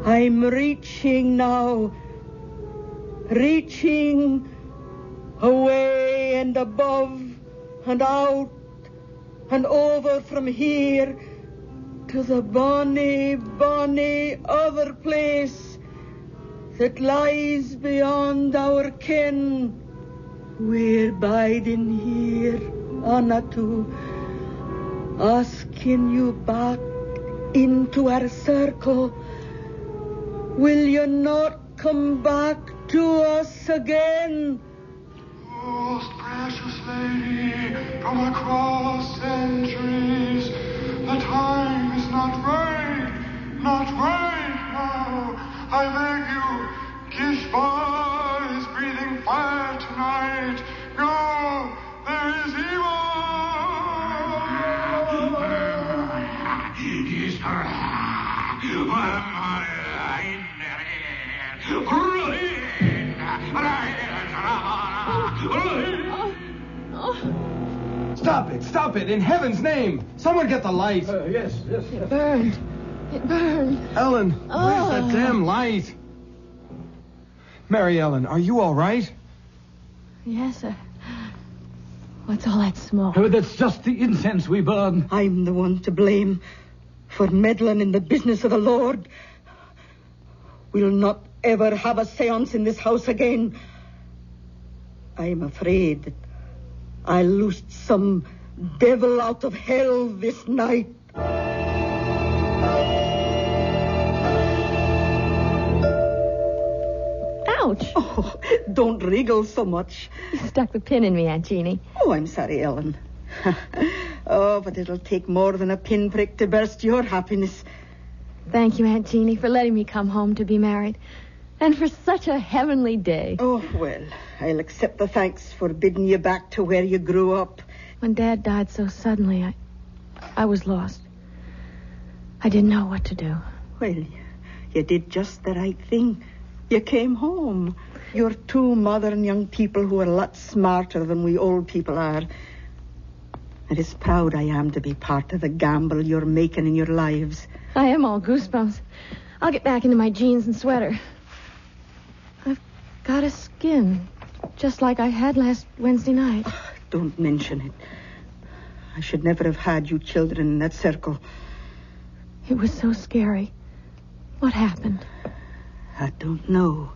I'm reaching now. Reaching away and above and out and over from here to the bonny, bonny other place that lies beyond our ken. We're biding here, Anatu, asking you back into our circle. Will you not come back to us again? Most precious lady, from across centuries, the time is not right now. I beg you, Stop it, in heaven's name. Someone get the light. Yes. It burned. Ellen, where's that damn light? Mary Ellen, are you all right? Yes, sir. What's all that smoke? Oh, that's just the incense we burn. I'm the one to blame for meddling in the business of the Lord. We'll not ever have a seance in this house again. I'm afraid that I loosed some devil out of hell this night. Ouch. Oh, don't wriggle so much. You stuck the pin in me, Aunt Jeannie. Oh, I'm sorry, Ellen. Oh, but it'll take more than a pinprick to burst your happiness. Thank you, Aunt Jeannie, for letting me come home to be married. And for such a heavenly day. Oh, well, I'll accept the thanks for bidding you back to where you grew up. When Dad died so suddenly, I was lost. I didn't know what to do. Well, you did just the right thing. You came home. You're two modern young people who are a lot smarter than we old people are. And as proud I am to be part of the gamble you're making in your lives. I am all goosebumps. I'll get back into my jeans and sweater. I've got a skin, just like I had last Wednesday night. Oh, don't mention it. I should never have had you children in that circle. It was so scary. What happened? I don't know.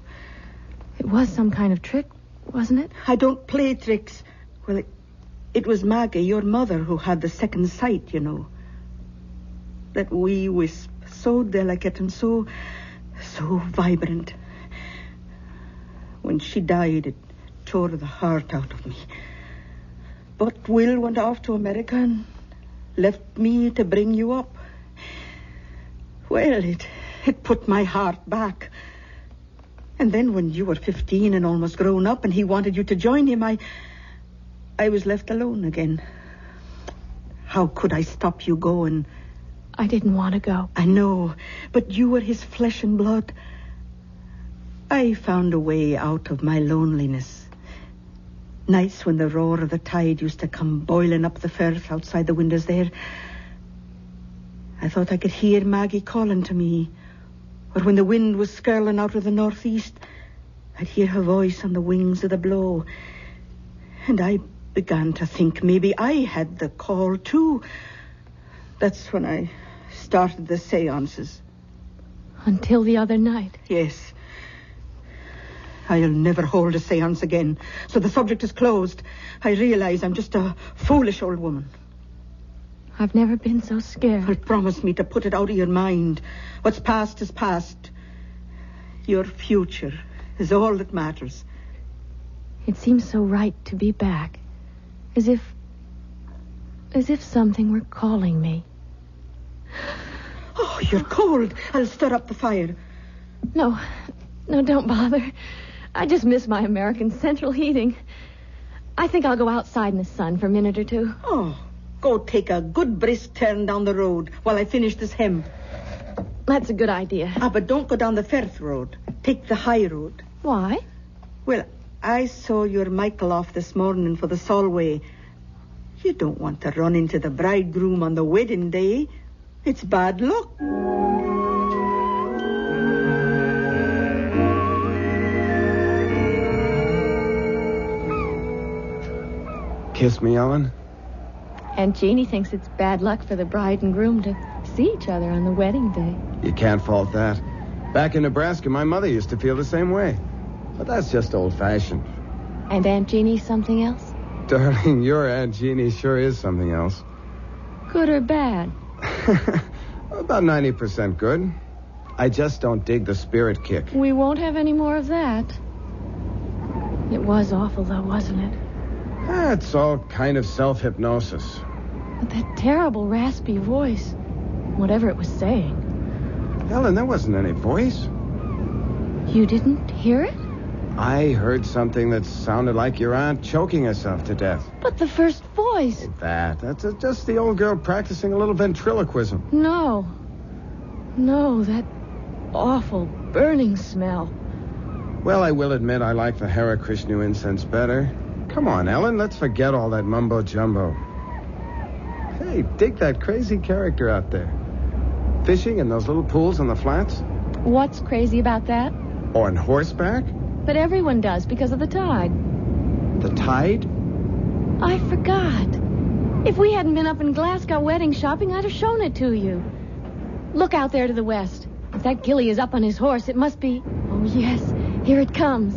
It was some kind of trick, wasn't it? I don't play tricks. Well, it was Maggie, your mother, who had the second sight, you know. That wee wisp, so delicate and so vibrant. When she died, it tore the heart out of me. But Will went off to America and left me to bring you up. Well, it put my heart back. And then when you were 15 and almost grown up and he wanted you to join him, I was left alone again. How could I stop you going? I didn't want to go. I know, but you were his flesh and blood. I found a way out of my loneliness. Nights when the roar of the tide used to come boiling up the firth outside the windows there, I thought I could hear Maggie calling to me. Or when the wind was skirling out of the northeast, I'd hear her voice on the wings of the blow. And I began to think maybe I had the call too. That's when I started the seances. Until the other night? Yes. I'll never hold a seance again. So the subject is closed. I realize I'm just a foolish old woman. I've never been so scared. Well, promise me to put it out of your mind. What's past is past. Your future is all that matters. It seems so right to be back. As if something were calling me. Oh, you're cold. I'll stir up the fire. No, don't bother. I just miss my American central heating. I think I'll go outside in the sun for a minute or two. Oh, go take a good brisk turn down the road while I finish this hem. That's a good idea. But don't go down the Firth road. Take the high road. Why? Well, I saw your Michael off this morning for the Solway. You don't want to run into the bridegroom on the wedding day. It's bad luck. Kiss me, Ellen. Aunt Jeannie thinks it's bad luck for the bride and groom to see each other on the wedding day. You can't fault that. Back in Nebraska, my mother used to feel the same way. But that's just old-fashioned. And Aunt Jeannie something else? Darling, your Aunt Jeannie sure is something else. Good or bad? About 90% good. I just don't dig the spirit kick. We won't have any more of that. It was awful, though, wasn't it? It's all kind of self-hypnosis. But that terrible raspy voice, whatever it was saying. Ellen, there wasn't any voice. You didn't hear it? I heard something that sounded like your aunt choking herself to death. But the first voice. That's just the old girl practicing a little ventriloquism. No, No, that awful burning smell. Well, I will admit I like the Hare Krishna incense better. Come on, Ellen, let's forget all that mumbo-jumbo. Hey, dig that crazy character out there. Fishing in those little pools on the flats? What's crazy about that? On horseback? But everyone does because of the tide. The tide? I forgot. If we hadn't been up in Glasgow wedding shopping, I'd have shown it to you. Look out there to the west. If that Gilly is up on his horse, it must be... Oh, yes, here it comes.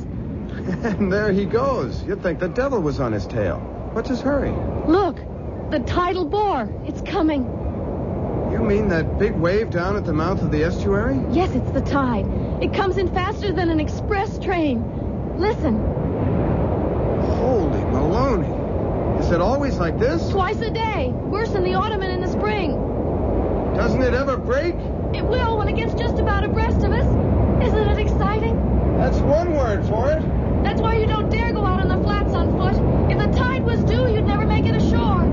And there he goes. You'd think the devil was on his tail. What's his hurry? Look, the tidal bore. It's coming. You mean that big wave down at the mouth of the estuary? Yes, it's the tide. It comes in faster than an express train. Listen. Holy Maloney. Is it always like this? Twice a day. Worse in the autumn and in the spring. Doesn't it ever break? It will when it gets just about abreast of us. Isn't it exciting? That's one word for it. That's why you don't dare go out on the flats on foot. If the tide was due, you'd never make it ashore.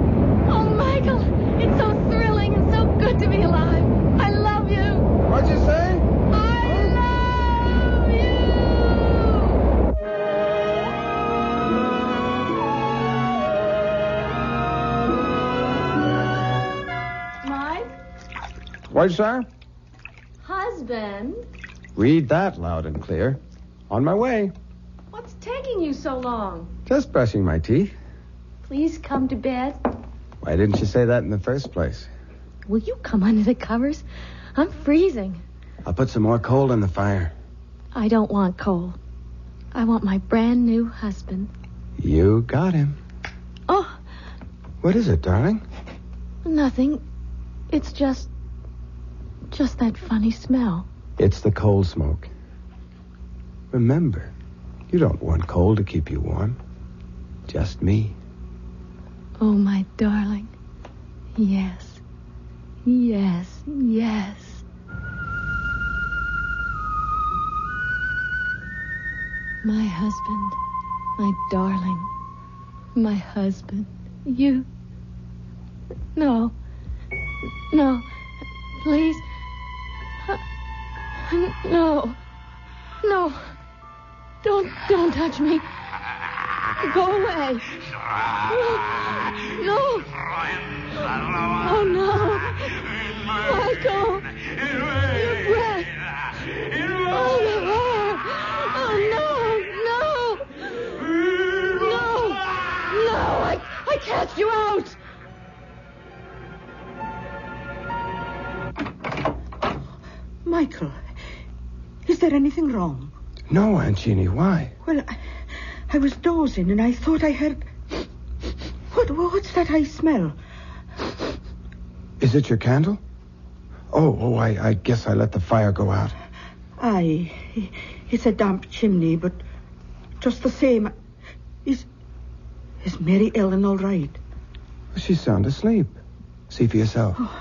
Oh, Michael, it's so thrilling and so good to be alive. I love you. What'd you say? I love you. Mike? What, sir? Husband? Read that loud and clear. On my way. What's taking you so long? Just brushing my teeth. Please come to bed. Why didn't you say that in the first place? Will you come under the covers? I'm freezing. I'll put some more coal in the fire. I don't want coal. I want my brand new husband. You got him. Oh. What is it, darling? Nothing. It's just that funny smell. It's the coal smoke. Remember, you don't want coal to keep you warm. Just me. Oh, my darling. Yes. Yes, yes. My husband. My darling. My husband. You. No. No. Please. No. No. Don't touch me. Go away. No. Oh, no. Michael. Your breath. Oh, the hair. Oh, no. No. I cast you out. Michael, is there anything wrong? No, Aunt Jeannie, why? Well, I was dozing and I thought I heard... What's that I smell? Is it your candle? Oh, I guess I let the fire go out. Aye, it's a damp chimney, but just the same... Is Mary Ellen all right? She's sound asleep. See for yourself. Oh,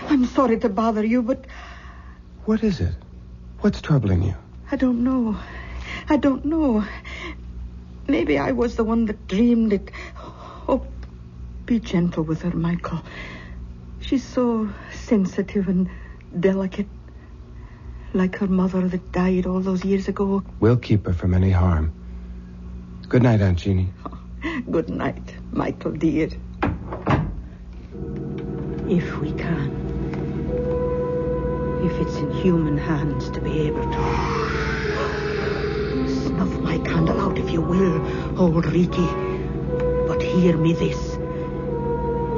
I'm sorry to bother you, but... What is it? What's troubling you? I don't know. Maybe I was the one that dreamed it. Oh, be gentle with her, Michael. She's so sensitive and delicate. Like her mother that died all those years ago. We'll keep her from any harm. Good night, Aunt Jeannie. Oh, good night, Michael, dear. If we can. If it's in human hands to be able to. Snuff my candle out if you will, old Ricky. But hear me this.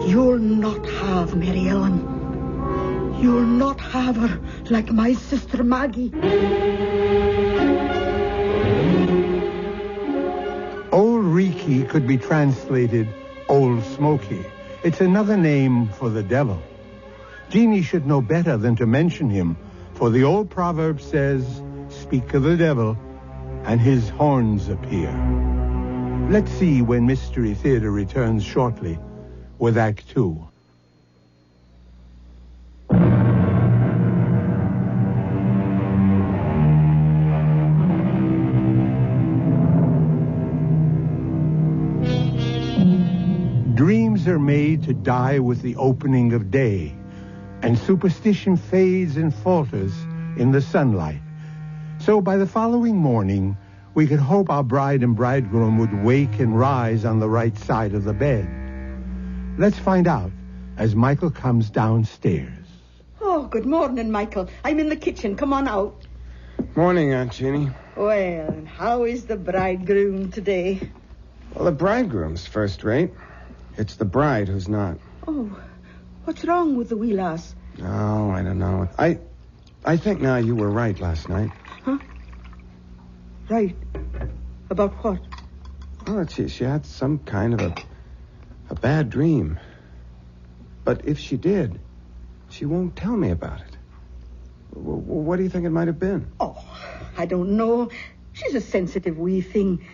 You'll not have Mary Ellen. You'll not have her like my sister Maggie. Old Ricky could be translated Old Smoky. It's another name for the devil. Jeannie should know better than to mention him, for the old proverb says, speak of the devil, and his horns appear. Let's see when Mystery Theater returns shortly with Act 2. Dreams are made to die with the opening of day. and superstition fades and falters in the sunlight. So by the following morning, we could hope our bride and bridegroom would wake and rise on the right side of the bed. Let's find out as Michael comes downstairs. Oh, good morning, Michael. I'm in the kitchen. Come on out. Morning, Aunt Jeannie. Well, and how is the bridegroom today? Well, the bridegroom's first rate. It's the bride who's not. Oh, what's wrong with the wee lass? Oh, I don't know. I think now you were right last night. Huh? Right. About what? Oh, she had some kind of a bad dream. But if she did, she won't tell me about it. What do you think it might have been? Oh, I don't know. She's a sensitive wee thing.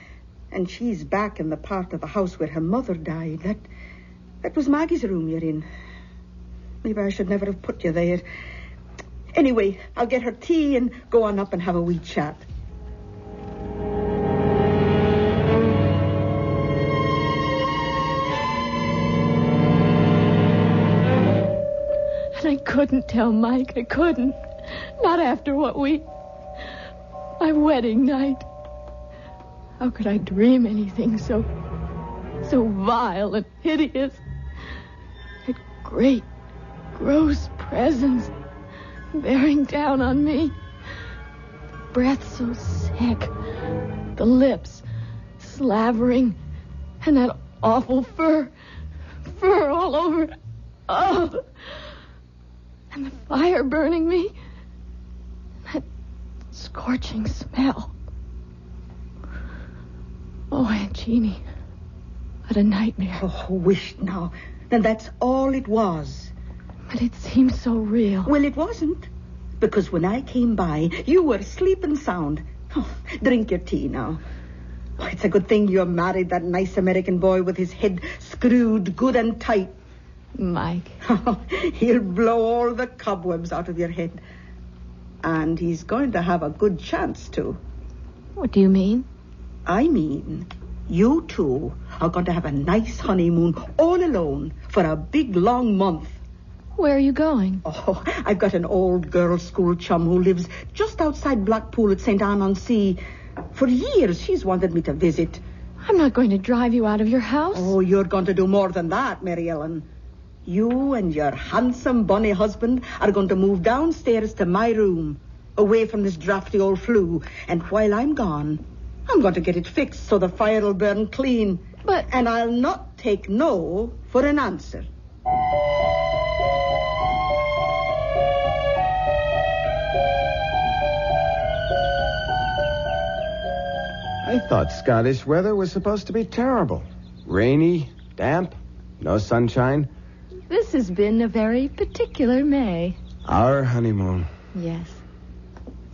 And she's back in the part of the house where her mother died. That was Maggie's room you're in. Maybe I should never have put you there. Anyway, I'll get her tea and go on up and have a wee chat. And I couldn't tell Mike. I couldn't. Not after what my wedding night. How could I dream anything so vile and hideous? That great, gross presence bearing down on me. The breath so sick. The lips slavering. And that awful fur all over. Oh! And the fire burning me. That scorching smell. Oh, Aunt Jeannie. What a nightmare. Oh, wished now. Then that's all it was. But it seems so real. Well, it wasn't. Because when I came by, you were sleeping sound. Oh, drink your tea now. Oh, it's a good thing you married that nice American boy with his head screwed good and tight. Mike. He'll blow all the cobwebs out of your head. And he's going to have a good chance, too. What do you mean? I mean, you two are going to have a nice honeymoon all alone for a big, long month. Where are you going? Oh, I've got an old girls' school chum who lives just outside Blackpool at St. Anne-on-Sea. For years, she's wanted me to visit. I'm not going to drive you out of your house. Oh, you're going to do more than that, Mary Ellen. You and your handsome, bonny husband are going to move downstairs to my room, away from this drafty old flue. And while I'm gone, I'm going to get it fixed so the fire will burn clean. And I'll not take no for an answer. I thought Scottish weather was supposed to be terrible. Rainy, damp, no sunshine. This has been a very particular May. Our honeymoon. Yes.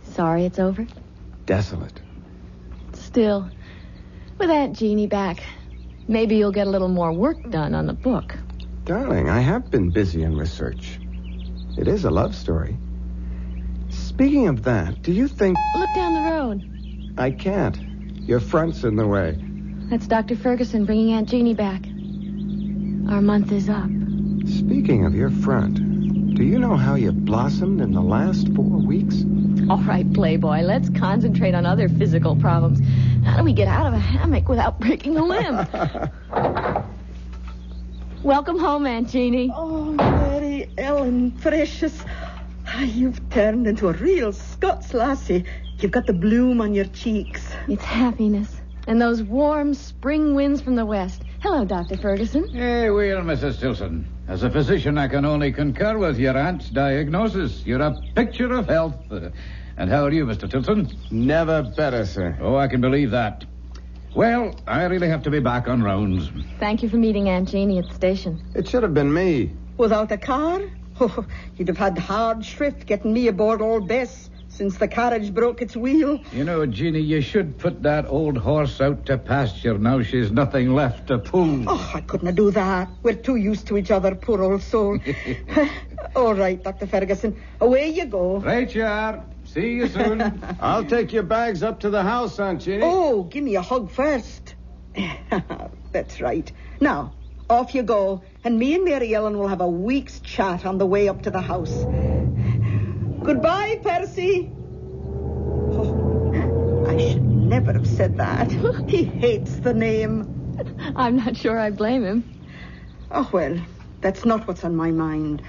Sorry it's over? Desolate. Still, with Aunt Jeannie back, maybe you'll get a little more work done on the book. Darling, I have been busy in research. It is a love story. Speaking of that, do you think... Look down the road. I can't. Your front's in the way. That's Dr. Ferguson bringing Aunt Jeannie back. Our month is up. Speaking of your front, do you know how you blossomed in the last 4 weeks? All right, Playboy, let's concentrate on other physical problems. How do we get out of a hammock without breaking a limb? Welcome home, Aunt Jeannie. Oh, Mary Ellen, precious. You've turned into a real Scots lassie. You've got the bloom on your cheeks. It's happiness. And those warm spring winds from the west. Hello, Dr. Ferguson. Hey, well, Mrs. Tilson. As a physician, I can only concur with your aunt's diagnosis. You're a picture of health. And how are you, Mr. Tilson? Never better, sir. Oh, I can believe that. Well, I really have to be back on rounds. Thank you for meeting Aunt Jeannie at the station. It should have been me. Without a car? Oh, you'd have had hard shrift getting me aboard Old Bess since the carriage broke its wheel. You know, Jeannie, you should put that old horse out to pasture now she's nothing left to pull. Oh, I couldn't do that. We're too used to each other, poor old soul. All right, Dr. Ferguson. Away you go. Right you are. See you soon. I'll take your bags up to the house, Aunt Jeannie. Oh, give me a hug first. That's right. Now, Off you go, and me and Mary Ellen will have a week's chat on the way up to the house. Goodbye, Percy. Oh, I should never have said that. He hates the name. I'm not sure I blame him. Oh, well, that's not what's on my mind.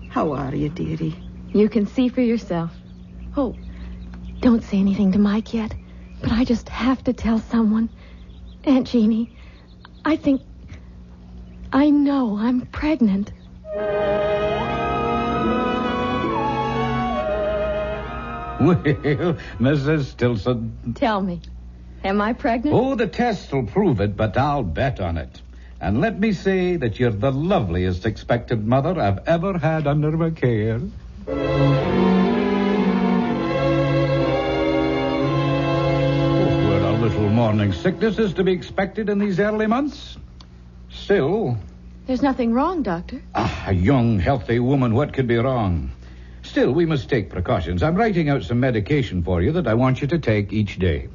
How are you, dearie? You can see for yourself. Oh, don't say anything to Mike yet, but I just have to tell someone. Aunt Jeannie, I know I'm pregnant. Well, Mrs. Stilson. Tell me, am I pregnant? Oh, the test will prove it, but I'll bet on it. And let me say that you're the loveliest expectant mother I've ever had under my care. Well, a little morning sickness is to be expected in these early months. Still... There's nothing wrong, Doctor. A young, healthy woman, what could be wrong? Still, we must take precautions. I'm writing out some medication for you that I want you to take each day.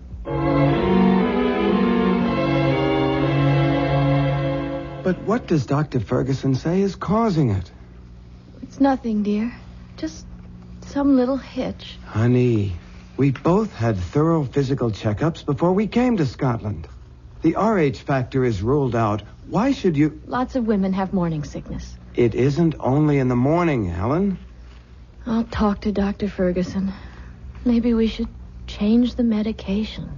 But what does Dr. Ferguson say is causing it? It's nothing, dear. Just some little hitch. Honey, we both had thorough physical checkups before we came to Scotland. The RH factor is ruled out. Why should you... Lots of women have morning sickness. It isn't only in the morning, Helen. I'll talk to Dr. Ferguson. Maybe we should change the medication.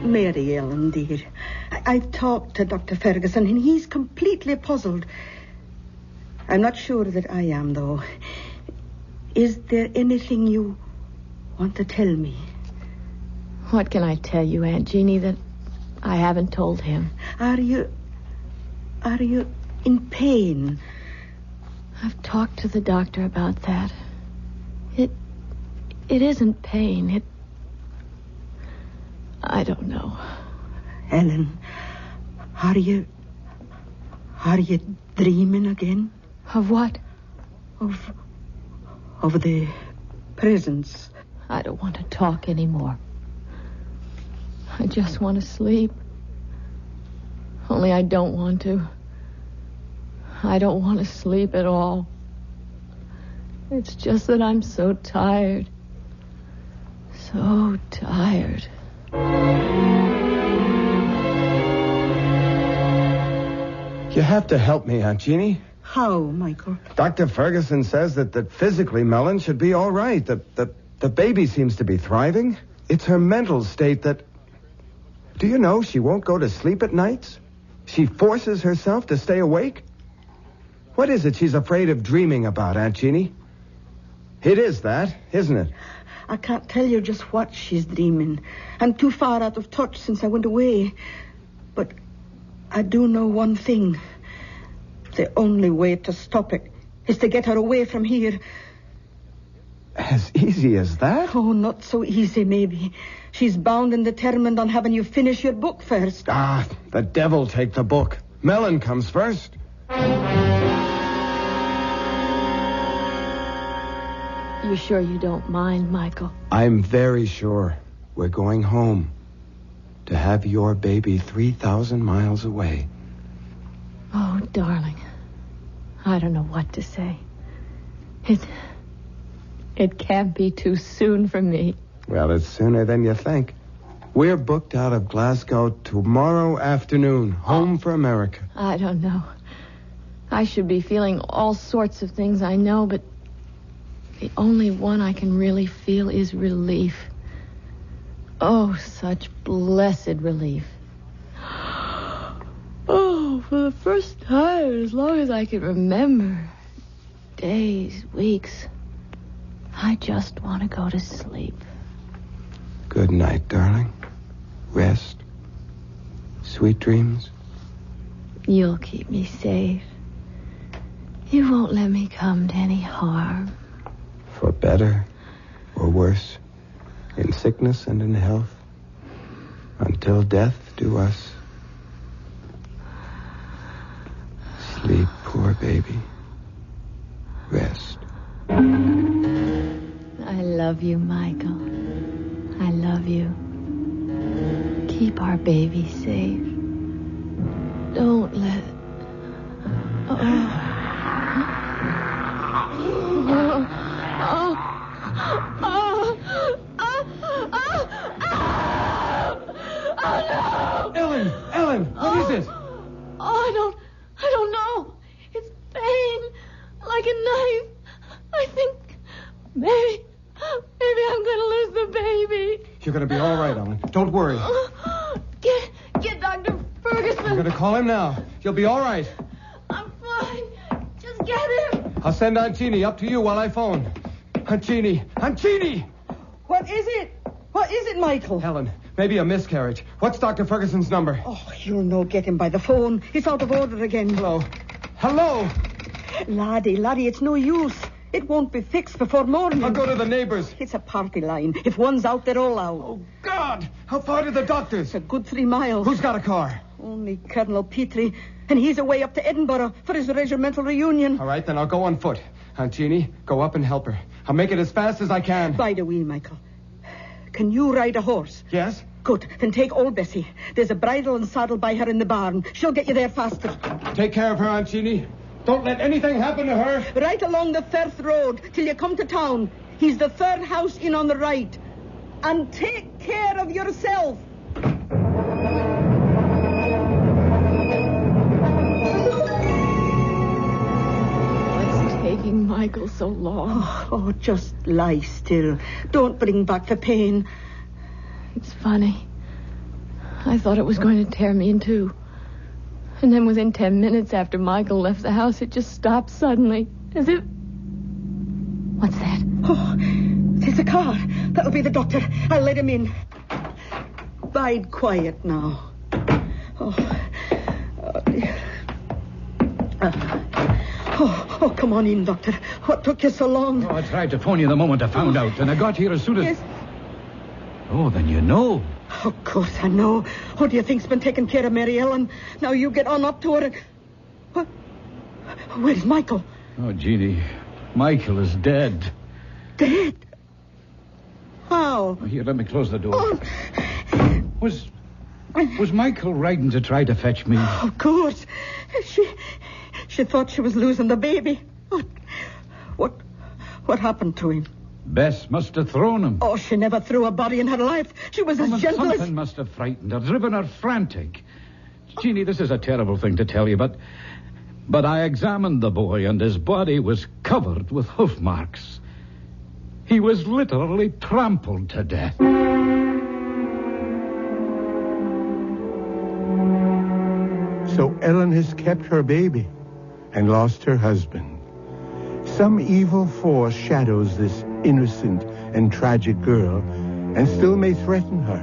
Mary Ellen, dear, I've talked to Dr. Ferguson, and he's completely puzzled. I'm not sure that I am, though. Is there anything you want to tell me? What can I tell you, Aunt Jeannie, that I haven't told him? Are you in pain? I've talked to the doctor about that. It isn't pain. I don't know. Ellen, are you dreaming again? Of what? Of the presents. I don't want to talk anymore. I just want to sleep. Only I don't want to. I don't want to sleep at all. It's just that I'm so tired. So tired. You have to help me, Aunt Jeannie. How, Michael? Dr. Ferguson says that physically Mellon should be all right. The baby seems to be thriving. It's her mental state that... Do you know she won't go to sleep at nights? She forces herself to stay awake? What is it she's afraid of dreaming about, Aunt Jeannie? It is that, isn't it? I can't tell you just what she's dreaming. I'm too far out of touch since I went away. But I do know one thing. The only way to stop it is to get her away from here. As easy as that? Oh, not so easy, maybe. She's bound and determined on having you finish your book first. Ah, the devil take the book. Mellon comes first. You sure you don't mind, Michael? I'm very sure. We're going home. To have your baby 3,000 miles away. Oh, darling. I don't know what to say. It can't be too soon for me. Well, it's sooner than you think. We're booked out of Glasgow tomorrow afternoon, home for America. I don't know. I should be feeling all sorts of things, I know, but the only one I can really feel is relief. Oh, such blessed relief. Oh, for the first time, as long as I can remember, days, weeks, I just want to go to sleep. Good night, darling. Rest. Sweet dreams. You'll keep me safe. You won't let me come to any harm. For better or worse, in sickness and in health, until death do us. Sleep, poor baby. Rest. I love you, Michael. I love you. Keep our baby safe. Don't let... Ellen, what is it? Oh, I don't know. It's pain, like a knife. I think maybe I'm going to lose the baby. You're going to be all right, Ellen. Don't worry. Get Dr. Ferguson. I'm going to call him now. You'll be all right. I'm fine. Just get him. I'll send Aunt Jeannie up to you while I phone. Aunt Jeannie! What is it? What is it, Michael? Helen, maybe a miscarriage. What's Dr. Ferguson's number? Oh, you'll no get him by the phone. He's out of order again. Hello? Laddie, it's no use. It won't be fixed before morning. I'll go to the neighbors. It's a party line. If one's out, they're all out. Oh, God! How far to the doctors? A good 3 miles. Who's got a car? Only Colonel Pithy. And he's away up to Edinburgh for his regimental reunion. All right, then I'll go on foot. Aunt Jeannie, go up and help her. I'll make it as fast as I can. By the wheel, Michael. Can you ride a horse? Yes. Good. Then take old Bessie. There's a bridle and saddle by her in the barn. She'll get you there faster. Take care of her, Aunt Jeannie. Don't let anything happen to her. Right along the Firth Road till you come to town. He's the third house in on the right. And take care of yourself. What's taking Michael so long? Oh, just lie still. Don't bring back the pain. It's funny. I thought it was going to tear me in two. And then within 10 minutes after Michael left the house, it just stopped suddenly. As if... What's that? Oh, there's a car. That'll be the doctor. I'll let him in. Bide quiet now. Oh dear. Oh, come on in, Doctor. What took you so long? Oh, I tried to phone you the moment I found out, and I got here as soon as... Yes. Oh, then you know. Of course I know. Who do you think's been taking care of Mary Ellen? Now you get on up to her and... What? Where's Michael? Oh, Jeannie, Michael is dead. Dead? How? Here, let me close the door. Oh. Was Michael riding to try to fetch me? Of course. She thought she was losing the baby. What happened to him? Bess must have thrown him. Oh, she never threw a body in her life. She was as gentle as... Something must have frightened her, driven her frantic. Jeannie, this is a terrible thing to tell you, but I examined the boy, and his body was covered with hoof marks. He was literally trampled to death. So Ellen has kept her baby and lost her husband. Some evil force shadows this innocent and tragic girl and still may threaten her.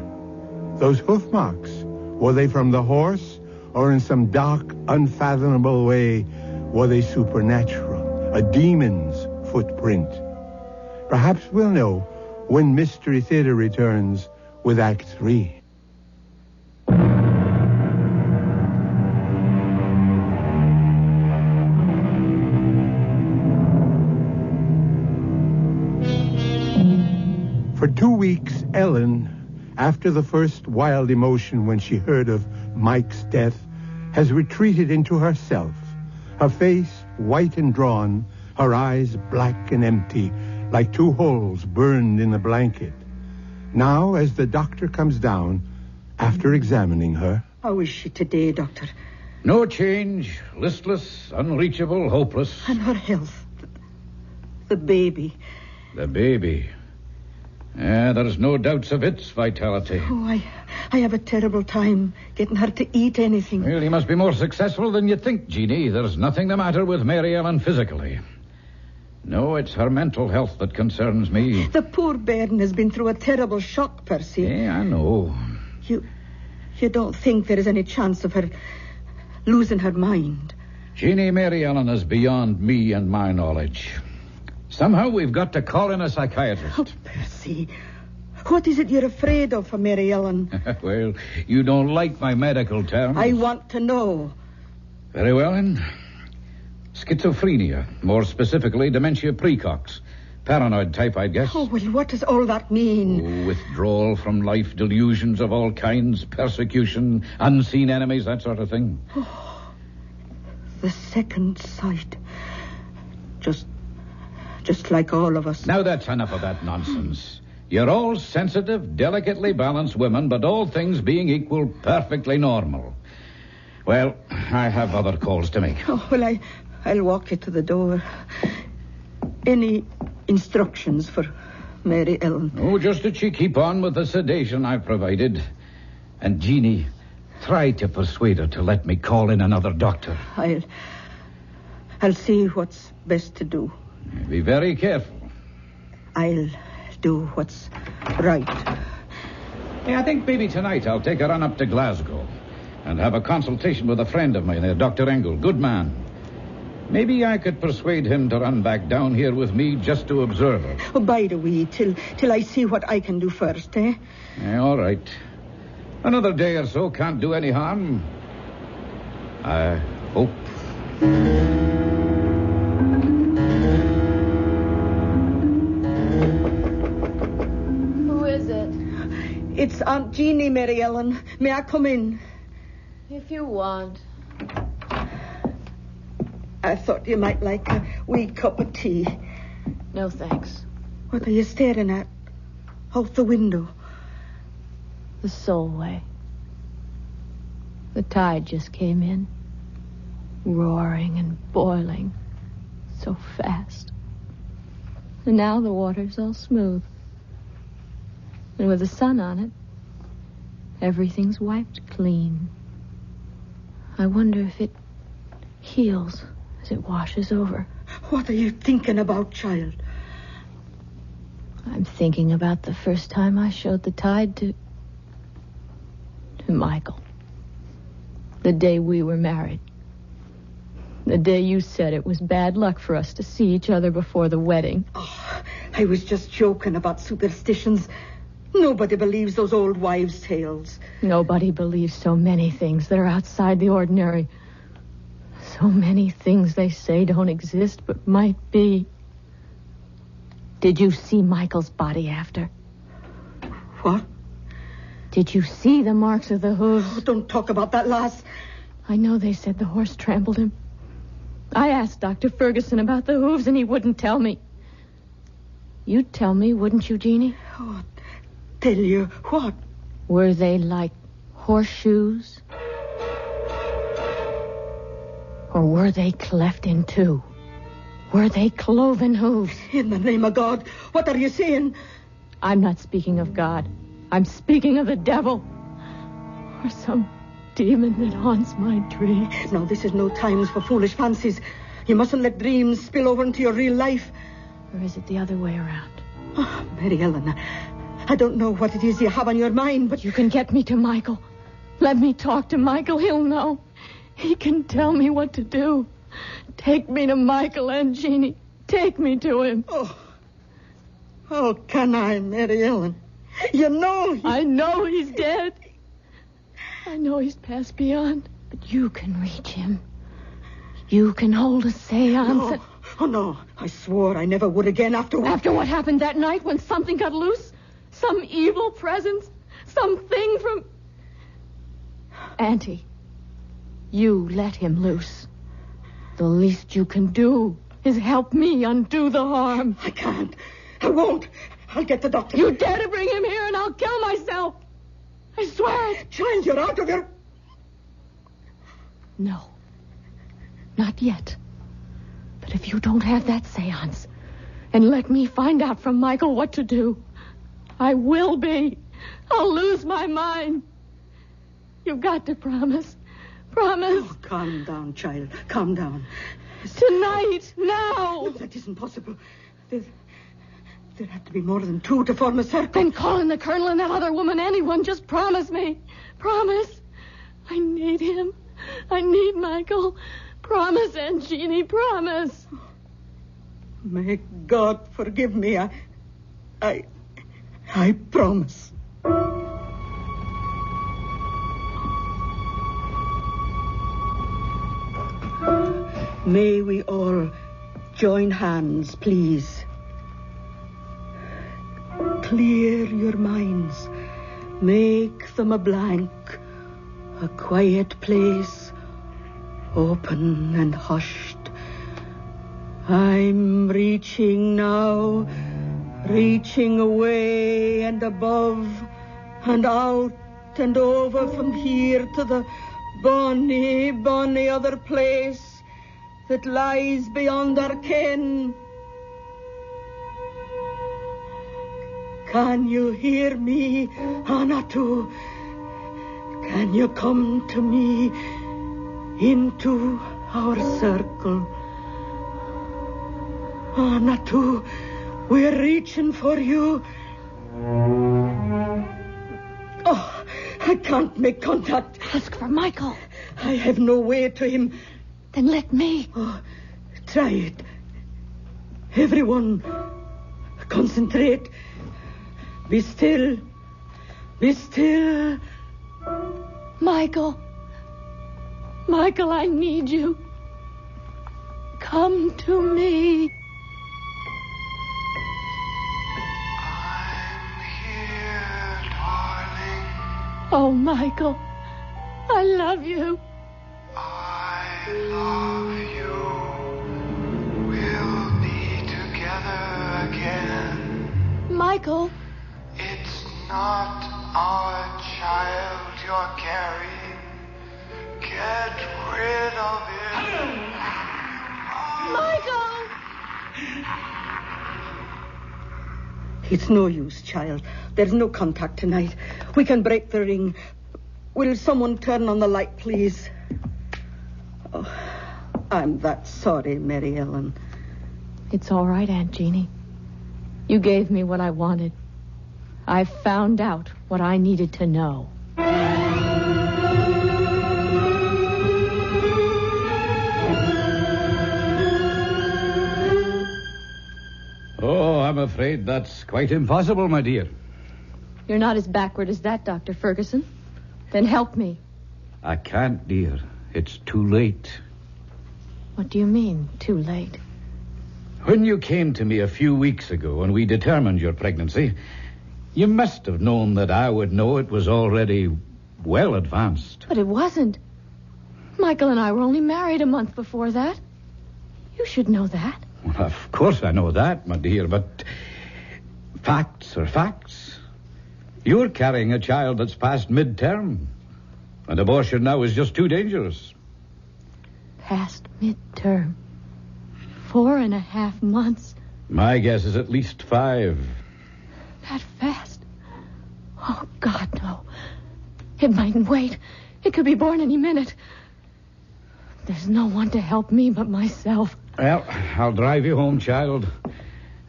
Those hoof marks, were they from the horse or in some dark, unfathomable way, were they supernatural, a demon's footprint? Perhaps we'll know when Mystery Theater returns with Act 3. For 2 weeks, Ellen, after the first wild emotion when she heard of Mike's death, has retreated into herself, her face white and drawn, her eyes black and empty, like 2 holes burned in a blanket. Now, as the doctor comes down, after examining her... How is she today, Doctor? No change. Listless, unreachable, hopeless. And her health. The baby. The baby. There's no doubts of its vitality. Oh, I have a terrible time getting her to eat anything. Well, he must be more successful than you think, Jeannie. There's nothing the matter with Mary Ellen physically. No, it's her mental health that concerns me. The poor bairn has been through a terrible shock, Percy. Yeah, I know. You don't think there is any chance of her losing her mind? Jeannie, Mary Ellen is beyond me and my knowledge. Somehow we've got to call in a psychiatrist. Oh, Percy, what is it you're afraid of for Mary Ellen? Well, you don't like my medical terms. I want to know. Very well, then. Schizophrenia, more specifically dementia precox. Paranoid type, I guess. Oh, well, what does all that mean? Withdrawal from life, delusions of all kinds, persecution, unseen enemies, that sort of thing. Oh, the second sight. Just like all of us. Now that's enough of that nonsense. You're all sensitive, delicately balanced women, but all things being equal, perfectly normal. Well, I have other calls to make. Oh, well, I'll walk you to the door. Any instructions for Mary Ellen? Oh, just that she keep on with the sedation I've provided. And Jeannie, try to persuade her to let me call in another doctor. I'll see what's best to do. Be very careful. I'll do what's right. Yeah, I think maybe tonight I'll take a run up to Glasgow and have a consultation with a friend of mine there, Dr. Engel. Good man. Maybe I could persuade him to run back down here with me just to observe her. Oh, bide a wee till I see what I can do first, eh? Yeah, all right. Another day or so can't do any harm. I hope. Who is it? It's Aunt Jeannie, Mary Ellen. May I come in? If you want. I thought you might like a wee cup of tea. No, thanks. What are you staring at? Out the window. The Solway. The tide just came in. Roaring and boiling. So fast. And now the water's all smooth. And with the sun on it, everything's wiped clean. I wonder if it heals as it washes over. What are you thinking about, child? I'm thinking about the first time I showed the tide to Michael. The day we were married. The day you said it was bad luck for us to see each other before the wedding. Oh, I was just joking about superstitions. Nobody believes those old wives' tales. Nobody believes so many things that are outside the ordinary. So many things they say don't exist but might be. Did you see Michael's body after? What? Did you see the marks of the hooves? Oh, don't talk about that, lass. I know they said the horse trampled him. I asked Dr. Ferguson about the hooves and he wouldn't tell me. You'd tell me, wouldn't you, Jeannie? Oh, tell you what? Were they like horseshoes? Or were they cleft in two? Were they cloven hooves? In the name of God, what are you saying? I'm not speaking of God. I'm speaking of the devil. Or some demon that haunts my dreams. Now, this is no time for foolish fancies. You mustn't let dreams spill over into your real life. Or is it the other way around? Oh, Mary Ellen, I don't know what it is you have on your mind, but... You can get me to Michael. Let me talk to Michael. He'll know. He can tell me what to do. Take me to Michael and Jeannie. Take me to him. Oh, can I, Mary Ellen? You know I know he's dead. I know he's passed beyond. But you can reach him. You can hold a seance. No. Oh, no. I swore I never would again after... After what happened that night when something got loose? Some evil presence? Something from... Auntie, you let him loose. The least you can do is help me undo the harm. I can't. I won't. I'll get the doctor. You dare to bring him here and I'll kill myself. I swear it. Child, you're out of your... No. Not yet. But if you don't have that seance and let me find out from Michael what to do, I will be. I'll lose my mind. You've got to promise. Promise. Oh, calm down, child. Calm down. Tonight. Now. No, that isn't possible. There have to be more than two to form a circle. Then call in the colonel and that other woman, anyone. Just promise me. Promise. I need him. I need Michael. Promise, Aunt Jeannie, promise. May God forgive me. I promise. May we all join hands, please. clear your minds. Make them a blank, a quiet place, open and hushed. I'm reaching now, reaching away and above and out and over from here to the bonny, bonny other place that lies beyond our ken. Can you hear me, Anatu? Can you come to me into our circle? Anatu, we're reaching for you. Oh, I can't make contact. Ask for Michael. I have no way to him. Then let me. Oh, try it. Everyone, concentrate. Be still. Be still. Michael. Michael, I need you. Come to me. Oh, Michael, I love you. I love you. We'll be together again. Michael. It's not our child you're carrying. Get rid of it. Michael! It's no use, child. There's no contact tonight. We can break the ring. Will someone turn on the light, please? Oh, I'm that sorry, Mary Ellen. It's all right, Aunt Jeannie. You gave me what I wanted. I found out what I needed to know. Oh, I'm afraid that's quite impossible, my dear. You're not as backward as that, Dr. Ferguson. Then help me. I can't, dear. It's too late. What do you mean, too late? When you came to me a few weeks ago and we determined your pregnancy, you must have known that I would know it was already well advanced. But it wasn't. Michael and I were only married a month before that. You should know that. Well, of course I know that, my dear, but facts are facts. You're carrying a child that's past midterm, and abortion now is just too dangerous. Past midterm. 4.5 months. My guess is at least 5. That fast? Oh, God, no. It mightn't wait. It could be born any minute. There's no one to help me but myself. Well, I'll drive you home, child,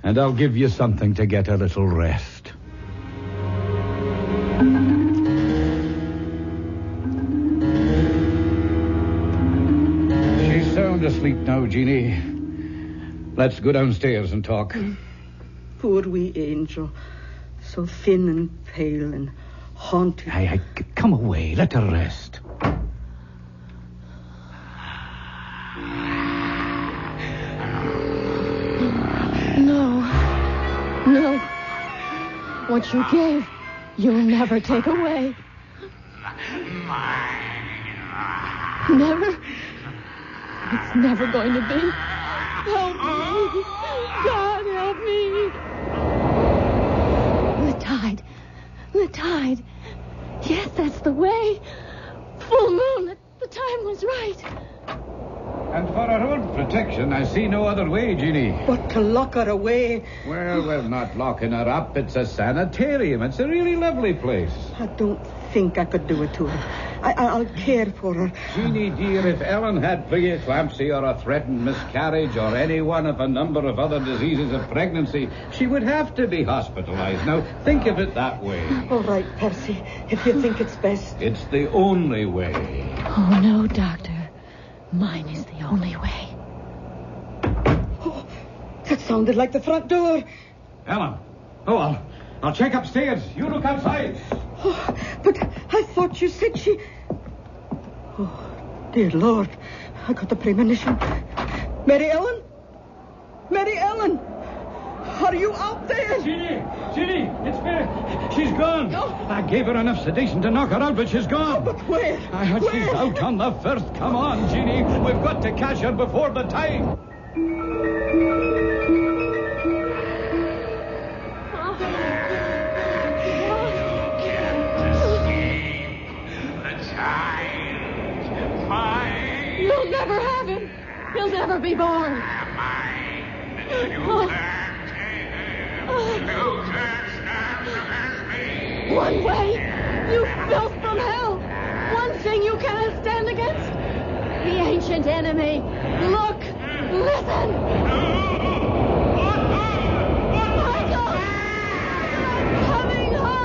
and I'll give you something to get a little rest. She's sound asleep now, Jeannie. Let's go downstairs and talk. Poor wee angel. So thin and pale and haunted. Hey, come away. Let her rest. No. What you gave, you'll never take away. Never? It's never going to be. Help me. God, help me. The tide. Yes, that's the way. Full moon. The time was right. And for our own protection, I see no other way, Jeannie. But to lock her away. Well, we're not locking her up. It's a sanitarium. It's a really lovely place. I don't think I could do it to her. I'll care for her. Jeannie, dear, if Ellen had preeclampsia or a threatened miscarriage or any one of a number of other diseases of pregnancy, she would have to be hospitalized. Now, think of it that way. All right, Percy, if you think it's best. It's the only way. Oh, no, Doctor. Mine is the only way. Oh, that sounded like the front door. Ellen. Oh, I'll check upstairs. You look outside. Oh, but I thought you said she... Oh, dear Lord. I got the premonition. Mary Ellen? Mary Ellen! Are you out there? Ginny, it's me. She's gone. No. I gave her enough sedation to knock her out, but she's gone. But where? She's out on the first. Come on, Ginny. We've got to catch her before the time. You'll never have him. He'll never be born. One way, you filth from hell. One thing you cannot stand against. The ancient enemy. Look, listen. Michael! I'm coming home.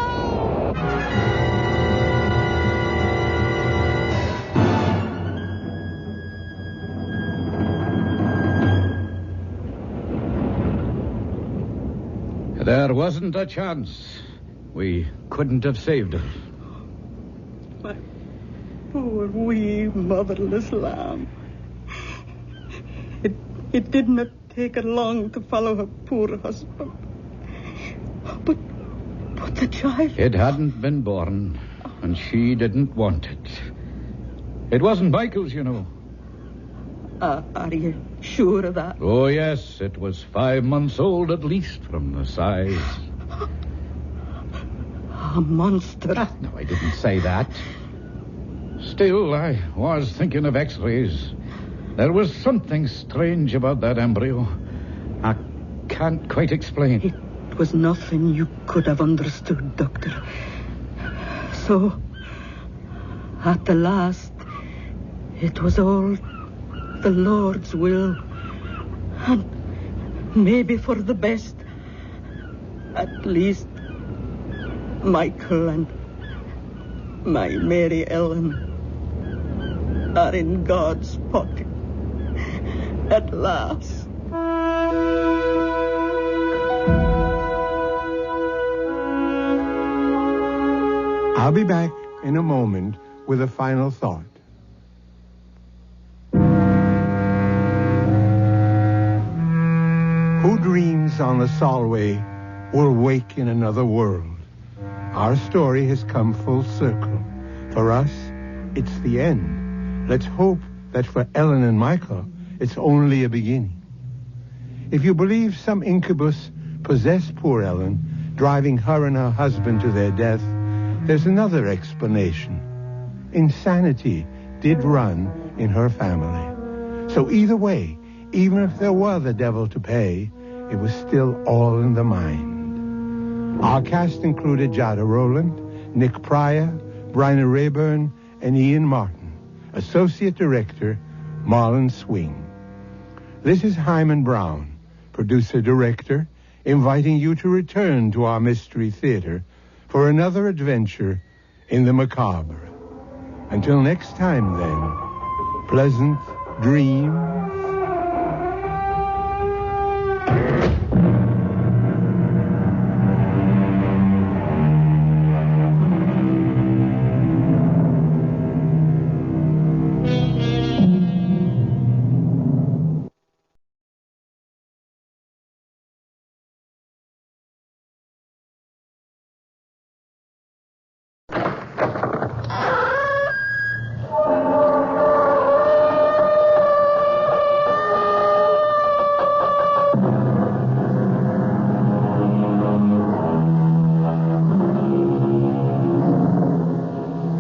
There wasn't a chance. We couldn't have saved her. My poor wee motherless lamb. It did not take her long to follow her poor husband. But the child... It hadn't been born, and she didn't want it. It wasn't Michael's, you know. Are you sure of that? Oh, yes. It was 5 months old at least from the size. A monster. No, I didn't say that. Still, I was thinking of x-rays. There was something strange about that embryo. I can't quite explain. It was nothing you could have understood, Doctor. So, at the last, it was all the Lord's will. And maybe for the best. At least Michael and my Mary Ellen are in God's pocket at last. I'll be back in a moment with a final thought. Who dreams on the Solway will wake in another world. Our story has come full circle. For us, it's the end. Let's hope that for Ellen and Michael, it's only a beginning. If you believe some incubus possessed poor Ellen, driving her and her husband to their death, there's another explanation. Insanity did run in her family. So either way, even if there were the devil to pay, it was still all in the mind. Our cast included Jada Rowland, Nick Pryor, Bryna Rayburn, and Ian Martin. Associate Director, Marlon Swing. This is Hyman Brown, Producer-Director, inviting you to return to our Mystery Theater for another adventure in the macabre. Until next time, then, pleasant dreams.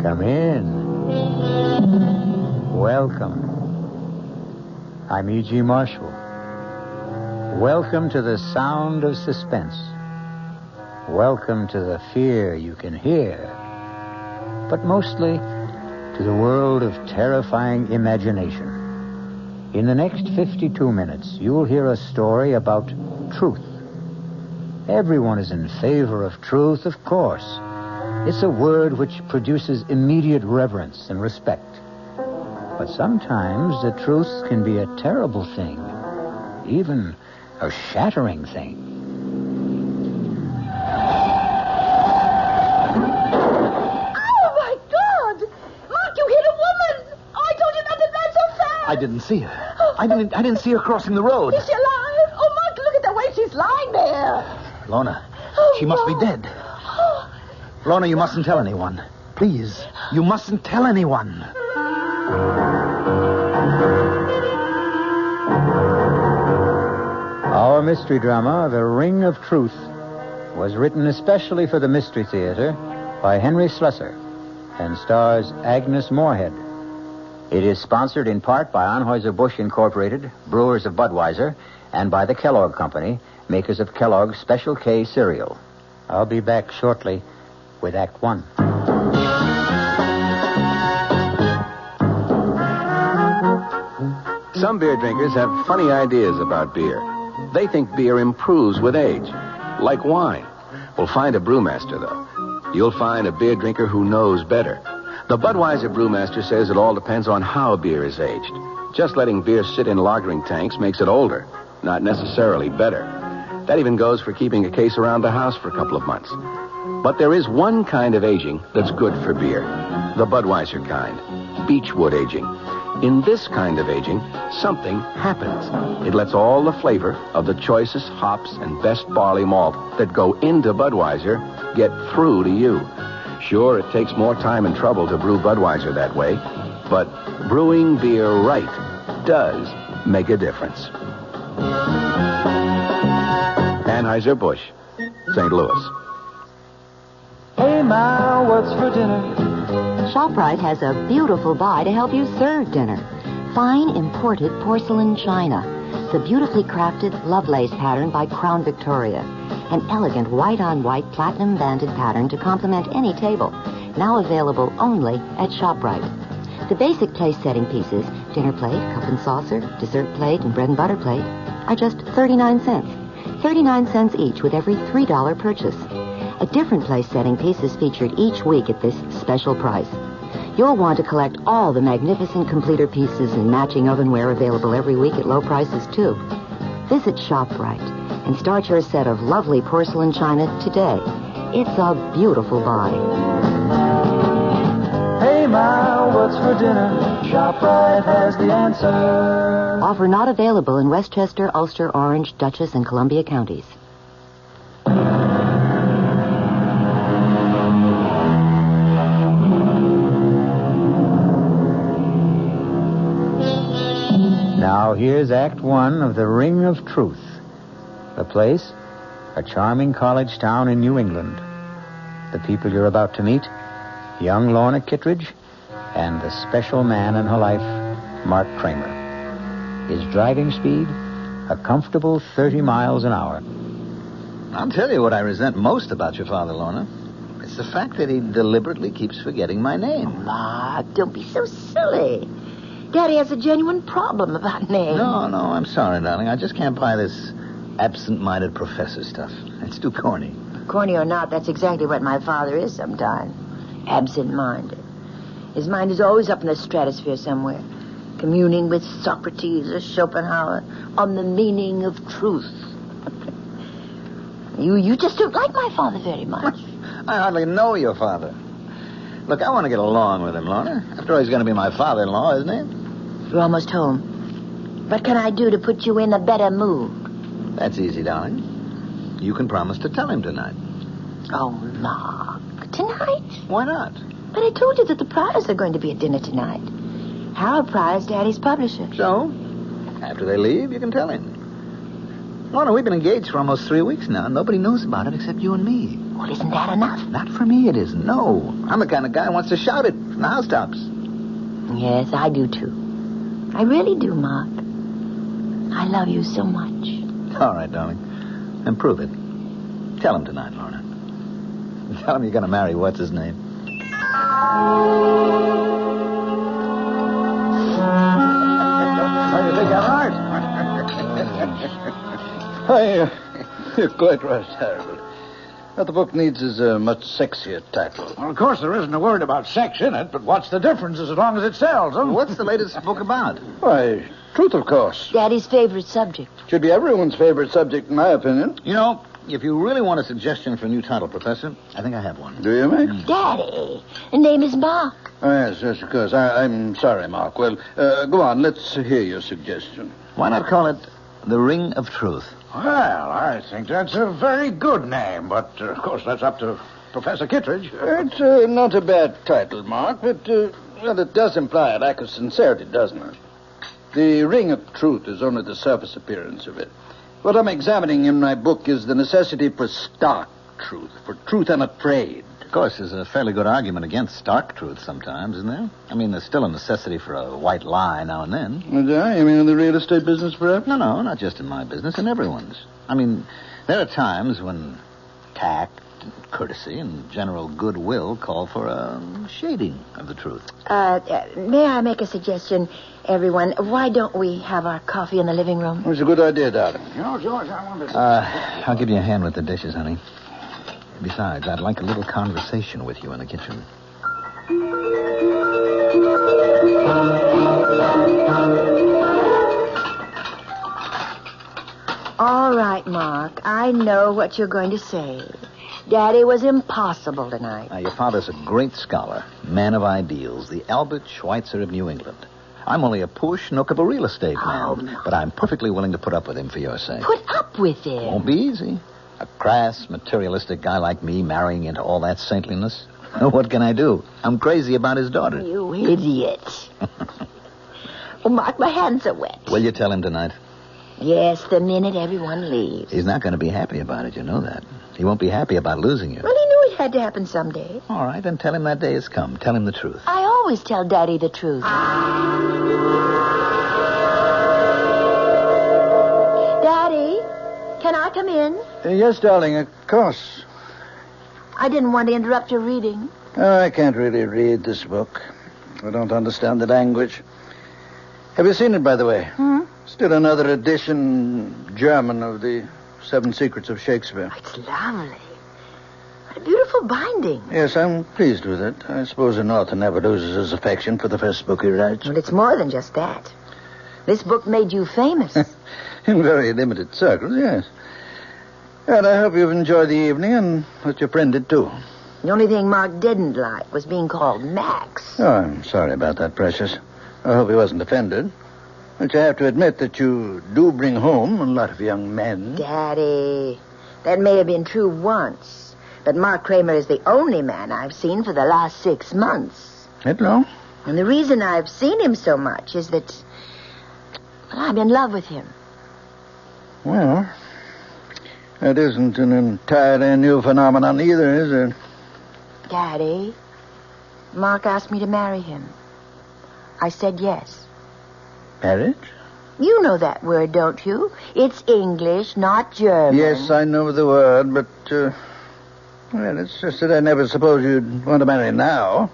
Come in. Welcome. I'm E.G. Marshall. Welcome to the sound of suspense. Welcome to the fear you can hear. But mostly to the world of terrifying imagination. In the next 52 minutes, you'll hear a story about truth. Everyone is in favor of truth, of course. It's a word which produces immediate reverence and respect. But sometimes the truth can be a terrible thing, even a shattering thing. Oh, my God! Mark, you hit a woman! I told you not to drive so fast! I didn't see her. I didn't see her crossing the road. Is she alive? Oh, Mark, look at the way she's lying in there? Lorna, she must be dead. Lorna, you mustn't tell anyone. Please, you mustn't tell anyone. Our mystery drama, The Ring of Truth, was written especially for the Mystery Theater by Henry Slessor and stars Agnes Moorehead. It is sponsored in part by Anheuser-Busch Incorporated, brewers of Budweiser, and by the Kellogg Company, makers of Kellogg's Special K cereal. I'll be back shortly with Act One. Some beer drinkers have funny ideas about beer. They think beer improves with age, like wine. Well, find a brewmaster, though. You'll find a beer drinker who knows better. The Budweiser brewmaster says it all depends on how beer is aged. Just letting beer sit in lagering tanks makes it older, not necessarily better. That even goes for keeping a case around the house for a couple of months. But there is one kind of aging that's good for beer. The Budweiser kind. Beechwood aging. In this kind of aging, something happens. It lets all the flavor of the choicest hops and best barley malt that go into Budweiser get through to you. Sure, it takes more time and trouble to brew Budweiser that way, but brewing beer right does make a difference. Anheuser-Busch, St. Louis. Hey, Ma, what's for dinner? ShopRite has a beautiful buy to help you serve dinner. Fine imported porcelain china. The beautifully crafted Lovelace pattern by Crown Victoria. An elegant white-on-white platinum-banded pattern to complement any table. Now available only at ShopRite. The basic place-setting pieces, dinner plate, cup and saucer, dessert plate, and bread and butter plate, are just 39 cents. 39 cents each with every $3 purchase. A different place-setting piece is featured each week at this special price. You'll want to collect all the magnificent completer pieces and matching ovenware available every week at low prices, too. Visit ShopRite and start your set of lovely porcelain china today. It's a beautiful buy. Hey, Ma, what's for dinner? ShopRite has the answer. Offer not available in Westchester, Ulster, Orange, Dutchess, and Columbia counties. Now here's Act One of The Ring of Truth. The place, a charming college town in New England. The people you're about to meet, young Lorna Kittredge and the special man in her life, Mark Kramer. His driving speed, a comfortable 30 miles an hour. I'll tell you what I resent most about your father, Lorna. It's the fact that he deliberately keeps forgetting my name. Mark, don't be so silly. Daddy has a genuine problem about names. No, I'm sorry, darling. I just can't buy this absent-minded professor stuff. It's too corny. Corny or not, that's exactly what my father is sometimes. Absent-minded. His mind is always up in the stratosphere somewhere, communing with Socrates or Schopenhauer on the meaning of truth. You just don't like my father very much. I hardly know your father. Look, I want to get along with him, Lorna. After all, he's going to be my father-in-law, isn't he? You're almost home. What can I do to put you in a better mood? That's easy, darling. You can promise to tell him tonight. Oh, Mark. Tonight? Why not? But I told you that the Pryors are going to be at dinner tonight. Harold Pryor's Daddy's publisher. So? After they leave, you can tell him. Lorna, we've been engaged for almost 3 weeks now. Nobody knows about it except you and me. Well, isn't that enough? Not for me, it isn't. No. I'm the kind of guy who wants to shout it from the housetops. Yes, I do, too. I really do, Mark. I love you so much. All right, darling. And prove it. Tell him tonight, Lorna. Tell him you're going to marry what's-his-name. How do you think I'm art? You're quite right, Harold. What the book needs is a much sexier title. Well, of course, there isn't a word about sex in it, but what's the difference as long as it sells, huh? What's the latest book about? Why, truth, of course. Daddy's favorite subject. Should be everyone's favorite subject, in my opinion. You know, if you really want a suggestion for a new title, Professor, I think I have one. Do you, Max? Daddy, the name is Mark. Oh, yes, of course. I'm sorry, Mark. Well, go on. Let's hear your suggestion. Why not call it The Ring of Truth. Well, I think that's a very good name, but, of course, that's up to Professor Kittredge. It's not a bad title, Mark, but, well, it does imply a lack of sincerity, doesn't it? The Ring of Truth is only the surface appearance of it. What I'm examining in my book is the necessity for stark truth, for truth unafraid. Of course, there's a fairly good argument against stark truth sometimes, isn't there? I mean, there's still a necessity for a white lie now and then. You mean in the real estate business, perhaps? No, not just in my business, in everyone's. I mean, there are times when tact, courtesy, and general goodwill call for a shading of the truth. May I make a suggestion, everyone? Why don't we have our coffee in the living room? It's a good idea, darling. George, I want to... I'll give you a hand with the dishes, honey. Besides, I'd like a little conversation with you in the kitchen. All right, Mark. I know what you're going to say. Daddy was impossible tonight. Your father's a great scholar, man of ideals, the Albert Schweitzer of New England. I'm only a poor schnook of a real estate man, but I'm perfectly willing to put up with him for your sake. Put up with him? Won't be easy. A crass, materialistic guy like me marrying into all that saintliness. What can I do? I'm crazy about his daughter. You idiot. Oh, Mark, my hands are wet. Will you tell him tonight? Yes, the minute everyone leaves. He's not going to be happy about it, you know that. He won't be happy about losing you. Well, he knew it had to happen someday. All right, then tell him that day has come. Tell him the truth. I always tell Daddy the truth. Daddy, can I come in? Yes, darling, of course. I didn't want to interrupt your reading. Oh, I can't really read this book. I don't understand the language. Have you seen it, by the way? Still another edition, German, of the 7 Secrets of Shakespeare. It's lovely. What a beautiful binding. Yes, I'm pleased with it. I suppose an author never loses his affection for the first book he writes. Well, it's more than just that. This book made you famous. In very limited circles, yes. And I hope you've enjoyed the evening and that your friend did, too. The only thing Mark didn't like was being called Max. Oh, I'm sorry about that, Precious. I hope he wasn't offended. But you have to admit that you do bring home a lot of young men. Daddy, that may have been true once, but Mark Kramer is the only man I've seen for the last 6 months. That long? And the reason I've seen him so much is that, well, I'm in love with him. Well, that isn't an entirely new phenomenon either, is it? Daddy, Mark asked me to marry him. I said yes. Marriage? You know that word, don't you? It's English, not German. Yes, I know the word, but, well, it's just that I never supposed you'd want to marry now.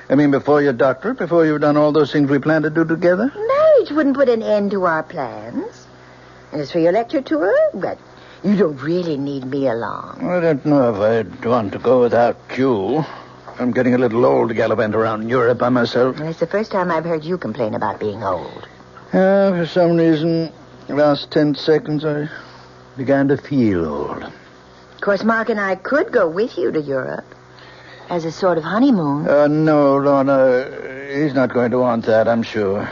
I mean, before your doctorate, before you've done all those things we plan to do together. Marriage wouldn't put an end to our plans. And as for your lecture tour, but you don't really need me along. I don't know if I'd want to go without you. I'm getting a little old to gallivant around Europe by myself. Well, it's the first time I've heard you complain about being old. For some reason, the last 10 seconds, I began to feel old. Of course, Mark and I could go with you to Europe as a sort of honeymoon. No, Lorna, he's not going to want that, I'm sure.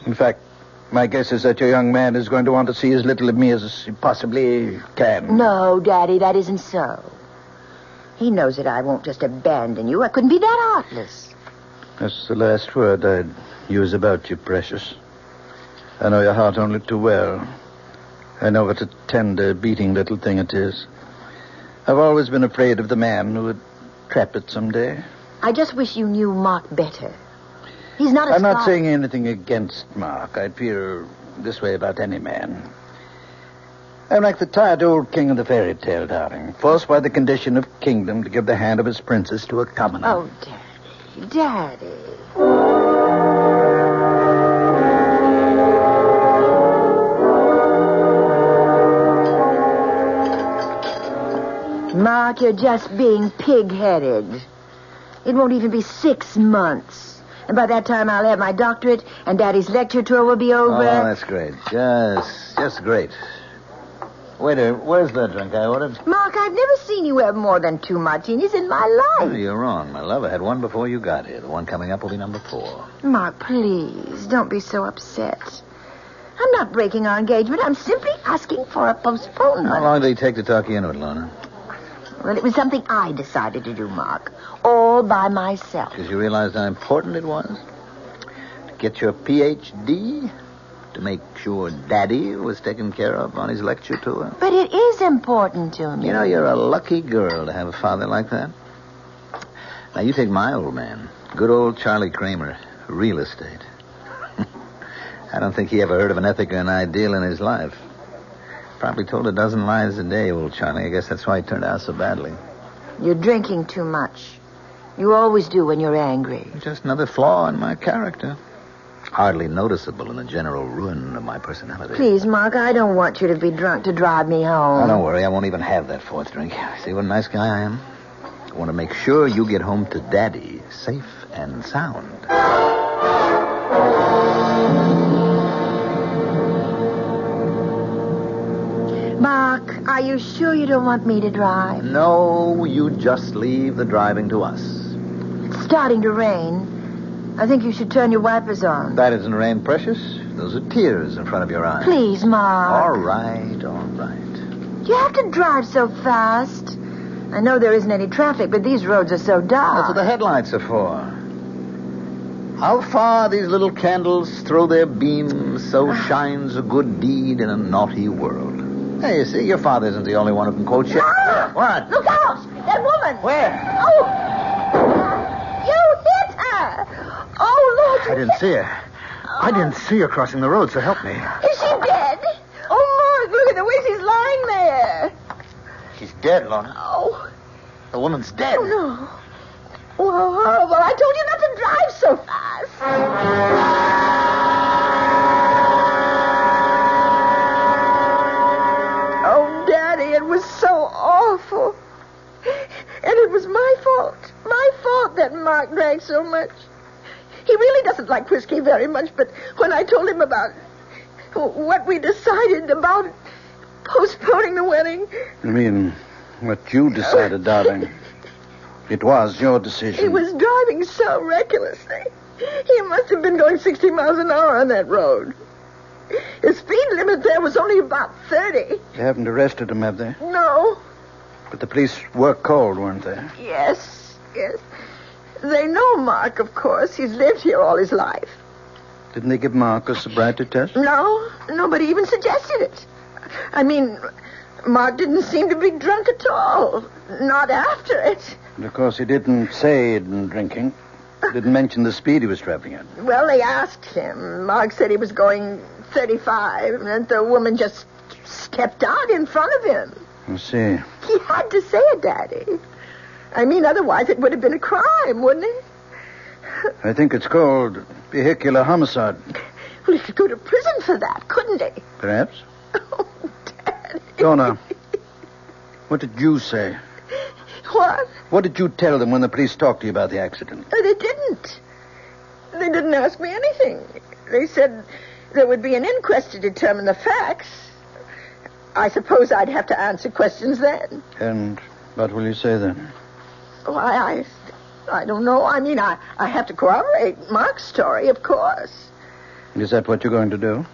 In fact, my guess is that your young man is going to want to see as little of me as he possibly can. No, Daddy, that isn't so. He knows that I won't just abandon you. I couldn't be that heartless. That's the last word I'd use about you, Precious. I know your heart only too well. I know what a tender, beating little thing it is. I've always been afraid of the man who would trap it someday. I just wish you knew Mark better. He's not a I'm not saying anything against Mark. I'd feel this way about any man. I'm like the tired old king of the fairy tale, darling, forced by the condition of kingdom to give the hand of his princess to a commoner. Oh, Daddy. Mark, you're just being pig-headed. It won't even be 6 months. And by that time, I'll have my doctorate, and Daddy's lecture tour will be over. Oh, that's great. Just great. Waiter, where's the drink I ordered? Mark, I've never seen you have more than 2 martinis in my life. Oh, you're wrong, my love. I had one before you got here. The one coming up will be number 4. Mark, please, don't be so upset. I'm not breaking our engagement. I'm simply asking for a postponement. How long did he take to talk you into it, Lorna? Well, it was something I decided to do, Mark. All by myself. Because you realized how important it was? To get your Ph.D.? To make sure Daddy was taken care of on his lecture tour? But it is important to me. You know, you're a lucky girl to have a father like that. Now, you take my old man. Good old Charlie Kramer. Real estate. I don't think he ever heard of an ethic or an ideal in his life. Probably told a dozen lies a day, old Charlie. I guess that's why he turned out so badly. You're drinking too much. You always do when you're angry. Just another flaw in my character. Hardly noticeable in the general ruin of my personality. Please, Mark, I don't want you to be drunk to drive me home. Oh, don't worry. I won't even have that fourth drink. See what a nice guy I am? I want to make sure you get home to Daddy safe and sound. Mark, are you sure you don't want me to drive? No, you just leave the driving to us. It's starting to rain. I think you should turn your wipers on. That isn't rain, precious. Those are tears in front of your eyes. Please, Mark. All right, all right. Do you have to drive so fast? I know there isn't any traffic, but these roads are so dark. That's what the headlights are for. How far these little candles throw their beams, so shines a good deed in a naughty world. Hey, you see, your father isn't the only one who can quote you. No! What? Look out! That woman! Where? Oh! You hit her! Oh, Lord! I didn't see her. I didn't see her crossing the road, so help me. Is she dead? Oh, Mark, look at the way she's lying there. She's dead, Lorna. Oh. The woman's dead. Oh, no. Oh, how horrible. I told you not to drive so fast. Oh, Daddy, it was so awful. And it was my fault. My fault that Mark drank so much. He really doesn't like whiskey very much, but when I told him about what we decided about postponing the wedding... You mean what you decided, darling? It was your decision. He was driving so recklessly. He must have been going 60 miles an hour on that road. The speed limit there was only about 30. They haven't arrested him, have they? No. But the police were called, weren't they? Yes, yes. They know Mark, of course. He's lived here all his life. Didn't they give Mark a sobriety test? No, nobody even suggested it. I mean, Mark didn't seem to be drunk at all. Not after it. And of course, he didn't say he'd been drinking. Didn't mention the speed he was traveling at. Well, they asked him. Mark said he was going 35, and the woman just stepped out in front of him. I see. He had to say it, Daddy. I mean, otherwise it would have been a crime, wouldn't it? I think it's called vehicular homicide. Well, he could go to prison for that, couldn't he? Perhaps. Oh, Daddy. Donna, what did you say? What? What did you tell them when the police talked to you about the accident? They didn't. They didn't ask me anything. They said there would be an inquest to determine the facts. I suppose I'd have to answer questions then. And what will you say then? Oh, I don't know. I mean, I have to corroborate Mark's story, of course. Is that what you're going to do?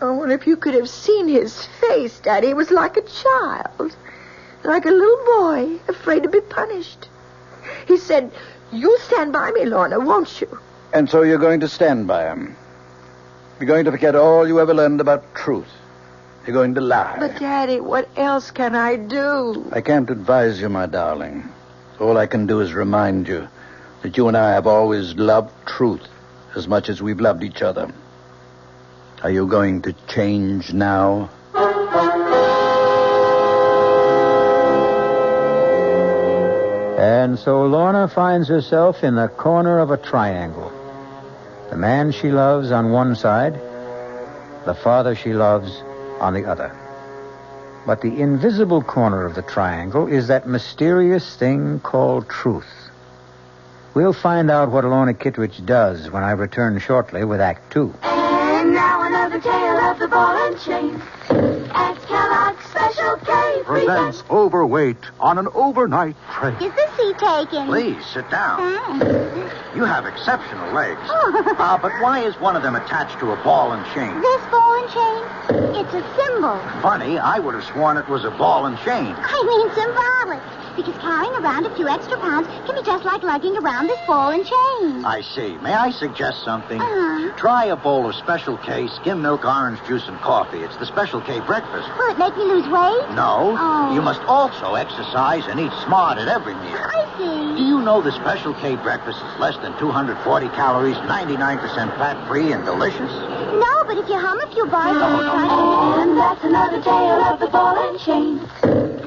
Oh, well, if you could have seen his face, Daddy, it was like a child. Like a little boy, afraid to be punished. He said, "You'll stand by me, Lorna, won't you?" And so you're going to stand by him. You're going to forget all you ever learned about truth. You're going to lie. But, Daddy, what else can I do? I can't advise you, my darling. All I can do is remind you that you and I have always loved truth as much as we've loved each other. Are you going to change now? And so Lorna finds herself in the corner of a triangle. The man she loves on one side, the father she loves on the other. But the invisible corner of the triangle is that mysterious thing called truth. We'll find out what Lorna Kittredge does when I return shortly with Act 2. And now another tale of the ball and chain. At Kellogg's Special K presents Overweight on an overnight train. Is the seat taken? Please, sit down. You have exceptional legs. Oh. But why is one of them attached to a ball and chain? This ball and chain? It's a symbol. Funny, I would have sworn it was a ball and chain. I mean symbolic. Because carrying around a few extra pounds can be just like lugging around this ball and chain. I see. May I suggest something? Uh-huh. Try a bowl of Special K skim milk, orange juice, and coffee. It's the Special K breakfast. Will it make me lose weight? No. Oh. You must also exercise and eat smart at every meal. I see. Do you know the Special K breakfast is less than 240 calories, 99% fat-free, and delicious? No, but if you hum a few bars... And that's another tale of the ball and chain.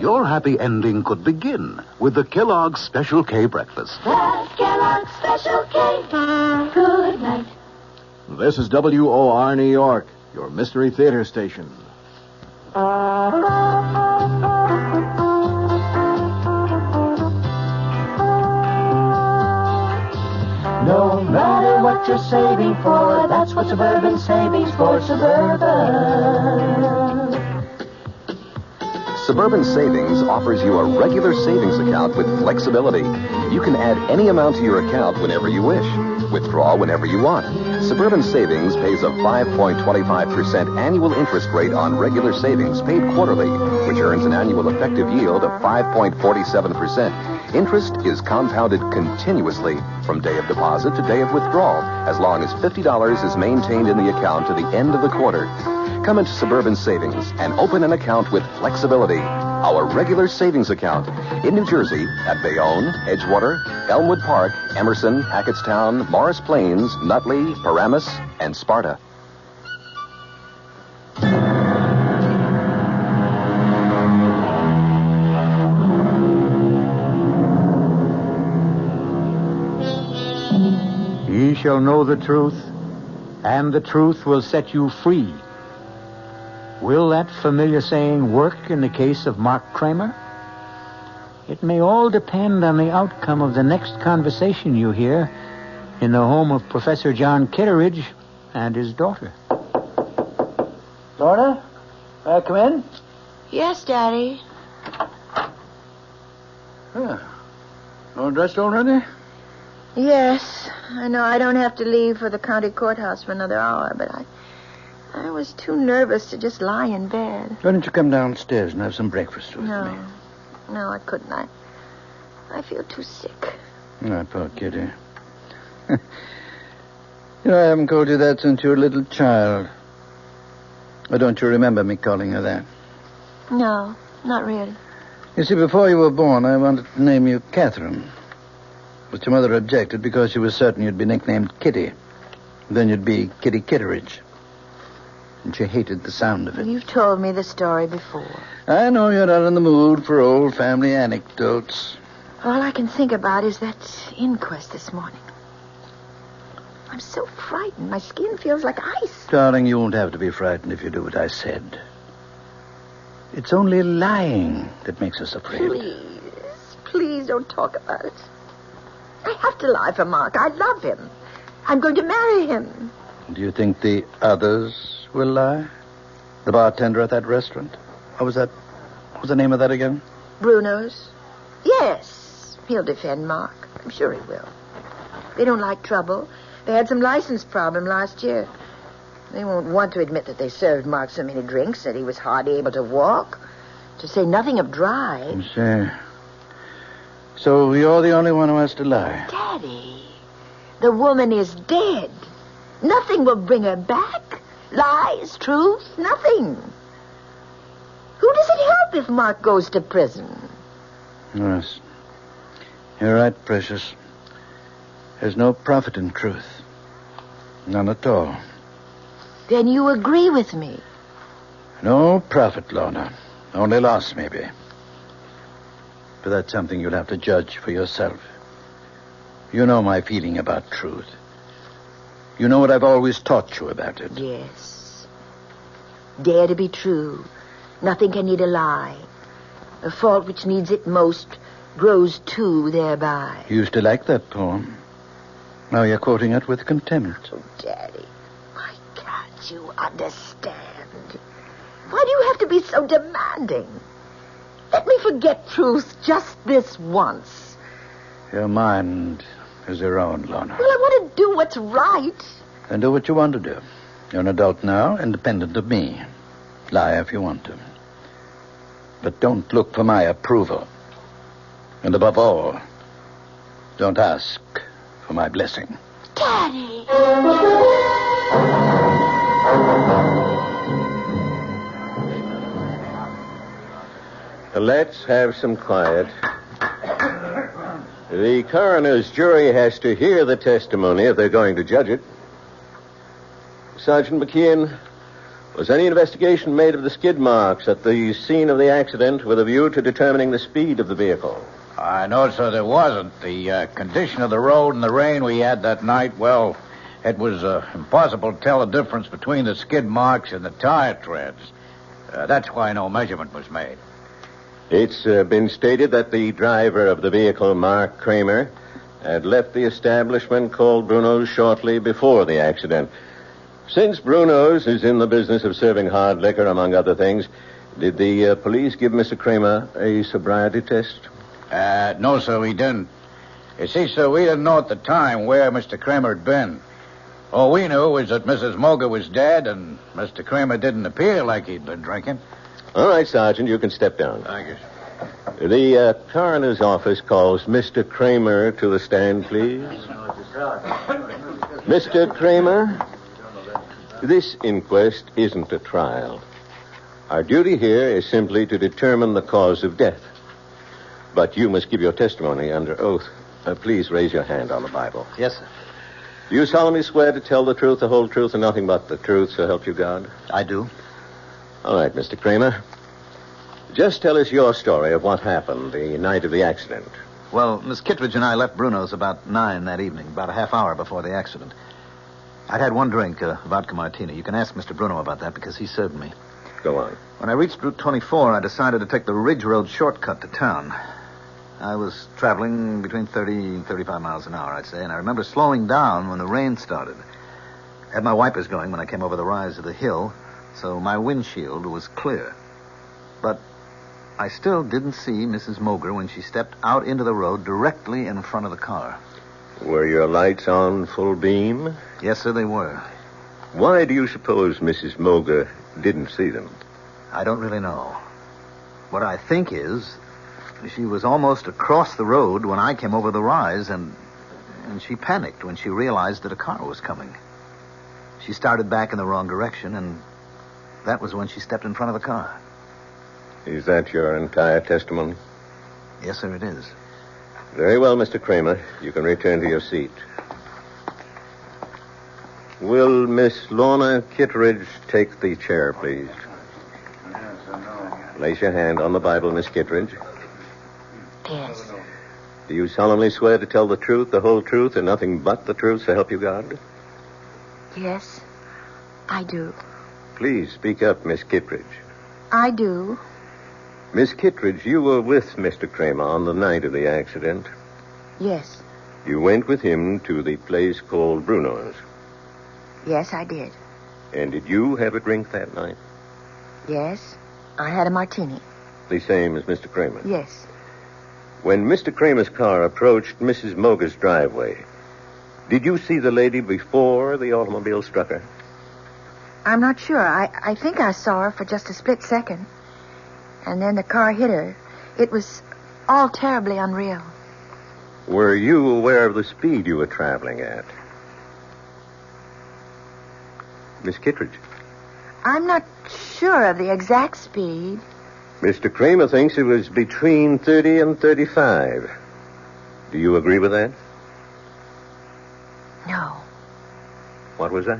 Your happy ending could begin with the Kellogg's Special K breakfast. That's Kellogg's Special K. Good night. This is WOR New York, your Mystery Theater station. No matter what you're saving for, that's what Suburban Savings for Suburban. Suburban Savings offers you a regular savings account with flexibility. You can add any amount to your account whenever you wish. Withdraw whenever you want. Suburban Savings pays a 5.25% annual interest rate on regular savings paid quarterly, which earns an annual effective yield of 5.47%. Interest is compounded continuously from day of deposit to day of withdrawal, as long as $50 is maintained in the account to the end of the quarter. Come into Suburban Savings and open an account with flexibility. Our regular savings account in New Jersey at Bayonne, Edgewater, Elmwood Park, Emerson, Hackettstown, Morris Plains, Nutley, Paramus, and Sparta. Ye shall know the truth, and the truth will set you free. Will that familiar saying work in the case of Mark Kramer? It may all depend on the outcome of the next conversation you hear in the home of Professor John Kitteridge and his daughter. Lorna, may I come in? Yes, Daddy. All dressed already? Yes. I know I don't have to leave for the county courthouse for another hour, but I was too nervous to just lie in bed. Why don't you come downstairs and have some breakfast with me? No, I couldn't. I feel too sick. Oh, poor kitty. I haven't called you that since you were a little child. Or don't you remember me calling her that? No, not really. You see, before you were born, I wanted to name you Catherine. But your mother objected because she was certain you'd be nicknamed Kitty. Then you'd be Kitty Kitteridge. And she hated the sound of it. You've told me the story before. I know you're not in the mood for old family anecdotes. All I can think about is that inquest this morning. I'm so frightened. My skin feels like ice. Darling, you won't have to be frightened if you do what I said. It's only lying that makes us afraid. Please don't talk about it. I have to lie for Mark. I love him. I'm going to marry him. Do you think the others will lie? The bartender at that restaurant? What was the name of that again? Bruno's? Yes. He'll defend Mark. I'm sure he will. They don't like trouble. They had some license problem last year. They won't want to admit that they served Mark so many drinks that he was hardly able to walk. To say nothing of drive. Sure. So you're the only one who has to lie. Daddy, the woman is dead. Nothing will bring her back. Lies, truth, nothing. Who does it help if Mark goes to prison? Yes. You're right, precious. There's no profit in truth. None at all. Then you agree with me? No profit, Lorna. Only loss, maybe. But that's something you'll have to judge for yourself. You know my feeling about truth. You know what I've always taught you about it. Yes. Dare to be true. Nothing can need a lie. The fault which needs it most grows too thereby. You used to like that poem. Now you're quoting it with contempt. Oh, Daddy, why can't you understand? Why do you have to be so demanding? Let me forget truth just this once. Your mind is your own, Lorna. Well, I want to do what's right. Then do what you want to do. You're an adult now, independent of me. Lie if you want to. But don't look for my approval. And above all, don't ask for my blessing. Daddy! Let's have some quiet. The coroner's jury has to hear the testimony if they're going to judge it. Sergeant McKeon, was any investigation made of the skid marks at the scene of the accident with a view to determining the speed of the vehicle? No, sir, there wasn't. The condition of the road and the rain we had that night, well, it was impossible to tell the difference between the skid marks and the tire treads. That's why no measurement was made. It's been stated that the driver of the vehicle, Mark Kramer, had left the establishment called Bruno's shortly before the accident. Since Bruno's is in the business of serving hard liquor, among other things, did the police give Mr. Kramer a sobriety test? No, sir, we didn't. You see, sir, we didn't know at the time where Mr. Kramer had been. All we knew was that Mrs. Moger was dead, and Mr. Kramer didn't appear like he'd been drinking. All right, Sergeant, you can step down. Thank you. The coroner's office calls Mr. Kramer to the stand, please. Mr. Kramer, this inquest isn't a trial. Our duty here is simply to determine the cause of death. But you must give your testimony under oath. Please raise your hand on the Bible. Yes, sir. Do you solemnly swear to tell the truth, the whole truth, and nothing but the truth, so help you God? I do. All right, Mr. Kramer. Just tell us your story of what happened the night of the accident. Well, Miss Kittredge and I left Bruno's about 9 that evening, about a half hour before the accident. I'd had one drink, vodka martini. You can ask Mr. Bruno about that because he served me. Go on. When I reached Route 24, I decided to take the Ridge Road shortcut to town. I was traveling between 30 and 35 miles an hour, I'd say, and I remember slowing down when the rain started. I had my wipers going when I came over the rise of the hill, so my windshield was clear. But I still didn't see Mrs. Moger when she stepped out into the road directly in front of the car. Were your lights on full beam? Yes, sir, they were. Why do you suppose Mrs. Moger didn't see them? I don't really know. What I think is she was almost across the road when I came over the rise, and she panicked when she realized that a car was coming. She started back in the wrong direction, and that was when she stepped in front of the car. Is that your entire testimony? Yes, sir, it is. Very well, Mr. Kramer. You can return to your seat. Will Miss Lorna Kittredge take the chair, please? Place your hand on the Bible, Miss Kittredge. Yes. Do you solemnly swear to tell the truth, the whole truth, and nothing but the truth, so help you God? Yes, I do. Please speak up, Miss Kittredge. I do. Miss Kittredge, you were with Mr. Kramer on the night of the accident. Yes. You went with him to the place called Bruno's. Yes, I did. And did you have a drink that night? Yes, I had a martini. The same as Mr. Kramer? Yes. When Mr. Kramer's car approached Mrs. Moger's driveway, did you see the lady before the automobile struck her? I'm not sure. I think I saw her for just a split second. And then the car hit her. It was all terribly unreal. Were you aware of the speed you were traveling at? Miss Kittredge? I'm not sure of the exact speed. Mr. Kramer thinks it was between 30 and 35. Do you agree with that? No. What was that?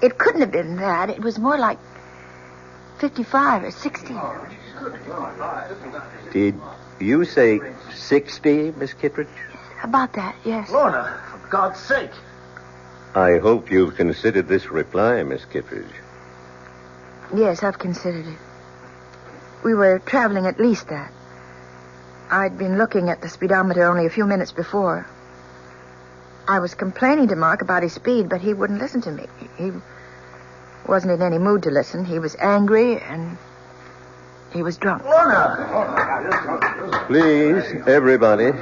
It couldn't have been that. It was more like 55 or 60. Did you say 60, Miss Kittredge? About that, yes. Lorna, for God's sake. I hope you've considered this reply, Miss Kittredge. Yes, I've considered it. We were traveling at least that. I'd been looking at the speedometer only a few minutes before. I was complaining to Mark about his speed, but he wouldn't listen to me. He wasn't in any mood to listen. He was angry, and He was drunk. Please, everybody,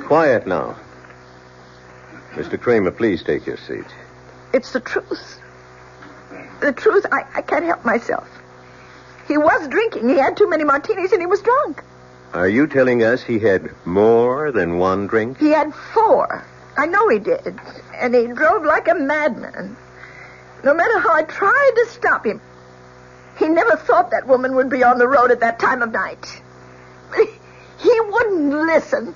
quiet now. Mr. Kramer, please take your seat. It's the truth. The truth, I can't help myself. He was drinking. He had too many martinis and he was drunk. Are you telling us he had more than one drink? He had 4. I know he did. And he drove like a madman. No matter how I tried to stop him, he never thought that woman would be on the road at that time of night. He wouldn't listen.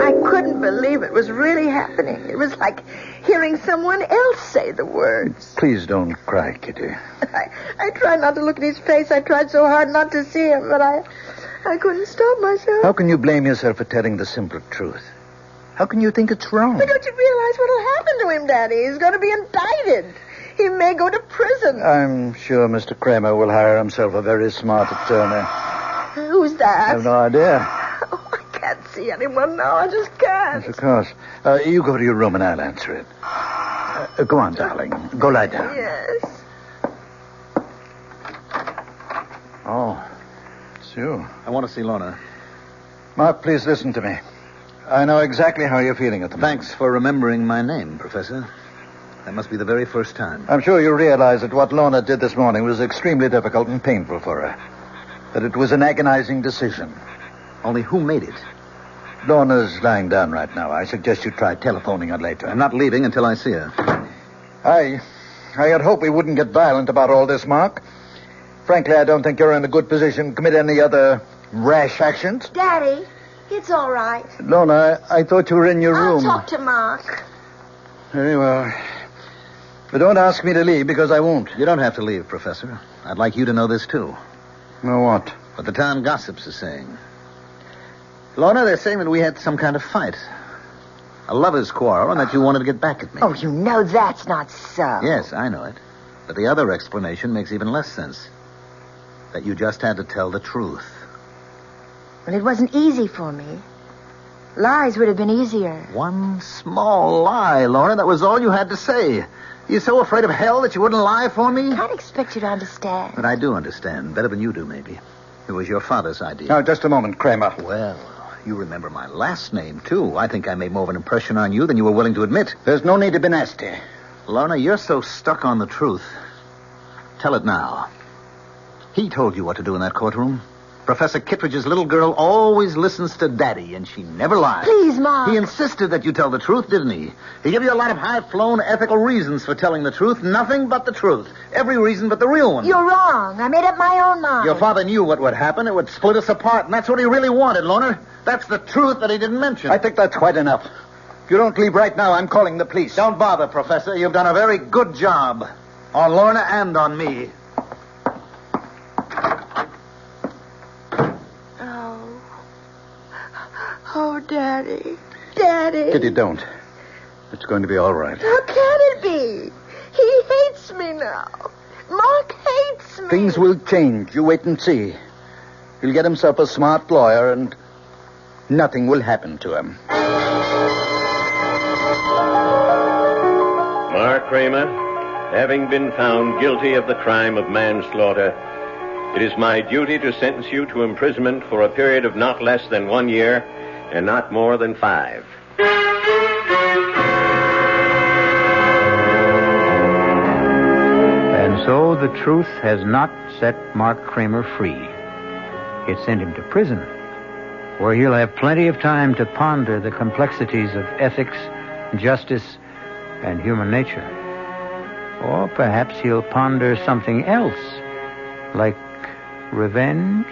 I couldn't believe it was really happening. It was like hearing someone else say the words. Please don't cry, Kitty. I tried not to look at his face. I tried so hard not to see him, but I couldn't stop myself. How can you blame yourself for telling the simple truth? How can you think it's wrong? But don't you realize what'll happen to him, Daddy? He's going to be indicted. He may go to prison. I'm sure Mr. Kramer will hire himself a very smart attorney. Who's that? I have no idea. Oh, I can't see anyone now. I just can't. Yes, of course. You go to your room and I'll answer it. Go on, darling. Go lie down. Yes. Oh, it's you. I want to see Lorna. Mark, please listen to me. I know exactly how you're feeling at the moment. Thanks for remembering my name, Professor. That must be the very first time. I'm sure you realize that what Lorna did this morning was extremely difficult and painful for her. That it was an agonizing decision. Only who made it? Lorna's lying down right now. I suggest you try telephoning her later. I'm not leaving until I see her. I had hoped we wouldn't get violent about all this, Mark. Frankly, I don't think you're in a good position to commit any other rash actions. Daddy, it's all right. Lorna, I thought you were in your room. I'll talk to Mark. Very well. But don't ask me to leave, because I won't. You don't have to leave, Professor. I'd like you to know this, too. Know what? What the town gossips are saying. Lorna, they're saying that we had some kind of fight. A lover's quarrel, and that you wanted to get back at me. Oh, you know that's not so. Yes, I know it. But the other explanation makes even less sense. That you just had to tell the truth. Well, it wasn't easy for me. Lies would have been easier. One small lie, Lorna. That was all you had to say. You're so afraid of hell that you wouldn't lie for me? I can't expect you to understand. But I do understand. Better than you do, maybe. It was your father's idea. Now, just a moment, Kramer. Well, you remember my last name, too. I think I made more of an impression on you than you were willing to admit. There's no need to be nasty. Lorna, you're so stuck on the truth. Tell it now. He told you what to do in that courtroom. Professor Kittredge's little girl always listens to Daddy, and she never lies. Please, Mark. He insisted that you tell the truth, didn't he? He gave you a lot of high-flown ethical reasons for telling the truth. Nothing but the truth. Every reason but the real one. You're wrong. I made up my own mind. Your father knew what would happen. It would split us apart, and that's what he really wanted, Lorna. That's the truth that he didn't mention. I think that's quite enough. If you don't leave right now, I'm calling the police. Don't bother, Professor. You've done a very good job. On Lorna and on me. Oh, Daddy. Daddy. Kitty, don't. It's going to be all right. How can it be? He hates me now. Mark hates me. Things will change. You wait and see. He'll get himself a smart lawyer, and nothing will happen to him. Mark Kramer, having been found guilty of the crime of manslaughter, it is my duty to sentence you to imprisonment for a period of not less than 1 year and not more than 5. And so the truth has not set Mark Kramer free. It sent him to prison, where he'll have plenty of time to ponder the complexities of ethics, justice, and human nature. Or perhaps he'll ponder something else, like revenge.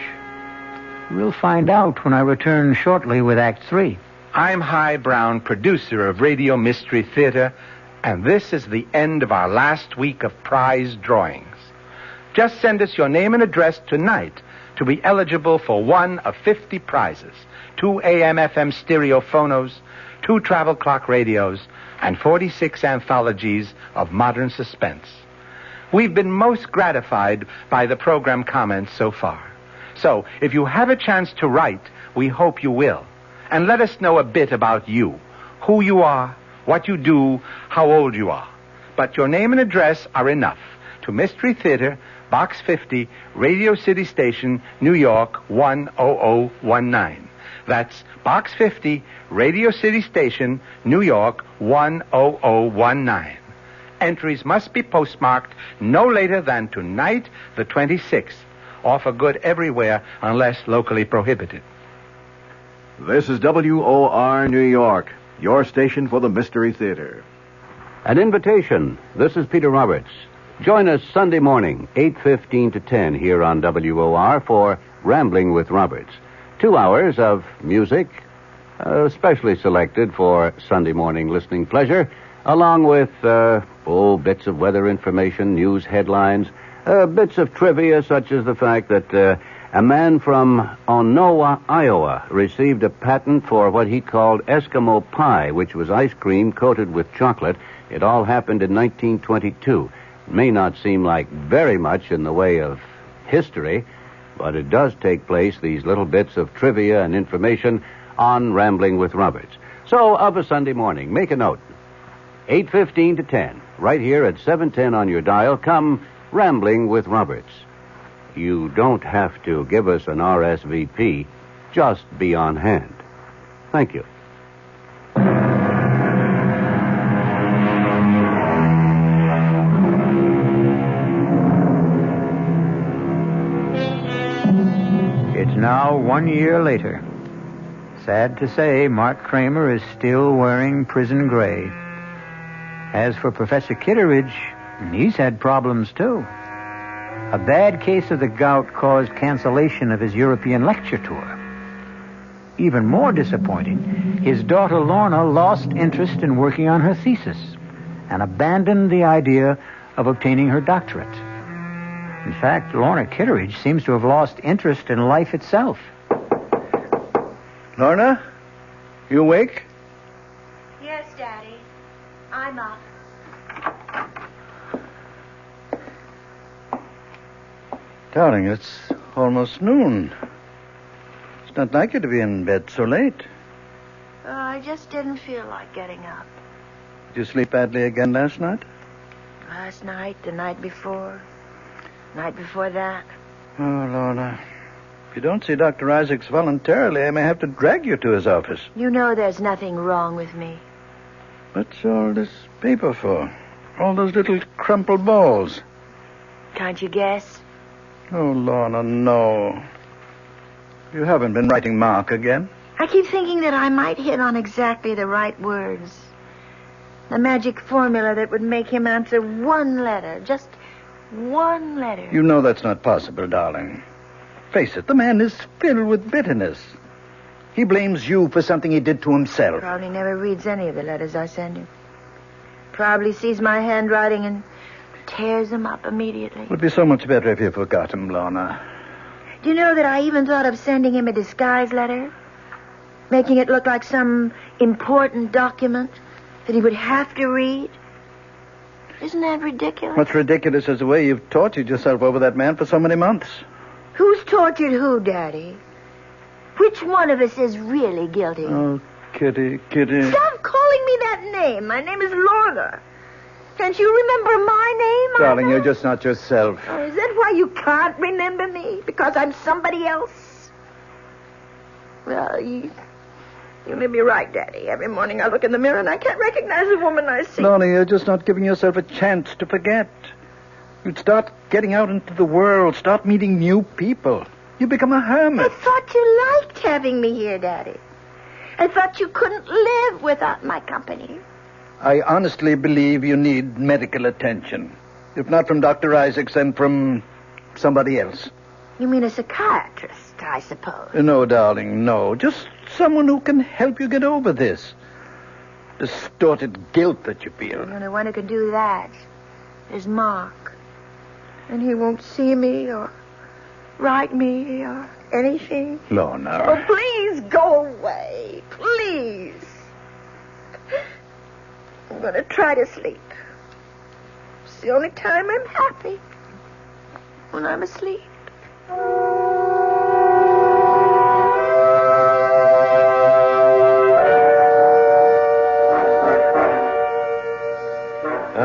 We'll find out when I return shortly with Act 3. I'm Hy Brown, producer of Radio Mystery Theater, and this is the end of our last week of prize drawings. Just send us your name and address tonight to be eligible for one of 50 prizes: 2 AM/FM stereo phonos, 2 travel clock radios, and 46 anthologies of modern suspense. We've been most gratified by the program comments so far. So, if you have a chance to write, we hope you will. And let us know a bit about you, who you are, what you do, how old you are. But your name and address are enough to to Mystery Theater, Box 50, Radio City Station, New York 10019. That's Box 50, Radio City Station, New York 10019. Entries must be postmarked no later than tonight, the 26th. Offer good everywhere unless locally prohibited. This is WOR New York, your station for the Mystery Theater. An invitation. This is Peter Roberts. Join us Sunday morning, 8:15 to 10 here on WOR for Rambling with Roberts. 2 hours of music, specially selected for Sunday morning listening pleasure, along with, bits of weather information, news headlines, bits of trivia, such as the fact that a man from Onowa, Iowa, received a patent for what he called Eskimo pie, which was ice cream coated with chocolate. It all happened in 1922. It may not seem like very much in the way of history, but it does take place, these little bits of trivia and information, on Rambling with Roberts. So, of a Sunday morning, make a note. 8:15 to 10, right here at 710 on your dial, come Rambling with Roberts. You don't have to give us an RSVP. Just be on hand. Thank you. It's now 1 year later. Sad to say, Mark Kramer is still wearing prison gray. As for Professor Kitteridge, he's had problems too. A bad case of the gout caused cancellation of his European lecture tour. Even more disappointing, his daughter Lorna lost interest in working on her thesis and abandoned the idea of obtaining her doctorate. In fact, Lorna Kitteridge seems to have lost interest in life itself. Lorna, you awake? Yes, Daddy. I'm up. Darling, it's almost noon. It's not like you to be in bed so late. I just didn't feel like getting up. Did you sleep badly again last night? Last night, the night before that. Oh, Lorna. If you don't see Dr. Isaacs voluntarily, I may have to drag you to his office. You know there's nothing wrong with me. What's all this paper for? All those little crumpled balls. Can't you guess? Oh, Lorna, no. You haven't been writing Mark again? I keep thinking that I might hit on exactly the right words. The magic formula that would make him answer one letter. Just one letter. You know that's not possible, darling. Face it, the man is filled with bitterness. He blames you for something he did to himself. Probably never reads any of the letters I send him. Probably sees my handwriting and tears them up immediately. It would be so much better if you forgot him, Lorna. Do you know that I even thought of sending him a disguise letter? Making it look like some important document that he would have to read? Isn't that ridiculous? What's ridiculous is the way you've tortured yourself over that man for so many months. Who's tortured who, Daddy? Which one of us is really guilty? Oh, Kitty, Kitty. Stop calling me that name. My name is Lorna. Can't you remember my name? Darling, you're just not yourself. Oh, is that why you can't remember me? Because I'm somebody else? Well, you may be right, Daddy. Every morning I look in the mirror and I can't recognize the woman I see. Lorna, you're just not giving yourself a chance to forget. You'd start getting out into the world, start meeting new people. You become a hermit. I thought you liked having me here, Daddy. I thought you couldn't live without my company. I honestly believe you need medical attention. If not from Dr. Isaacs, then from somebody else. You mean a psychiatrist, I suppose? No, darling, no. Just someone who can help you get over this distorted guilt that you feel. The only one who can do that is Mark. And he won't see me or write me or anything. Lorna. Oh, please go away. Please. I'm going to try to sleep. It's the only time I'm happy. When I'm asleep. All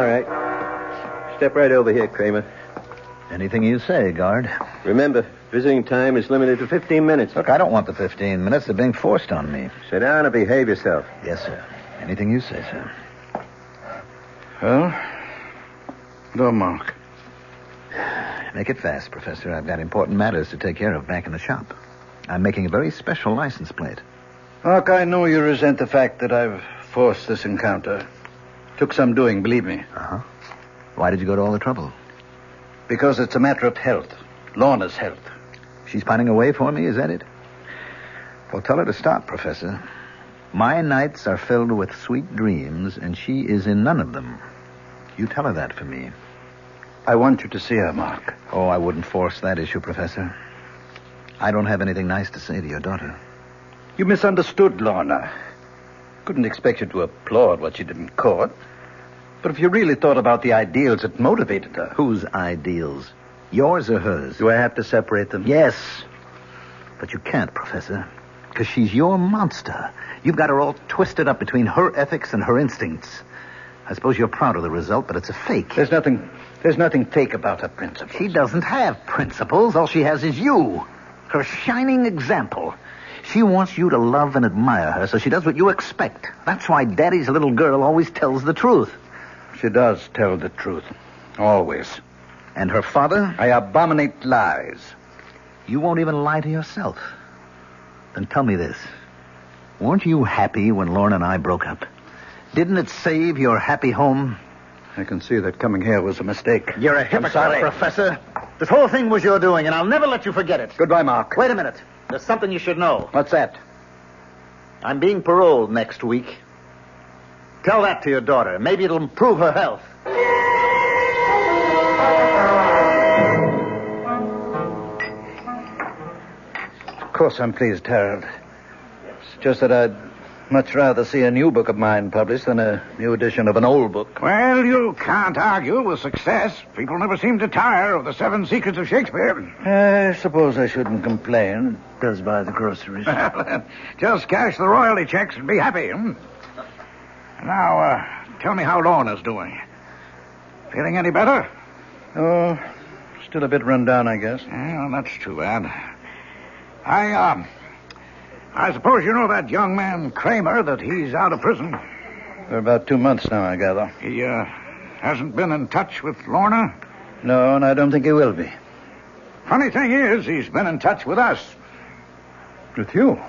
right. Step right over here, Kramer. Anything you say, guard. Remember, visiting time is limited to 15 minutes. Look, I don't want the 15 minutes. They're being forced on me. Sit down and behave yourself. Yes, sir. Anything you say, sir. Well, no, Mark. Make it fast, Professor. I've got important matters to take care of back in the shop. I'm making a very special license plate. Mark, I know you resent the fact that I've forced this encounter. Took some doing, believe me. Uh-huh. Why did you go to all the trouble? Because it's a matter of health. Lorna's health. She's pining away for me, is that it? Well, tell her to stop, Professor. My nights are filled with sweet dreams, and she is in none of them. You tell her that for me. I want you to see her, Mark. Oh, I wouldn't force that issue, Professor. I don't have anything nice to say to your daughter. You misunderstood Lorna. Couldn't expect you to applaud what she did in court. But if you really thought about the ideals that motivated her... Whose ideals? Yours or hers? Do I have to separate them? Yes. But you can't, Professor. Because she's your monster. You've got her all twisted up between her ethics and her instincts. I suppose you're proud of the result, but it's a fake. There's nothing fake about her principles. She doesn't have principles. All she has is you. Her shining example. She wants you to love and admire her, so she does what you expect. That's why Daddy's little girl always tells the truth. She does tell the truth. Always. And her father? I abominate lies. You won't even lie to yourself. Then tell me this. Weren't you happy when Lorna and I broke up? Didn't it save your happy home? I can see that coming here was a mistake. You're a hypocrite, Professor. This whole thing was your doing, and I'll never let you forget it. Goodbye, Mark. Wait a minute. There's something you should know. What's that? I'm being paroled next week. Tell that to your daughter. Maybe it'll improve her health. Of course I'm pleased, Harold. It's just that I'd much rather see a new book of mine published than a new edition of an old book. Well, you can't argue with success. People never seem to tire of the 7 Secrets of Shakespeare. I suppose I shouldn't complain. It does buy the groceries. Just cash the royalty checks and be happy. Now, tell me how Lorna's doing. Feeling any better? Oh, still a bit run down, I guess. Well, that's too bad. I suppose you know that young man, Kramer, that he's out of prison. For about 2 months now, I gather. He, hasn't been in touch with Lorna? No, and I don't think he will be. Funny thing is, he's been in touch with us. With you?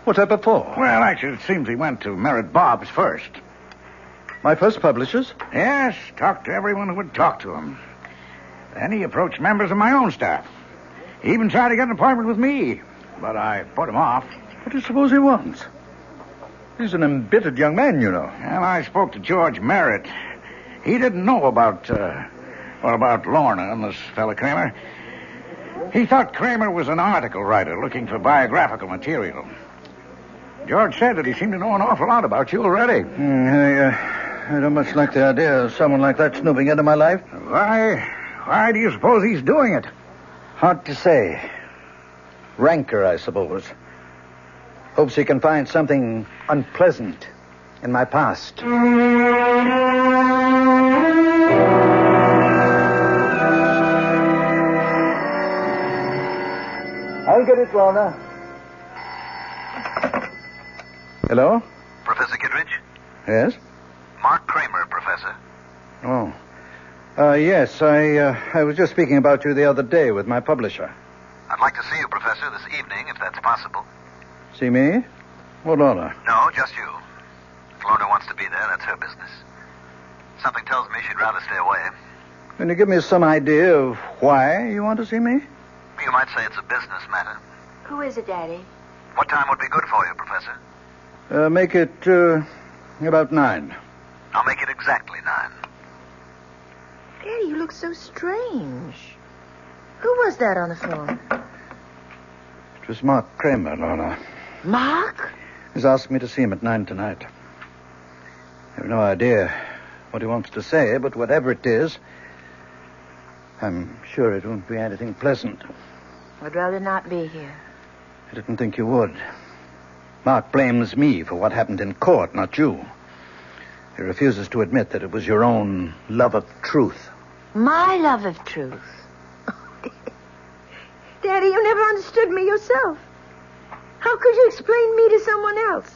What's that before? Well, actually, it seems he went to Merritt Bob's first. My first publishers? Yes, talked to everyone who would talk to him. Then he approached members of my own staff. He even tried to get an appointment with me, but I put him off. What do you suppose he wants? He's an embittered young man, you know. Well, I spoke to George Merritt. He didn't know about Lorna and this fella Kramer. He thought Kramer was an article writer looking for biographical material. George said that he seemed to know an awful lot about you already. I don't much like the idea of someone like that snooping into my life. Why do you suppose he's doing it? Hard to say. Rancor, I suppose. Hopes he can find something unpleasant in my past. I'll get it, Lorna. Hello? Professor Kittredge? Yes? Mark Kramer, Professor. Oh. Yes, I was just speaking about you the other day with my publisher. I'd like to see you, Professor, this evening, if that's possible. See me? Or Lorna? No, just you. If Lorna wants to be there, that's her business. Something tells me she'd rather stay away. Can you give me some idea of why you want to see me? You might say it's a business matter. Who is it, Daddy? What time would be good for you, Professor? Make it, about 9. I'll make it exactly 9. Daddy, you look so strange. Who was that on the phone? It was Mark Kramer, Lorna. Mark? He's asked me to see him at 9 tonight. I have no idea what he wants to say, but whatever it is, I'm sure it won't be anything pleasant. I'd rather not be here. I didn't think you would. Mark blames me for what happened in court, not you. He refuses to admit that it was your own love of truth My love of truth. Daddy, you never understood me yourself. How could you explain me to someone else?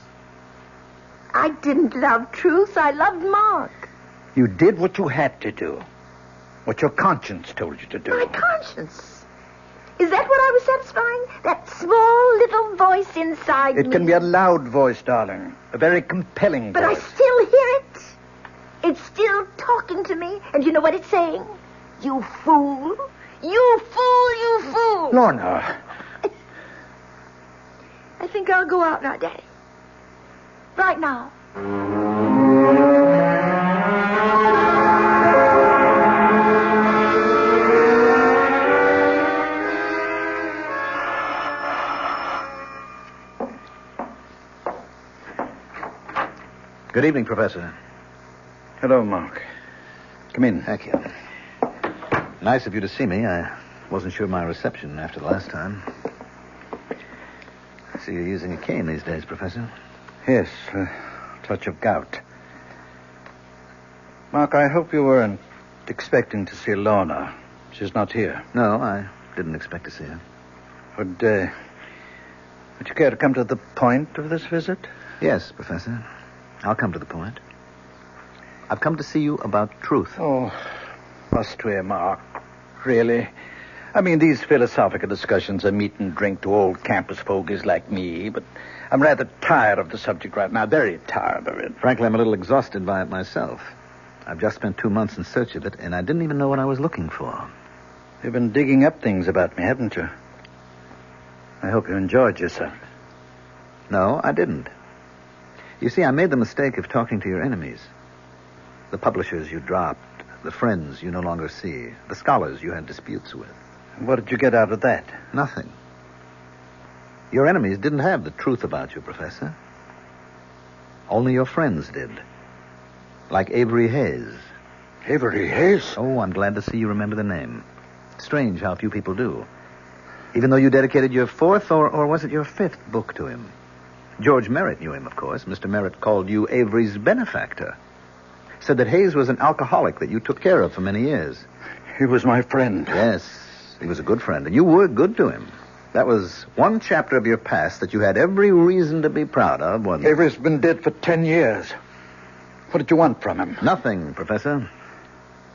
I didn't love truth. I loved Mark. You did what you had to do. What your conscience told you to do. My conscience? Is that what I was satisfying? That small little voice inside me? It can be a loud voice, darling. A very compelling But voice. I still hear it. It's still talking to me. And you know what it's saying? You fool. You fool, you fool. Lorna. I think I'll go out now, Daddy. Right now. Good evening, Professor. Hello, Mark. Come in. Thank you. Nice of you to see me. I wasn't sure of my reception after the last time. I see you're using a cane these days, Professor. Yes, a touch of gout. Mark, I hope you weren't expecting to see Lorna. She's not here. No, I didn't expect to see her. Would you care to come to the point of this visit? Yes, Professor. I'll come to the point. I've come to see you about truth. Oh, must we, Mark? Really? I mean, these philosophical discussions are meat and drink to old campus fogies like me, but I'm rather tired of the subject right now, very tired of it. Frankly, I'm a little exhausted by it myself. I've just spent 2 months in search of it, and I didn't even know what I was looking for. You've been digging up things about me, haven't you? I hope you enjoyed yourself. No, I didn't. You see, I made the mistake of talking to your enemies. The publishers you dropped, the friends you no longer see, the scholars you had disputes with. What did you get out of that? Nothing. Your enemies didn't have the truth about you, Professor. Only your friends did. Like Avery Hayes. Avery Hayes? Oh, I'm glad to see you remember the name. Strange how few people do. Even though you dedicated your 4th, or was it your 5th book to him? George Merritt knew him, of course. Mr. Merritt called you Avery's benefactor. Said that Hayes was an alcoholic that you took care of for many years. He was my friend. Yes, he was a good friend, and you were good to him. That was one chapter of your past that you had every reason to be proud of, wasn't it? Avery's been dead for 10 years. What did you want from him? Nothing, Professor.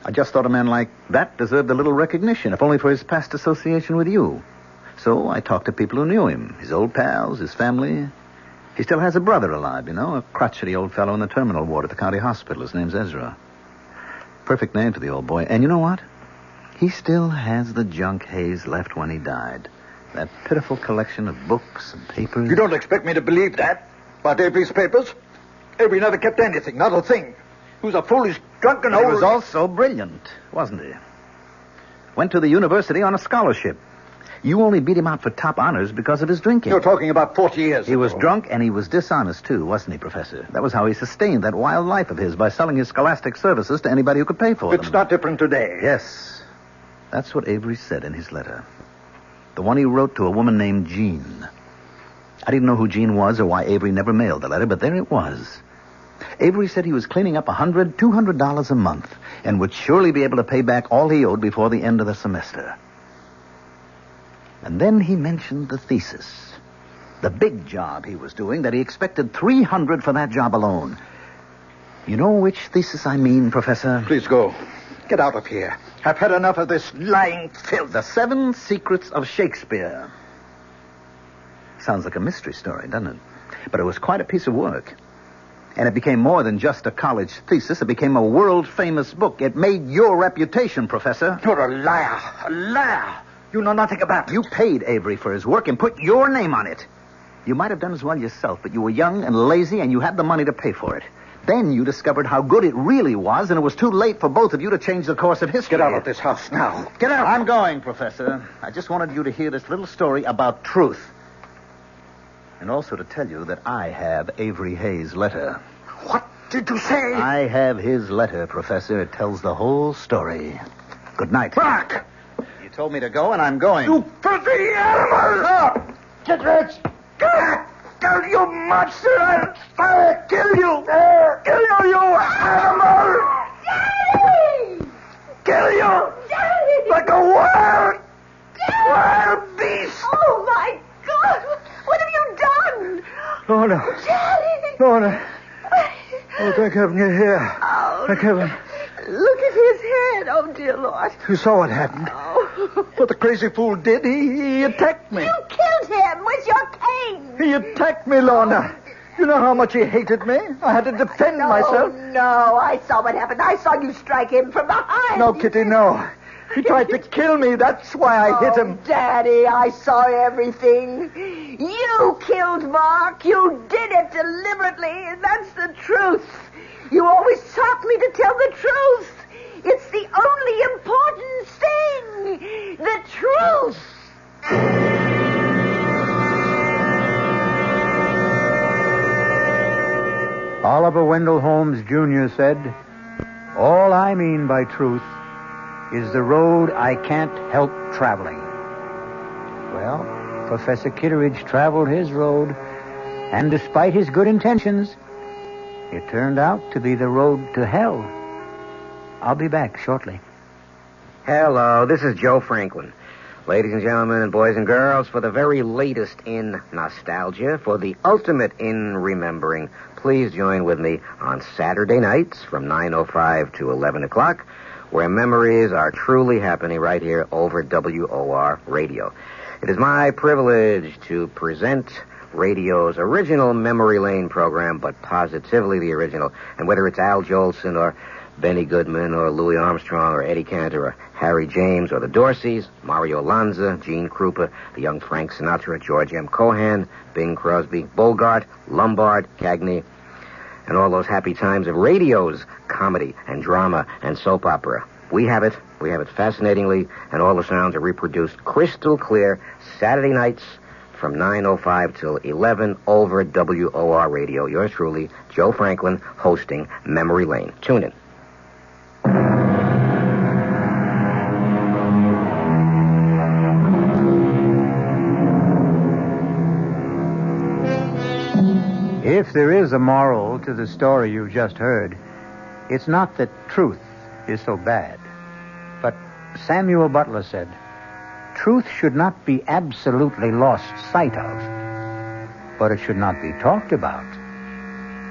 I just thought a man like that deserved a little recognition, if only for his past association with you. So I talked to people who knew him, his old pals, his family. He still has a brother alive, you know, a crotchety old fellow in the terminal ward at the county hospital. His name's Ezra. Perfect name for the old boy. And you know what? He still has the junk Hayes left when he died. That pitiful collection of books and papers. You don't expect me to believe that? About Avery's papers? Avery never kept anything, not a thing. He was a foolish, drunken old... He was also brilliant, wasn't he? Went to the university on a scholarship. You only beat him out for top honors because of his drinking. You're talking about 40 years ago. He was drunk and he was dishonest, too, wasn't he, Professor? That was how he sustained that wild life of his, by selling his scholastic services to anybody who could pay for them. It's not different today. Yes. That's what Avery said in his letter. The one he wrote to a woman named Jean. I didn't know who Jean was or why Avery never mailed the letter, but there it was. Avery said he was cleaning up $100, $200 a month and would surely be able to pay back all he owed before the end of the semester. And then he mentioned the thesis. The big job he was doing, that he expected $300 for that job alone. You know which thesis I mean, Professor? Please go. Get out of here. I've had enough of this lying filth. The 7 Secrets of Shakespeare. Sounds like a mystery story, doesn't it? But it was quite a piece of work. And it became more than just a college thesis. It became a world-famous book. It made your reputation, Professor. You're a liar. A liar. You know nothing about it. You paid Avery for his work and put your name on it. You might have done as well yourself, but you were young and lazy and you had the money to pay for it. Then you discovered how good it really was, and it was too late for both of you to change the course of history. Get out of this house now. Get out. I'm going, Professor. I just wanted you to hear this little story about truth. And also to tell you that I have Avery Hayes' letter. What did you say? I have his letter, Professor. It tells the whole story. Good night. Mark! You told me to go, and I'm going. You filthy animal! No! Get rich! Kill you monster! I'll kill you! Kill you, you animal! Kill you! Lorna. Daddy! Lorna. Oh, thank heaven you're here. Oh, thank heaven. Look at his head. Oh, dear Lord. You saw what happened. Oh. What the crazy fool did, he attacked me. You killed him with your cane. He attacked me, Lorna. You know how much he hated me? I had to defend myself. No, I saw what happened. I saw you strike him from behind. No, Kitty, no. He tried to kill me. That's why I hit him. Daddy, I saw everything. You killed Mark. You did it deliberately. That's the truth. You always taught me to tell the truth. It's the only important thing. The truth. Oliver Wendell Holmes, Jr. said, "All I mean by truth is the road I can't help traveling." Well, Professor Kitteridge traveled his road, and despite his good intentions, it turned out to be the road to hell. I'll be back shortly. Hello, this is Joe Franklin. Ladies and gentlemen and boys and girls, for the very latest in nostalgia, for the ultimate in remembering, please join with me on Saturday nights from 9:05 to 11 o'clock, where memories are truly happening right here over WOR Radio. It is my privilege to present radio's original Memory Lane program, but positively the original. And whether it's Al Jolson or Benny Goodman or Louis Armstrong or Eddie Cantor or Harry James or the Dorseys, Mario Lanza, Gene Krupa, the young Frank Sinatra, George M. Cohan, Bing Crosby, Bogart, Lombard, Cagney, and all those happy times of radio's comedy and drama and soap opera. We have it fascinatingly, and all the sounds are reproduced crystal clear Saturday nights from 9:05 till 11 over WOR Radio. Yours truly, Joe Franklin, hosting Memory Lane. Tune in. If there is a moral to the story you've just heard, it's not that truth is so bad. But Samuel Butler said, truth should not be absolutely lost sight of, but it should not be talked about.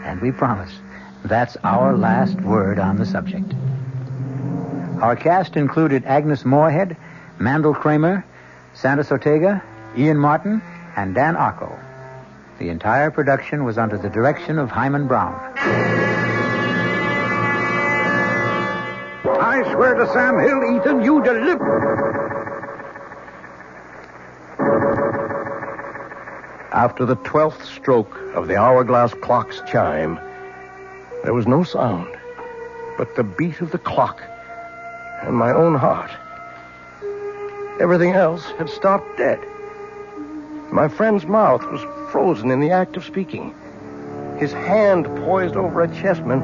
And we promise that's our last word on the subject. Our cast included Agnes Moorehead, Mandel Kramer, Sandus Ortega, Ian Martin, and Dan Arco. The entire production was under the direction of Hyman Brown. I swear to Sam Hill, Ethan, you deliver. After the 12th stroke of the hourglass clock's chime, there was no sound but the beat of the clock and my own heart. Everything else had stopped dead. My friend's mouth was frozen in the act of speaking. His hand poised over a chessman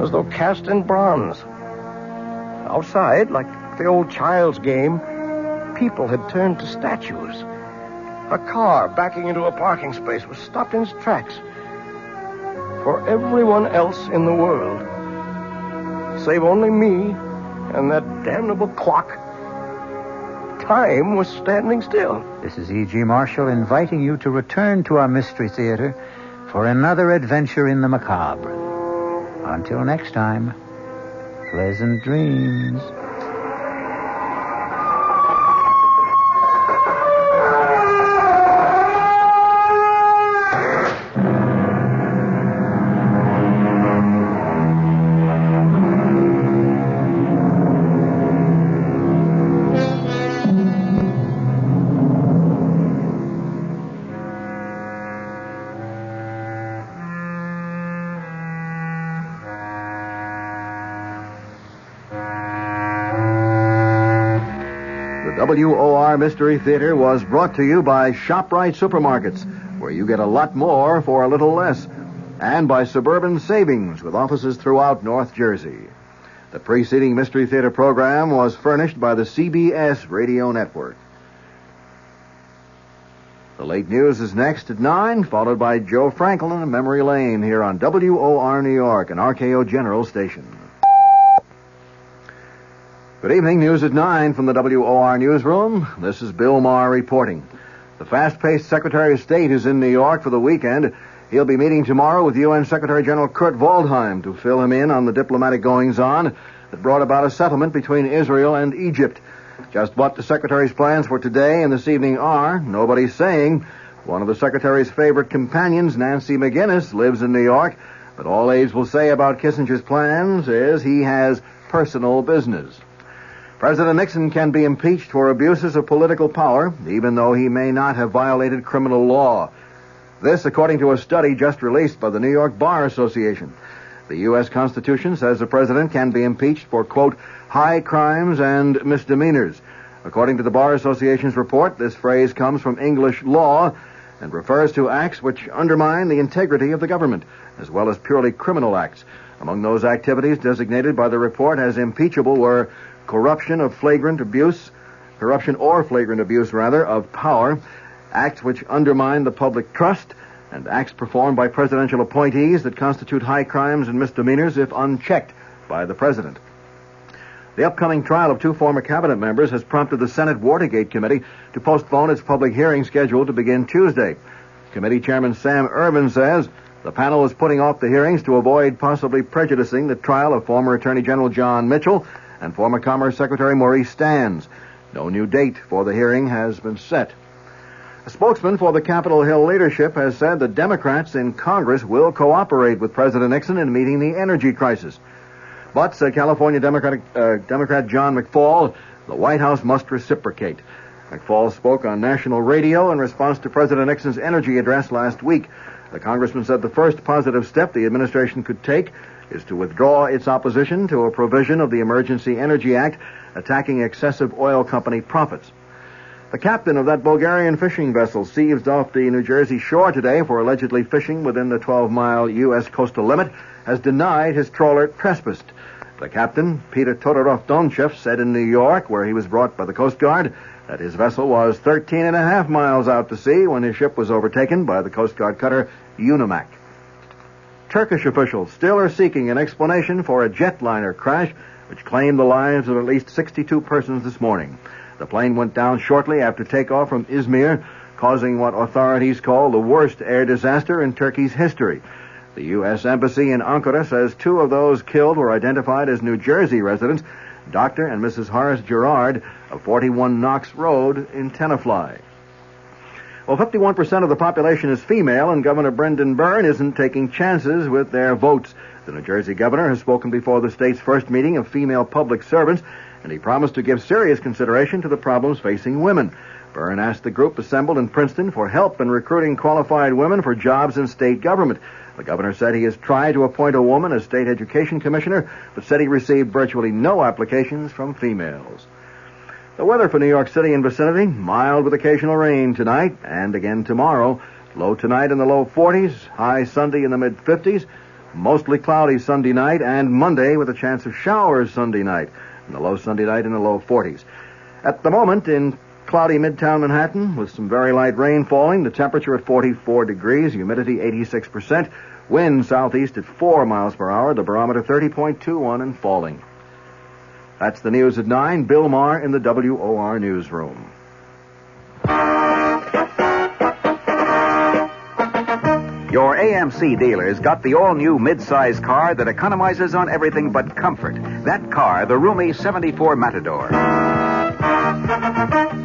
as though cast in bronze. Outside, like the old child's game, people had turned to statues. A car backing into a parking space was stopped in its tracks. For everyone else in the world, save only me and that damnable clock, time was standing still. This is E.G. Marshall inviting you to return to our Mystery Theater for another adventure in the macabre. Until next time, pleasant dreams. WOR Mystery Theater was brought to you by ShopRite Supermarkets, where you get a lot more for a little less, and by Suburban Savings, with offices throughout North Jersey. The preceding Mystery Theater program was furnished by the CBS Radio Network. The late news is next at 9, followed by Joe Franklin and Memory Lane here on WOR New York, an RKO General station. Good evening. News at 9 from the WOR newsroom. This is Bill Maher reporting. The fast-paced Secretary of State is in New York for the weekend. He'll be meeting tomorrow with UN Secretary General Kurt Waldheim to fill him in on the diplomatic goings-on that brought about a settlement between Israel and Egypt. Just what the Secretary's plans for today and this evening are, nobody's saying. One of the Secretary's favorite companions, Nancy McGinnis, lives in New York, but all aides will say about Kissinger's plans is he has personal business. President Nixon can be impeached for abuses of political power, even though he may not have violated criminal law. This, according to a study just released by the New York Bar Association. The U.S. Constitution says the president can be impeached for, quote, high crimes and misdemeanors. According to the Bar Association's report, this phrase comes from English law and refers to acts which undermine the integrity of the government, as well as purely criminal acts. Among those activities designated by the report as impeachable were corruption or flagrant abuse of power, acts which undermine the public trust, and acts performed by presidential appointees that constitute high crimes and misdemeanors if unchecked by the president. The upcoming trial of two former cabinet members has prompted the Senate Watergate Committee to postpone its public hearing scheduled to begin Tuesday. Committee Chairman Sam Ervin says the panel is putting off the hearings to avoid possibly prejudicing the trial of former Attorney General John Mitchell and former Commerce Secretary Maurice Stans. No new date for the hearing has been set. A spokesman for the Capitol Hill leadership has said the Democrats in Congress will cooperate with President Nixon in meeting the energy crisis. But, said California Democrat John McFaul, the White House must reciprocate. McFaul spoke on national radio in response to President Nixon's energy address last week. The congressman said the first positive step the administration could take is to withdraw its opposition to a provision of the Emergency Energy Act attacking excessive oil company profits. The captain of that Bulgarian fishing vessel seized off the New Jersey shore today for allegedly fishing within the 12-mile U.S. coastal limit has denied his trawler trespassed. The captain, Peter Todorov-Donchev, said in New York, where he was brought by the Coast Guard, that his vessel was 13.5 miles out to sea when his ship was overtaken by the Coast Guard cutter Unimak. Turkish officials still are seeking an explanation for a jetliner crash which claimed the lives of at least 62 persons this morning. The plane went down shortly after takeoff from Izmir, causing what authorities call the worst air disaster in Turkey's history. The U.S. Embassy in Ankara says two of those killed were identified as New Jersey residents, Dr. and Mrs. Horace Gerard of 41 Knox Road in Tenafly. Well, 51% of the population is female, and Governor Brendan Byrne isn't taking chances with their votes. The New Jersey governor has spoken before the state's first meeting of female public servants, and he promised to give serious consideration to the problems facing women. Byrne asked the group assembled in Princeton for help in recruiting qualified women for jobs in state government. The governor said he has tried to appoint a woman as state education commissioner, but said he received virtually no applications from females. The weather for New York City and vicinity, mild with occasional rain tonight and again tomorrow. Low tonight in the low 40s, high Sunday in the mid-50s, mostly cloudy Sunday night and Monday with a chance of showers Sunday night, and the low Sunday night in the low 40s. At the moment in cloudy Midtown Manhattan with some very light rain falling, the temperature at 44 degrees, humidity 86%, wind southeast at 4 miles per hour, the barometer 30.21 and falling. That's the news at 9. Bill Maher in the WOR newsroom. Your AMC dealers got the all-new mid-size car that economizes on everything but comfort. That car, the roomy 74 Matador.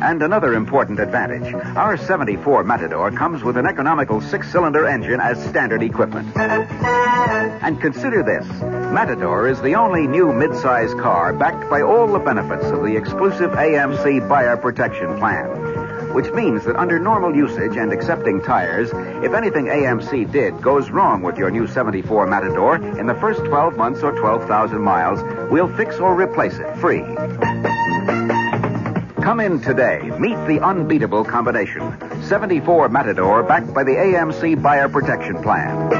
And another important advantage. Our 74 Matador comes with an economical 6-cylinder engine as standard equipment. And consider this. Matador is the only new mid-size car backed by all the benefits of the exclusive AMC Buyer Protection Plan, which means that under normal usage and accepting tires, if anything AMC did goes wrong with your new 74 Matador in the first 12 months or 12,000 miles, we'll fix or replace it free. Come in today. Meet the unbeatable combination. 74 Matador backed by the AMC Buyer Protection Plan.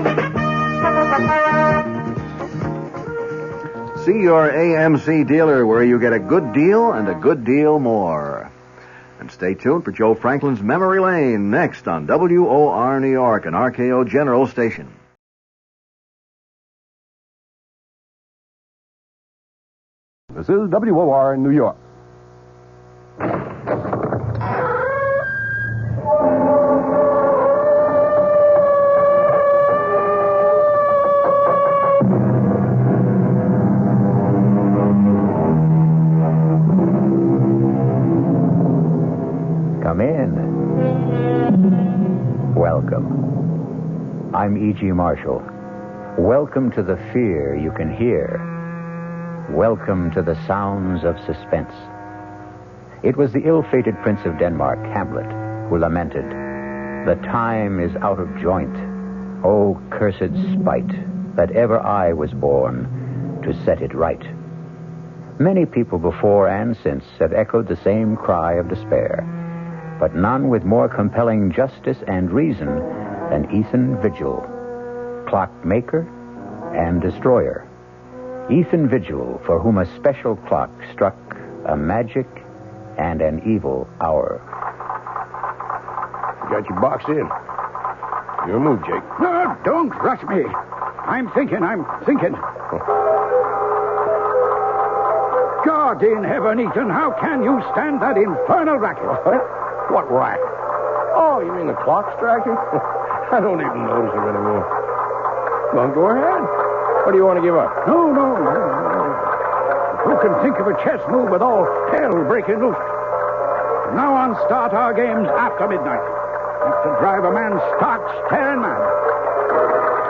See your AMC dealer where you get a good deal and a good deal more. And stay tuned for Joe Franklin's Memory Lane next on WOR New York, an RKO General station. This is WOR New York. Come in. Welcome. I'm E.G. Marshall. Welcome to the fear you can hear. Welcome to the sounds of suspense. It was the ill-fated Prince of Denmark, Hamlet, who lamented, "The time is out of joint. Oh, cursed spite, that ever I was born to set it right." Many people before and since have echoed the same cry of despair, but none with more compelling justice and reason than Ethan Vigil, clockmaker and destroyer. Ethan Vigil, for whom a special clock struck a magic and an evil hour. You got your box in. Your move, Jake. No, don't rush me. I'm thinking. God in heaven, Ethan, how can you stand that infernal racket? What racket? Oh, you mean the clock striking? I don't even notice it anymore. Well, go ahead. What do you want to give up? No. Who can think of a chess move with all hell breaking loose? From now on, start our games after midnight. Have to drive a man stark, staring mad.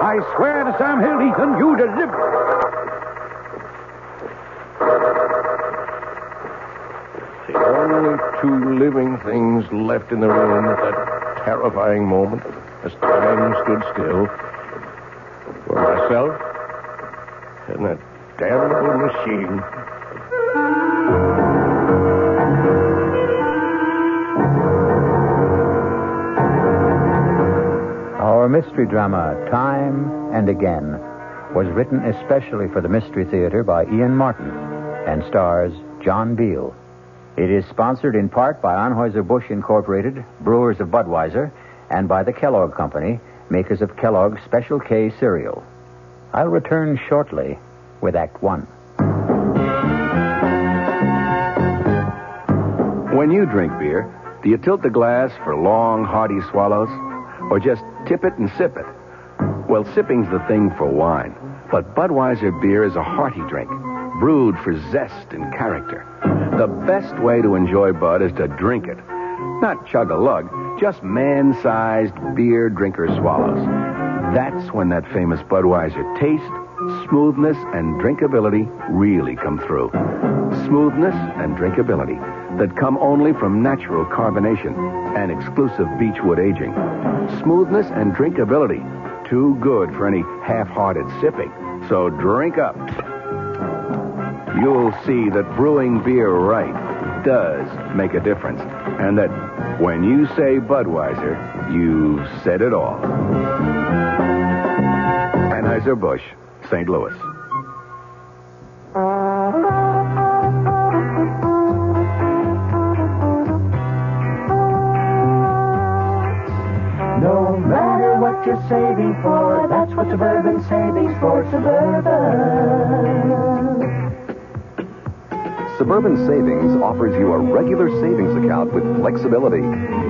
I swear to Sam Hill, Ethan, you deliver. The only two living things left in the room at that terrifying moment, as time stood still, were myself and that damnable machine. Our mystery drama, Time and Again, was written especially for the Mystery Theater by Ian Martin and stars John Beal. It is sponsored in part by Anheuser-Busch Incorporated, brewers of Budweiser, and by the Kellogg Company, makers of Kellogg's Special K cereal. I'll return shortly with Act One. When you drink beer, do you tilt the glass for long, hearty swallows? Or just tip it and sip it? Well, sipping's the thing for wine. But Budweiser beer is a hearty drink, brewed for zest and character. The best way to enjoy Bud is to drink it. Not chug-a-lug, just man-sized beer drinker swallows. That's when that famous Budweiser taste, smoothness, and drinkability really come through. Smoothness and drinkability that come only from natural carbonation and exclusive beechwood aging. Smoothness and drinkability, too good for any half-hearted sipping. So drink up. You'll see that brewing beer right does make a difference. And that when you say Budweiser, you've said it all. Anheuser-Busch, St. Louis. No matter what you're saving for, that's what Suburban Savings for Suburban. Suburban Savings offers you a regular savings account with flexibility.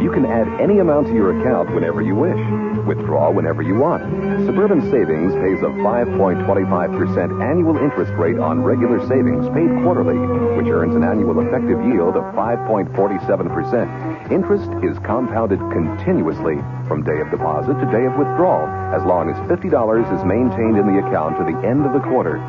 You can add any amount to your account whenever you wish. Withdraw whenever you want. Suburban Savings pays a 5.25% annual interest rate on regular savings paid quarterly, which earns an annual effective yield of 5.47%. Interest is compounded continuously from day of deposit to day of withdrawal, as long as $50 is maintained in the account to the end of the quarter.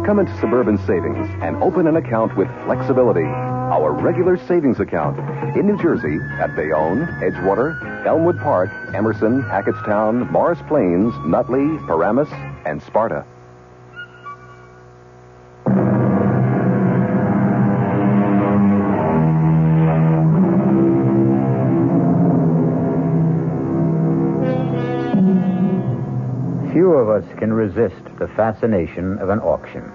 Come into Suburban Savings and open an account with flexibility. Our regular savings account in New Jersey at Bayonne, Edgewater, Elmwood Park, Emerson, Hackettstown, Morris Plains, Nutley, Paramus, and Sparta. Few of us can resist the fascination of an auction,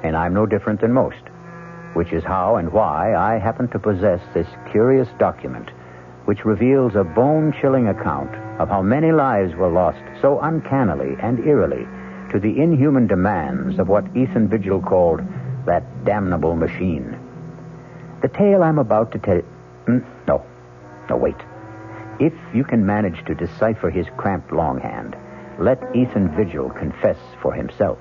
and I'm no different than most, which is how and why I happen to possess this curious document, which reveals a bone-chilling account of how many lives were lost so uncannily and eerily to the inhuman demands of what Ethan Vigil called that damnable machine. The tale I'm about to tell... No, wait. If you can manage to decipher his cramped longhand, let Ethan Vigil confess for himself.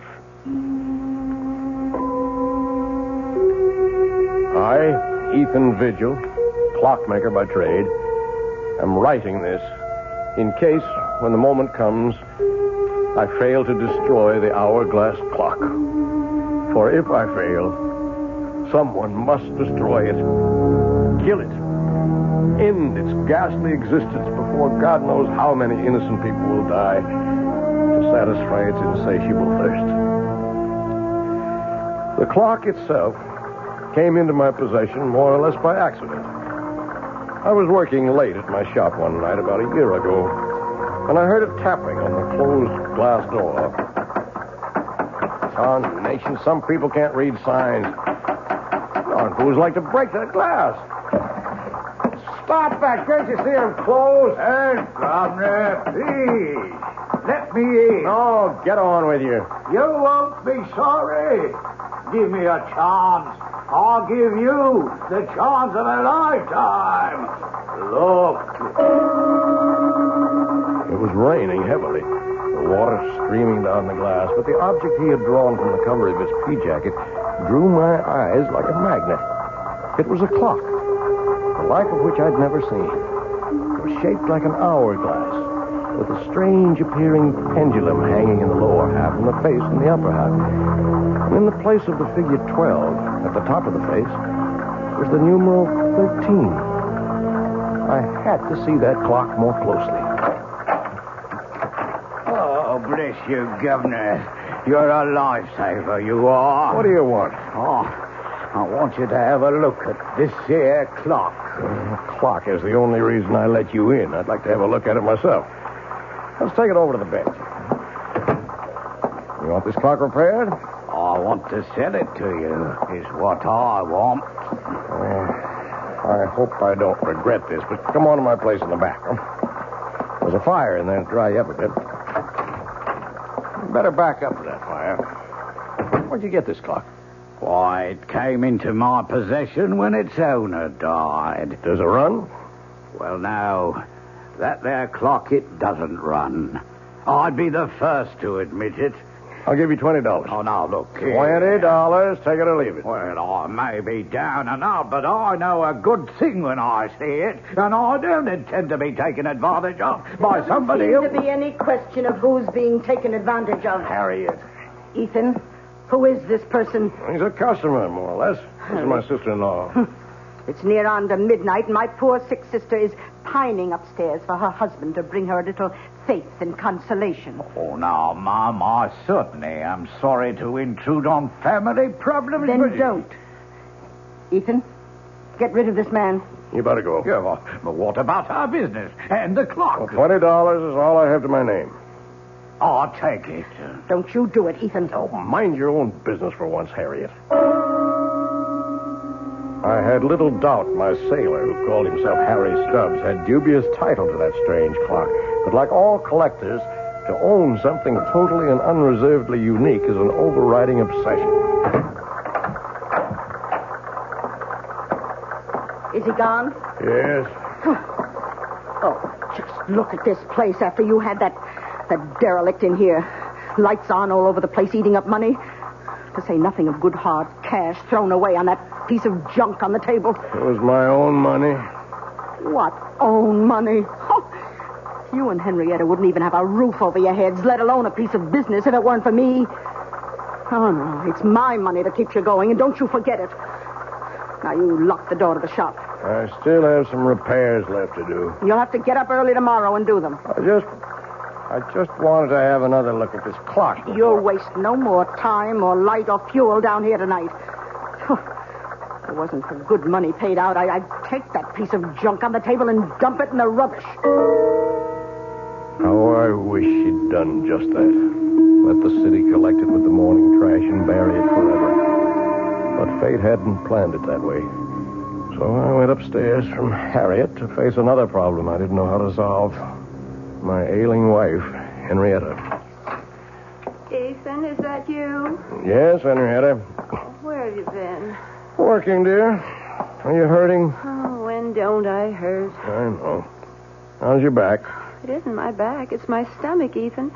I, Ethan Vigil, clockmaker by trade, am writing this in case, when the moment comes, I fail to destroy the hourglass clock. For if I fail, someone must destroy it. Kill it. End its ghastly existence before God knows how many innocent people will die to satisfy its insatiable thirst. The clock itself came into my possession more or less by accident. I was working late at my shop one night about a year ago, and I heard a tapping on the closed glass door. Nation, some people can't read signs. Darn fools like to break that glass. Stop that! Can't you see I'm closed? Hey, Governor, please. Let me in. No, get on with you. You won't be sorry. Give me a chance. I'll give you the chance of a lifetime. Look. It was raining heavily, the water streaming down the glass, but the object he had drawn from the cover of his pea jacket drew my eyes like a magnet. It was a clock, the like of which I'd never seen. It was shaped like an hourglass, with a strange appearing pendulum hanging in the lower half and the face in the upper half. And in the place of the figure 12, at the top of the face, was the numeral 13. I had to see that clock more closely. Oh, bless you, Governor. You're a lifesaver, you are. What do you want? Oh, I want you to have a look at this here clock. The clock is the only reason I let you in. I'd like to have a look at it myself. Let's take it over to the bench. You want this clock repaired? I want to sell it to you, is what I want. I hope I don't regret this, but come on to my place in the back. Huh? There's a fire in there to dry you up a bit. You better back up to that fire. Where'd you get this clock? Why, it came into my possession when its owner died. Does it run? Well, now, that there clock, it doesn't run. I'd be the first to admit it. I'll give you $20. Oh, now, look here. $20. Take it or leave it. Well, I may be down and out, but I know a good thing when I see it, and I don't intend to be taken advantage of by somebody else. There doesn't seem to be any question of who's being taken advantage of. Harriet. Ethan, who is this person? He's a customer, more or less. This is my sister-in-law. It's near on to midnight, and my poor sick sister is pining upstairs for her husband to bring her a little faith and consolation. Oh, now, Mom, I certainly am sorry to intrude on family problems. Then don't. Ethan, get rid of this man. You better go. Yeah, but what about our business and the clock? Well, $20 is all I have to my name. I'll take it. Don't you do it, Ethan. Oh, mind your own business for once, Harriet. I had little doubt my sailor, who called himself Harry Stubbs, had dubious title to that strange clock. But like all collectors, to own something totally and unreservedly unique is an overriding obsession. Is he gone? Yes. Oh, just look at this place after you had that derelict in here. Lights on all over the place, eating up money. To say nothing of good hard cash thrown away on that piece of junk on the table. It was my own money. What own money? Oh, you and Henrietta wouldn't even have a roof over your heads, let alone a piece of business if it weren't for me. Oh, no, it's my money that keeps you going, and don't you forget it. Now, you lock the door to the shop. I still have some repairs left to do. You'll have to get up early tomorrow and do them. I just wanted to have another look at this clock. You'll waste no more time or light or fuel down here tonight. If it wasn't for good money paid out, I'd take that piece of junk on the table and dump it in the rubbish. How I wish she'd done just that. Let the city collect it with the morning trash and bury it forever. But fate hadn't planned it that way. So I went upstairs from Harriet to face another problem I didn't know how to solve. My ailing wife, Henrietta. Ethan, is that you? Yes, Henrietta. Where have you been? Working, dear. Are you hurting? Oh, when don't I hurt? I know. How's your back? It isn't my back. It's my stomach, Ethan.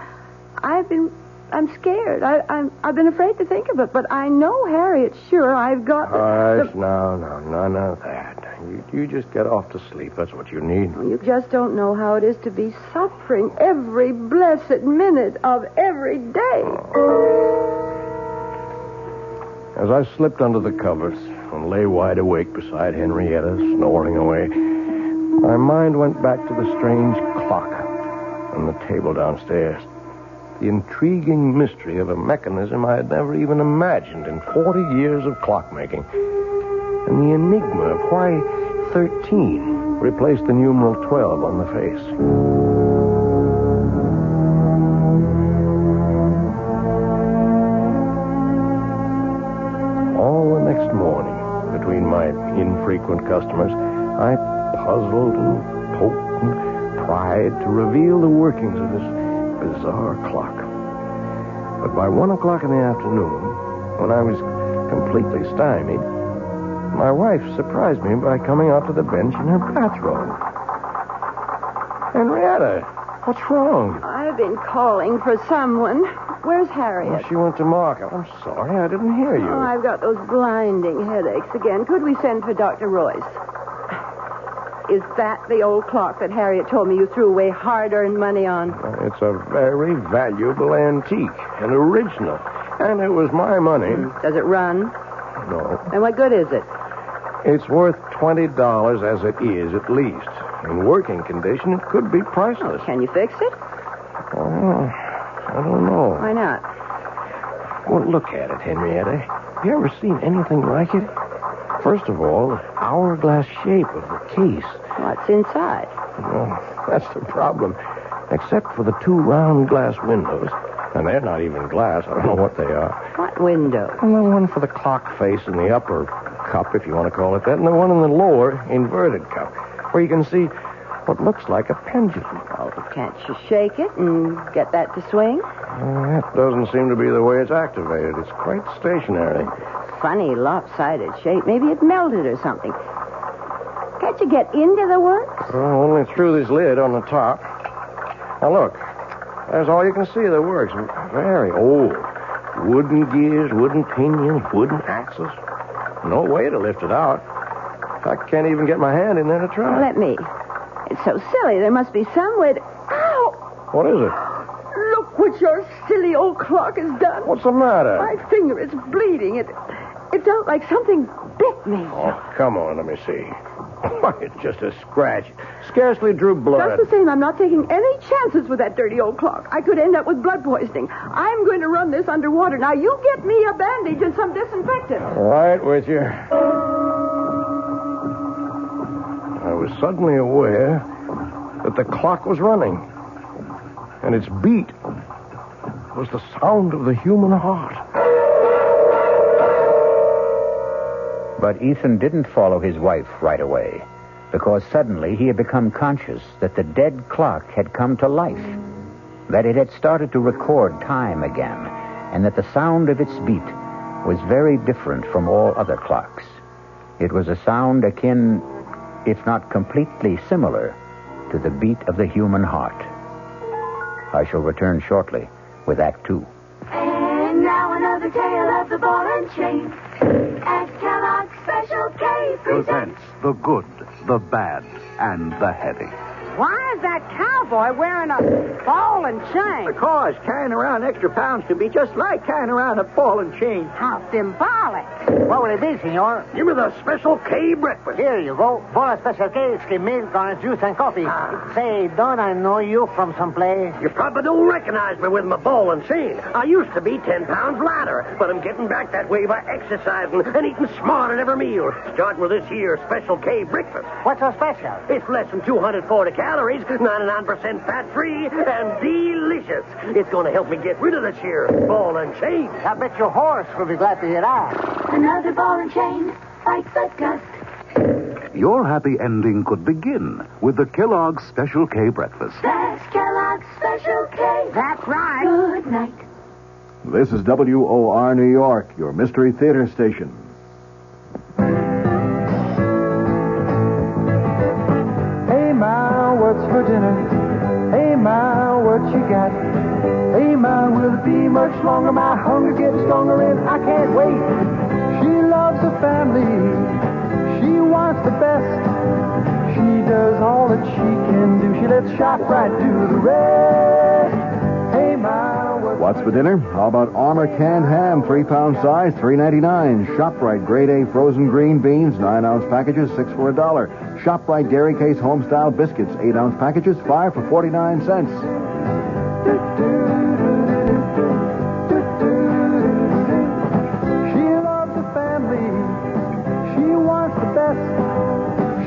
I'm scared. I've been afraid to think of it, but I know Harriet's sure I've got... Hush, no, none of that. You just get off to sleep. That's what you need. You just don't know how it is to be suffering every blessed minute of every day. As I slipped under the covers and lay wide awake beside Henrietta, snoring away, my mind went back to the strange clock on the table downstairs. The intriguing mystery of a mechanism I had never even imagined in 40 years of clockmaking. And the enigma of why 13 replaced the numeral 12 on the face. All the next morning, between my infrequent customers, I puzzled and poked and pried to reveal the workings of this bizarre clock. But by 1 o'clock in the afternoon, when I was completely stymied, my wife surprised me by coming out to the bench in her bathrobe. Henrietta, what's wrong? I've been calling for someone. Where's Harriet? Well, she went to market. I'm sorry, I didn't hear you. Oh, I've got those blinding headaches again. Could we send for Dr. Royce? Is that the old clock that Harriet told me you threw away hard-earned money on? It's a very valuable antique, an original. And it was my money. Does it run? No. And what good is it? It's worth $20 as it is, at least. In working condition, it could be priceless. Oh, can you fix it? Oh, I don't know. Why not? Well, look at it, Henrietta. You ever seen anything like it? First of all, the hourglass shape of the case. What's inside? Well, that's the problem. Except for the 2 round glass windows. And they're not even glass. I don't know what they are. What window? And the one for the clock face in the upper cup, if you want to call it that, and the one in the lower inverted cup, where you can see what looks like a pendulum. Oh, can't you shake it and get that to swing? That doesn't seem to be the way it's activated. It's quite stationary. Funny lopsided shape. Maybe it melted or something. Can't you get into the works? Well, only through this lid on the top. Now, look. There's all you can see of the works. Very old. Wooden gears, wooden pinions, wooden axles. No way to lift it out. I can't even get my hand in there to try. Well, let me. It's so silly. There must be some way to... Ow! What is it? Look what your silly old clock has done. What's the matter? My finger is bleeding. It felt like something bit me. Oh, come on, let me see. Why, it's just a scratch. Scarcely drew blood. Just the same, I'm not taking any chances with that dirty old clock. I could end up with blood poisoning. I'm going to run this underwater. Now, you get me a bandage and some disinfectant. Right with you. I was suddenly aware that the clock was running. And its beat was the sound of the human heart. But Ethan didn't follow his wife right away, because suddenly he had become conscious that the dead clock had come to life, that it had started to record time again, and that the sound of its beat was very different from all other clocks. It was a sound akin, if not completely similar, to the beat of the human heart. I shall return shortly with Act 2. And now another tale of the ball and chain. As Kellogg's Special K Presents the good, the bad, and the heavy. Why is that cowboy wearing a ball and chain? Because carrying around extra pounds can be just like carrying around a ball and chain. How symbolic. What will it be, senor? Give me the Special K breakfast. Here you go. For a Special K, skim milk, orange juice, and coffee. Say, don't I know you from someplace? You probably don't recognize me with my ball and chain. I used to be 10 pounds lighter, but I'm getting back that way by exercising and eating smart at every meal. Starting with this here Special K breakfast. What's so special? It's less than 240 calories, 99% fat-free, and delicious. It's going to help me get rid of this here ball and chain. I bet your horse will be glad to hear that. Another ball and chain fights the dust. Your happy ending could begin with the Kellogg's Special K breakfast. That's Kellogg's Special K. That's right. Good night. This is WOR New York, your Mystery Theater station. Hey, Ma, what's for dinner? Hey, Ma, what you got? Hey, Ma, will it be much longer? My hunger gets stronger and I can't wait. She loves her family. She wants to the best. She does all that she can do. She lets ShopRite do the rest. Hey, Ma, What's for dinner? How about Armour canned ham, 3-pound size, $3.99. ShopRite grade A frozen green beans, 9-ounce packages, 6 for $1. ShopRite Dairy Case Homestyle biscuits, 8-ounce packages, 5 for 49 cents. She loves the family. She wants the best.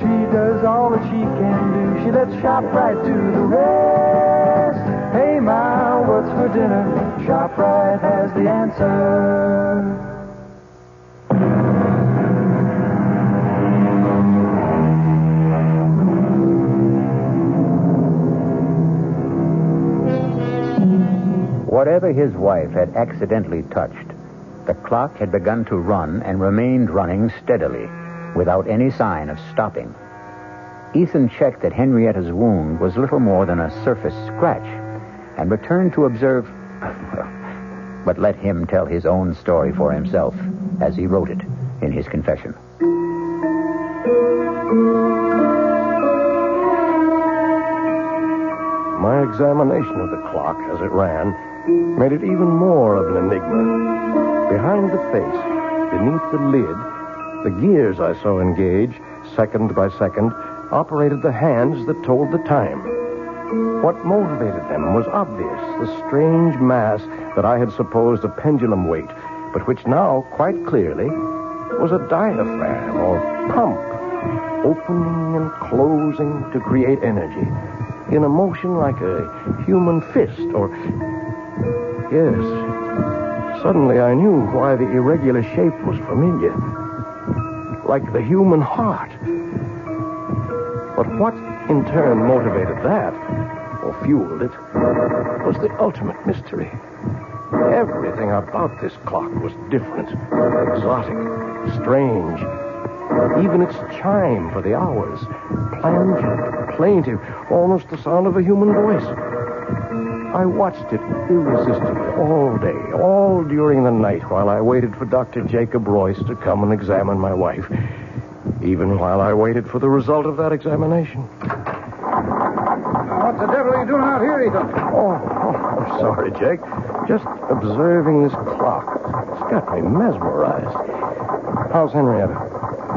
She does all that she can do. She lets ShopRite do the rest. Hey, Ma, what's for dinner? ShopRite has the answer. Whatever his wife had accidentally touched, the clock had begun to run and remained running steadily, without any sign of stopping. Ethan checked that Henrietta's wound was little more than a surface scratch, and returned to observe... But let him tell his own story for himself, as he wrote it in his confession. My examination of the clock as it ran made it even more of an enigma. Behind the face, beneath the lid, the gears I saw engage, second by second, operated the hands that told the time. What motivated them was obvious, the strange mass that I had supposed a pendulum weight, but which now, quite clearly, was a diaphragm or pump, opening and closing to create energy, in a motion like a human fist, or... Yes, suddenly I knew why the irregular shape was familiar, like the human heart. But what, in turn, motivated that, or fueled it, was the ultimate mystery. Everything about this clock was different, exotic, strange. Even its chime for the hours, plangent, plaintive, almost the sound of a human voice. I watched it irresistibly all day, all during the night, while I waited for Dr. Jacob Royce to come and examine my wife. Even while I waited for the result of that examination. What the devil are you doing out here, Ethan? Oh, I'm sorry, Jake. Just observing this clock. It's got me mesmerized. How's Henrietta?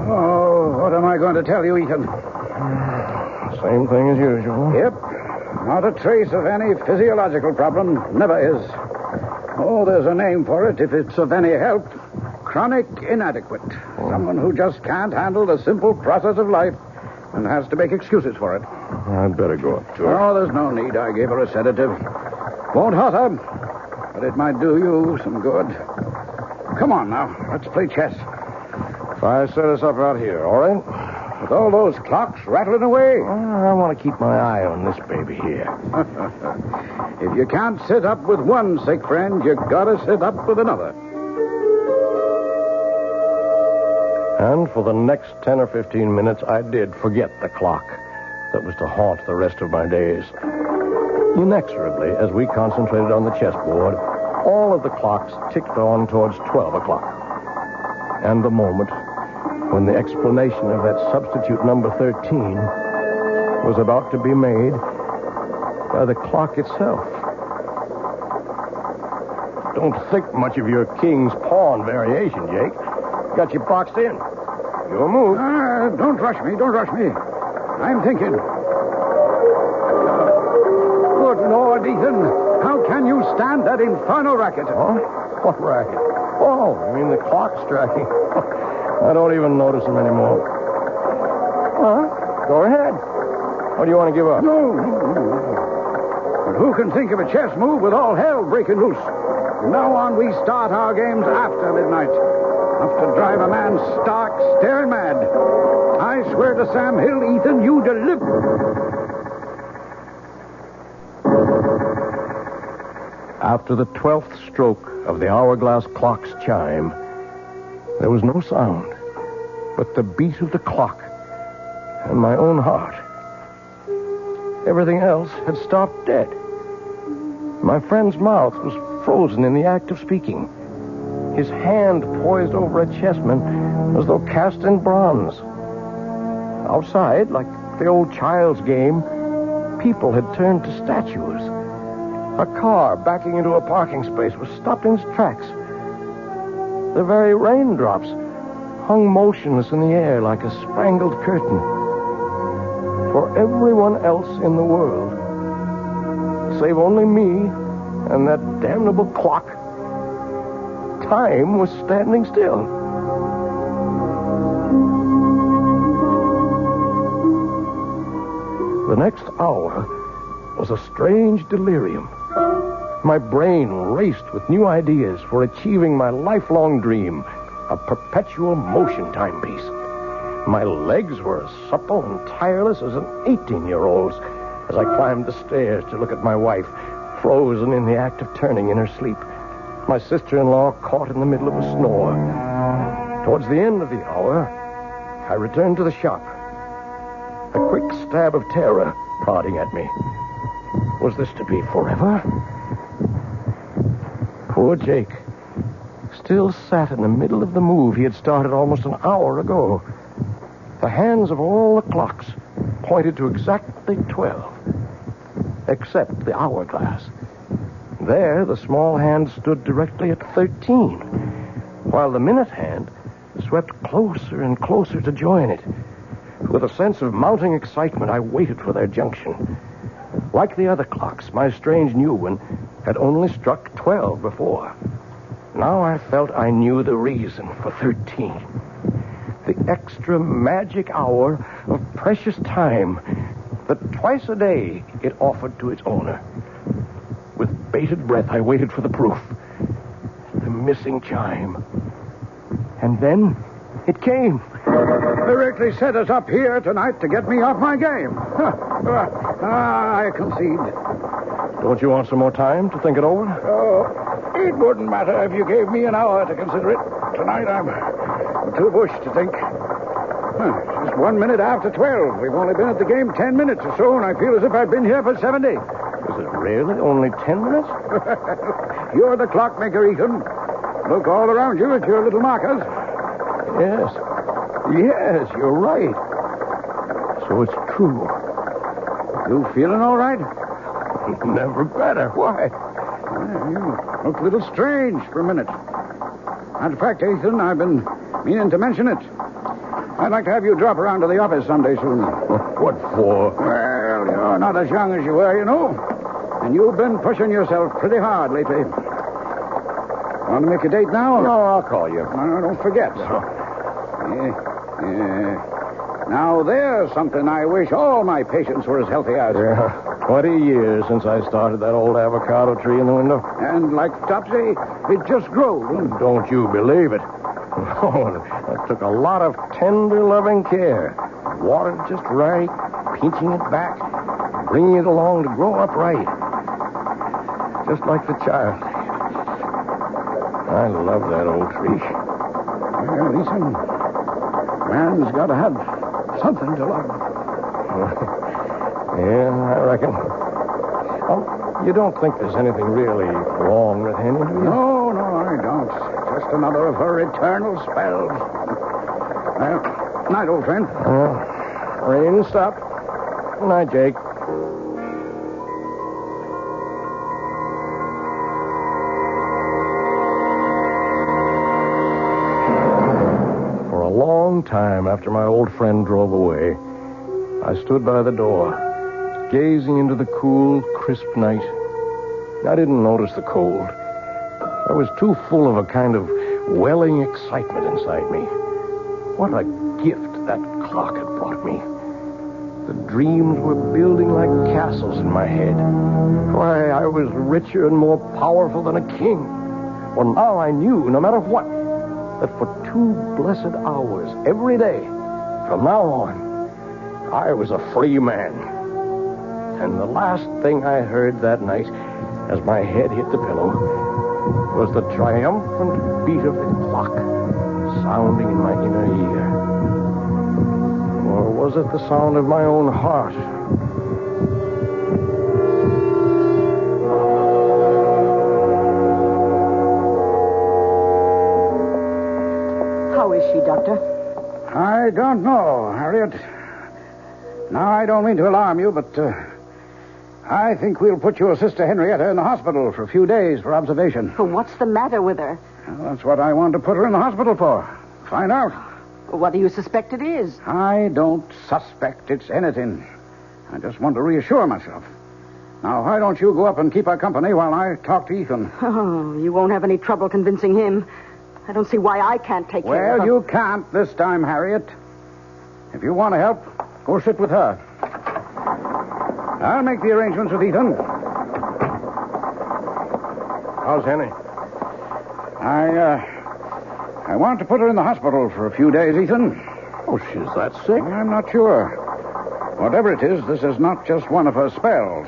Oh, what am I going to tell you, Ethan? Same thing as usual. Yep. Not a trace of any physiological problem. Never is. Oh, there's a name for it if it's of any help. Chronic inadequate. Someone who just can't handle the simple process of life and has to make excuses for it. I'd better go up to her. Oh, there's no need. I gave her a sedative. Won't hurt her, but it might do you some good. Come on now. Let's play chess. If I set us up out here, all right? With all those clocks rattling away? I want to keep my eye on this baby here. If you can't sit up with one sick friend, you gotta sit up with another. And for the next 10 or 15 minutes, I did forget the clock that was to haunt the rest of my days. Inexorably, as we concentrated on the chessboard, all of the clocks ticked on towards 12 o'clock. And the moment when the explanation of that substitute number 13 was about to be made by the clock itself. Don't think much of your king's pawn variation, Jake. Got you boxed in. Your move. Don't rush me. Don't rush me. I'm thinking. Good Lord, Ethan. How can you stand that infernal racket? Huh? What racket? Oh, you mean the clock striking? I don't even notice them anymore. Huh? Go ahead. Or do you want to give up? No. But who can think of a chess move with all hell breaking loose? From now on, we start our games after midnight. Enough to drive a man stark, staring mad. I swear to Sam Hill, Ethan, you deliver. After the 12th stroke of the hourglass clock's chime, there was no sound but the beat of the clock and my own heart. Everything else had stopped dead. My friend's mouth was frozen in the act of speaking. His hand poised over a chessman as though cast in bronze. Outside, like the old child's game, people had turned to statues. A car backing into a parking space was stopped in its tracks. The very raindrops hung motionless in the air like a spangled curtain. For everyone else in the world, save only me and that damnable clock, time was standing still. The next hour was a strange delirium. My brain raced with new ideas for achieving my lifelong dream, a perpetual motion timepiece. My legs were as supple and tireless as an 18-year-old's as I climbed the stairs to look at my wife, frozen in the act of turning in her sleep. My sister-in-law caught in the middle of a snore. Towards the end of the hour, I returned to the shop. A quick stab of terror prodding at me. Was this to be forever? Poor Jake still sat in the middle of the move he had started almost an hour ago. The hands of all the clocks pointed to exactly 12, except the hourglass. There, the small hand stood directly at 13, while the minute hand swept closer and closer to join it. With a sense of mounting excitement, I waited for their junction. Like the other clocks, my strange new one had only struck 12 before. Now I felt I knew the reason for 13. The extra magic hour of precious time that twice a day it offered to its owner. With bated breath, I waited for the proof. The missing chime. And then it came. Directly set us up here tonight to get me off my game. I concede. Don't you want some more time to think it over? Oh, it wouldn't matter if you gave me an hour to consider it. Tonight I'm too bushed to think. It's just 1 minute after 12. We've only been at the game 10 minutes or so, and I feel as if I've been here for 70. Is it really only 10 minutes? You're the clockmaker, Ethan. Look all around you at your little markers. Yes, you're right. So it's true. You feeling all right? Never better. Why? Well, you look a little strange for a minute. Matter of fact, Ethan, I've been meaning to mention it. I'd like to have you drop around to the office someday soon. What for? Well, you're not as young as you were, you know. And you've been pushing yourself pretty hard lately. Want to make a date now? No, I'll call you. No, don't forget. Now, there's something I wish all my patients were as healthy as. Yeah, 20 years since I started that old avocado tree in the window. And like Topsy, it just grew. Don't you believe it? Oh, that took a lot of tender, loving care. Watered just right, pinching it back, bringing it along to grow up right. Just like the child. I love that old tree. Well, listen, man's got to have something to love. Yeah, I reckon. Oh, you don't think there's anything really wrong with Henny, do you? No, I don't. Just another of her eternal spells. Well, night, old friend. Rain stop. Good night, Jake. For a long time after my old friend drove away, I stood by the door, gazing into the cool, crisp night. I didn't notice the cold. I was too full of a kind of welling excitement inside me. What a gift that clock had brought me. The dreams were building like castles in my head. Why, I was richer and more powerful than a king. Well, now I knew, no matter what, that for 2 blessed hours every day, from now on, I was a free man. And the last thing I heard that night, as my head hit the pillow, was the triumphant beat of the clock sounding in my inner ear. Or was it the sound of my own heart? How is she, Doctor? I don't know, Harriet. Now, I don't mean to alarm you, but I think we'll put your sister Henrietta in the hospital for a few days for observation. Well, what's the matter with her? Well, that's what I wanted to put her in the hospital for. Find out. What do you suspect it is? I don't suspect it's anything. I just want to reassure myself. Now, why don't you go up and keep her company while I talk to Ethan? Oh, you won't have any trouble convincing him. I don't see why I can't take care of her. Well, you can't this time, Harriet. If you want to help, go sit with her. I'll make the arrangements with Ethan. How's Henny? I want to put her in the hospital for a few days, Ethan. Oh, she's that sick? I'm not sure. Whatever it is, this is not just one of her spells.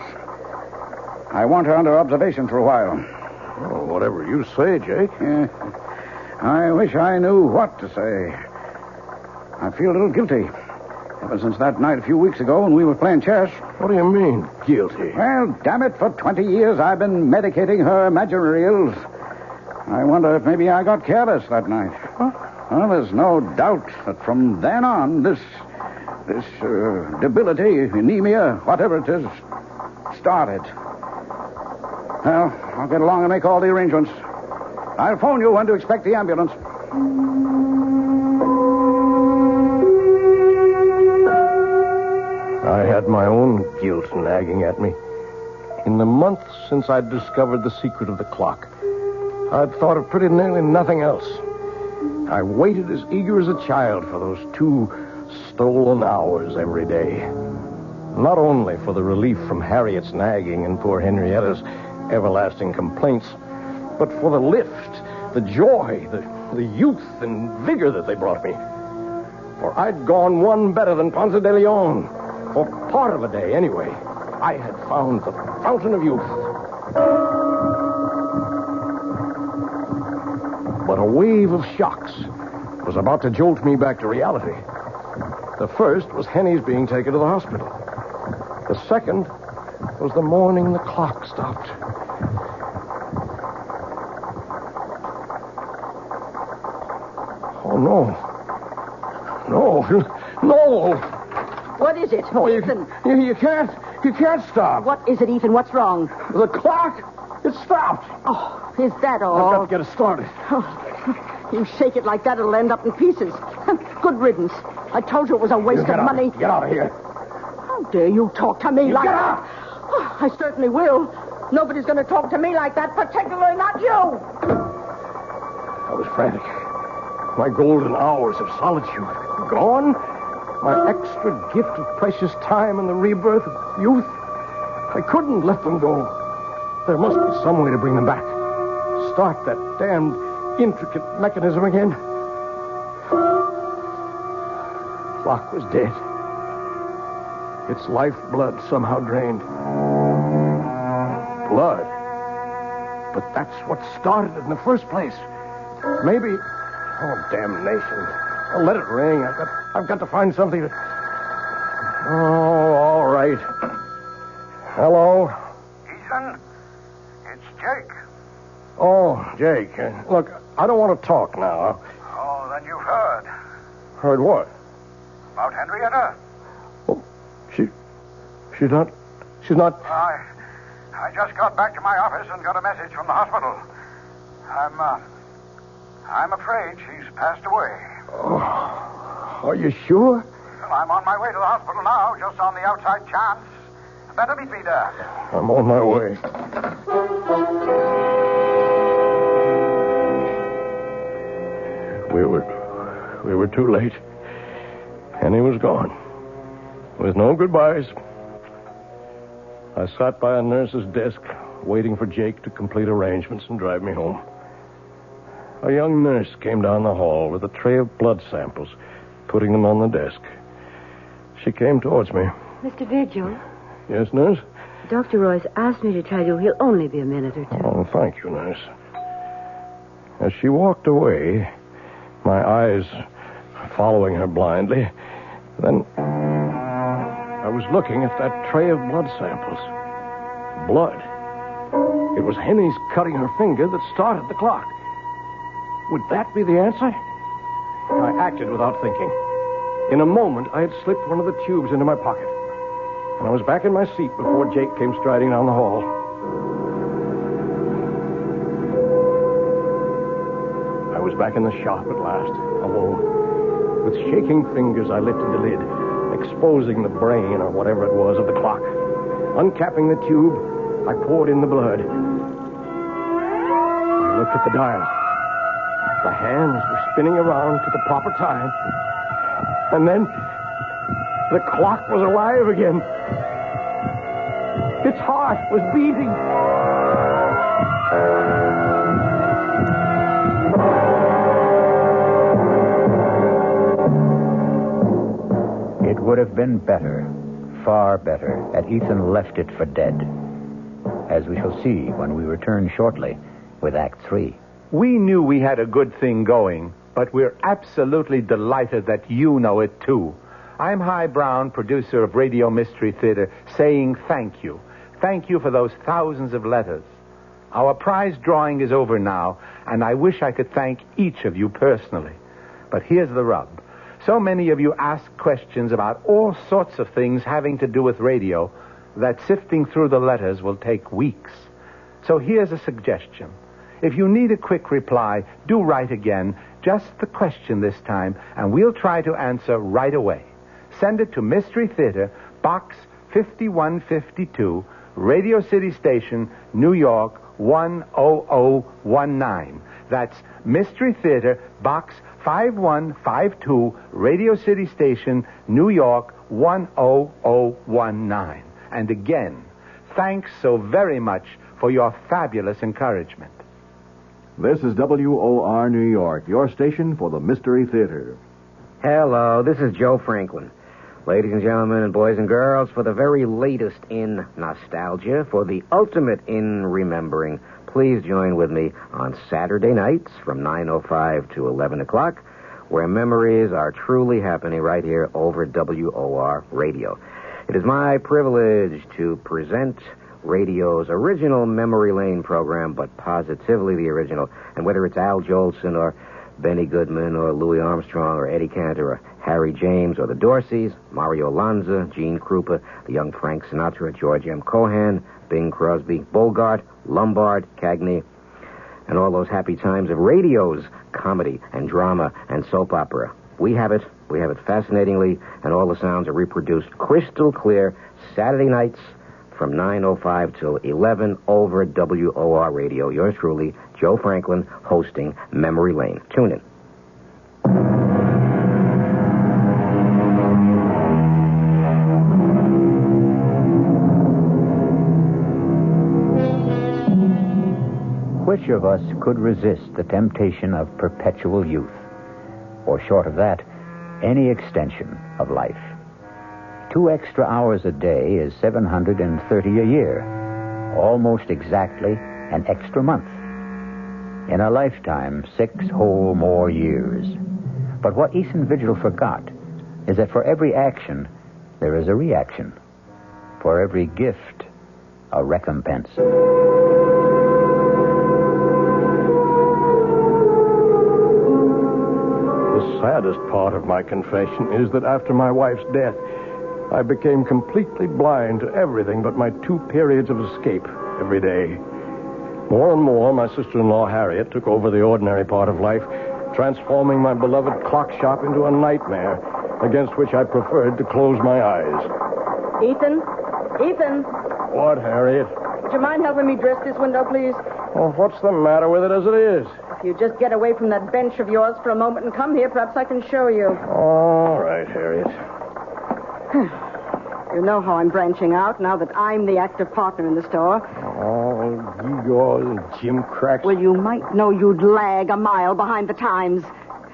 I want her under observation for a while. Oh, whatever you say, Jake. Yeah. I wish I knew what to say. I feel a little guilty. Ever since that night a few weeks ago when we were playing chess. What do you mean, guilty? Well, damn it, for 20 years I've been medicating her imaginary ills. I wonder if maybe I got careless that night. Huh? Well, there's no doubt that from then on, this debility, anemia, whatever it is, started. Well, I'll get along and make all the arrangements. I'll phone you when to expect the ambulance. I had my own guilt nagging at me. In the month since I'd discovered the secret of the clock, I'd thought of pretty nearly nothing else. I waited as eager as a child for those 2 stolen hours every day. Not only for the relief from Harriet's nagging and poor Henrietta's everlasting complaints, but for the lift, the joy, the youth and vigor that they brought me. For I'd gone one better than Ponce de Leon. For part of a day, anyway. I had found the fountain of youth. But a wave of shocks was about to jolt me back to reality. The first was Henny's being taken to the hospital. The second was the morning the clock stopped. Oh, no. No. What is it, No, Ethan? you can't stop. What is it, Ethan? What's wrong? The clock, it stopped. Oh, is that all? I've got to get it started. Oh, you shake it like that, it'll end up in pieces. Good riddance. I told you it was a waste of money. Get out of here. How dare you talk to me like get that? out! Oh, I certainly will. Nobody's going to talk to me like that, particularly not you. I was frantic. My golden hours of solitude gone. My extra gift of precious time and the rebirth of youth. I couldn't let them go. There must be some way to bring them back. Start that damned intricate mechanism again. The clock was dead. Its lifeblood somehow drained. Blood. But that's what started it in the first place. Maybe... Oh, damnation. Oh, let it ring. I've got to find something to... Oh, all right. Hello? Ethan, it's Jake. Oh, Jake. Look, I don't want to talk now. Oh, then you've heard. Heard what? About Henrietta? Oh, she's not... I just got back to my office and got a message from the hospital. I'm afraid she's passed away. Oh, are you sure? Well, I'm on my way to the hospital now, just on the outside chance. Better meet me there. I'm on my way. We were too late. Henny was gone. With no goodbyes. I sat by a nurse's desk, waiting for Jake to complete arrangements and drive me home. A young nurse came down the hall with a tray of blood samples, putting them on the desk. She came towards me. Mr. Vigil, Yes, nurse? Dr. Royce asked me to tell you he'll only be a minute or two. Oh, thank you, nurse. As she walked away, my eyes following her blindly, then I was looking at that tray of blood samples. Blood. It was Henny's cutting her finger that started the clock. Would that be the answer? I acted without thinking. In a moment, I had slipped one of the tubes into my pocket. And I was back in my seat before Jake came striding down the hall. I was back in the shop at last, alone. With shaking fingers, I lifted the lid, exposing the brain, or whatever it was, of the clock. Uncapping the tube, I poured in the blood. I looked at the dial. The hands were spinning around to the proper time. And then the clock was alive again. Its heart was beating. It would have been better, far better, had Ethan left it for dead, as we shall see when we return shortly with Act 3. We knew we had a good thing going, but we're absolutely delighted that you know it, too. I'm Hy Brown, producer of Radio Mystery Theater, saying thank you. Thank you for those thousands of letters. Our prize drawing is over now, and I wish I could thank each of you personally. But here's the rub. So many of you ask questions about all sorts of things having to do with radio that sifting through the letters will take weeks. So here's a suggestion. If you need a quick reply, do write again, just the question this time, and we'll try to answer right away. Send it to Mystery Theater, Box 5152, Radio City Station, New York 10019. That's Mystery Theater, Box 5152, Radio City Station, New York 10019. And again, thanks so very much for your fabulous encouragement. This is WOR New York, your station for the Mystery Theater. Hello, this is Joe Franklin. Ladies and gentlemen and boys and girls, for the very latest in nostalgia, for the ultimate in remembering, please join with me on Saturday nights from 9:05 to 11 o'clock, where memories are truly happening right here over WOR Radio. It is my privilege to present radio's original Memory Lane program, but positively the original. And whether it's Al Jolson or Benny Goodman or Louis Armstrong or Eddie Cantor or Harry James or the Dorseys, Mario Lanza, Gene Krupa, the young Frank Sinatra, George M. Cohan, Bing Crosby, Bogart, Lombard, Cagney, and all those happy times of radio's comedy and drama and soap opera. We have it fascinatingly, and all the sounds are reproduced crystal clear Saturday nights from 9:05 till 11 over WOR Radio. Yours truly, Joe Franklin, hosting Memory Lane. Tune in. Which of us could resist the temptation of perpetual youth? Or short of that, any extension of life? 2 extra hours a day is 730 a year, almost exactly an extra month. In a lifetime, 6 whole more years. But what Ethan Vigil forgot is that for every action, there is a reaction. For every gift, a recompense. The saddest part of my confession is that after my wife's death, I became completely blind to everything but my 2 periods of escape every day. More and more, my sister-in-law, Harriet, took over the ordinary part of life, transforming my beloved clock shop into a nightmare against which I preferred to close my eyes. Ethan? What, Harriet? Would you mind helping me dress this window, please? Well, what's the matter with it as it is? If you just get away from that bench of yours for a moment and come here, perhaps I can show you. All right, Harriet. You know how I'm branching out now that I'm the active partner in the store. Oh, Igor and Jim Cracks. Well, you might know you'd lag a mile behind the times.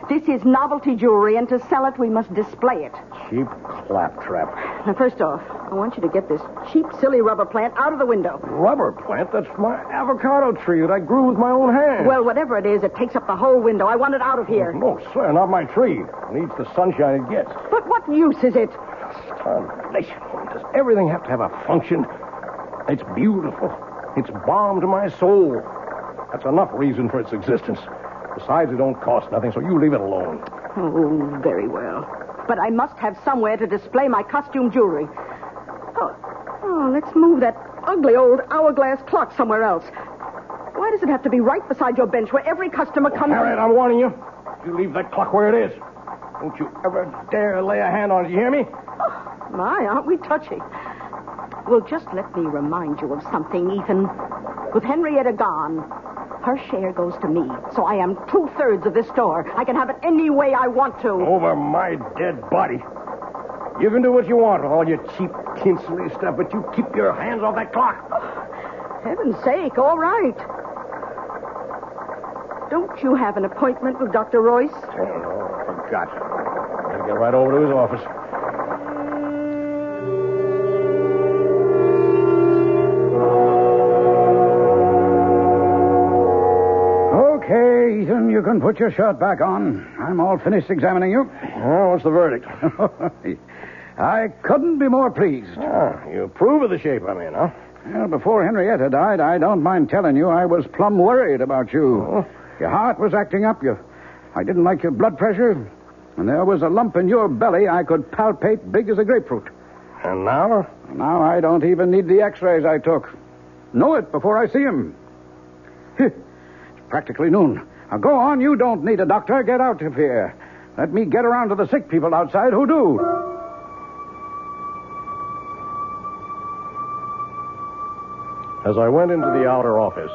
This is novelty jewelry, and to sell it, we must display it. Cheap claptrap. Now, first off, I want you to get this cheap, silly rubber plant out of the window. Rubber plant? That's my avocado tree that I grew with my own hands. Well, whatever it is, it takes up the whole window. I want it out of here. No, sir, not my tree. It needs the sunshine it gets. But what use is it? Does everything have to have a function? It's beautiful. It's balm to my soul. That's enough reason for its existence. Besides, it don't cost nothing, so you leave it alone. Oh, very well. but I must have somewhere to display my costume jewelry. Oh, let's move that ugly old hourglass clock somewhere else. Why does it have to be right beside your bench where every customer comes... Harriet, I'm warning you. You leave that clock where it is. Don't you ever dare lay a hand on it, you hear me? Oh, my, aren't we touchy? Well, just let me remind you of something, Ethan. With Henrietta gone, her share goes to me, so I am 2/3 of this store. I can have it any way I want to. Over my dead body. You can do what you want with all your cheap, tinselly stuff, but you keep your hands off that clock. Oh, heaven's sake, all right. Don't you have an appointment with Dr. Royce? Oh, no, I forgot. Gotta get right over to his office. Okay, Ethan, you can put your shirt back on. I'm all finished examining you. Oh, what's the verdict? I couldn't be more pleased. You approve of the shape I'm in, huh? Well, before Henrietta died, I don't mind telling you I was plumb worried about you. Oh. Your heart was acting up. I didn't like your blood pressure. And there was a lump in your belly I could palpate big as a grapefruit. And now? Now I don't even need the x-rays I took. Know it before I see him. It's practically noon. Now go on. You don't need a doctor. Get out of here. Let me get around to the sick people outside who do. As I went into the outer office,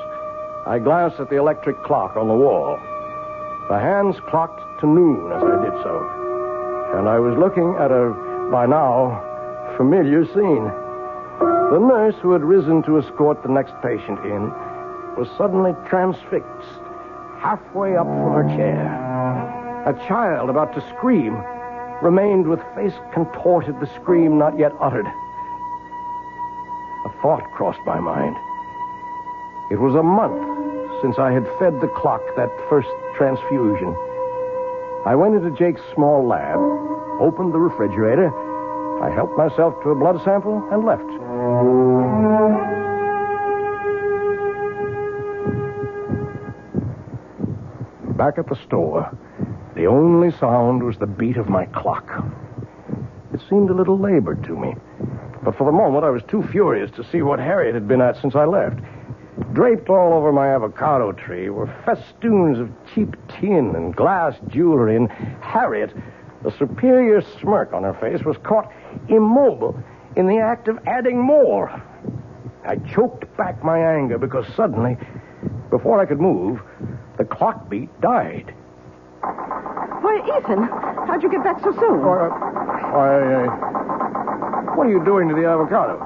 I glanced at the electric clock on the wall. The hands clocked to noon as I did so. And I was looking at a, by now, familiar scene. The nurse who had risen to escort the next patient in was suddenly transfixed, halfway up from her chair. A child about to scream remained with face contorted, the scream not yet uttered. A thought crossed my mind. It was a month since I had fed the clock that first transfusion. I went into Jake's small lab, opened the refrigerator, I helped myself to a blood sample, and left. Back at the store, the only sound was the beat of my clock. It seemed a little labored to me, but for the moment I was too furious to see what Harriet had been at since I left. Draped all over my avocado tree were festoons of cheap tin and glass jewelry, and Harriet, a superior smirk on her face, was caught immobile in the act of adding more. I choked back my anger because suddenly, before I could move, the clock beat died. Why, Ethan, how'd you get back so soon? What are you doing to the avocado?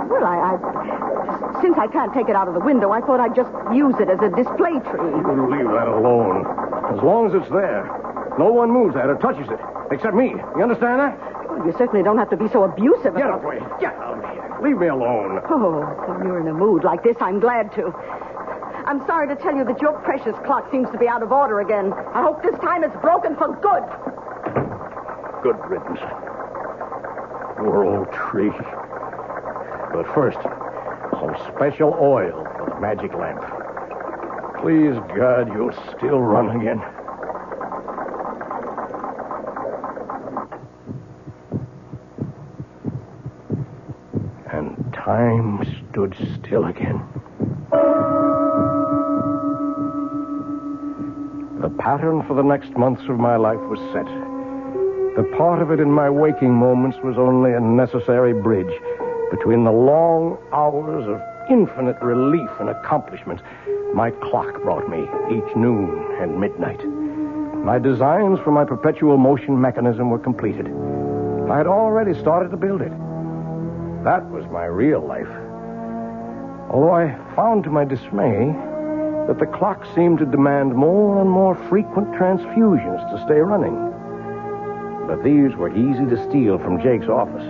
Well, since I can't take it out of the window, I thought I'd just use it as a display tree. You leave that alone. As long as it's there, no one moves that or touches it, except me. You understand that? Well, you certainly don't have to be so abusive. Get away. Get out of here. Leave me alone. Oh, when you're in a mood like this, I'm glad to. I'm sorry to tell you that your precious clock seems to be out of order again. I hope this time it's broken for good. Good riddance. Poor old tree. But first, some special oil for the magic lamp. Please, God, you'll still run again. And time stood still again. The pattern for the next months of my life was set. The part of it in my waking moments was only a necessary bridge between the long hours of infinite relief and accomplishment my clock brought me each noon and midnight. My designs for my perpetual motion mechanism were completed. I had already started to build it. That was my real life. Although I found to my dismay that the clock seemed to demand more and more frequent transfusions to stay running. But these were easy to steal from Jake's office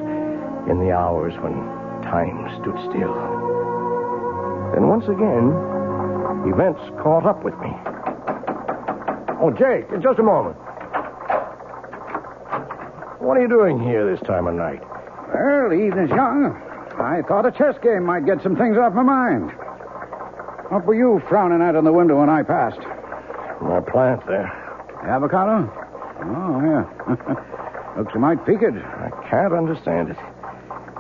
in the hours when time stood still. Then once again, events caught up with me. Oh, Jake, just a moment. What are you doing here this time of night? Well, the evening's young. I thought a chess game might get some things off my mind. What were you frowning at in the window when I passed? My plant there. Avocado? Oh, yeah. Looks a mite peaked. I can't understand it.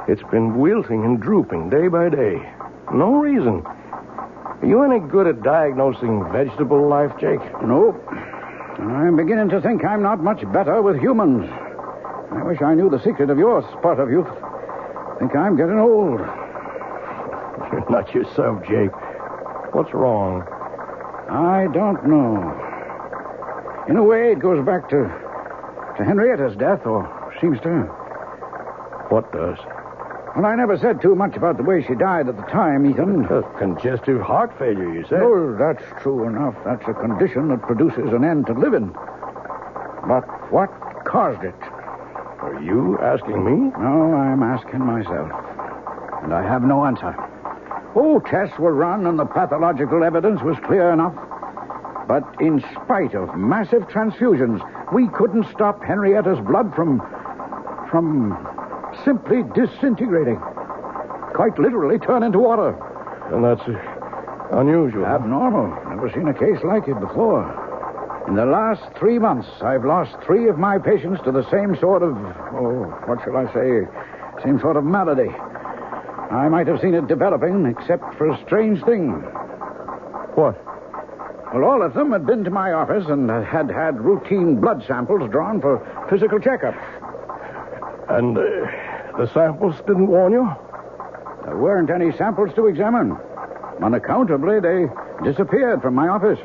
It's been wilting and drooping day by day. No reason. Are you any good at diagnosing vegetable life, Jake? Nope. I'm beginning to think I'm not much better with humans. I wish I knew the secret of your spurt of youth. Think I'm getting old. You're not yourself, Jake. What's wrong? I don't know. In a way, it goes back to Henrietta's death, or seems to. What does? Well, I never said too much about the way she died at the time, Ethan. Congestive heart failure, you said? Oh, that's true enough. That's a condition that produces an end to living. But what caused it? Are you asking me? No, I'm asking myself. And I have no answer. Oh, tests were run and the pathological evidence was clear enough. But in spite of massive transfusions, we couldn't stop Henrietta's blood from simply disintegrating. Quite literally turn into water. And that's unusual. Abnormal. Never seen a case like it before. In the last 3 months, I've lost 3 of my patients to the same sort of, what shall I say, same sort of malady. I might have seen it developing, except for a strange thing. What? Well, all of them had been to my office and had routine blood samples drawn for physical checkup. And the samples didn't warn you? There weren't any samples to examine. Unaccountably, they disappeared from my office.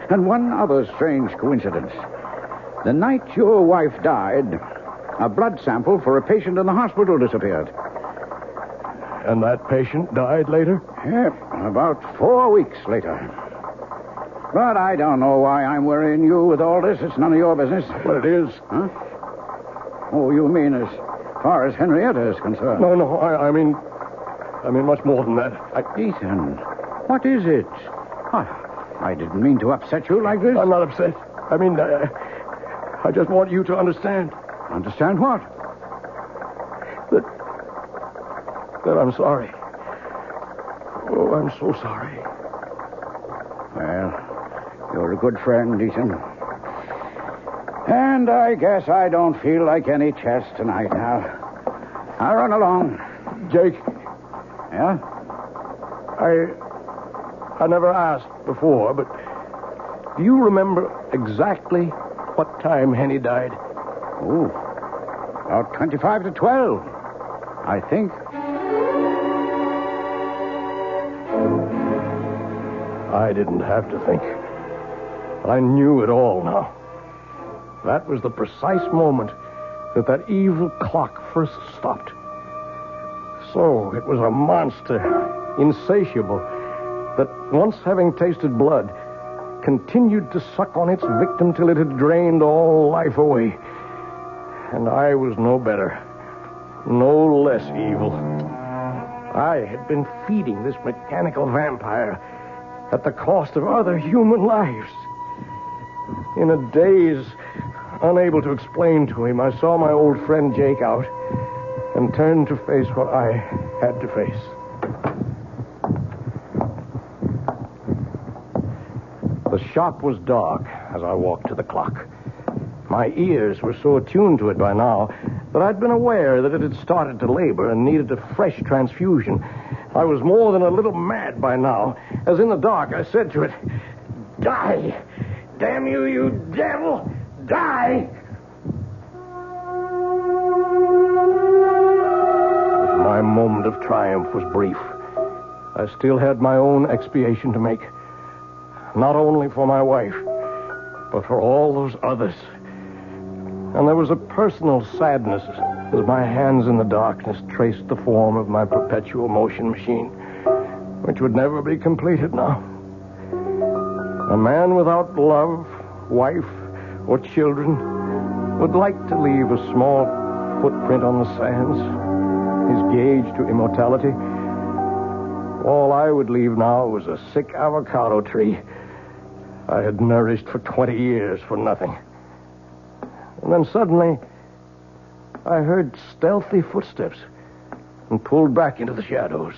And one other strange coincidence. The night your wife died, a blood sample for a patient in the hospital disappeared. And that patient died later? Yep, about 4 weeks later. But I don't know why I'm worrying you with all this. It's none of your business. But it is. Huh? Oh, you mean as far as Henrietta is concerned? No, I mean much more than that. Ethan, what is it? I didn't mean to upset you like this. I'm not upset. I mean, I just want you to understand. Understand what? That I'm sorry. Oh, I'm so sorry. Well, you're a good friend, Ethan. And I guess I don't feel like any chess tonight now. I'll run along. Jake. Yeah? I never asked before, but do you remember exactly what time Henny died? Oh, about 25 to 12, I think. I didn't have to think. I knew it all now. That was the precise moment that evil clock first stopped. So it was a monster, insatiable, that once having tasted blood, continued to suck on its victim till it had drained all life away. And I was no better, no less evil. I had been feeding this mechanical vampire at the cost of other human lives. In a daze, unable to explain to him, I saw my old friend Jake out and turned to face what I had to face. The shop was dark as I walked to the clock. My ears were so attuned to it by now that I'd been aware that it had started to labor and needed a fresh transfusion. I was more than a little mad by now, as in the dark I said to it, "Die! Damn you, you devil! Die!" My moment of triumph was brief. I still had my own expiation to make. Not only for my wife, but for all those others. And there was a personal sadness as my hands in the darkness traced the form of my perpetual motion machine, which would never be completed now. A man without love, wife, or children would like to leave a small footprint on the sands, his gauge to immortality. All I would leave now was a sick avocado tree I had nourished for 20 years for nothing. And then suddenly, I heard stealthy footsteps and pulled back into the shadows.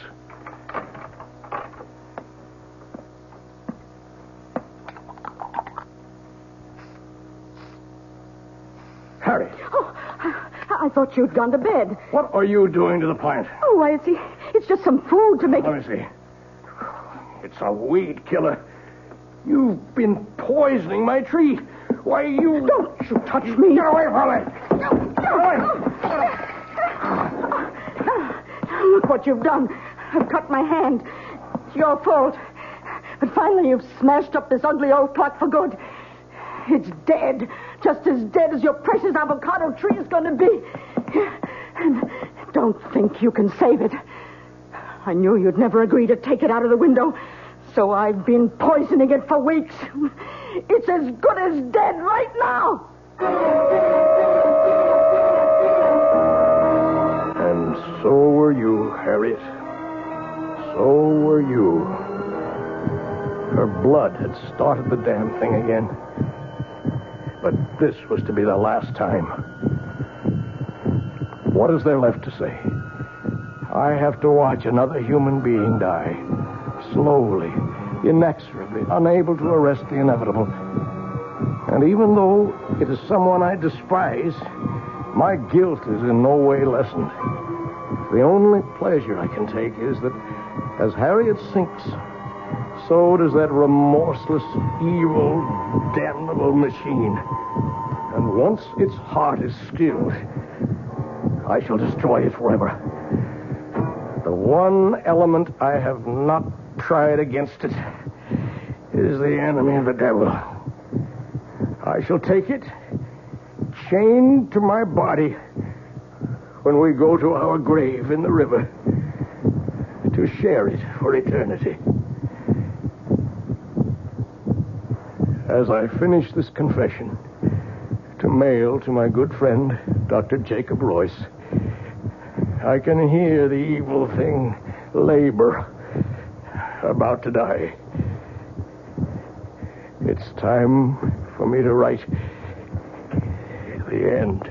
Harry. Oh, I thought you'd gone to bed. What are you doing to the plant? Oh, why, it's just some food to make Let me see. It's a weed killer. You've been poisoning my tree. Why, you... Don't you touch me. Get away from me. Get away. Look what you've done. I've cut my hand. It's your fault. But finally you've smashed up this ugly old clock for good. It's dead. Just as dead as your precious avocado tree is going to be. And don't think you can save it. I knew you'd never agree to take it out of the window, so I've been poisoning it for weeks. It's as good as dead right now. And so were you, Harriet. So were you. Her blood had started the damn thing again. But this was to be the last time. What is there left to say? I have to watch another human being die. Slowly, inexorably, unable to arrest the inevitable. And even though it is someone I despise, my guilt is in no way lessened. The only pleasure I can take is that as Harriet sinks, so does that remorseless, evil, damnable machine. And once its heart is stilled, I shall destroy it forever. The one element I have not tried against it is the enemy of the devil. I shall take it, chained to my body, when we go to our grave in the river, to share it for eternity. As I finish this confession, to mail to my good friend, Dr. Jacob Royce, I can hear the evil thing labor, about to die. It's time for me to write the end.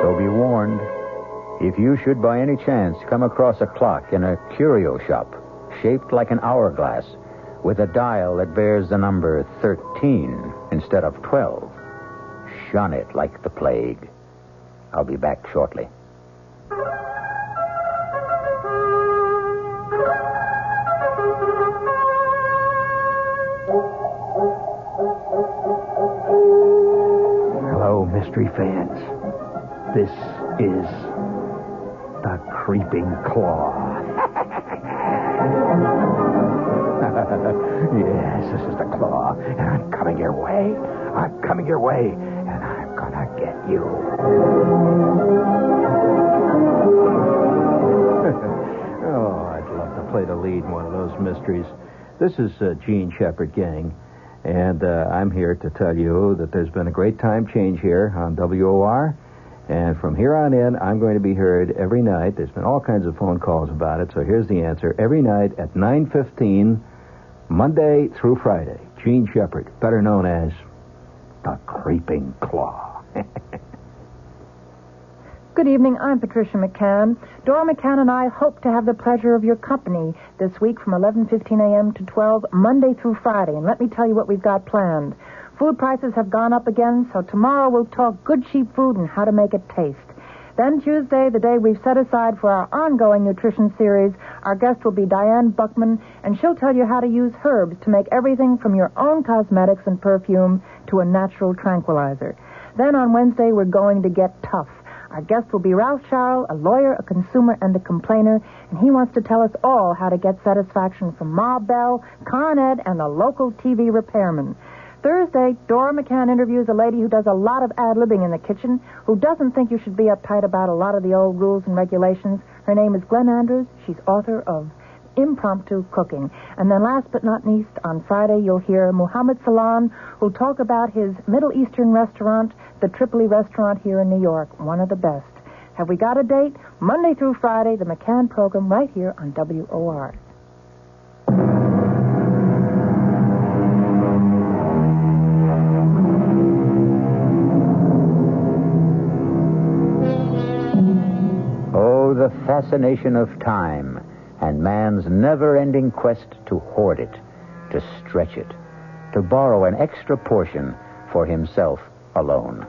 So be warned. If you should by any chance come across a clock in a curio shop shaped like an hourglass with a dial that bears the number 13 instead of 12, shun it like the plague. I'll be back shortly. Hello, mystery fans. This is the Creeping Claw. Yes, this is the Claw, and I'm coming your way. I'm coming your way, and I'm gonna get you. Oh, I'd love to play the lead in one of those mysteries. This is Gene Shepherd, gang, and I'm here to tell you that there's been a great time change here on WOR, and from here on in, I'm going to be heard every night. There's been all kinds of phone calls about it, so here's the answer. Every night at 9:15, Monday through Friday. Gene Shepherd, better known as the Creeping Claw. Good evening. I'm Patricia McCann. Dora McCann and I hope to have the pleasure of your company this week from 11:15 a.m. to 12, Monday through Friday. And let me tell you what we've got planned. Food prices have gone up again, so tomorrow we'll talk good, cheap food and how to make it taste. Then Tuesday, the day we've set aside for our ongoing nutrition series, our guest will be Diane Buckman, and she'll tell you how to use herbs to make everything from your own cosmetics and perfume to a natural tranquilizer. Then on Wednesday, we're going to get tough. Our guest will be Ralph Charles, a lawyer, a consumer, and a complainer, and he wants to tell us all how to get satisfaction from Ma Bell, Con Ed, and the local TV repairman. Thursday, Dora McCann interviews a lady who does a lot of ad-libbing in the kitchen, who doesn't think you should be uptight about a lot of the old rules and regulations. Her name is Glenn Andrews. She's author of Impromptu Cooking. And then last but not least, on Friday, you'll hear Muhammad Salan, who'll talk about his Middle Eastern restaurant, the Tripoli restaurant here in New York, one of the best. Have we got a date? Monday through Friday, the McCann program right here on WOR. Oh, the fascination of time. and man's never-ending quest to hoard it, to stretch it, to borrow an extra portion for himself alone.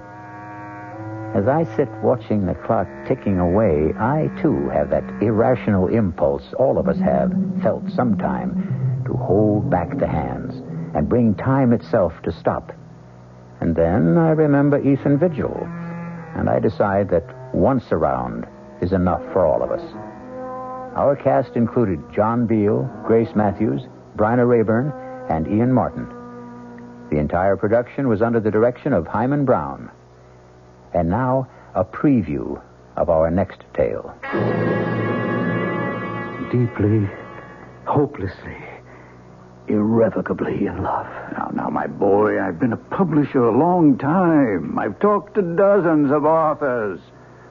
As I sit watching the clock ticking away, I, too, have that irrational impulse all of us have felt sometime to hold back the hands and bring time itself to stop. And then I remember Ethan Vigil, and I decide that once around is enough for all of us. Our cast included John Beale, Grace Matthews, Bryna Rayburn, and Ian Martin. The entire production was under the direction of Hyman Brown. And now, a preview of our next tale. Deeply, hopelessly, irrevocably in love. Now, my boy, I've been a publisher a long time. I've talked to dozens of authors.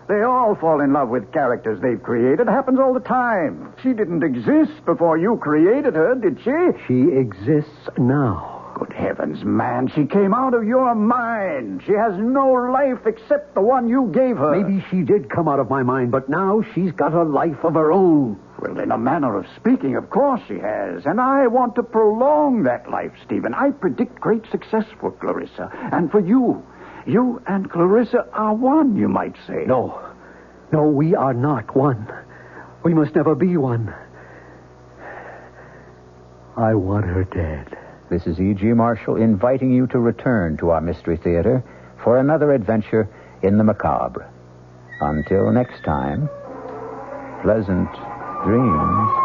They all fall in love with characters they've created. It happens all the time. She didn't exist before you created her, did she? She exists now. Good heavens, man. She came out of your mind. She has no life except the one you gave her. Maybe she did come out of my mind, but now she's got a life of her own. Well, in a manner of speaking, of course she has. And I want to prolong that life, Stephen. I predict great success for Clarissa. And for you. You and Clarissa are one, you might say. No, we are not one. We must never be one. I want her dead. This is E.G. Marshall inviting you to return to our Mystery Theater for another adventure in the macabre. Until next time, pleasant dreams.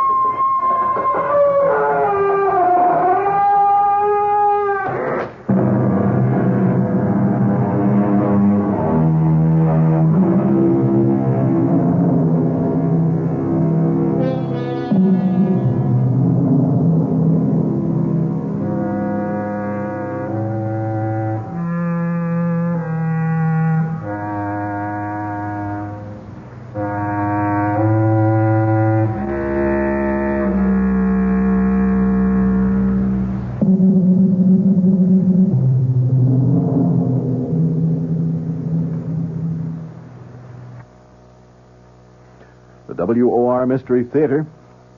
WOR Mystery Theater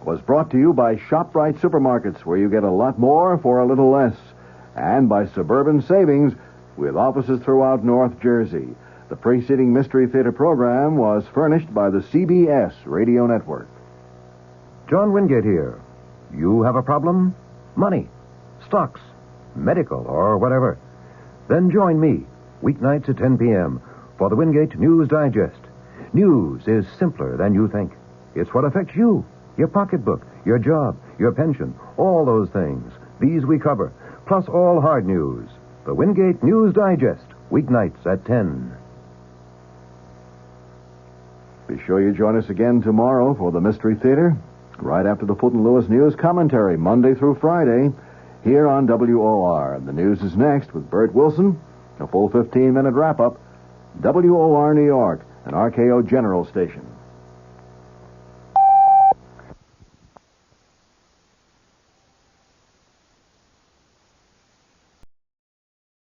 was brought to you by ShopRite Supermarkets, where you get a lot more for a little less, and by Suburban Savings, with offices throughout North Jersey. The preceding Mystery Theater program was furnished by the CBS Radio Network. John Wingate here. You have a problem? Money, stocks, medical, or whatever. Then join me, weeknights at 10 p.m., for the Wingate News Digest. News is simpler than you think. It's what affects you, your pocketbook, your job, your pension, all those things. These we cover, plus all hard news. The Wingate News Digest, weeknights at 10. Be sure you join us again tomorrow for the Mystery Theater, right after the Foot and Lewis News Commentary, Monday through Friday, here on WOR. The news is next with Bert Wilson, a full 15-minute wrap-up, WOR New York, an RKO General station.